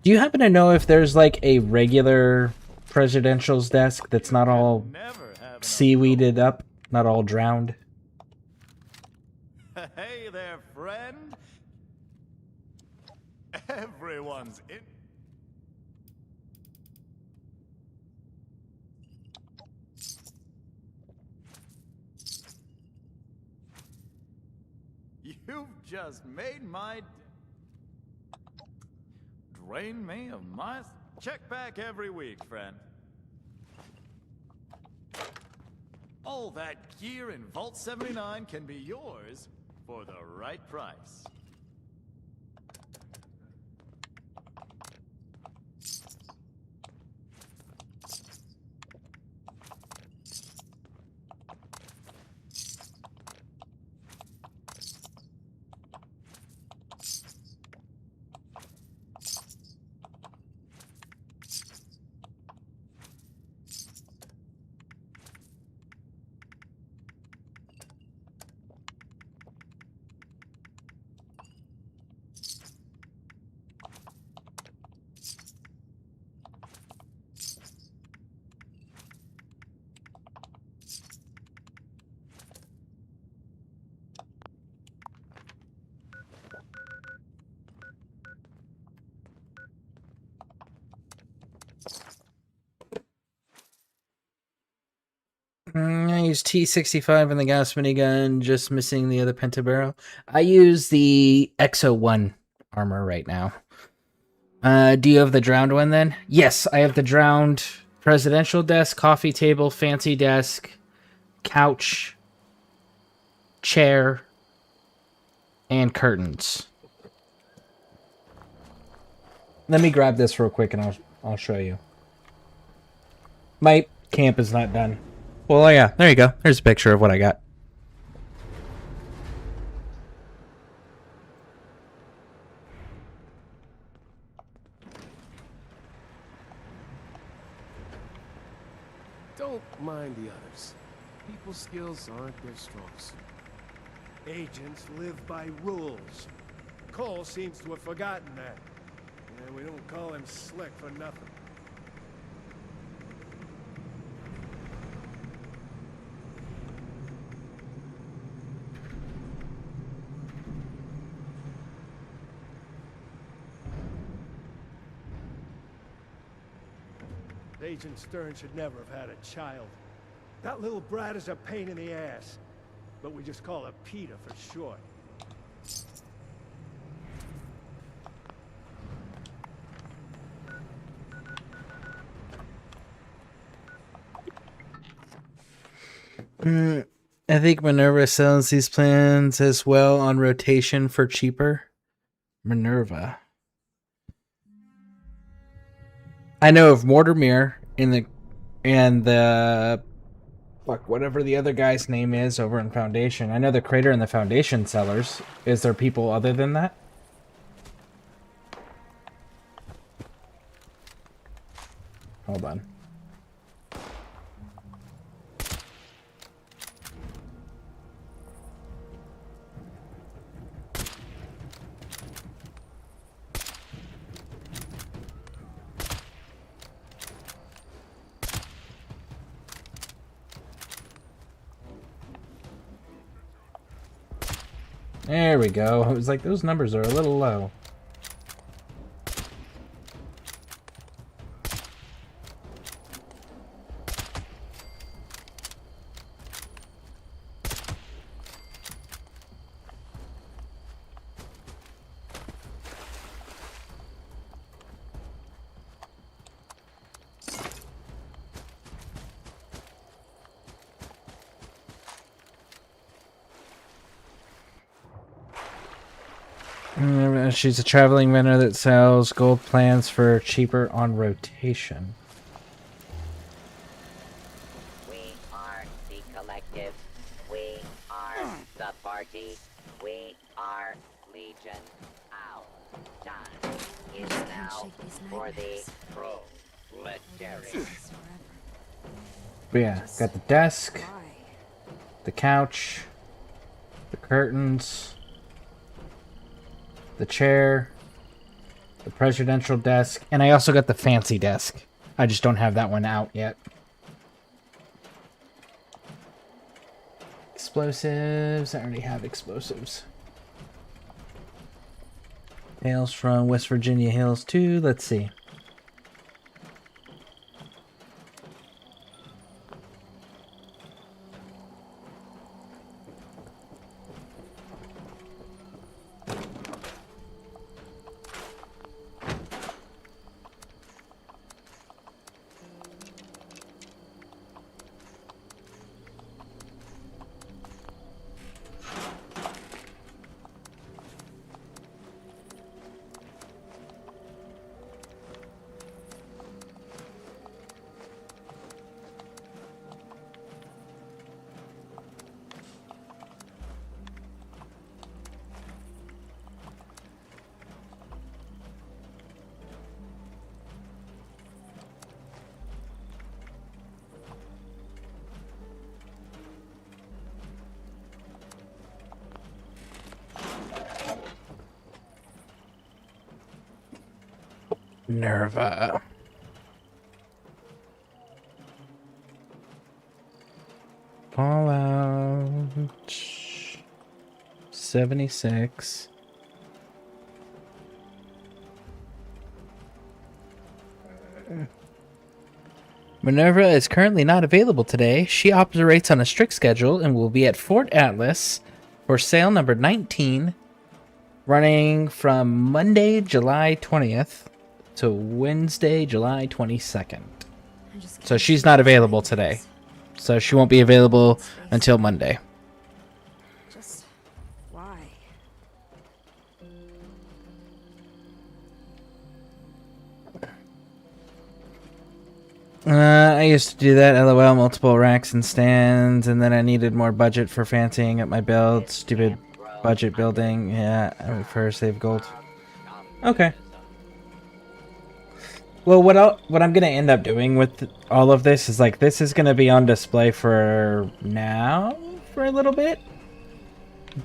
Do you happen to know if there's like a regular presidential's desk that's not all seaweeded up, not all drowned? Hey there, friend. Everyone's in. You've just made my... Drain me of my... Check back every week, friend. All that gear in Vault 79 can be yours for the right price. I use T65 in the gas minigun, just missing the other pentabarrel. I use the XO1 armor right now. Do you have the drowned one then? Yes, I have the drowned presidential desk, coffee table, fancy desk, couch, chair, and curtains. Let me grab this real quick and I'll show you. My camp is not done. Well, yeah, there you go. There's a picture of what I got. Don't mind the others. People's skills aren't their strong suit. Agents live by rules. Cole seems to have forgotten that. And we don't call him Slick for nothing. Agent Stern should never have had a child. That little brat is a pain in the ass. But we just call her Peter for short. I think Minerva sells these plans as well on rotation for cheaper. Minerva. I know of Mortimer and the fuck, whatever the other guy's name is over in Foundation. I know the Crater and the Foundation sellers. Is there people other than that? Hold on. There we go. I was like, those numbers are a little low. She's a traveling vendor that sells gold plans for cheaper on rotation. We are the party. We are Legion. Our time is now for the proletariat. But yeah, got the desk, the couch, the curtains, the chair, the presidential desk, and I also got the fancy desk. I just don't have that one out yet. Explosives. I already have explosives. Hails from West Virginia Hills 2. Let's see. Nerva. Fallout 76. Minerva is currently not available today. She operates on a strict schedule and will be at Fort Atlas for sale number 19, running from Monday, July 20th to Wednesday, July 22nd. So she's not available today. So she won't be available until Monday. Just why? I used to do that, LOL, multiple racks and stands, and then I needed more budget for fancying up my build. Stupid budget building. Yeah, I would first save gold. Okay. Well, what I'm gonna end up doing with all of this is like this is gonna be on display for now for a little bit,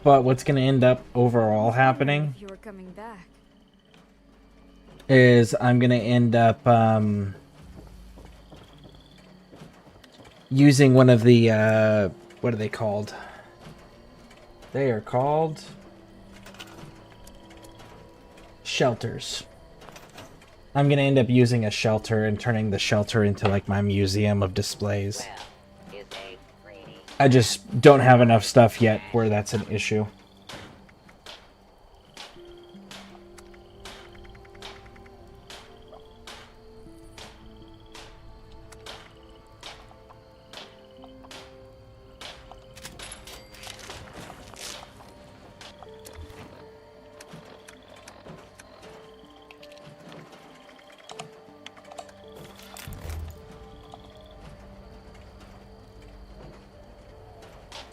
but what's gonna end up overall happening You're coming back. is I'm gonna end up using one of the what are they called? They are called shelters. I'm gonna end up using a shelter and turning the shelter into like my museum of displays. I just don't have enough stuff yet where that's an issue.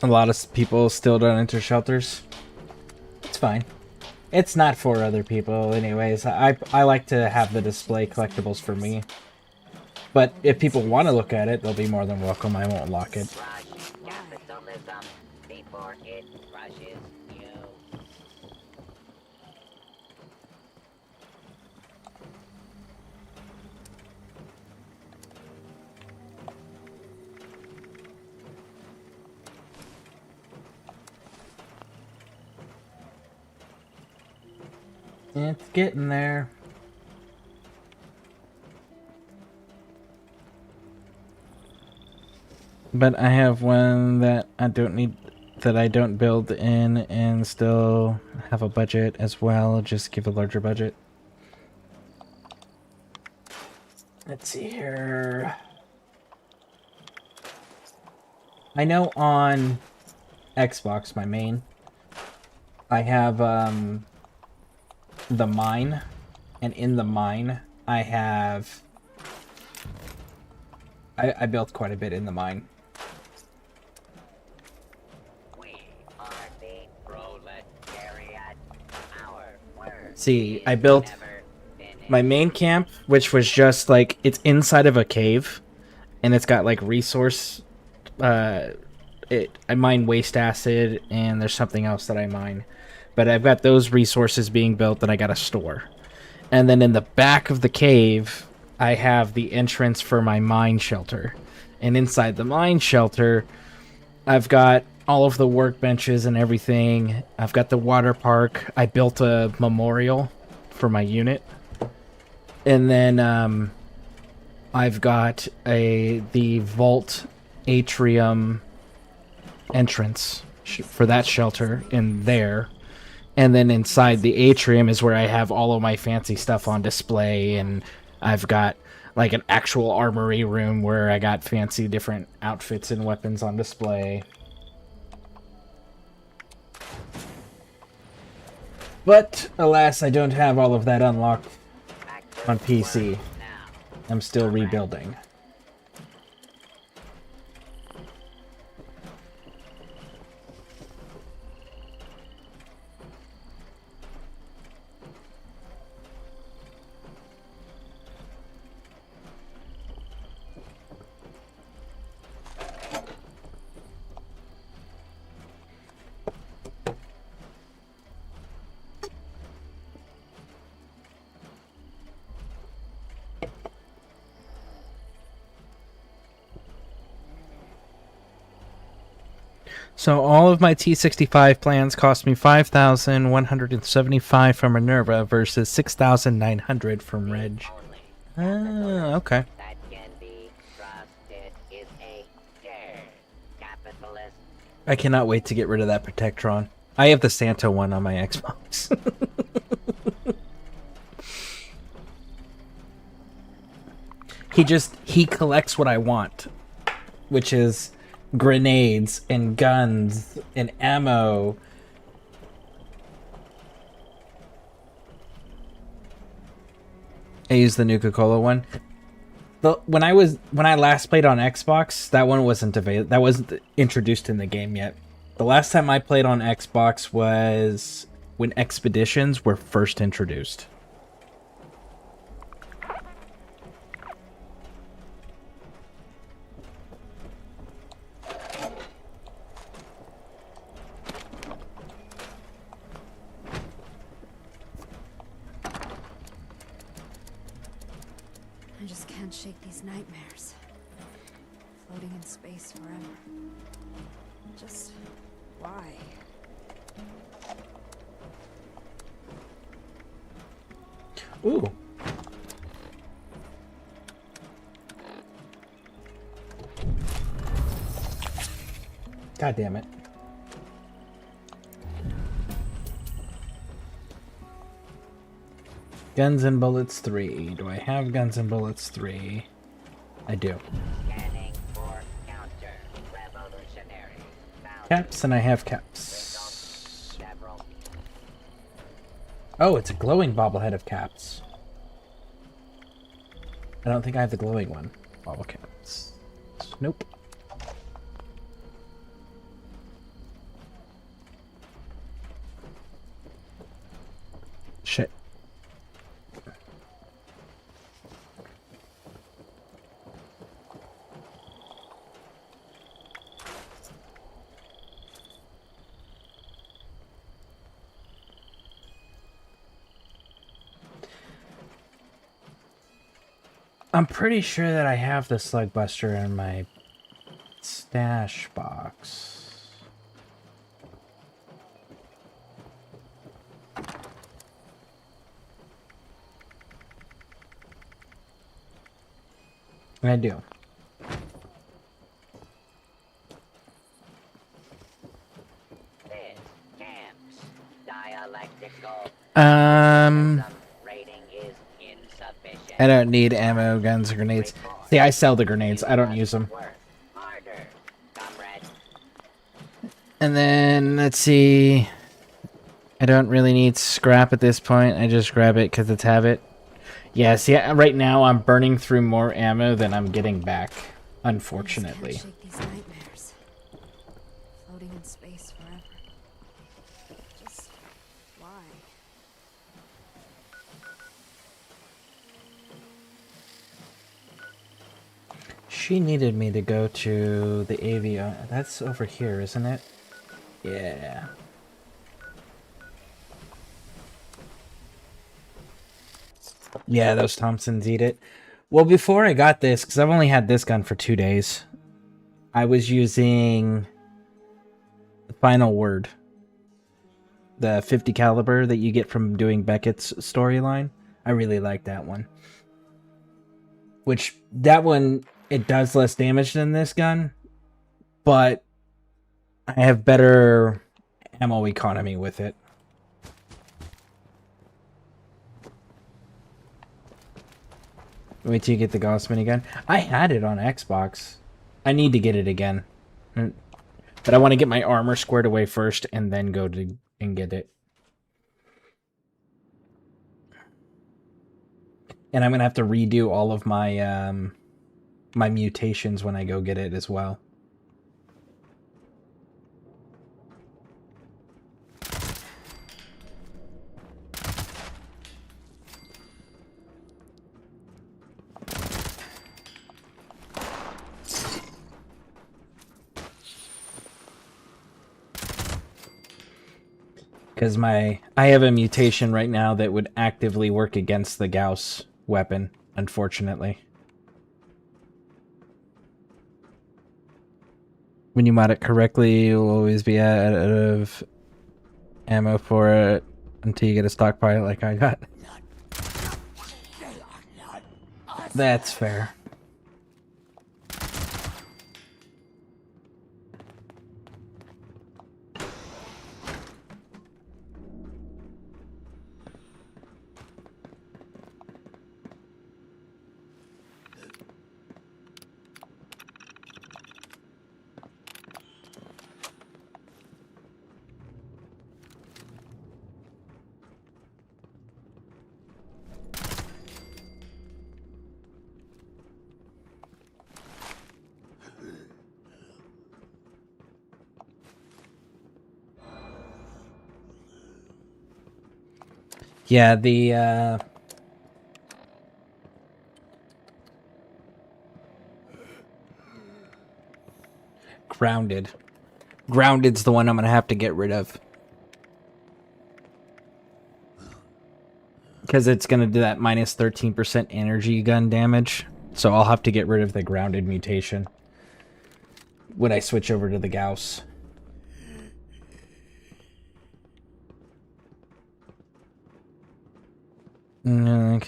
A lot of people still don't enter shelters. It's fine. It's not for other people anyways. I like to have the display collectibles for me. But if people want to look at it, they'll be more than welcome. I won't lock it. Capitalism before it crushes you. It's getting there. But I have one that I don't need, that I don't build in and still have a budget as well. Just give a larger budget. Let's see here. I know on Xbox, my main, I have the mine, and in the mine I have I built quite a bit in the mine. We are the See, I built my main camp, which was just like, it's inside of a cave, and it's got like resource. I mine waste acid, and there's something else that I mine. But I've got those resources being built that I got to store. And then in the back of the cave, I have the entrance for my mine shelter. And inside the mine shelter, I've got all of the workbenches and everything. I've got the water park. I built a memorial for my unit. And then I've got the vault atrium entrance for that shelter in there. And then inside the atrium is where I have all of my fancy stuff on display, and I've got like an actual armory room where I got fancy different outfits and weapons on display. But alas, I don't have all of that unlocked on PC. I'm still rebuilding. So all of my T65 plans cost me 5,175 from Minerva versus 6,900 from Reg. Okay. I cannot wait to get rid of that Protectron. I have the Santa one on my Xbox. He collects what I want, which is grenades and guns and ammo. I used the Nuka-Cola one. When I last played on Xbox, that one wasn't available. That wasn't introduced in the game yet. The last time I played on Xbox was when Expeditions were first introduced. I just can't shake these nightmares. Floating in space forever. Just why? Ooh. God damn it. Guns and Bullets 3. Do I have Guns and Bullets 3? I do. Caps, and I have caps. Oh, it's a glowing bobblehead of caps. I don't think I have the glowing one. Bobble caps. Nope. Shit. I'm pretty sure that I have the Slug Buster in my stash box. I do. I don't need ammo, guns, or grenades. See, I sell the grenades. I don't use them. And then, let's see. I don't really need scrap at this point. I just grab it because it's habit. Yeah, see, right now I'm burning through more ammo than I'm getting back, unfortunately. I just can't shake these nightmares. Floating in space forever. Just why? she needed me to go to the AV. That's over here, isn't it? Yeah. Yeah, those Thompsons eat it. Well, before I got this, because I've only had this gun for 2 days, I was using the Final Word, the 50 caliber that you get from doing Beckett's storyline. I really like that one. Which, that one, it does less damage than this gun, but I have better ammo economy with it. Wait till you get the Gauss minigun. I had it on Xbox. I need to get it again. But I want to get my armor squared away first and then go to and get it. And I'm going to have to redo all of my my mutations when I go get it as well. Because I have a mutation right now that would actively work against the Gauss weapon, unfortunately. When you mod it correctly, you'll always be out of ammo for it until you get a stockpile like I got. That's fair. Yeah, the Grounded. Grounded's the one I'm gonna have to get rid of. Because it's gonna do that minus 13% energy gun damage. So I'll have to get rid of the Grounded mutation when I switch over to the Gauss. No,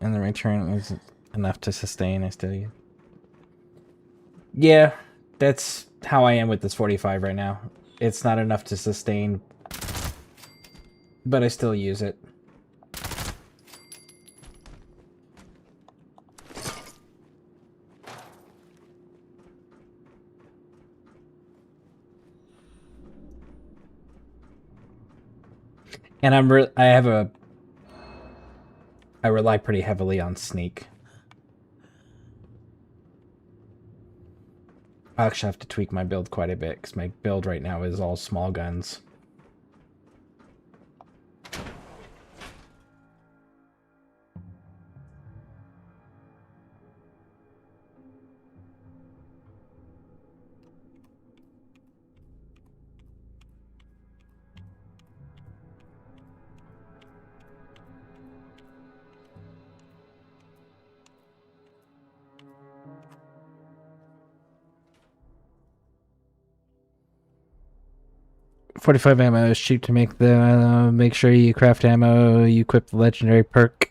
and the return is enough to sustain. I still use. Yeah, that's how I am with this 45 right now. It's not enough to sustain, but I still use it. And I rely pretty heavily on sneak. I actually have to tweak my build quite a bit, because my build right now is all small guns. .45 ammo is cheap to make. Make sure you craft ammo, you equip the legendary perk.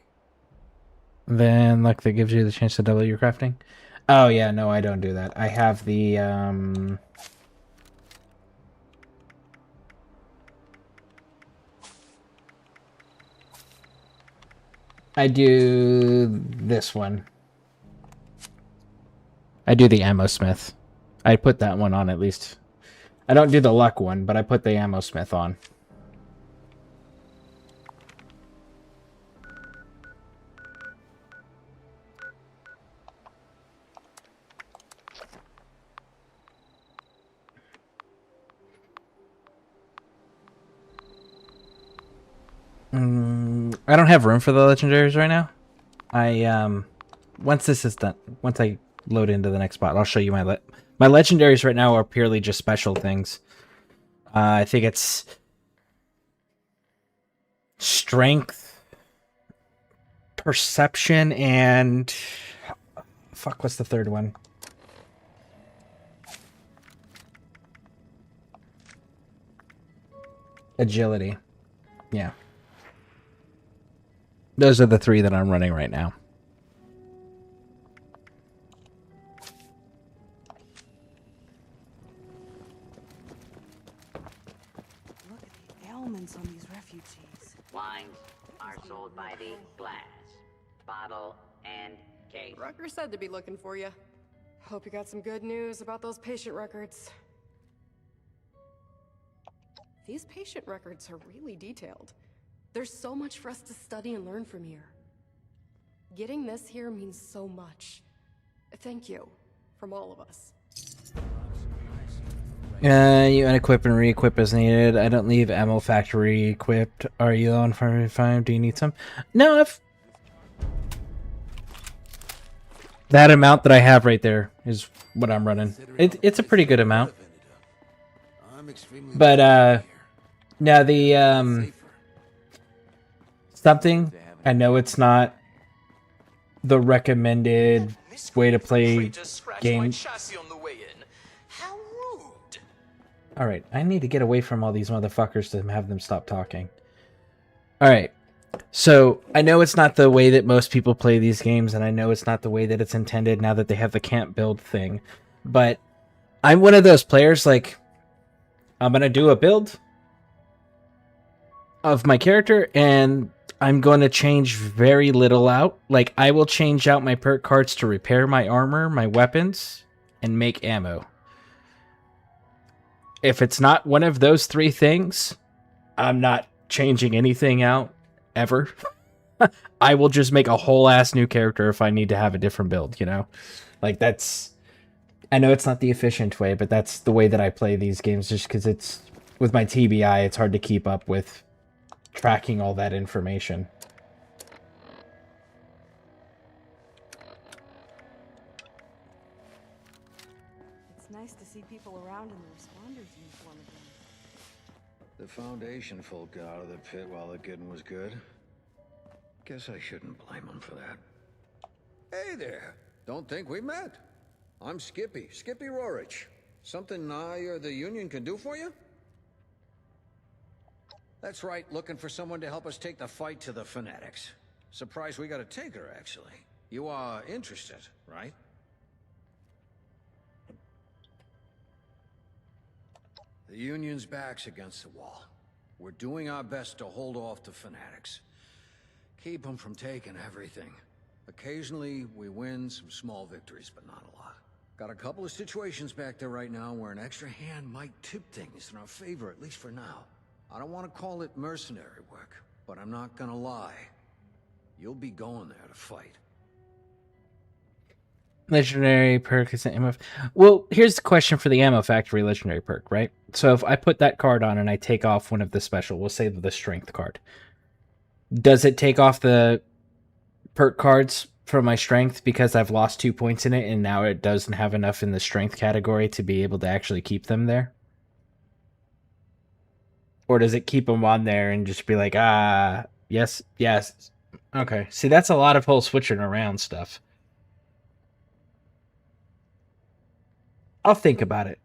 Then luck that gives you the chance to double your crafting. Oh yeah, no, I don't do that. I have the I do this one. I do the ammo smith. I put that one on at least. I don't do the luck one, but I put the ammo smith on. I don't have room for the legendaries right now. Once this is done, once I load into the next spot. I'll show you my my legendaries right now are purely just special things. I think it's strength, perception, and fuck, what's the third one? Agility. Yeah. Those are the 3 that I'm running right now. Look at the ailments on these refugees. Wines are sold by the glass, bottle, and case. Rucker said to be looking for you. Hope you got some good news about those patient records. These patient records are really detailed. There's so much for us to study and learn from here. Getting this here means so much. Thank you, from all of us. You unequip and re-equip as needed. I don't leave ammo factory equipped. Are you on 5? Do you need some? No, I've... That amount that I have right there is what I'm running. It's a pretty good amount. But, now the, something, I know it's not the recommended way to play games. Alright, I need to get away from all these motherfuckers to have them stop talking. Alright, so I know it's not the way that most people play these games, and I know it's not the way that it's intended now that they have the can't build thing, but I'm one of those players, like, I'm gonna do a build of my character, and I'm going to change very little out. Like, I will change out my perk cards to repair my armor, my weapons, and make ammo. If it's not one of those 3 things, I'm not changing anything out, ever. I will just make a whole ass new character if I need to have a different build, you know? Like, that's... I know it's not the efficient way, but that's the way that I play these games, just because it's... With my TBI, it's hard to keep up with tracking all that information. It's nice to see people around in the responders uniform again. The Foundation folk got out of the pit while the getting was good. Guess I shouldn't blame them for that. Hey there! Don't think we met. I'm Skippy Rorich. Something I or the Union can do for you? That's right, looking for someone to help us take the fight to the Fanatics. Surprised we got a taker, actually. You are interested, right? The Union's back's against the wall. We're doing our best to hold off the Fanatics. Keep them from taking everything. Occasionally, we win some small victories, but not a lot. Got a couple of situations back there right now where an extra hand might tip things in our favor, at least for now. I don't want to call it mercenary work, but I'm not gonna lie. You'll be going there to fight. Legendary perk is an ammo... Well, here's the question for the ammo factory legendary perk, right? So if I put that card on and I take off one of the special, we'll say the strength card. Does it take off the perk cards from my strength because I've lost 2 points in it and now it doesn't have enough in the strength category to be able to actually keep them there? Or does it keep them on there and just be like, yes, yes. Okay. See, that's a lot of whole switching around stuff. I'll think about it.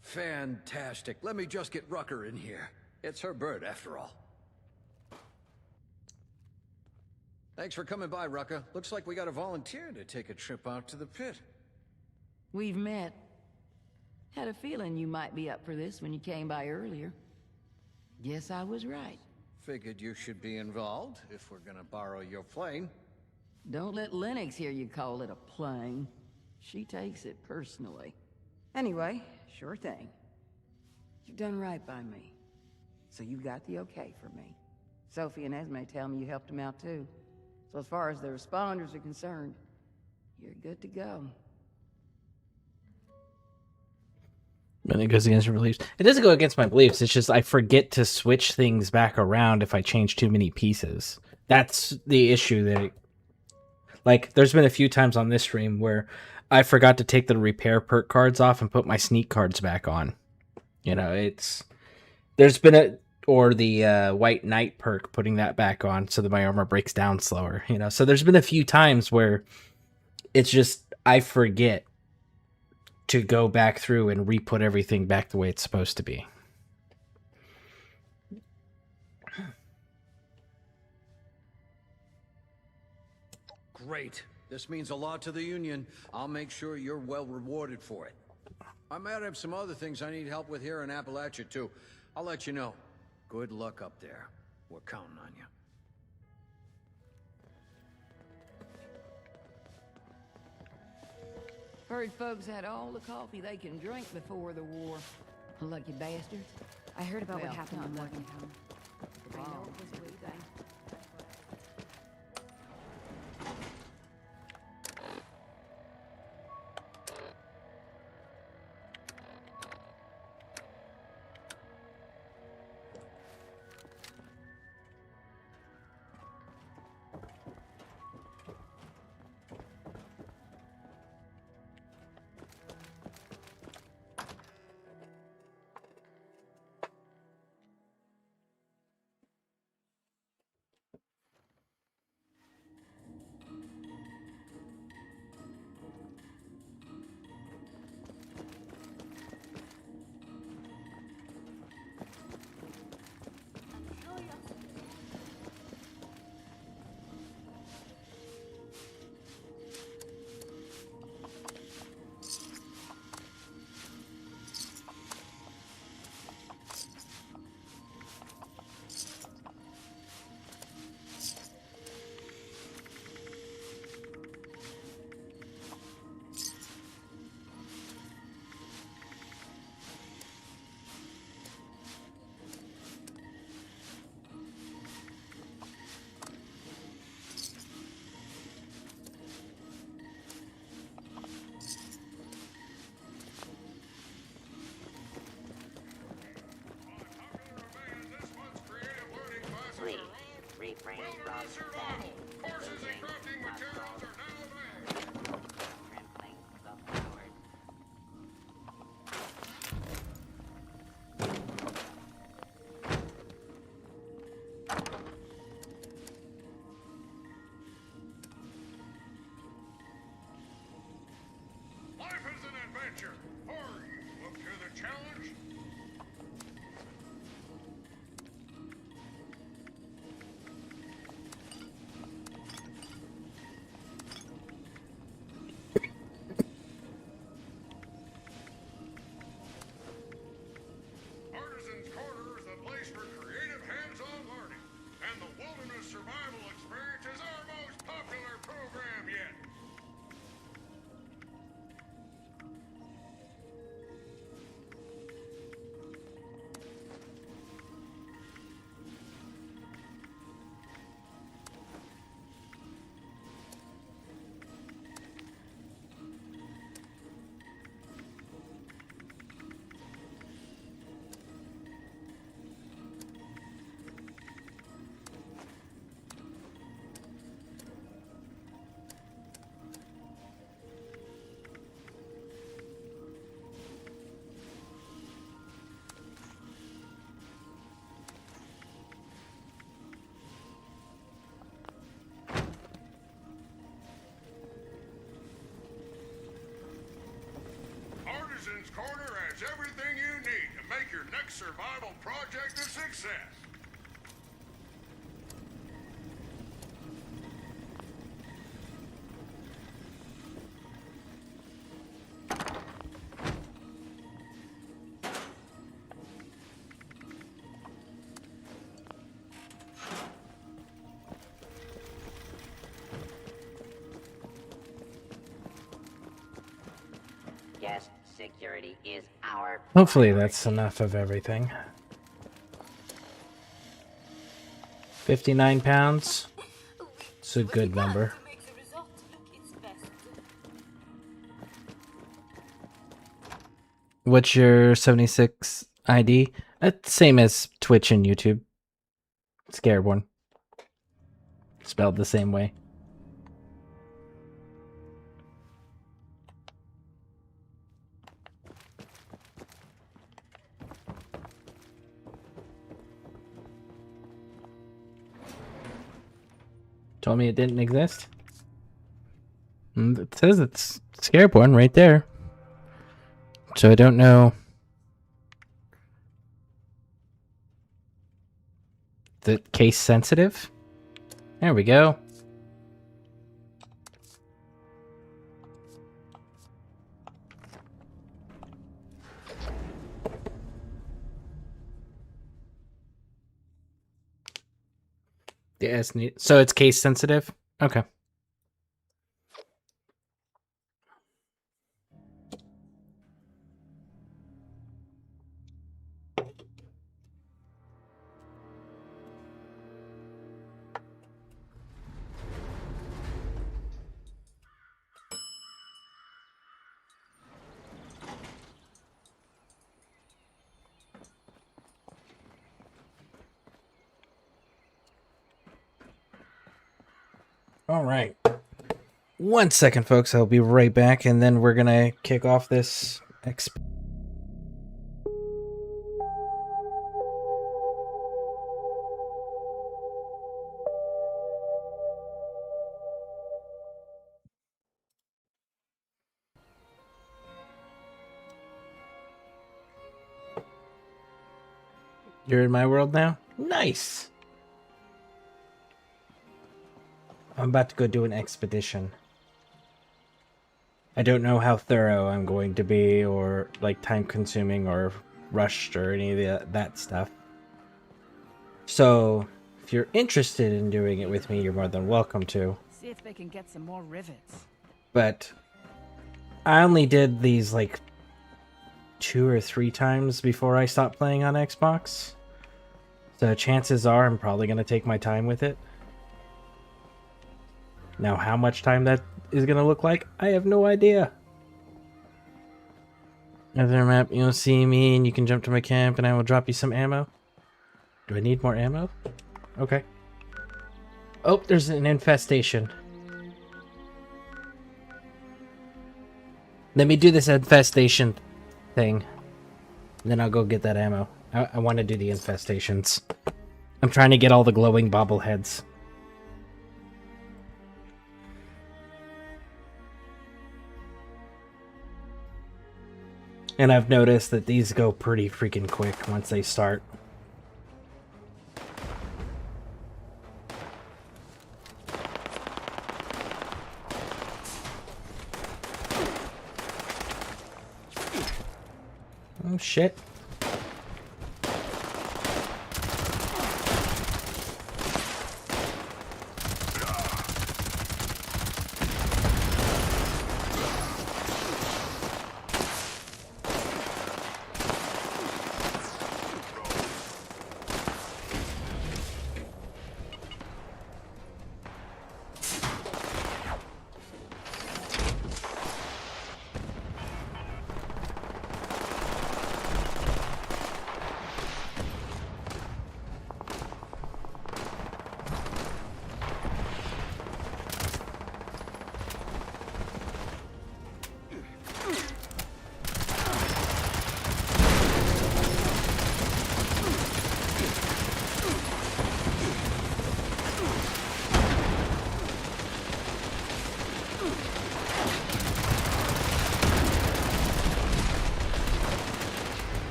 Fantastic. Let me just get Rucker in here. It's her bird, after all. Thanks for coming by, Rucker. Looks like we got a volunteer to take a trip out to the pit. We've met. Had a feeling you might be up for this when you came by earlier. Guess I was right. Figured you should be involved, if we're gonna borrow your plane. Don't let Lennox hear you call it a plane. She takes it personally. Anyway, sure thing. You've done right by me. So you got the okay for me. Sophie and Esme tell me you helped them out too. So as far as the responders are concerned, you're good to go. And it goes against your beliefs. It doesn't go against my beliefs. It's just I forget to switch things back around if I change too many pieces. That's the issue. Like, there's been a few times on this stream where I forgot to take the repair perk cards off and put my sneak cards back on. You know, there's been or the white knight perk, putting that back on so that my armor breaks down slower. You know, so there's been a few times where it's just I forget to go back through and re-put everything back the way it's supposed to be. Great. This means a lot to the Union. I'll make sure you're well rewarded for it. I might have some other things I need help with here in Appalachia, too. I'll let you know. Good luck up there. We're counting on you. Heard folks had all the coffee they can drink before the war. Lucky bastards. I heard about what Well, happened not in lucky. Morgantown. I know it was a good thing. Please refrain from static. Courses and crafting materials are now available. Trampling the forward. Life is an adventure. Are you up to the challenge? Artisan's Corner is a place for creative hands-on learning, and the Wilderness Survival Experience is our most popular program yet. Artisan's Corner has everything you need to make your next survival project a success. Guest security is our Hopefully that's enough of everything. 59 pounds. It's a good number. what's your 76 ID? Same as Twitch and YouTube. Scareborne. Spelled the same way. Told me it didn't exist. It says it's Scareborne right there. So I don't know. The case sensitive? There we go. Yeah, it's neat. So it's case sensitive? Okay. All right. 1 second, folks. I'll be right back, and then we're going to kick off this You're in my world now? Nice! I'm about to go do an expedition. I don't know how thorough I'm going to be, or like time consuming or rushed or any of that stuff. So, if you're interested in doing it with me, you're more than welcome to. See if they can get some more rivets. But I only did these like 2 or 3 times before I stopped playing on Xbox. So chances are I'm probably going to take my time with it. Now, how much time that is going to look like, I have no idea. Other map, you'll see me and you can jump to my camp and I will drop you some ammo. Do I need more ammo? Okay. Oh, there's an infestation. Let me do this infestation thing. And then I'll go get that ammo. I want to do the infestations. I'm trying to get all the glowing bobbleheads. And I've noticed that these go pretty freaking quick once they start. Oh shit.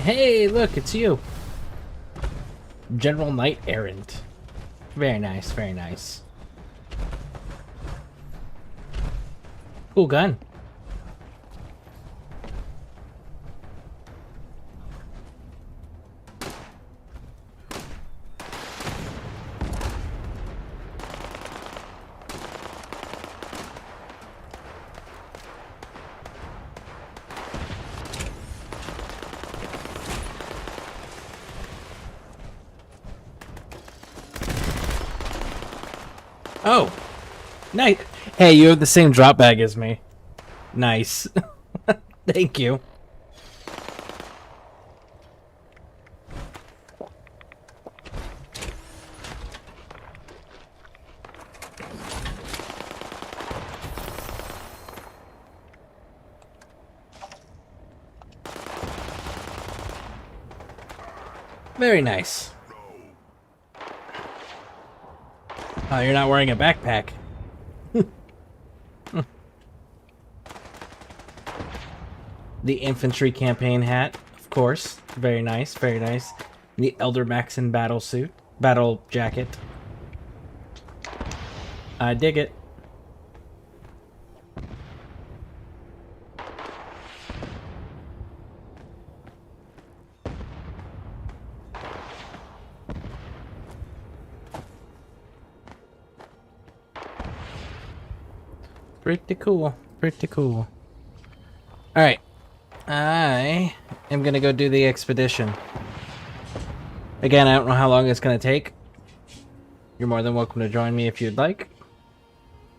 Hey, look, it's you. General Knight Errant. Very nice, very nice. Cool gun. Oh, nice. Hey, you have the same drop bag as me. Nice. Thank you. Very nice. Oh, you're not wearing a backpack. The infantry campaign hat, of course. Very nice, very nice. The Elder Maxon battle jacket. I dig it. Pretty cool, pretty cool. Alright. I am gonna go do the expedition. Again, I don't know how long it's gonna take. You're more than welcome to join me if you'd like.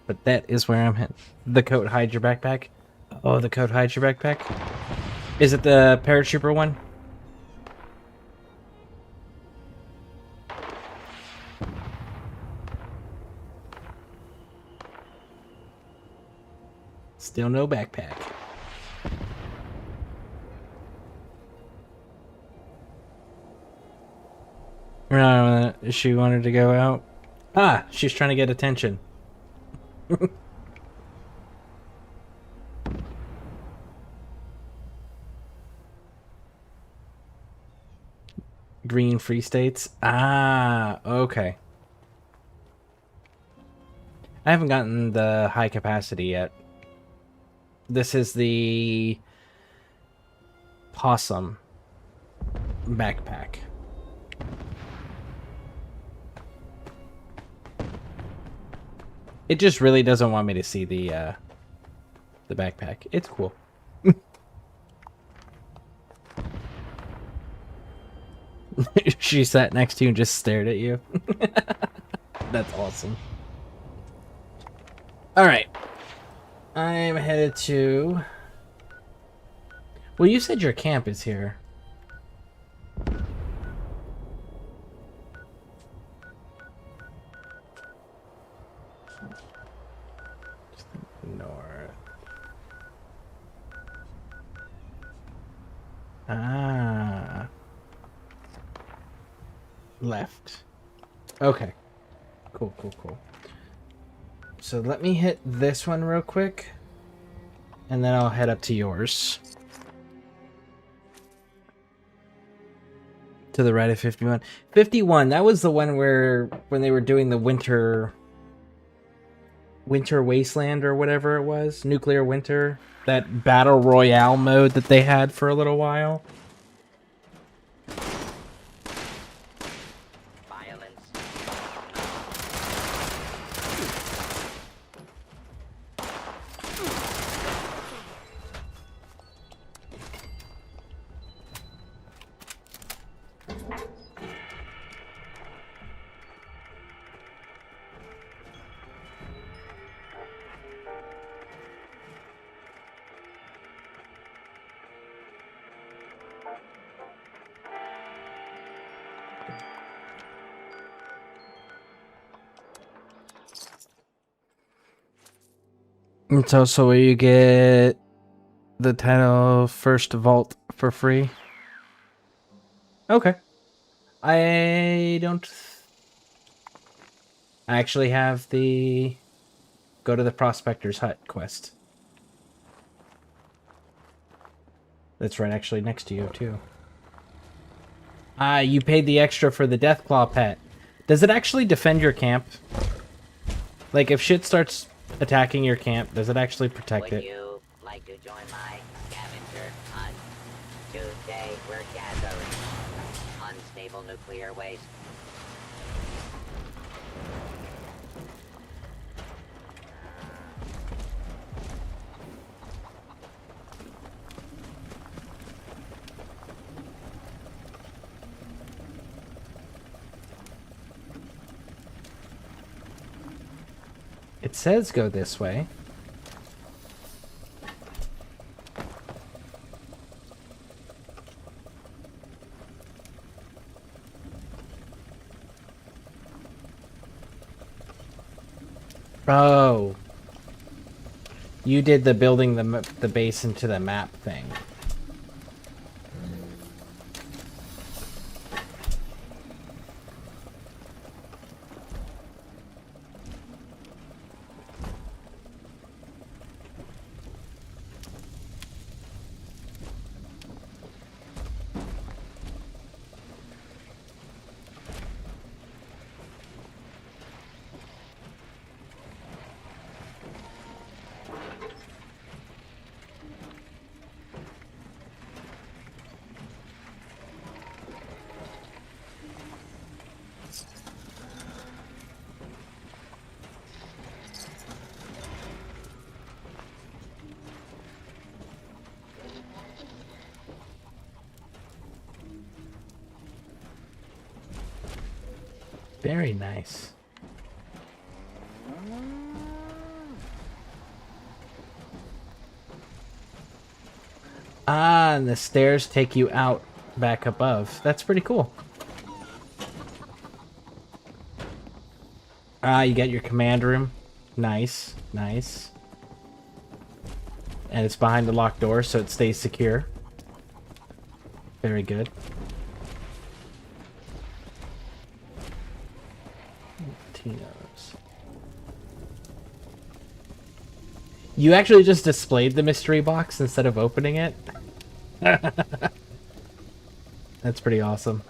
But that is where I'm headed. The coat hides your backpack. Oh, the coat hides your backpack? Is it the paratrooper one? Still no backpack. She wanted to go out. Ah, she's trying to get attention. Green Free States. Ah, okay. I haven't gotten the high capacity yet. This is the possum backpack. It just really doesn't want me to see the backpack. It's cool. She sat next to you and just stared at you. That's awesome. Alright. I'm headed to... Well, you said your camp is here. North. Ah. Left. Okay. Cool, cool, cool. So let me hit this one real quick. And then I'll head up to yours. To the right of 51. 51, that was the one where when they were doing the winter wasteland or whatever it was, nuclear winter, that battle royale mode that they had for a little while. It's also where you get the title First Vault for free. Okay. I actually have the go to the Prospector's Hut quest. That's right actually next to you too. You paid the extra for the Deathclaw pet. Does it actually defend your camp? Like, if shit starts attacking your camp, does it actually protect Would it? you like to join my scavenger hunt? Today we're gathering unstable nuclear waste. It says go this way. Oh. You did the building the base into the map thing. Very nice. Ah, and the stairs take you out back above. That's pretty cool. Ah, you got your command room. Nice, nice. And it's behind the locked door, so it stays secure. Very good. You actually just displayed the mystery box instead of opening it? That's pretty awesome.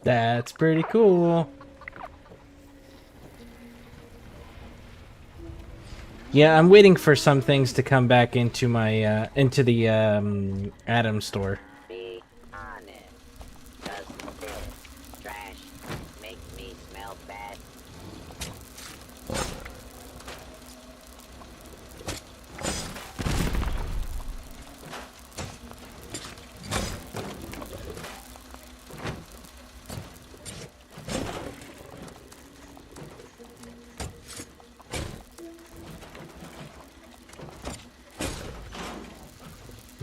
That's pretty cool. Yeah, I'm waiting for some things to come back into my into the Atom store. Be honest. Does this trash make me smell bad?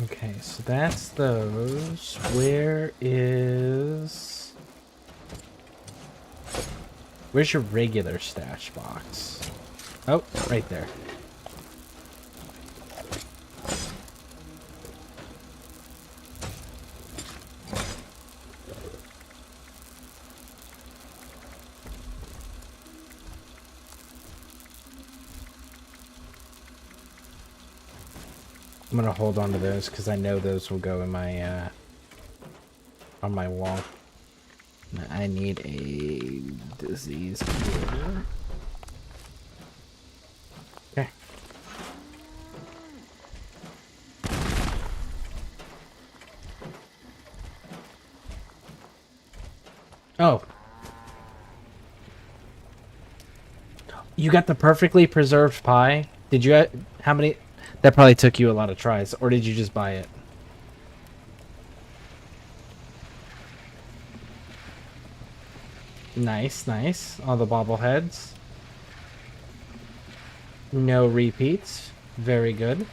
Okay, so that's those. Where's your regular stash box? Oh, right there. I'm gonna hold on to those because I know those will go in my on my wall. I need a disease cure. Okay. Oh. You got the perfectly preserved pie? Did you how many? That probably took you a lot of tries, or did you just buy it? Nice, nice. All the bobbleheads. No repeats. Very good.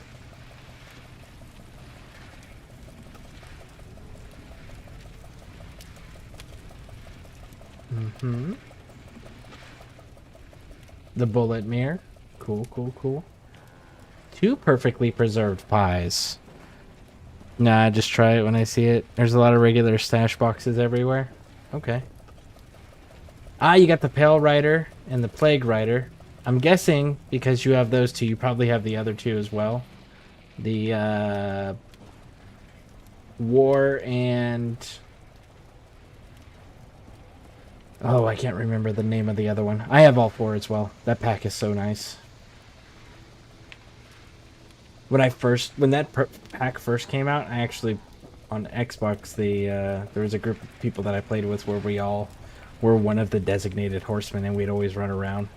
Mm-hmm. The bullet mirror. Cool, cool, cool. 2 perfectly preserved pies. Nah, just try it when I see it. There's a lot of regular stash boxes everywhere. Okay. Ah, you got the Pale Rider and the Plague Rider. I'm guessing because you have those 2, you probably have the other 2 as well. The War and... Oh, I can't remember the name of the other one. I have all 4 as well. That pack is so nice. When that pack first came out, I actually, on Xbox, there was a group of people that I played with where we all were one of the designated horsemen, and we'd always run around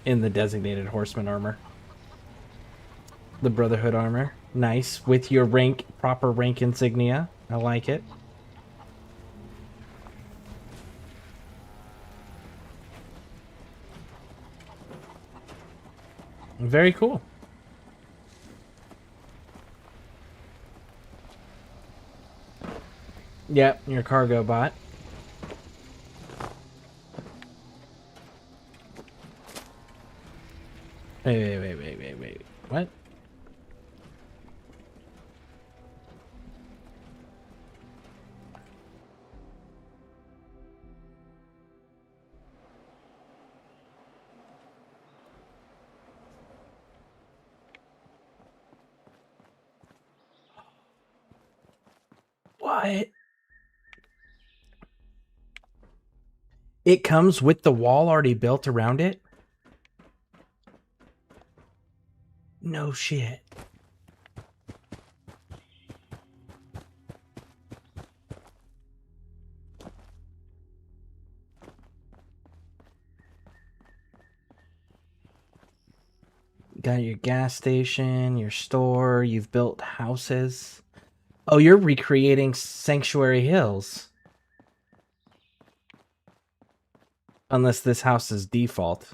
in the designated horseman armor. The Brotherhood armor. Nice. With your proper rank insignia. I like it. Very cool. Yep, your cargo bot. Wait. What? What? It comes with the wall already built around it? No shit. Got your gas station, your store, you've built houses. Oh, you're recreating Sanctuary Hills. Unless this house is default.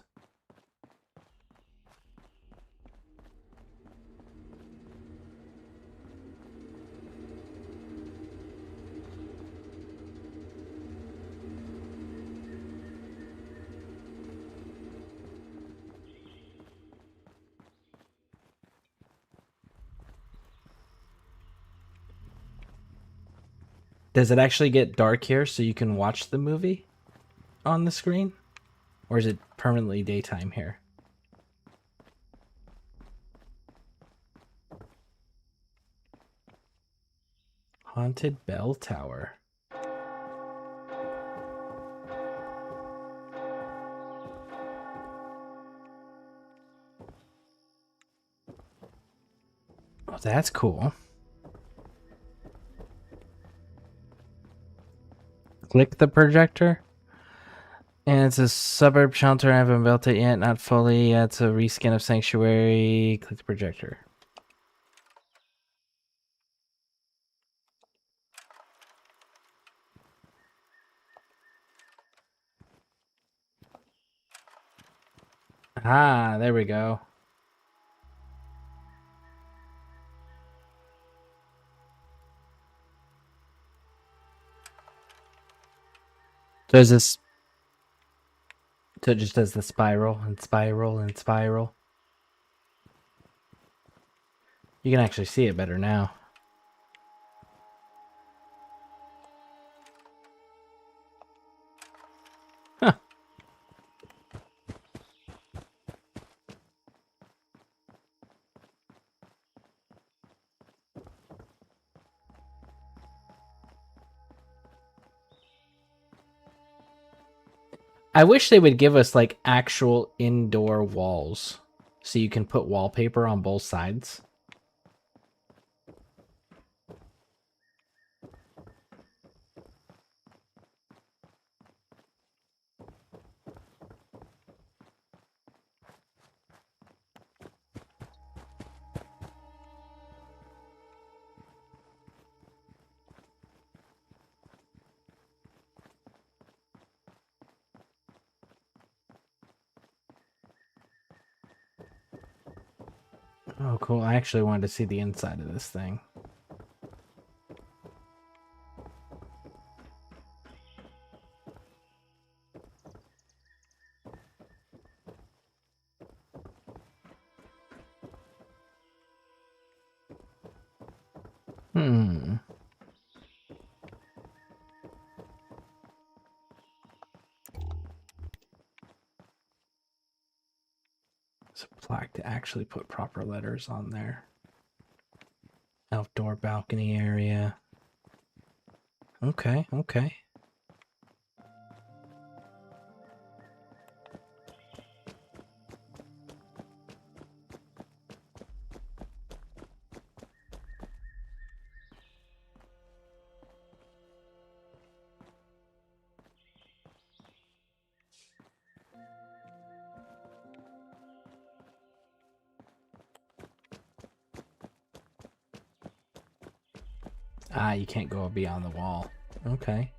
Does it actually get dark here so you can watch the movie on the screen? Or is it permanently daytime here? Haunted Bell Tower. Oh, that's cool. Click the projector. And it's a suburb shelter. I haven't built it yet. Not fully. Yeah, it's a reskin of Sanctuary. Click the projector. Ah, there we go. So is this... So it just does the spiral and spiral and spiral. You can actually see it better now. Huh. I wish they would give us like actual indoor walls so you can put wallpaper on both sides. Oh, cool. I actually wanted to see the inside of this thing. Hmm. It's a plaque to actually put proper letters on there. Outdoor balcony area. Okay, okay. Ah, you can't go beyond the wall. Okay.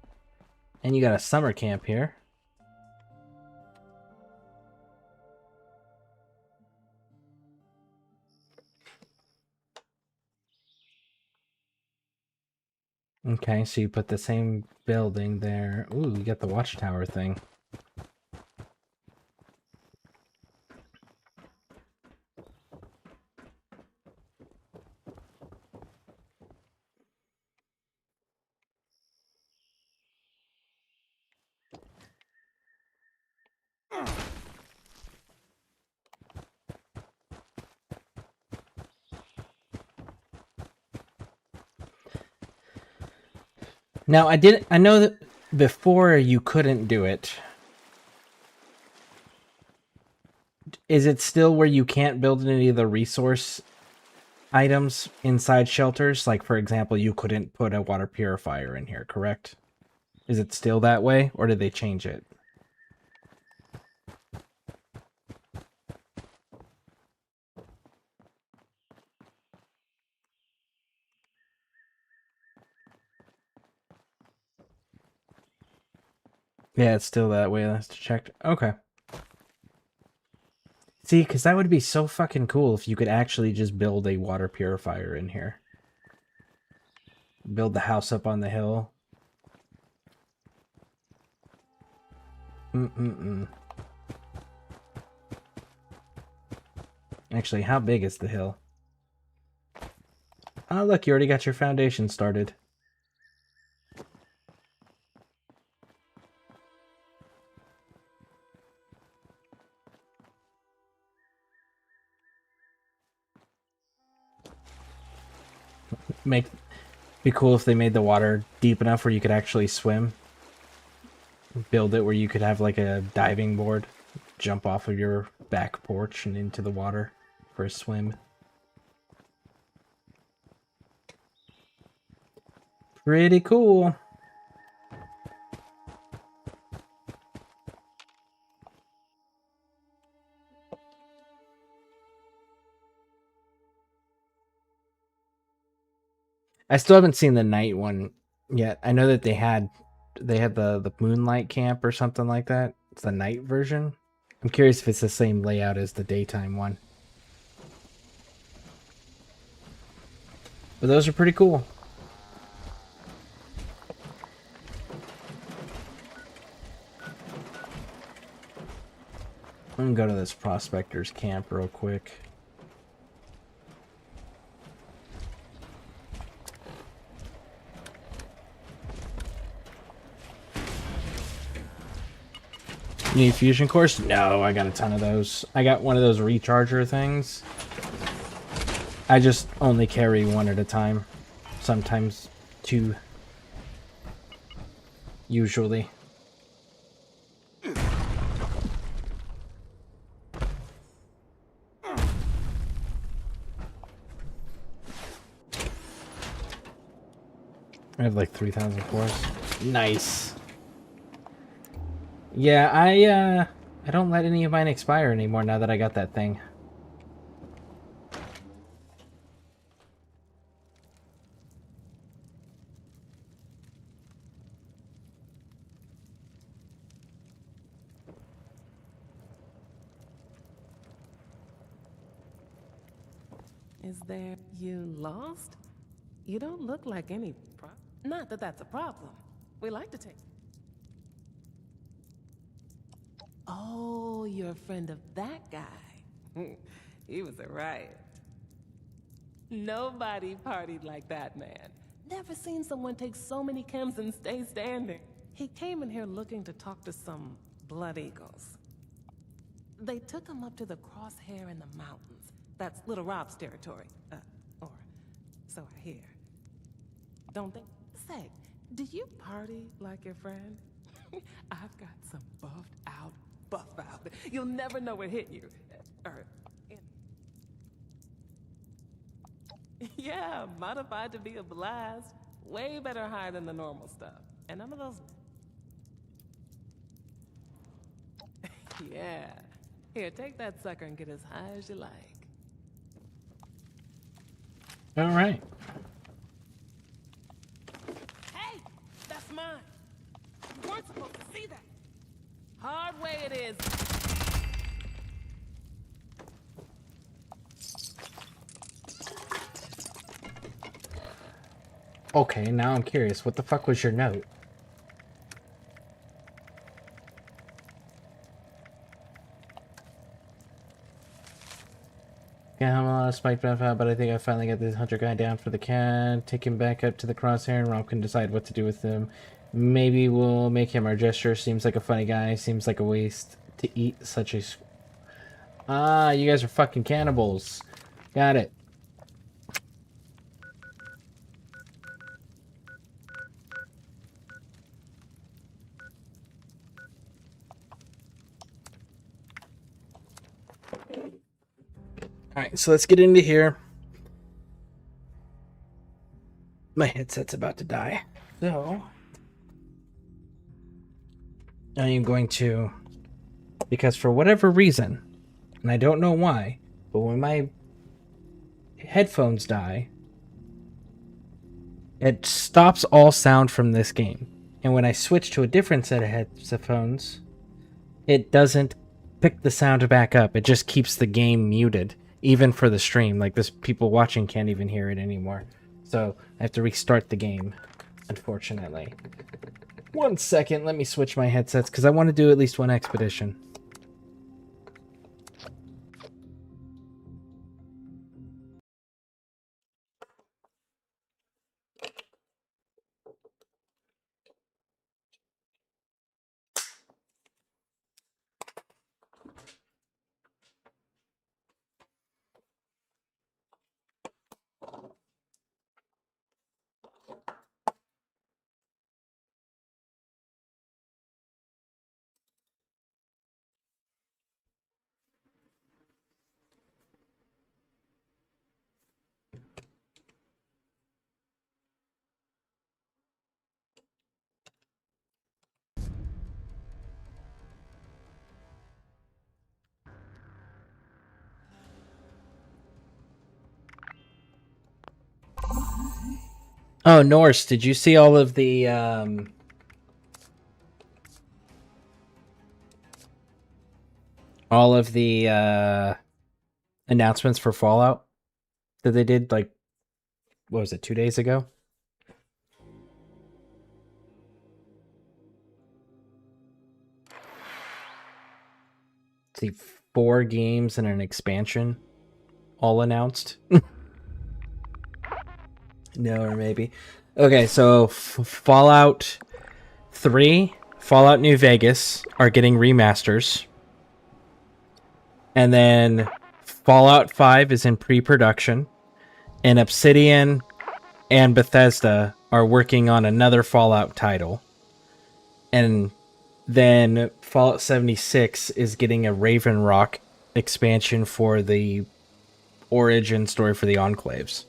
And you got a summer camp here. Okay, so you put the same building there. Ooh, you got the watchtower thing. Now, I know that before you couldn't do it. Is it still where you can't build any of the resource items inside shelters? Like, for example, you couldn't put a water purifier in here, correct? Is it still that way, or did they change it? Yeah, it's still that way. That's checked. Okay. See, because that would be so fucking cool if you could actually just build a water purifier in here. Build the house up on the hill. Actually, how big is the hill? Oh, look, you already got your foundation started. Be cool if they made the water deep enough where you could actually swim. Build it where you could have like a diving board. Jump off of your back porch and into the water for a swim. Pretty cool. I still haven't seen the night one yet. I know that they had the moonlight camp or something like that. It's the night version. I'm curious if it's the same layout as the daytime one. But those are pretty cool. I'm gonna go to this prospector's camp real quick. You need fusion cores? No, I got a ton of those. I got one of those recharger things. I just only carry one at a time. Sometimes two. Usually. I have like 3,000 cores. Nice. Yeah, I don't let any of mine expire anymore now that I got that thing. Is there... You lost? You don't look like any Not that that's a problem. We like to take... Oh, you're a friend of that guy. He was a riot. Nobody partied like that man. Never seen someone take so many chems and stay standing. He came in here looking to talk to some blood eagles. They took him up to the crosshair in the mountains. That's Little Rob's territory. Or so I hear. Don't think. Say, do you party like your friend? I've got some buff out. You'll never know what hit you. Yeah, modified to be a blast. Way better high than the normal stuff. And none of those... Yeah. Here, take that sucker and get as high as you like. All right. Hey! That's mine! You weren't supposed to see that! Hard way it is. Okay, now I'm curious. What the fuck was your note? Yeah, I'm a lot of spiked benefit, but I think I finally got this hunter guy down for the cat. Take him back up to the crosshair and Rob can decide what to do with him. Maybe we'll make him our gesture. Seems like a funny guy. Seems like a waste to eat such a... Ah, you guys are fucking cannibals. Got it. Alright, so let's get into here. My headset's about to die. So, I am going to, because for whatever reason, and I don't know why, but when my headphones die, it stops all sound from this game. And when I switch to a different set of headphones, it doesn't pick the sound back up. It just keeps the game muted. Even for the stream, like this, people watching can't even hear it anymore. So I have to restart the game, unfortunately. 1 second, let me switch my headsets because I want to do at least one expedition. Oh, Norse, did you see all of the announcements for Fallout that they did, like, what was it, 2 days ago? See, 4 games and an expansion all announced. No, or maybe. Okay, so Fallout 3, Fallout New Vegas are getting remasters. And then Fallout 5 is in pre-production. And Obsidian and Bethesda are working on another Fallout title. And then Fallout 76 is getting a Raven Rock expansion for the origin story for the Enclaves.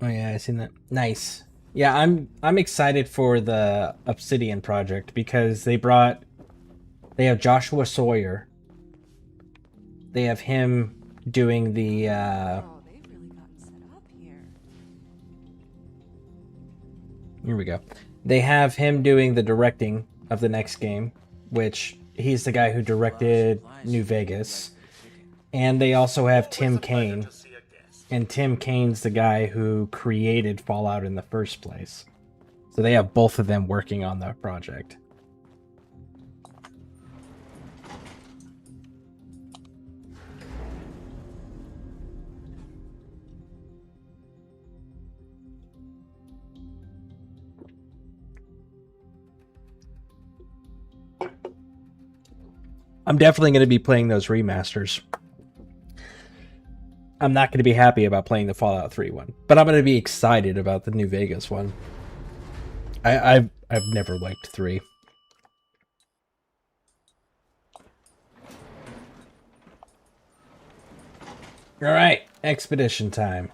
Oh yeah, I seen that. Nice. Yeah, I'm excited for the Obsidian project because they have Joshua Sawyer they have him doing the here we go. They have him doing the directing of the next game, which he's the guy who directed New Vegas. And they also have Tim Kaine. And Tim Kaine's the guy who created Fallout in the first place. So they have both of them working on the project. I'm definitely going to be playing those remasters. I'm not going to be happy about playing the Fallout 3 one, but I'm going to be excited about the New Vegas one. I've never liked 3. All right, expedition time.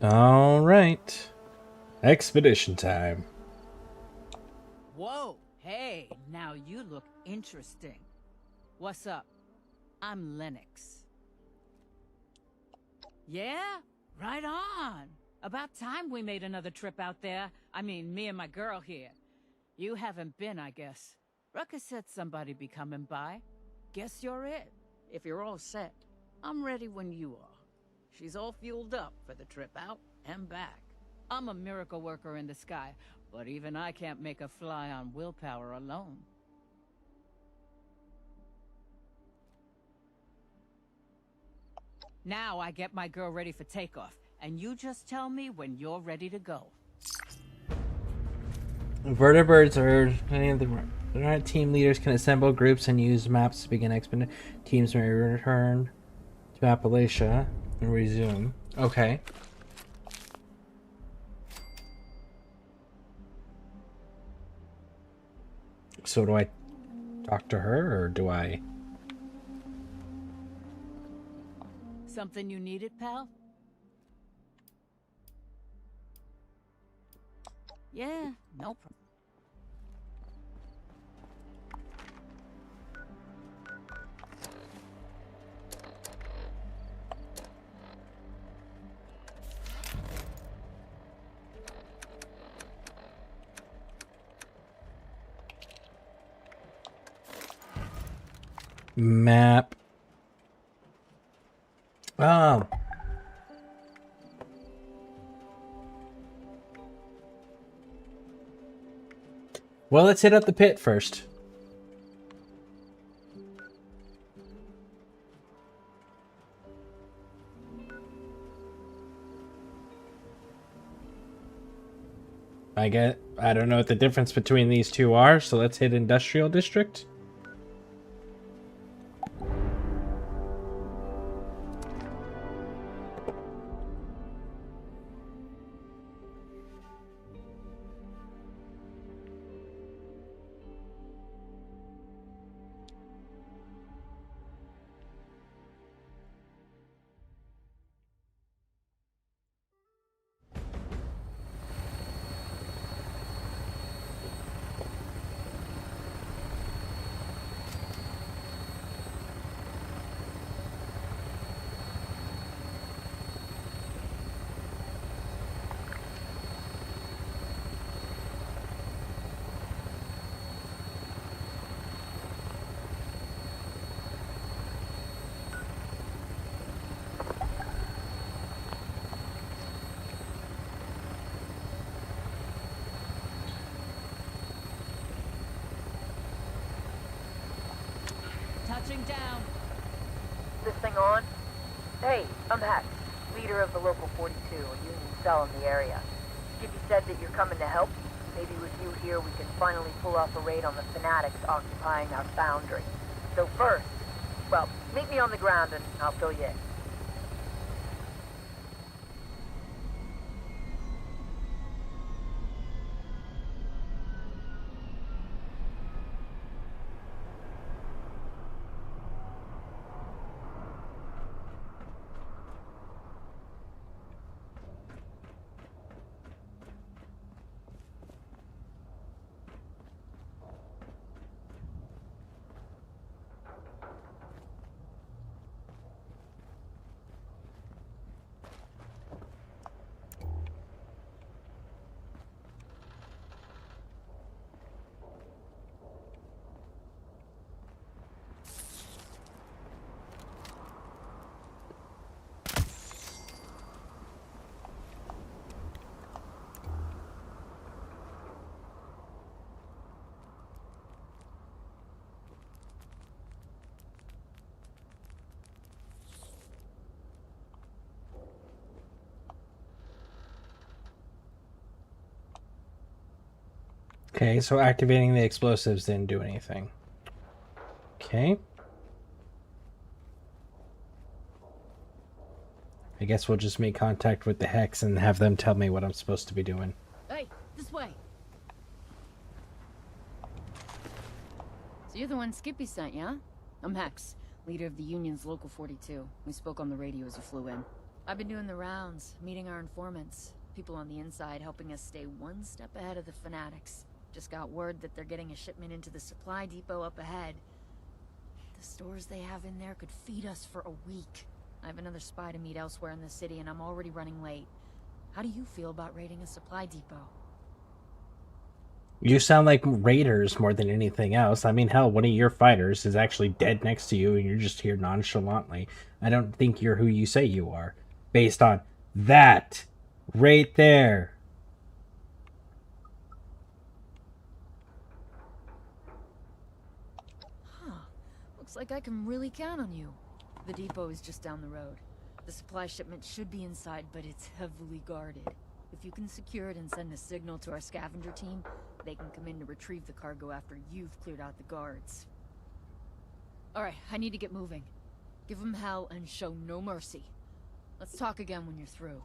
All right. Expedition time. Whoa, hey, now you look interesting. What's up? I'm Lennox. Yeah? Right on. About time we made another trip out there. I mean, me and my girl here. You haven't been, I guess. Ruckus said somebody'd be coming by. Guess you're it. If you're all set, I'm ready when you are. She's all fueled up for the trip out and back. I'm a miracle worker in the sky, but even I can't make a fly on willpower alone. Now I get my girl ready for takeoff, and you just tell me when you're ready to go. Vertibirds are team leaders can assemble groups and use maps to begin expedition. Teams may return to Appalachia and resume. Okay. So do I talk to her, or do I... Something you needed, pal? Yeah, no problem. Map. Oh. Well, let's hit up the pit first. I don't know what the difference between these two are, so let's hit Industrial District. Touching down. This thing on? Hey, I'm Hax, leader of the local 42, a union cell in the area. Skippy said that you're coming to help. Maybe with you here we can finally pull off a raid on the fanatics occupying our foundry. So first, well, meet me on the ground and I'll fill you in. Okay, so activating the explosives didn't do anything. Okay. I guess we'll just make contact with the Hex and have them tell me what I'm supposed to be doing. Hey, this way. So you're the one Skippy sent, yeah? I'm Hex, leader of the Union's Local 42. We spoke on the radio as you flew in. I've been doing the rounds, meeting our informants. People on the inside helping us stay one step ahead of the fanatics. Just got word that they're getting a shipment into the supply depot up ahead. The stores they have in there could feed us for a week. I have another spy to meet elsewhere in the city, and I'm already running late. How do you feel about raiding a supply depot? You sound like raiders more than anything else. I mean, hell, one of your fighters is actually dead next to you, and you're just here nonchalantly. I don't think you're who you say you are, based on that right there. Huh. Looks like I can really count on you. The depot is just down the road. The supply shipment should be inside, but it's heavily guarded. If you can secure it and send a signal to our scavenger team, they can come in to retrieve the cargo after you've cleared out the guards. Alright, I need to get moving. Give them hell and show no mercy. Let's talk again when you're through.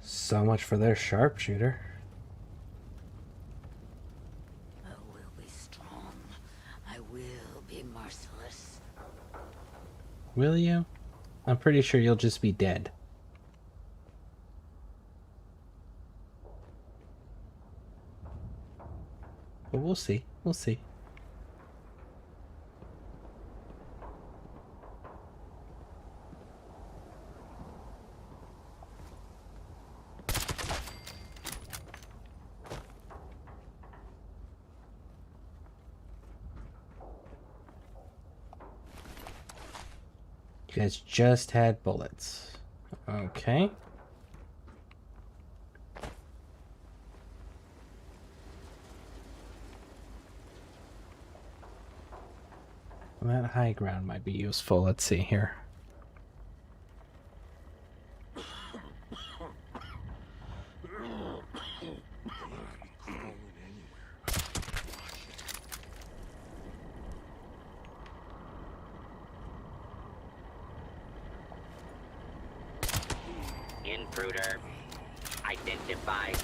So much for their sharpshooter. I will be strong. I will be merciless. Will you? I'm pretty sure you'll just be dead. But we'll see. We'll see. You guys just had bullets. Okay. Well, that high ground might be useful. Let's see here. Intruder identified.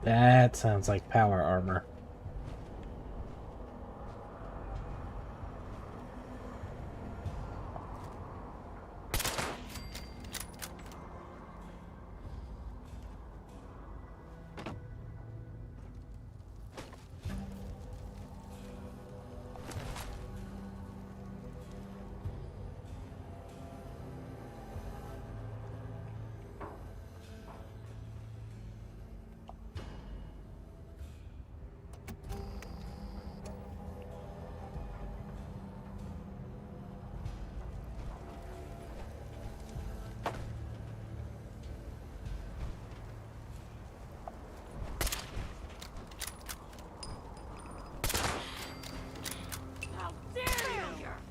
That sounds like power armor.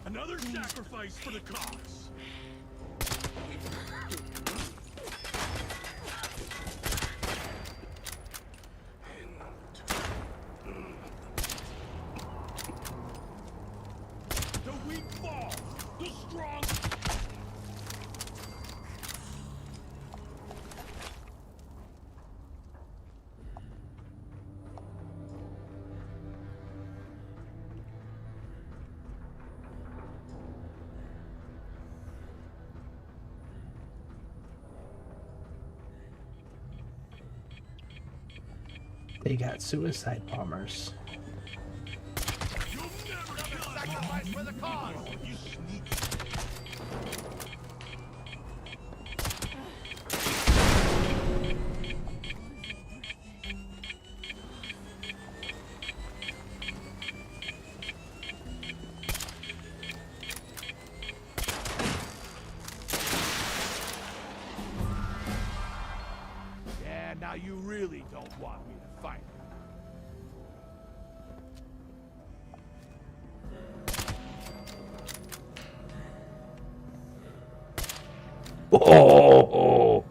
Another sacrifice for the cause. The weak fall, the strong. They got suicide bombers. Sacrifice for the cause. You sneak. Yeah, now you really don't want me to fight. Oh!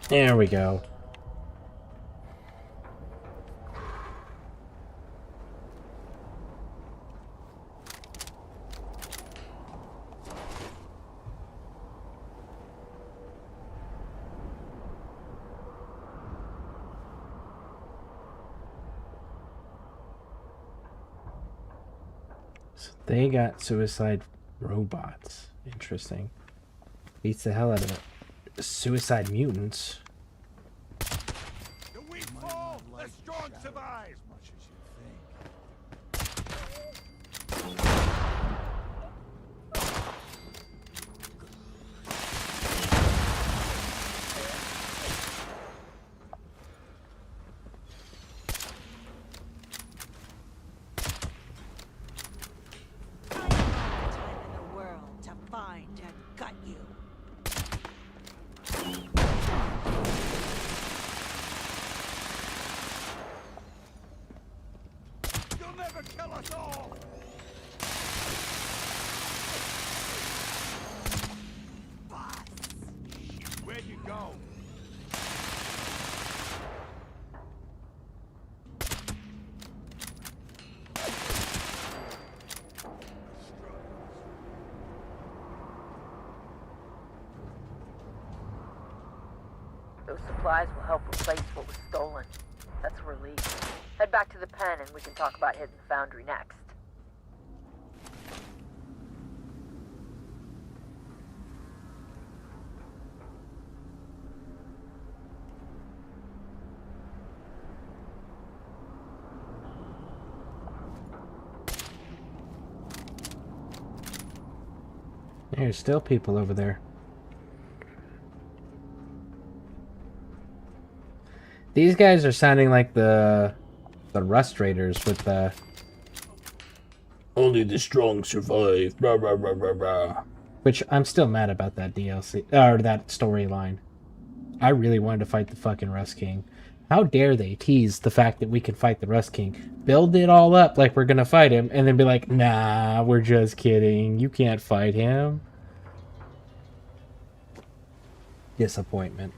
There we go. So they got suicide robots. Interesting. Beats the hell out of it. Suicide mutants. The weak fall, the strong survive. As much as you think. Kill us all! Where'd you go? Those supplies will help replace what was stolen. That's a relief. Head back to the pen and we can talk about hitting the foundry next. There's still people over there. These guys are sounding like the Rust Raiders with the only the strong survive, blah, blah, blah, blah, blah. Which I'm still mad about that DLC or that storyline. I really wanted to fight the fucking Rust King. How dare they tease the fact that we can fight the Rust King? Build it all up like we're gonna fight him, and then be like, nah, we're just kidding. You can't fight him. Disappointment.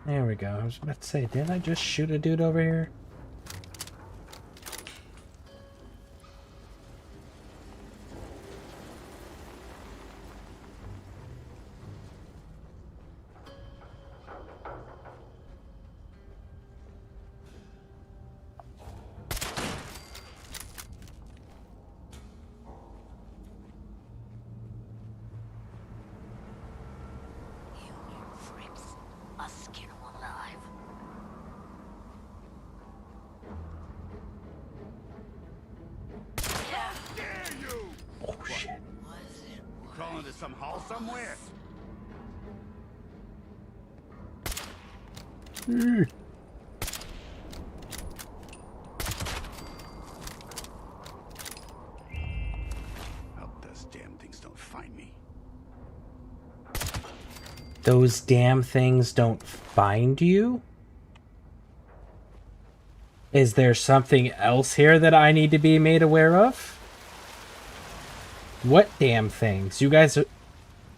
There we go. I was about to say, didn't I just shoot a dude over here? Crawling to some hall somewhere? Up the those damn things don't find you? Is there something else here that I need to be made aware of? What damn things? You guys are...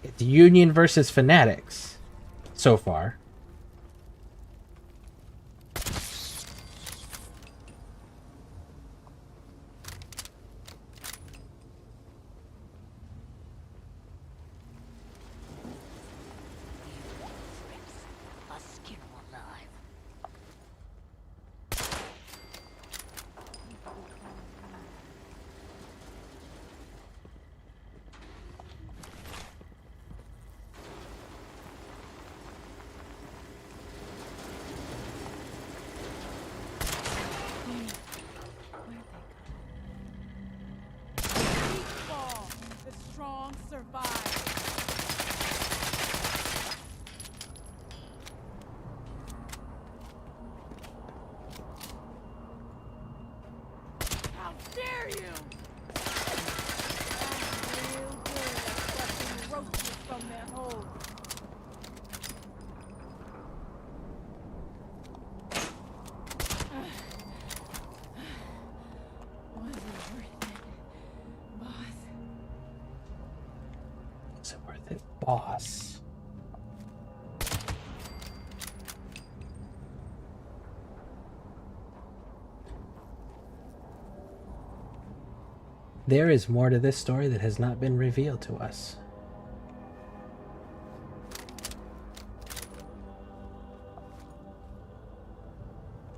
It's Union versus Fanatics so far. Boss. There is more to this story that has not been revealed to us.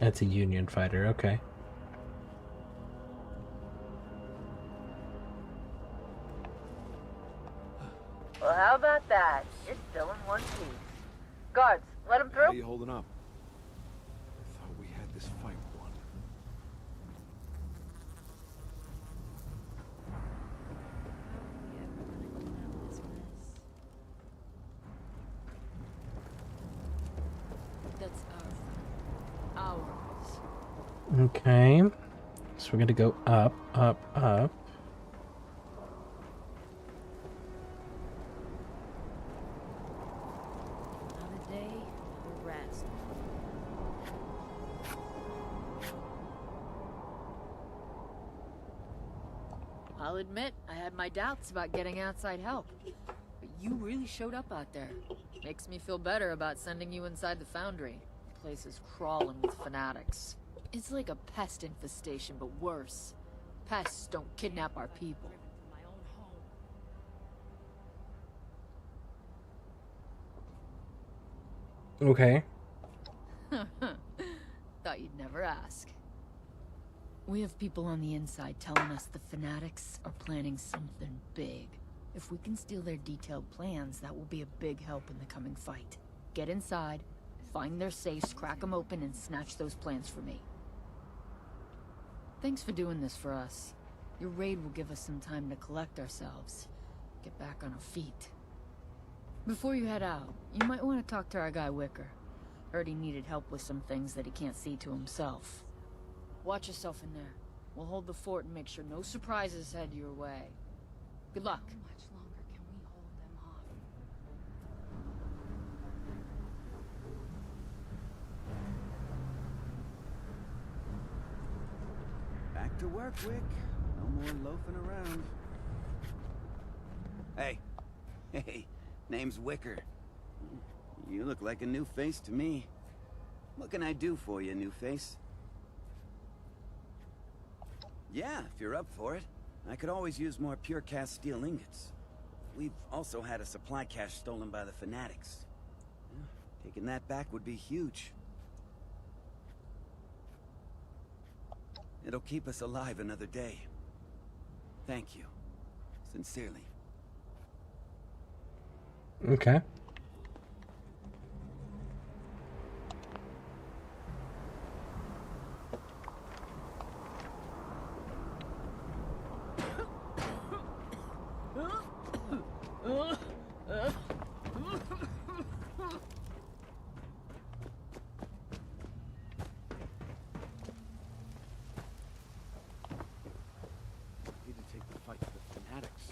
That's a Union fighter, okay. Well, how about that? You're still in one piece. Guards, let him through. How are you holding up? I thought we had this fight won. That's ours. Okay. So we're gonna go up, up, up. I'll admit, I had my doubts about getting outside help. But you really showed up out there. Makes me feel better about sending you inside the foundry. The place is crawling with fanatics. It's like a pest infestation, but worse. Pests don't kidnap our people. Okay. Thought you'd never ask. We have people on the inside telling us the fanatics are planning something big. If we can steal their detailed plans, that will be a big help in the coming fight. Get inside, find their safes, crack them open, and snatch those plans for me. Thanks for doing this for us. Your raid will give us some time to collect ourselves. Get back on our feet. Before you head out, you might want to talk to our guy Wicker. Heard he needed help with some things that he can't see to himself. Watch yourself in there. We'll hold the fort and make sure no surprises head your way. Good luck. How much longer can we hold them off? Back to work, Wick. No more loafing around. Hey. Hey. Name's Wicker. You look like a new face to me. What can I do for you, new face? Yeah, if you're up for it. I could always use more pure cast steel ingots. We've also had a supply cache stolen by the fanatics. Taking that back would be huge. It'll keep us alive another day. Thank you. Sincerely. Okay. Need to take the fight to the fanatics.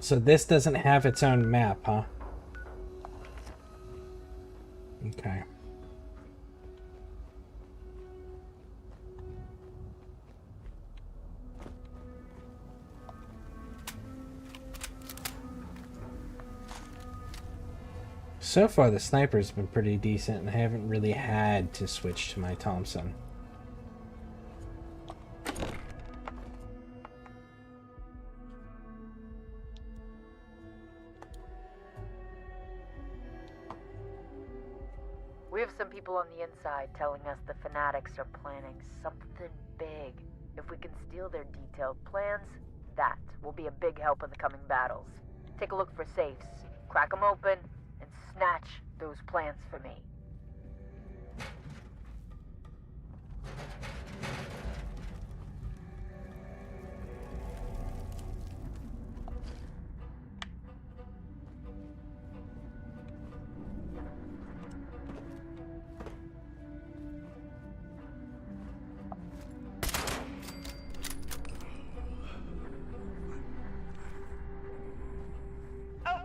So this doesn't have its own map, huh? Okay. So far, the sniper's been pretty decent, and I haven't really had to switch to my Thompson. We have some people on the inside telling us the Fanatics are planning something big. If we can steal their detailed plans, that will be a big help in the coming battles. Take a look for safes, crack them open, and snatch those plans for me.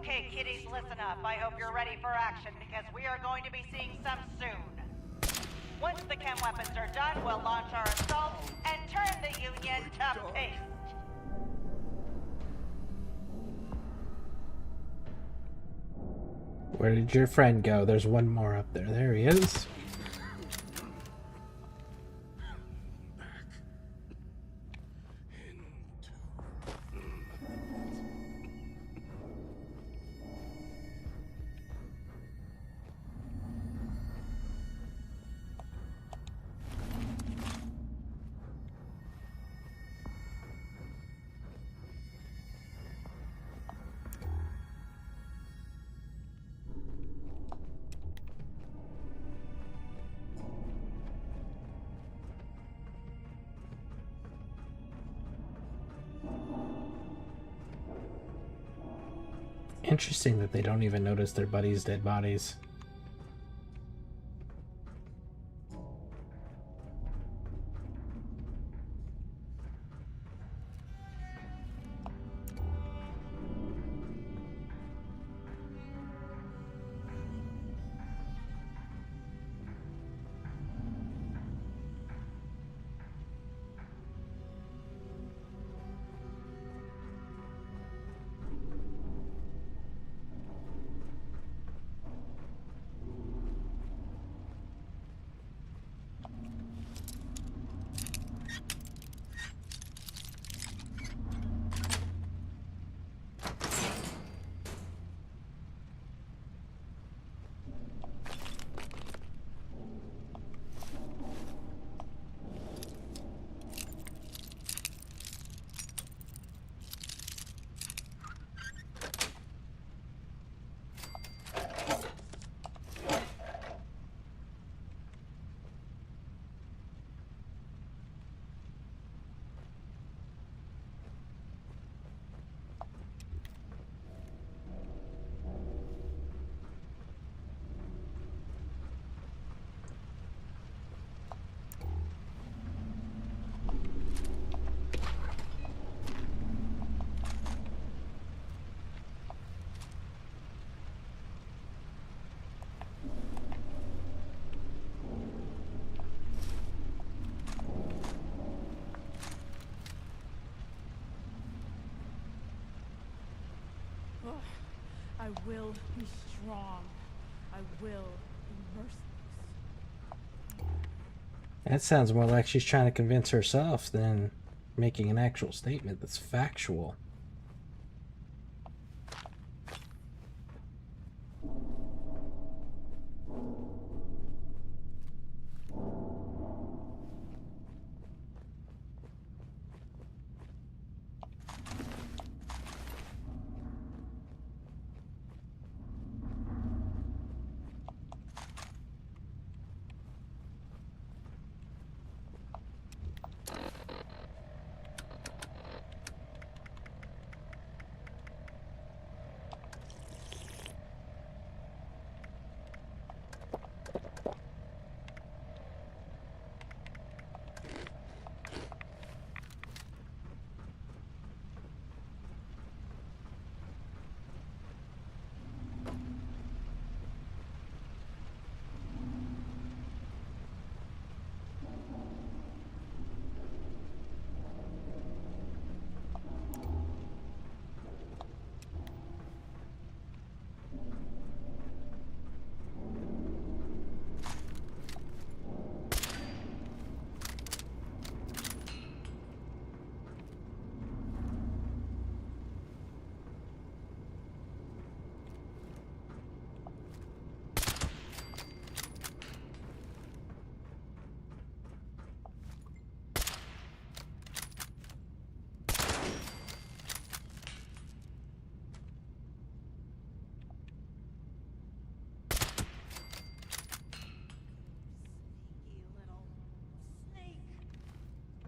Okay, kiddies, listen up. I hope you're ready for action because we are going to be seeing some soon. Once the chem weapons are done, we'll launch our assault and turn the Union to paste. Where did your friend go? There's one more up there. There he is. Interesting that they don't even notice their buddies' dead bodies. I will be strong. I will be merciless. That sounds more like she's trying to convince herself than making an actual statement that's factual.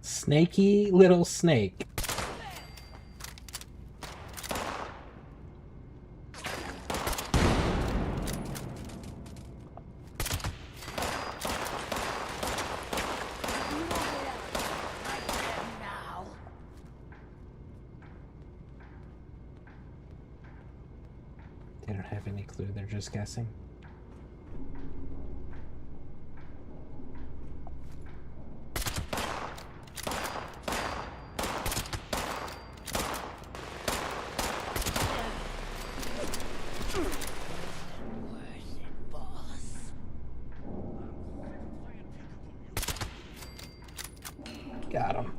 Snaky little snake. They don't have any clue, they're just guessing. Got him.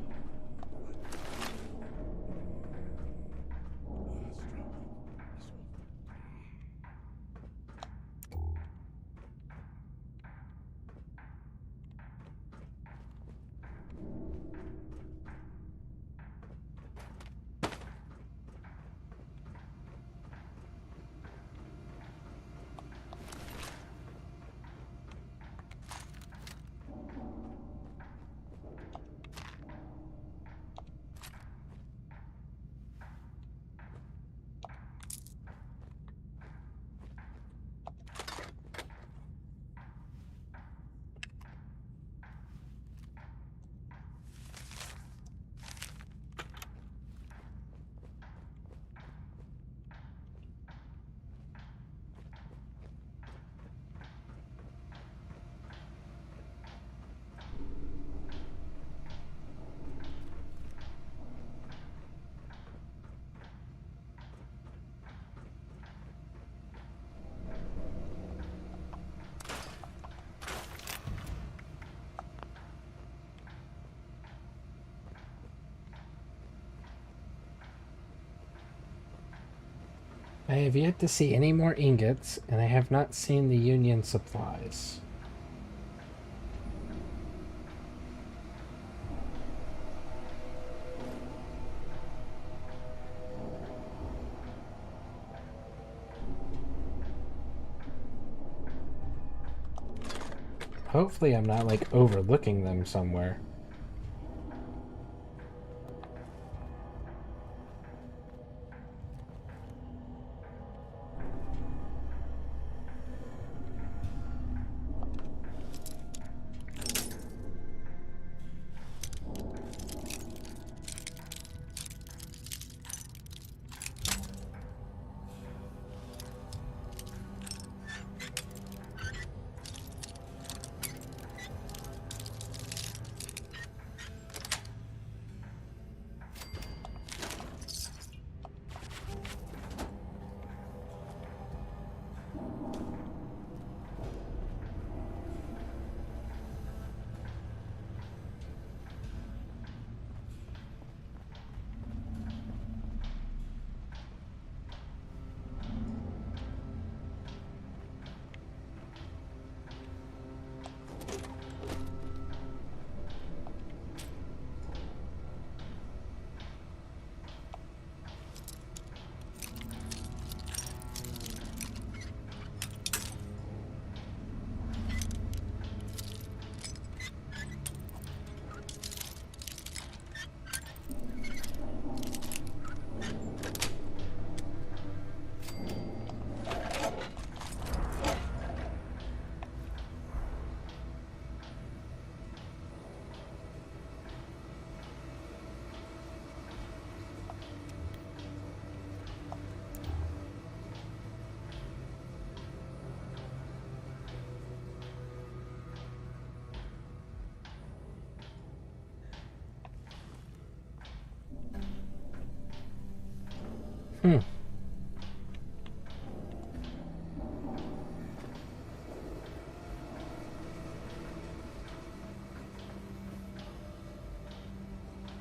I have yet to see any more ingots, and I have not seen the Union supplies. Hopefully I'm not, like, overlooking them somewhere.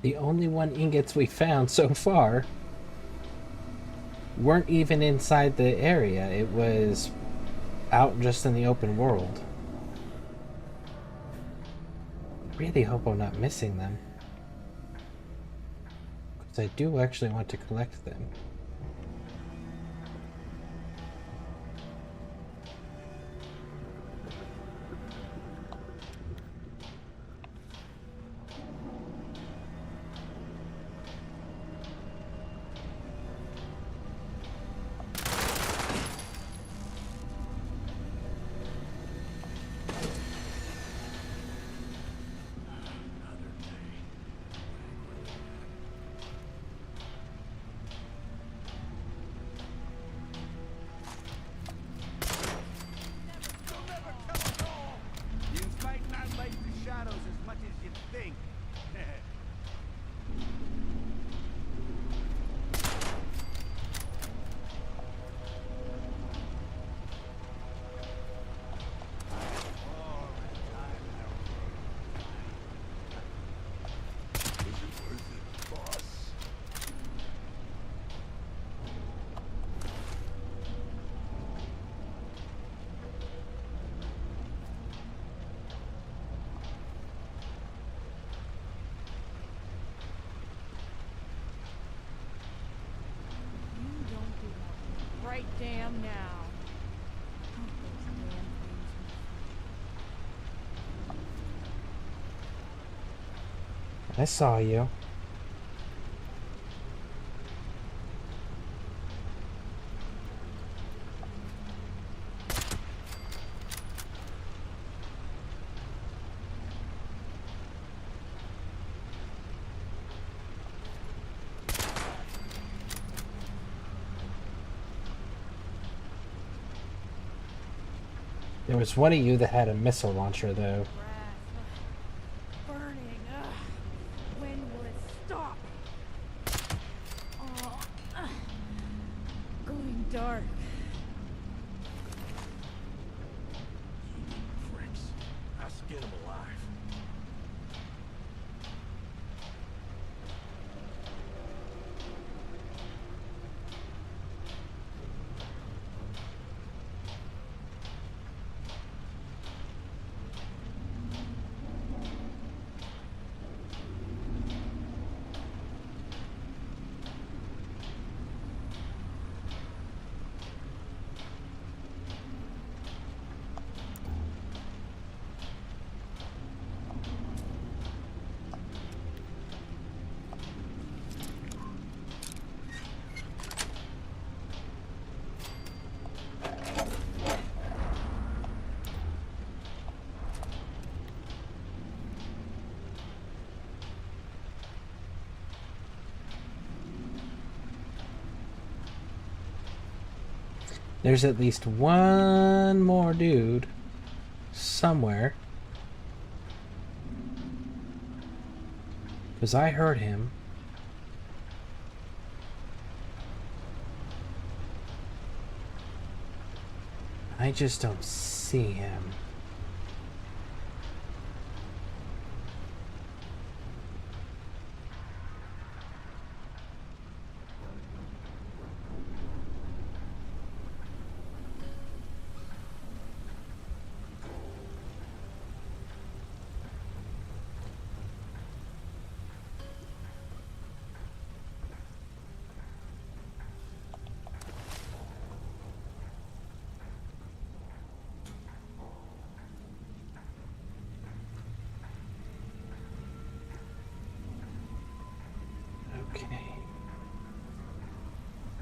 The only one ingots we found so far weren't even inside the area. It was out just in the open world. Really hope I'm not missing them, because I do actually want to collect them. damn now. I saw you. There was one of you that had a missile launcher, though. Burning. When will it stop? Oh, going dark. Pricks. I skin them alive. There's at least one more dude somewhere. Because I heard him. I just don't see him.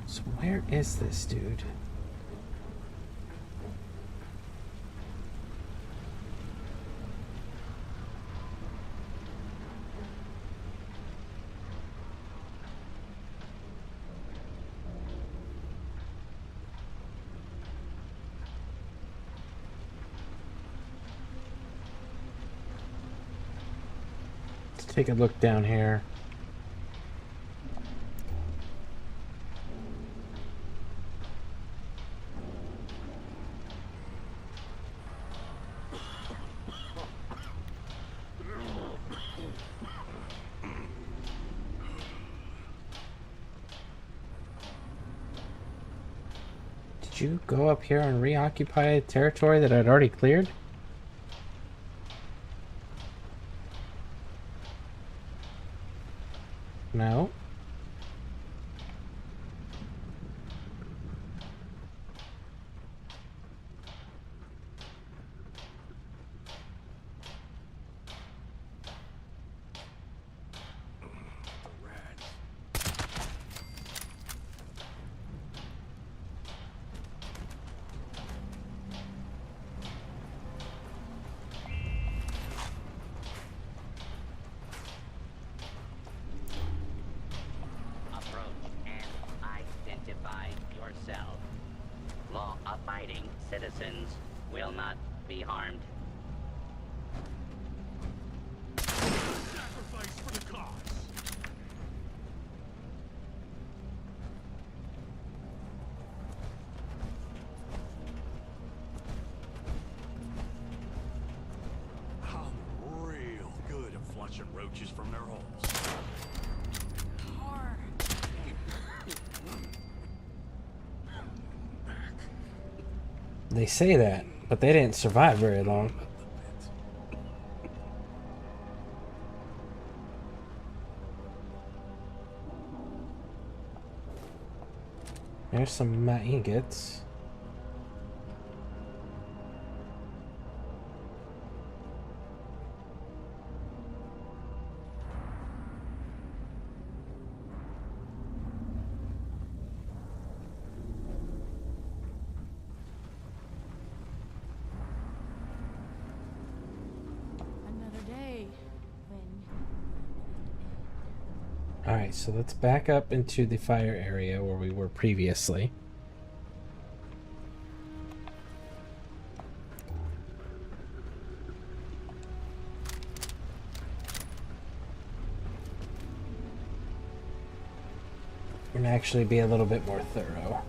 So where is this dude? Let's take a look down here. Did you go up here and reoccupy territory that I'd already cleared? No. Law-abiding citizens will not be harmed. Sacrifice for the cause. I'm real good at flushing roaches from their holes. They say that, but they didn't survive very long. There's some ingots. Alright, so let's back up into the fire area where we were previously. And actually be a little bit more thorough.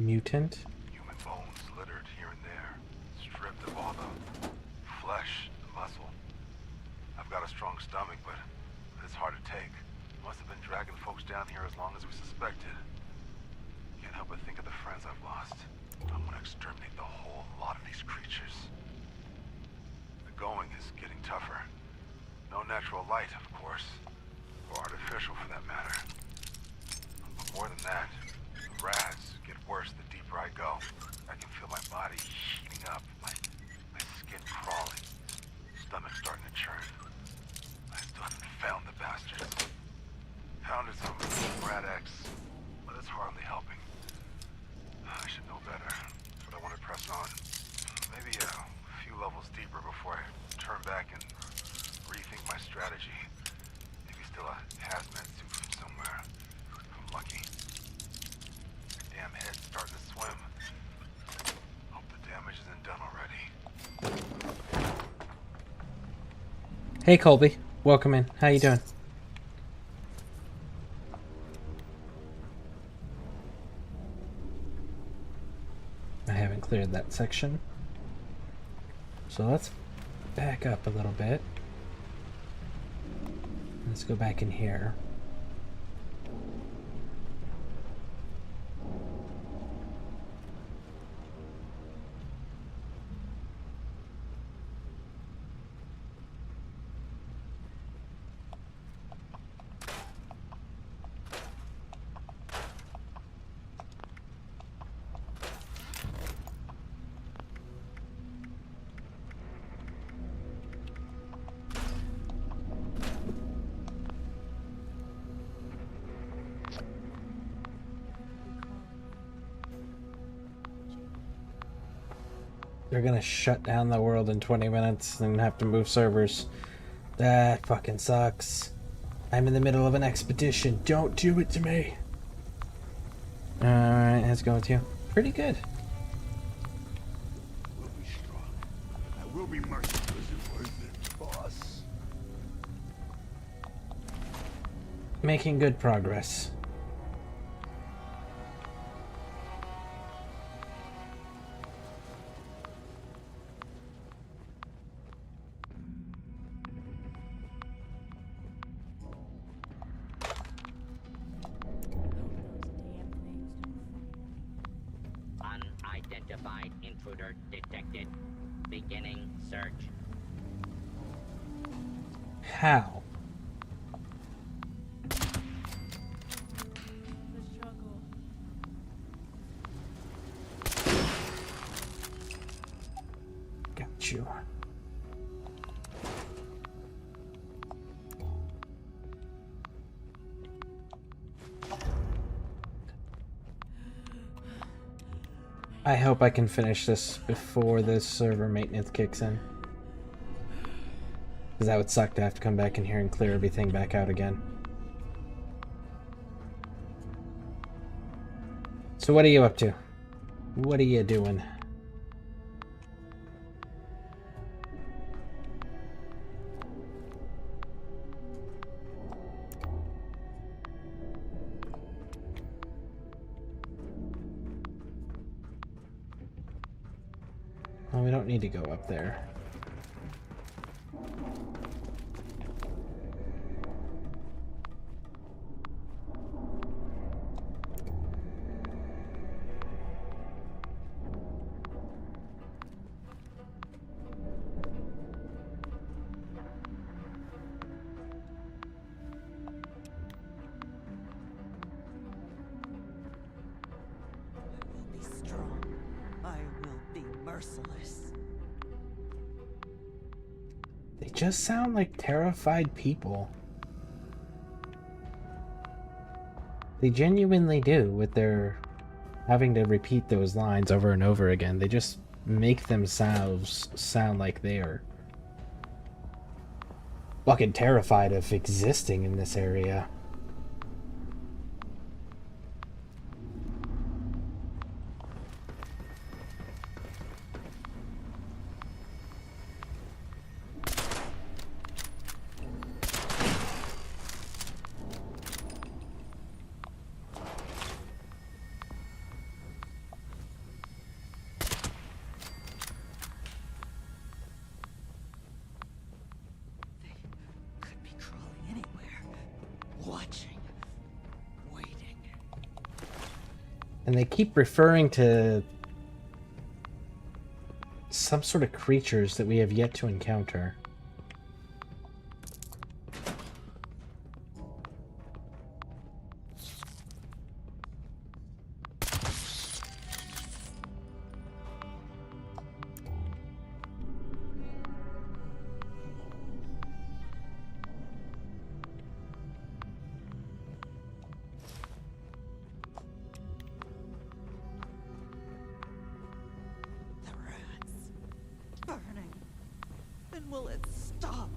Mutant? Human bones littered here and there, stripped of all the flesh, the muscle. I've got a strong stomach, but it's hard to take. Must have been dragging folks down here as long as we suspected. Can't help but think of the friends I've lost. I'm gonna exterminate the whole lot of these creatures. The going is getting tougher. No natural light, of course. Or artificial for that matter. But more than that, the rats get worse the deeper I go. I can feel my body heating up, my skin crawling, stomach starting to churn. I still haven't found the bastards. Pounded some rat X, but it's hardly helping. I should know better, but I want to press on. Maybe a few levels deeper before I turn back and rethink my strategy. Maybe still a hazmat suit from somewhere, if I'm lucky. Damn head's starting to swim. Hope the damage isn't done already. Hey Colby, welcome in. How you doing? I haven't cleared that section. So let's back up a little bit. Let's go back in here. They're gonna shut down the world in 20 minutes and have to move servers. That fucking sucks. I'm in the middle of an expedition. Don't do it to me. Alright, how's it going with you? Pretty good. We'll be strong. I will be merciful. Is it worth it, boss? Making good progress. Unidentified intruder detected. Beginning search. How? Got you. I hope I can finish this before this server maintenance kicks in. Because that would suck to have to come back in here and clear everything back out again. So what are you up to? What are you doing? we don't need to go up there. They just sound like terrified people. They genuinely do, with their having to repeat those lines over and over again. They just make themselves sound like they are fucking terrified of existing in this area. And they keep referring to some sort of creatures that we have yet to encounter. Will it stop?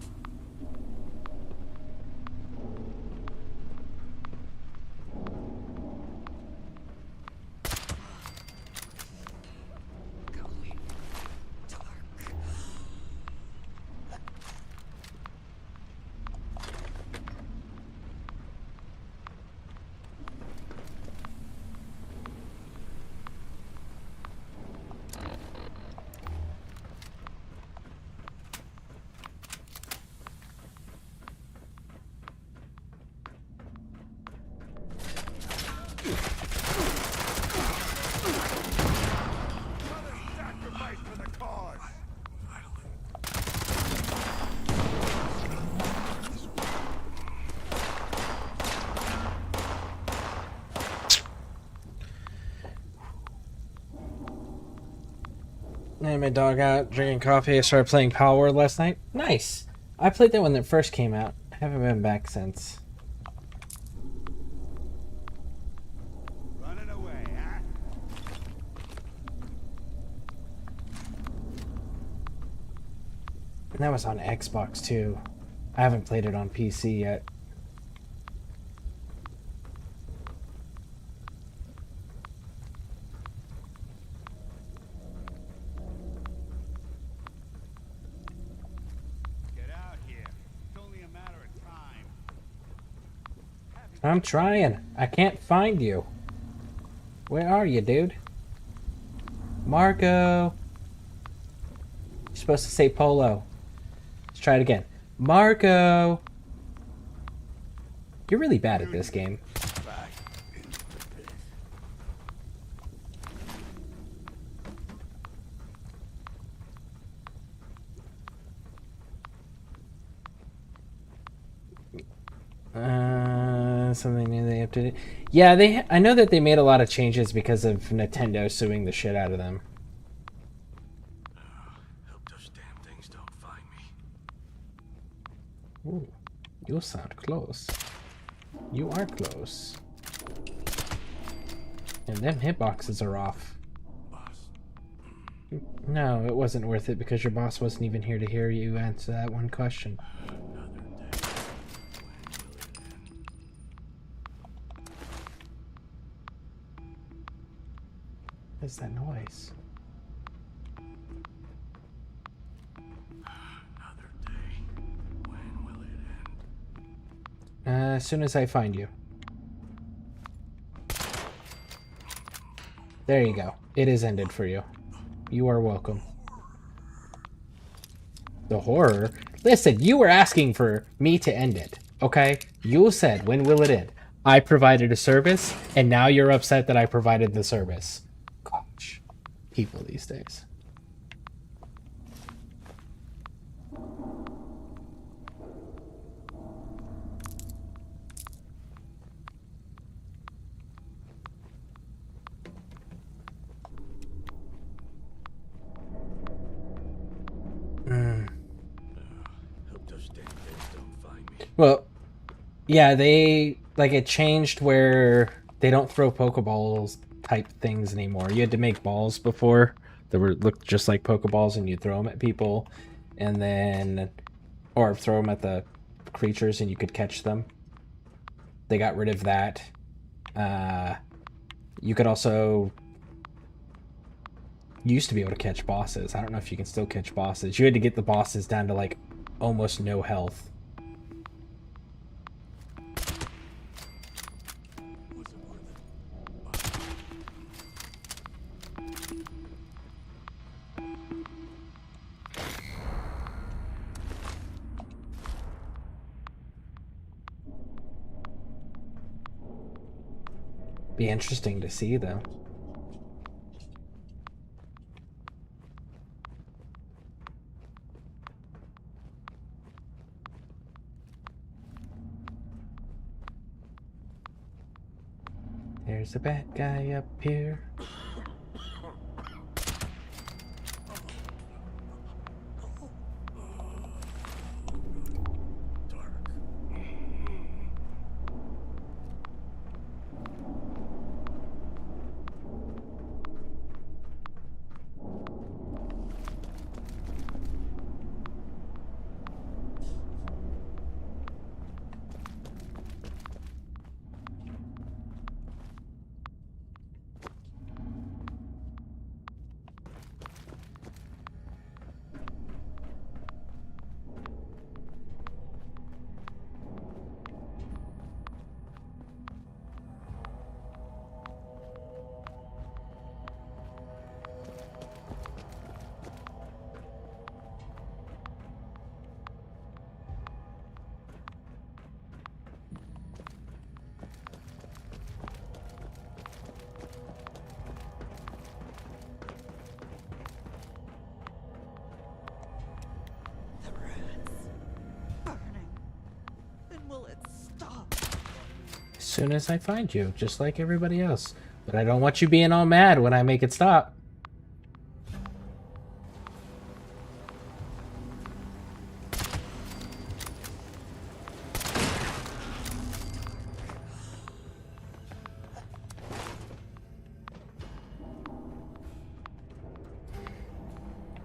I had my dog out drinking coffee. I started playing Power Word last night. Nice. I played that when it first came out. I haven't been back since. Running away, huh? And that was on Xbox too. I haven't played it on PC yet. I'm trying. I can't find you. Where are you, dude? Marco. You're supposed to say Polo. Let's try it again. Marco. You're really bad at this game. Something new they updated. Yeah, I know that they made a lot of changes because of Nintendo suing the shit out of them. Hope those damn things don't find me. Ooh, you sound close. You are close. And them hitboxes are off. No, it wasn't worth it because your boss wasn't even here to hear you answer that one question. What is that noise? Another day. When will it end? As soon as I find you. There you go. It is ended for you. You are welcome. The horror? Listen, you were asking for me to end it, okay? You said, when will it end? I provided a service, and now you're upset that I provided the service. Gosh, people these days. Well, yeah, they, like, it changed where they don't throw Pokeballs type things anymore. You had to make balls before that looked just like Pokeballs, and you throw them at people, and then, or throw them at the creatures and you could catch them. They got rid of that. You could also used to be able to catch bosses. I don't know if you can still catch bosses. You had to get the bosses down to like almost no health. Be interesting to see though. There's a bad guy up here. As soon as I find you, just like everybody else. But I don't want you being all mad when I make it stop.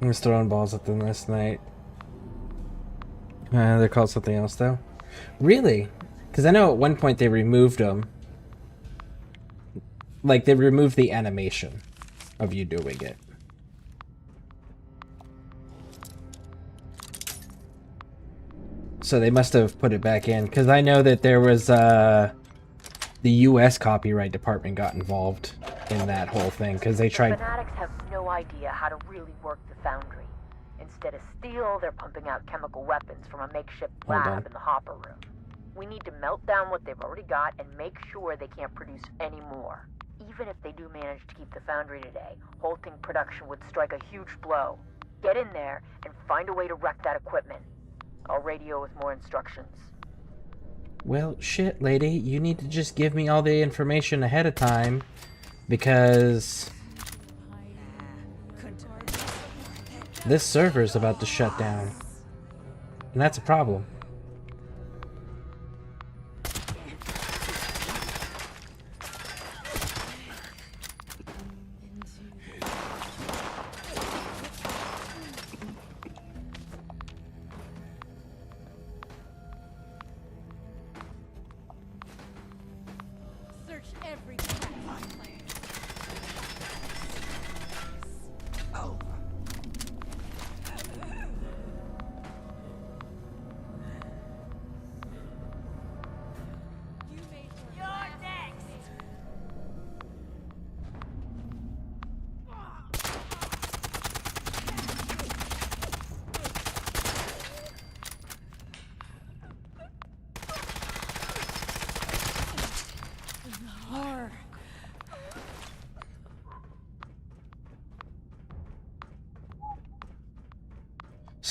I was throwing balls at them last night. They're called something else though. Really? Because I know at one point they removed them. Like, they removed the animation of you doing it. So they must have put it back in. Because I know that there was, the US copyright department got involved in that whole thing. Because they tried... Fanatics have no idea how to really work the foundry. Instead of steel, they're pumping out chemical weapons from a makeshift lab in the hopper room. We need to melt down what they've already got and make sure they can't produce any more. Even if they do manage to keep the foundry today, halting production would strike a huge blow. Get in there and find a way to wreck that equipment. I'll radio with more instructions. Well, shit, lady. You need to just give me all the information ahead of time, because this server's about to shut down. And that's a problem.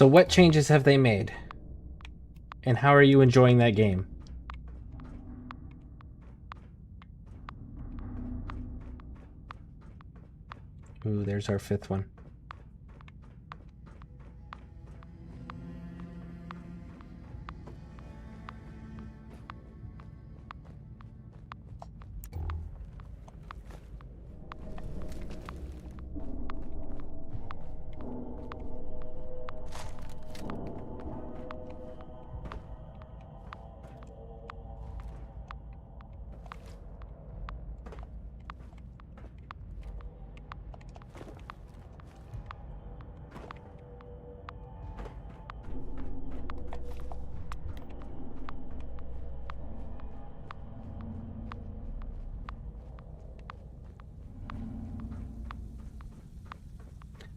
So what changes have they made? And how are you enjoying that game? Ooh, there's our 5th one.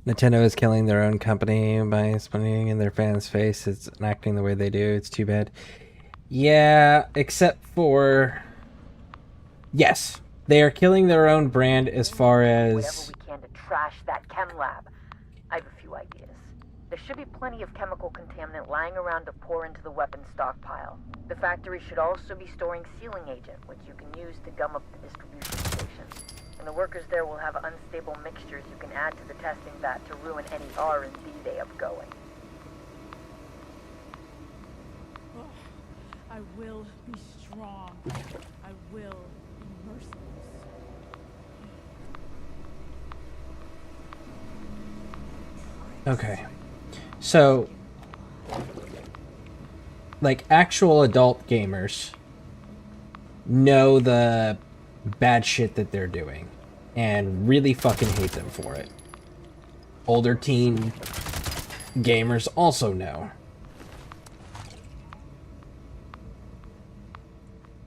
Nintendo is killing their own company by spinning in their fans' faces and acting the way they do. It's too bad. Yeah, except for... Yes, they are killing their own brand as far as... Whatever we can to trash that chem lab. I have a few ideas. There should be plenty of chemical contaminant lying around to pour into the weapons stockpile. The factory should also be storing sealing agent, which you can use to gum up the distribution station. And the workers there will have unstable mixtures you can add to the testing vat to ruin any R&D they have going. Oh, I will be strong. I will be merciless. Okay. So, like, actual adult gamers know the bad shit that they're doing and really fucking hate them for it. Older teen gamers also know.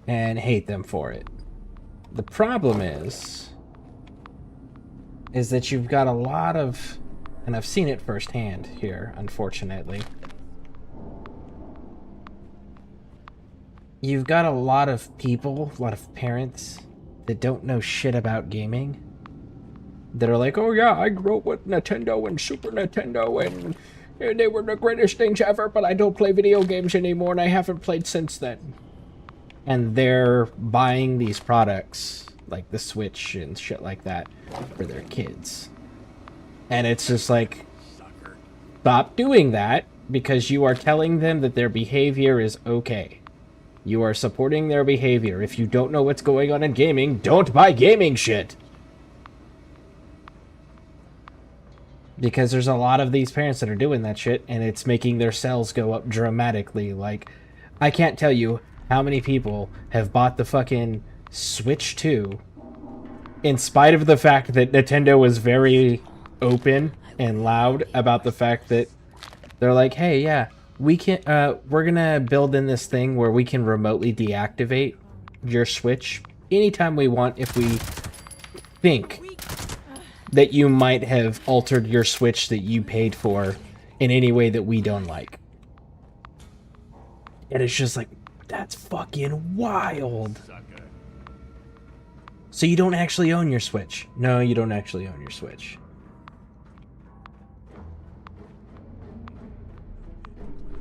And hate them for it. The problem is that you've got a lot of, and I've seen it firsthand here, unfortunately. You've got a lot of people, a lot of parents that don't know shit about gaming. That are like, oh yeah, I grew up with Nintendo and Super Nintendo and they were the greatest things ever, but I don't play video games anymore and I haven't played since then. And they're buying these products, like the Switch and shit like that, for their kids. And it's just like, stop doing that, because you are telling them that their behavior is okay. You are supporting their behavior. If you don't know what's going on in gaming, don't buy gaming shit! Because there's a lot of these parents that are doing that shit, and it's making their sales go up dramatically. Like, I can't tell you how many people have bought the fucking Switch 2 in spite of the fact that Nintendo was very open and loud about the fact that they're like, hey, yeah, we can, we're gonna build in this thing where we can remotely deactivate your Switch anytime we want if we think that you might have altered your Switch that you paid for in any way that we don't like. And it's just like, that's fucking wild. So you don't actually own your Switch. No, you don't actually own your Switch.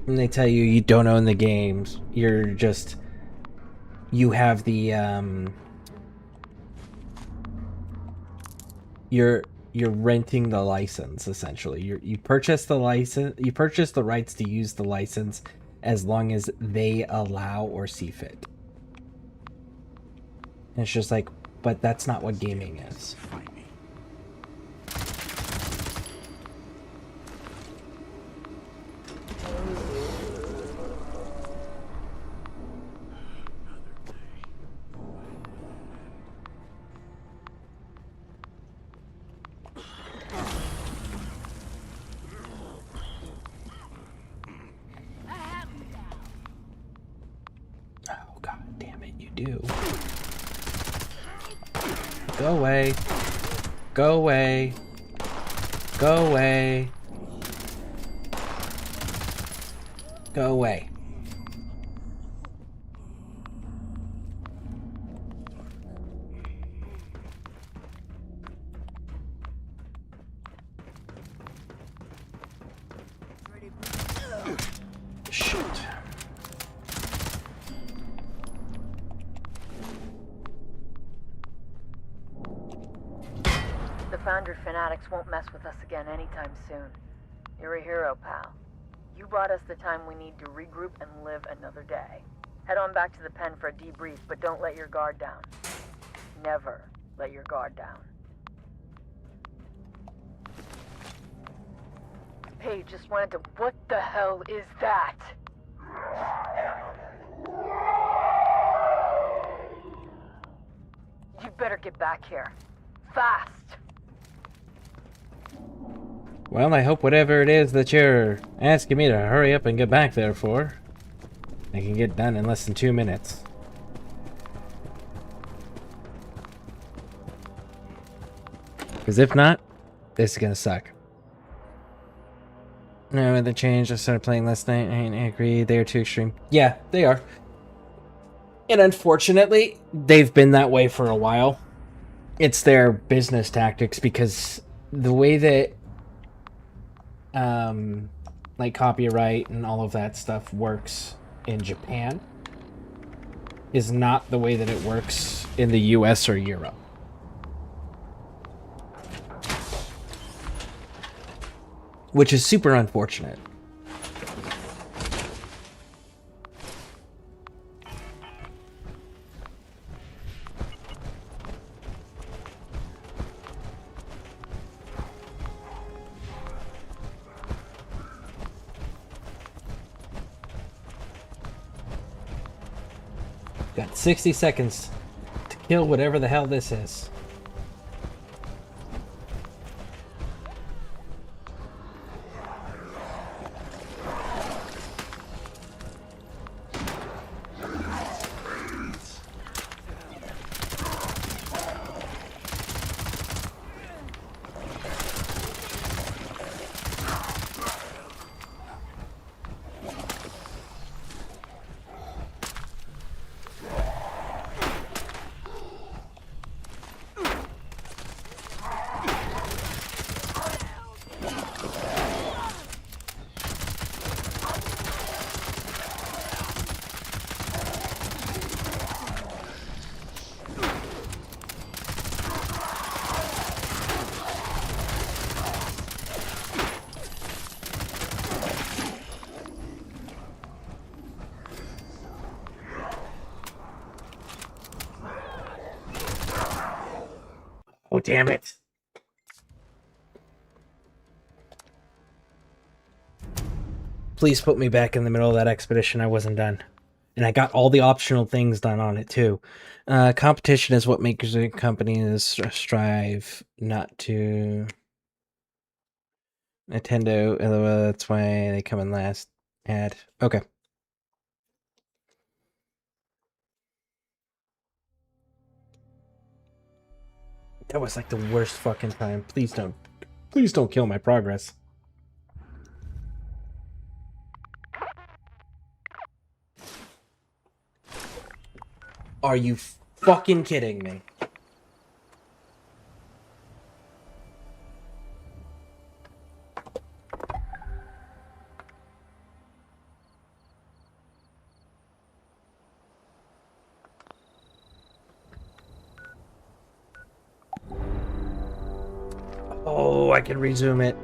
And they tell you you don't own the games. You're just... You have the, You're renting the license, essentially. You purchase the license... You purchase the rights to use the license as long as they allow or see fit. And it's just like, but that's not what gaming is. Oh, god damn it, you do. Go away. Go away. Go away. Go away. 100 fanatics won't mess with us again anytime soon. You're a hero, pal. You bought us the time we need to regroup and live another day. Head on back to the pen for a debrief, but don't let your guard down. Never let your guard down. Hey, just wanted to... What the hell is that? You better get back here. Fast! Well, I hope whatever it is that you're asking me to hurry up and get back there for, I can get done in less than 2 minutes. Because if not, this is gonna suck. No, the change. I started playing last night. I agree. They are too extreme. Yeah, they are. And unfortunately, they've been that way for a while. It's their business tactics, because the way that like copyright and all of that stuff works in Japan is not the way that it works in the US or Europe. Which is super unfortunate. Got 60 seconds to kill whatever the hell this is. Oh, damn it. Please put me back in the middle of that expedition. I wasn't done. And I got all the optional things done on it, too. Competition is what makes a company strive not to... Nintendo, that's why they come in last. Ad. Okay. That was like the worst fucking time. Please don't kill my progress. Are you fucking kidding me? Oh, I can resume it.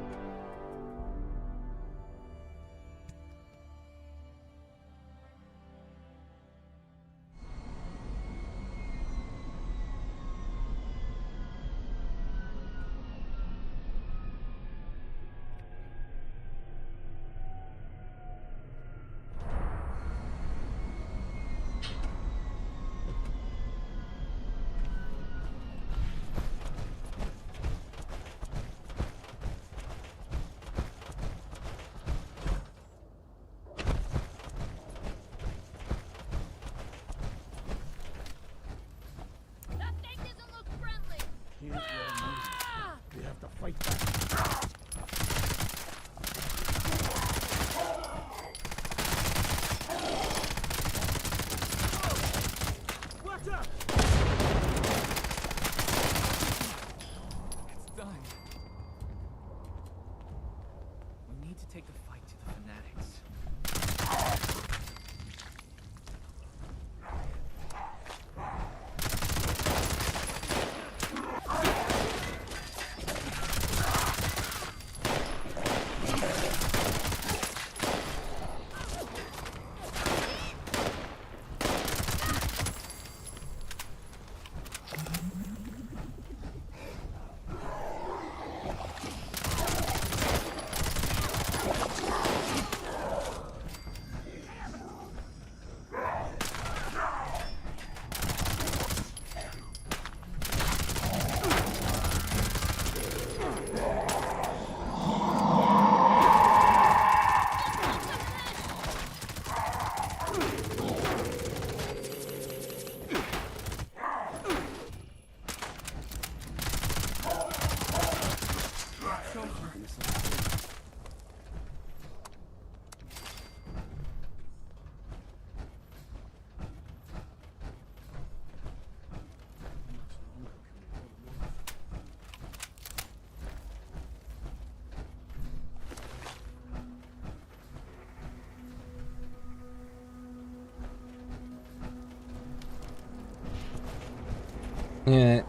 Yeah.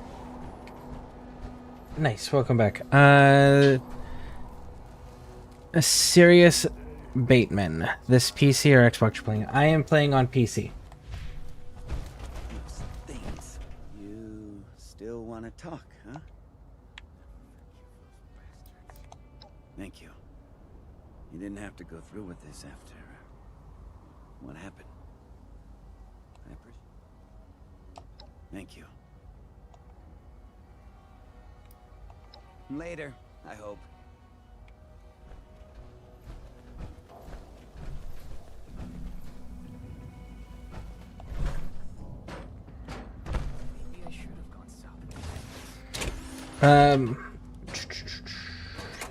Nice, welcome back. A serious Bateman. This PC or Xbox you're playing? I am playing on PC. Things. You still want to talk, huh? Thank you. You didn't have to go through with this after what happened. I appreciate. Thank you. Later, I hope. Maybe I should have gone south.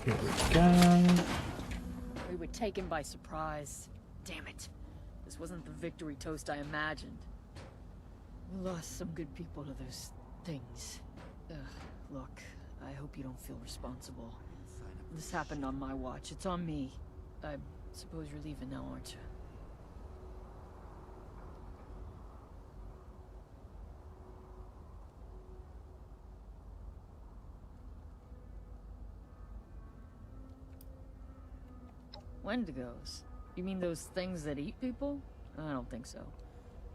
Here we go. We were taken by surprise. Damn it. This wasn't the victory toast I imagined. We lost some good people to those things. Look, I hope you don't feel responsible. This happened on my watch. It's on me. I suppose you're leaving now, aren't you? Wendigos? You mean those things that eat people? I don't think so.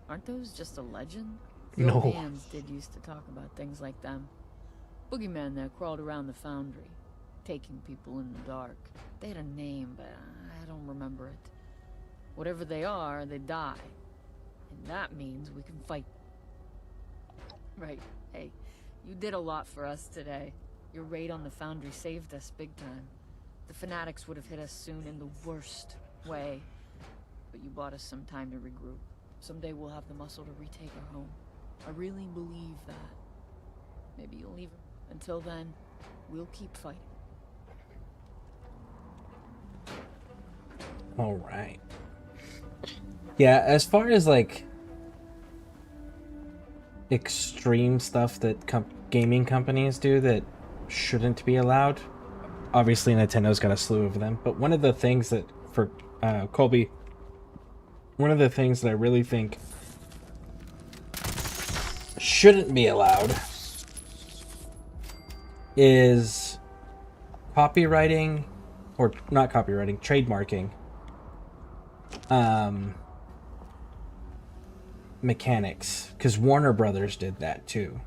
Aren't those just a legend? No. The Mans did used to talk about things like them. Boogeymen that crawled around the foundry, taking people in the dark. They had a name, but I don't remember it. Whatever they are, they die. And that means we can fight. Right. Hey, you did a lot for us today. Your raid on the foundry saved us big time. The fanatics would have hit us soon in the worst way. But you bought us some time to regroup. Someday we'll have the muscle to retake our home. I really believe that. Maybe you'll leave her. Until then, we'll keep fighting. All right. Yeah, as far as like extreme stuff that gaming companies do that shouldn't be allowed, obviously Nintendo's got a slew of them. But one of the things that for Colby, one of the things that I really think shouldn't be allowed is copywriting, or not copywriting, trademarking mechanics, because Warner Brothers did that too.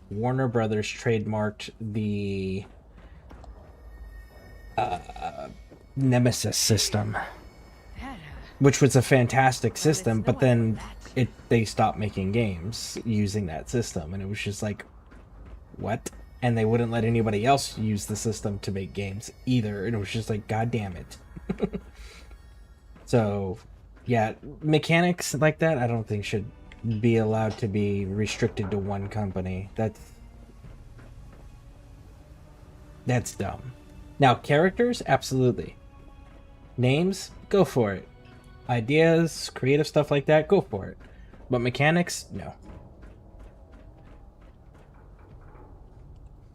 Warner Brothers trademarked the Nemesis system, which was a fantastic system, but then they stopped making games using that system, and it was just like, what? And they wouldn't let anybody else use the system to make games either, and it was just like, god damn it. So yeah, mechanics like that I don't think should be allowed to be restricted to one company. That's dumb. Now characters, absolutely. Names, go for it. Ideas, creative stuff like that, go for it. But mechanics, no.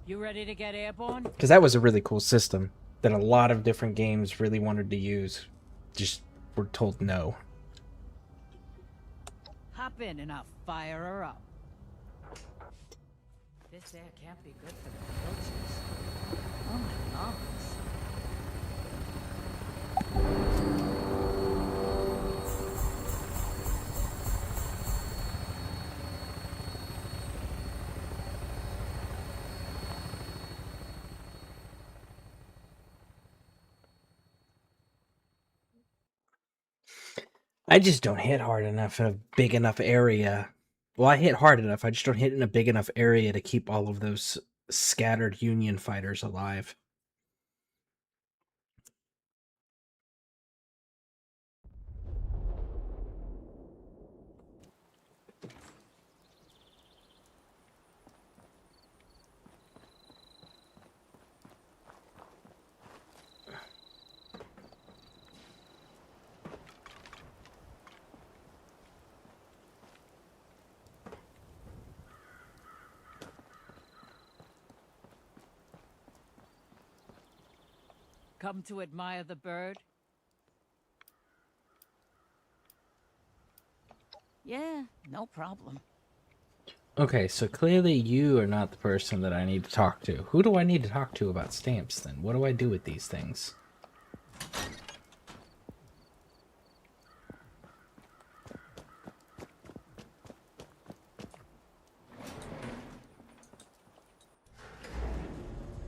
You ready to get airborne? Because that was a really cool system that a lot of different games really wanted to use. Just were told no. Hop in and I'll fire her up. This air can't be good for the roaches. Oh my lungs. I just don't hit hard enough in a big enough area. Well, I hit hard enough. I just don't hit in a big enough area to keep all of those scattered Union fighters alive. Come to admire the bird? Yeah, no problem. Okay, so clearly you are not the person that I need to talk to. Who do I need to talk to about stamps then? What do I do with these things?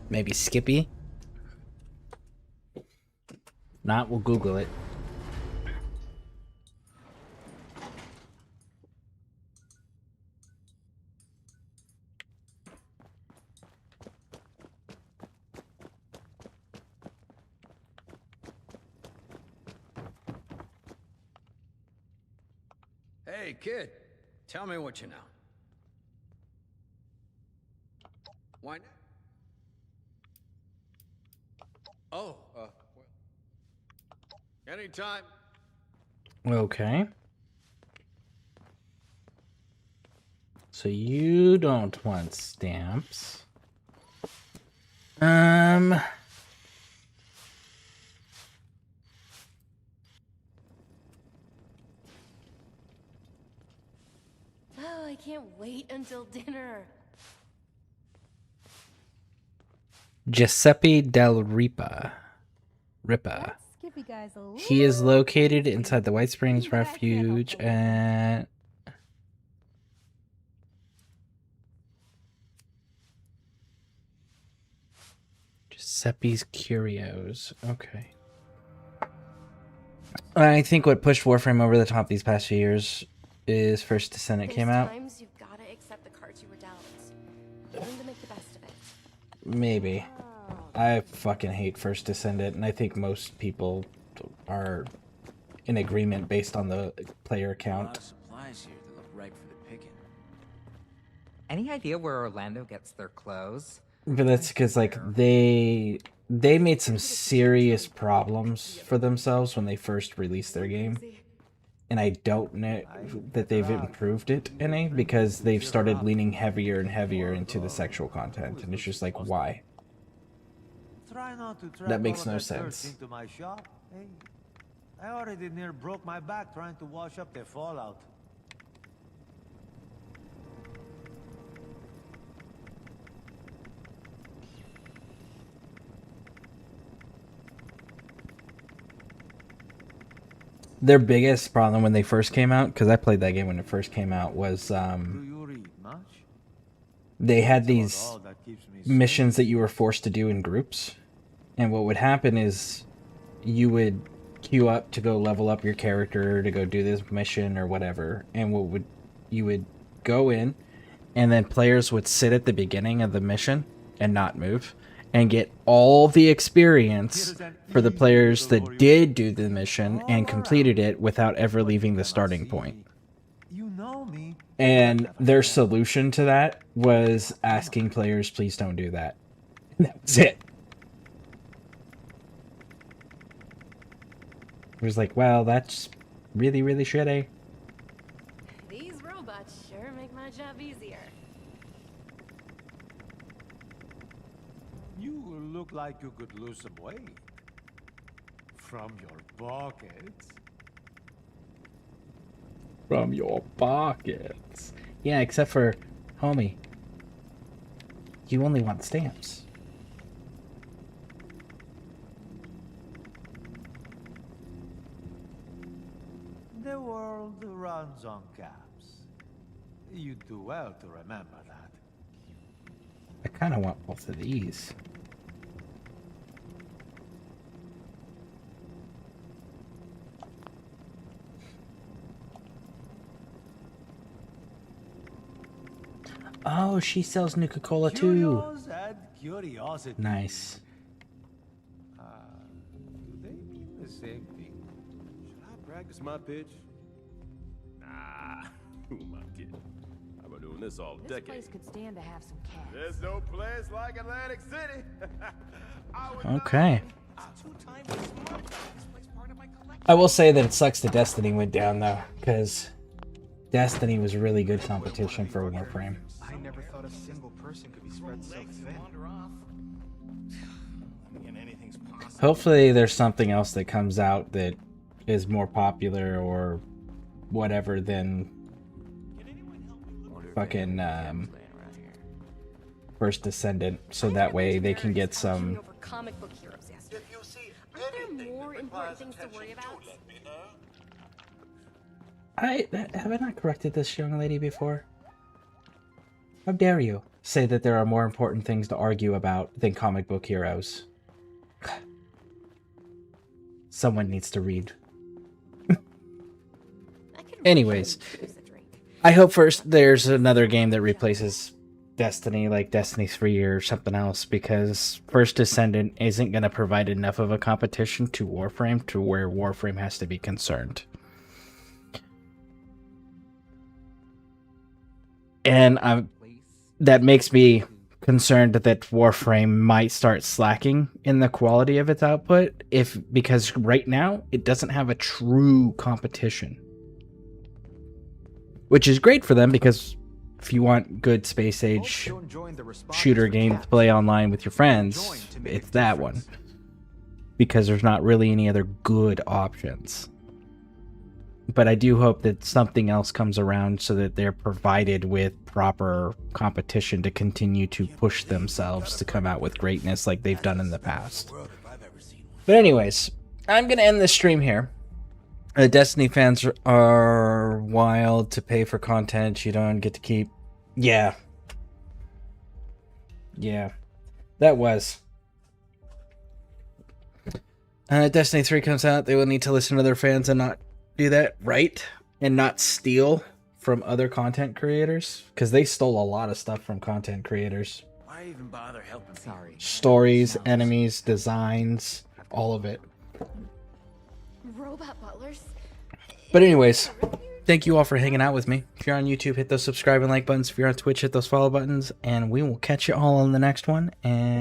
Maybe Skippy? Not, we'll Google it. Hey, kid. Tell me what you know. Why not? Oh, well, anytime. Okay. So you don't want stamps. Oh, I can't wait until dinner. Giuseppe Del Ripa. Skippy guy's a He is located inside the White Springs Refuge at... Giuseppe's Curios. Okay. I think what pushed Warframe over the top these past few years is First Descendant came out. Times you've gotta accept the cards you were dealt. Learn to make the best of it. Maybe. I fucking hate First Descendant, and I think most people are in agreement based on the player count. Supplies here that look ripe for the picking. Any idea where Orlando gets their clothes? But that's because, like, they made some serious problems for themselves when they first released their game. And I don't know that they've improved it any, because they've started leaning heavier and heavier into the sexual content. And it's just like, why? That makes no sense. Into my shop. Hey, I already near broke my back trying to wash up the fallout. Their biggest problem when they first came out, because I played that game when it first came out, was they had these missions that you were forced to do in groups. And what would happen is you would queue up to go level up your character, to go do this mission or whatever. And you would go in, and then players would sit at the beginning of the mission and not move, and get all the experience for the players that did do the mission and completed it without ever leaving the starting point. And their solution to that was asking players, please don't do that. And that was it. It was like, well, that's really, really shitty. These robots sure make my job easier. You look like you could lose some weight. From your pockets. From your pockets. Yeah, except for, homie, you only want stamps. The world runs on caps. You do well to remember that. I kind of want both of these. Oh, she sells Nuka-Cola too. Nice. Do they mean the same thing? Should I practice my pitch? Nah, who am I kidding? I've been doing this all decade. This place could stand to have some cash. There's no place like Atlantic City. Okay. I will say that it sucks that Destiny went down though, because Destiny was really good competition for Warframe. I never thought a single person could be spread so thin. Hopefully there's something else that comes out that is more popular or whatever than fucking First Descendant, so that way they can get some. Over comic book heroes yesterday. Aren't there more important things to worry about? Have I not corrected this young lady before? How dare you say that there are more important things to argue about than comic book heroes? Someone needs to read. Anyways, I hope first there's another game that replaces Destiny, like Destiny 3 or something else, because First Descendant isn't going to provide enough of a competition to Warframe to where Warframe has to be concerned. And that makes me concerned that Warframe might start slacking in the quality of its output, because right now it doesn't have a true competition. Which is great for them, because if you want good space age shooter game to play online with your friends, it's that one. Because there's not really any other good options. But I do hope that something else comes around so that they're provided with proper competition to continue to push themselves to come out with greatness like they've done in the past. But anyways, I'm going to end this stream here. The Destiny fans are wild to pay for content you don't get to keep. Yeah. Yeah. That was. Destiny 3 comes out, they will need to listen to their fans and not do that right, and not steal from other content creators, because they stole a lot of stuff from content creators. Why even bother helping? Sorry. Stories, enemies, designs, all of it. Robot butlers? But anyways, thank you all for hanging out with me. If you're on YouTube, hit those subscribe and like buttons. If you're on Twitch, hit those follow buttons, and we will catch you all on the next one. And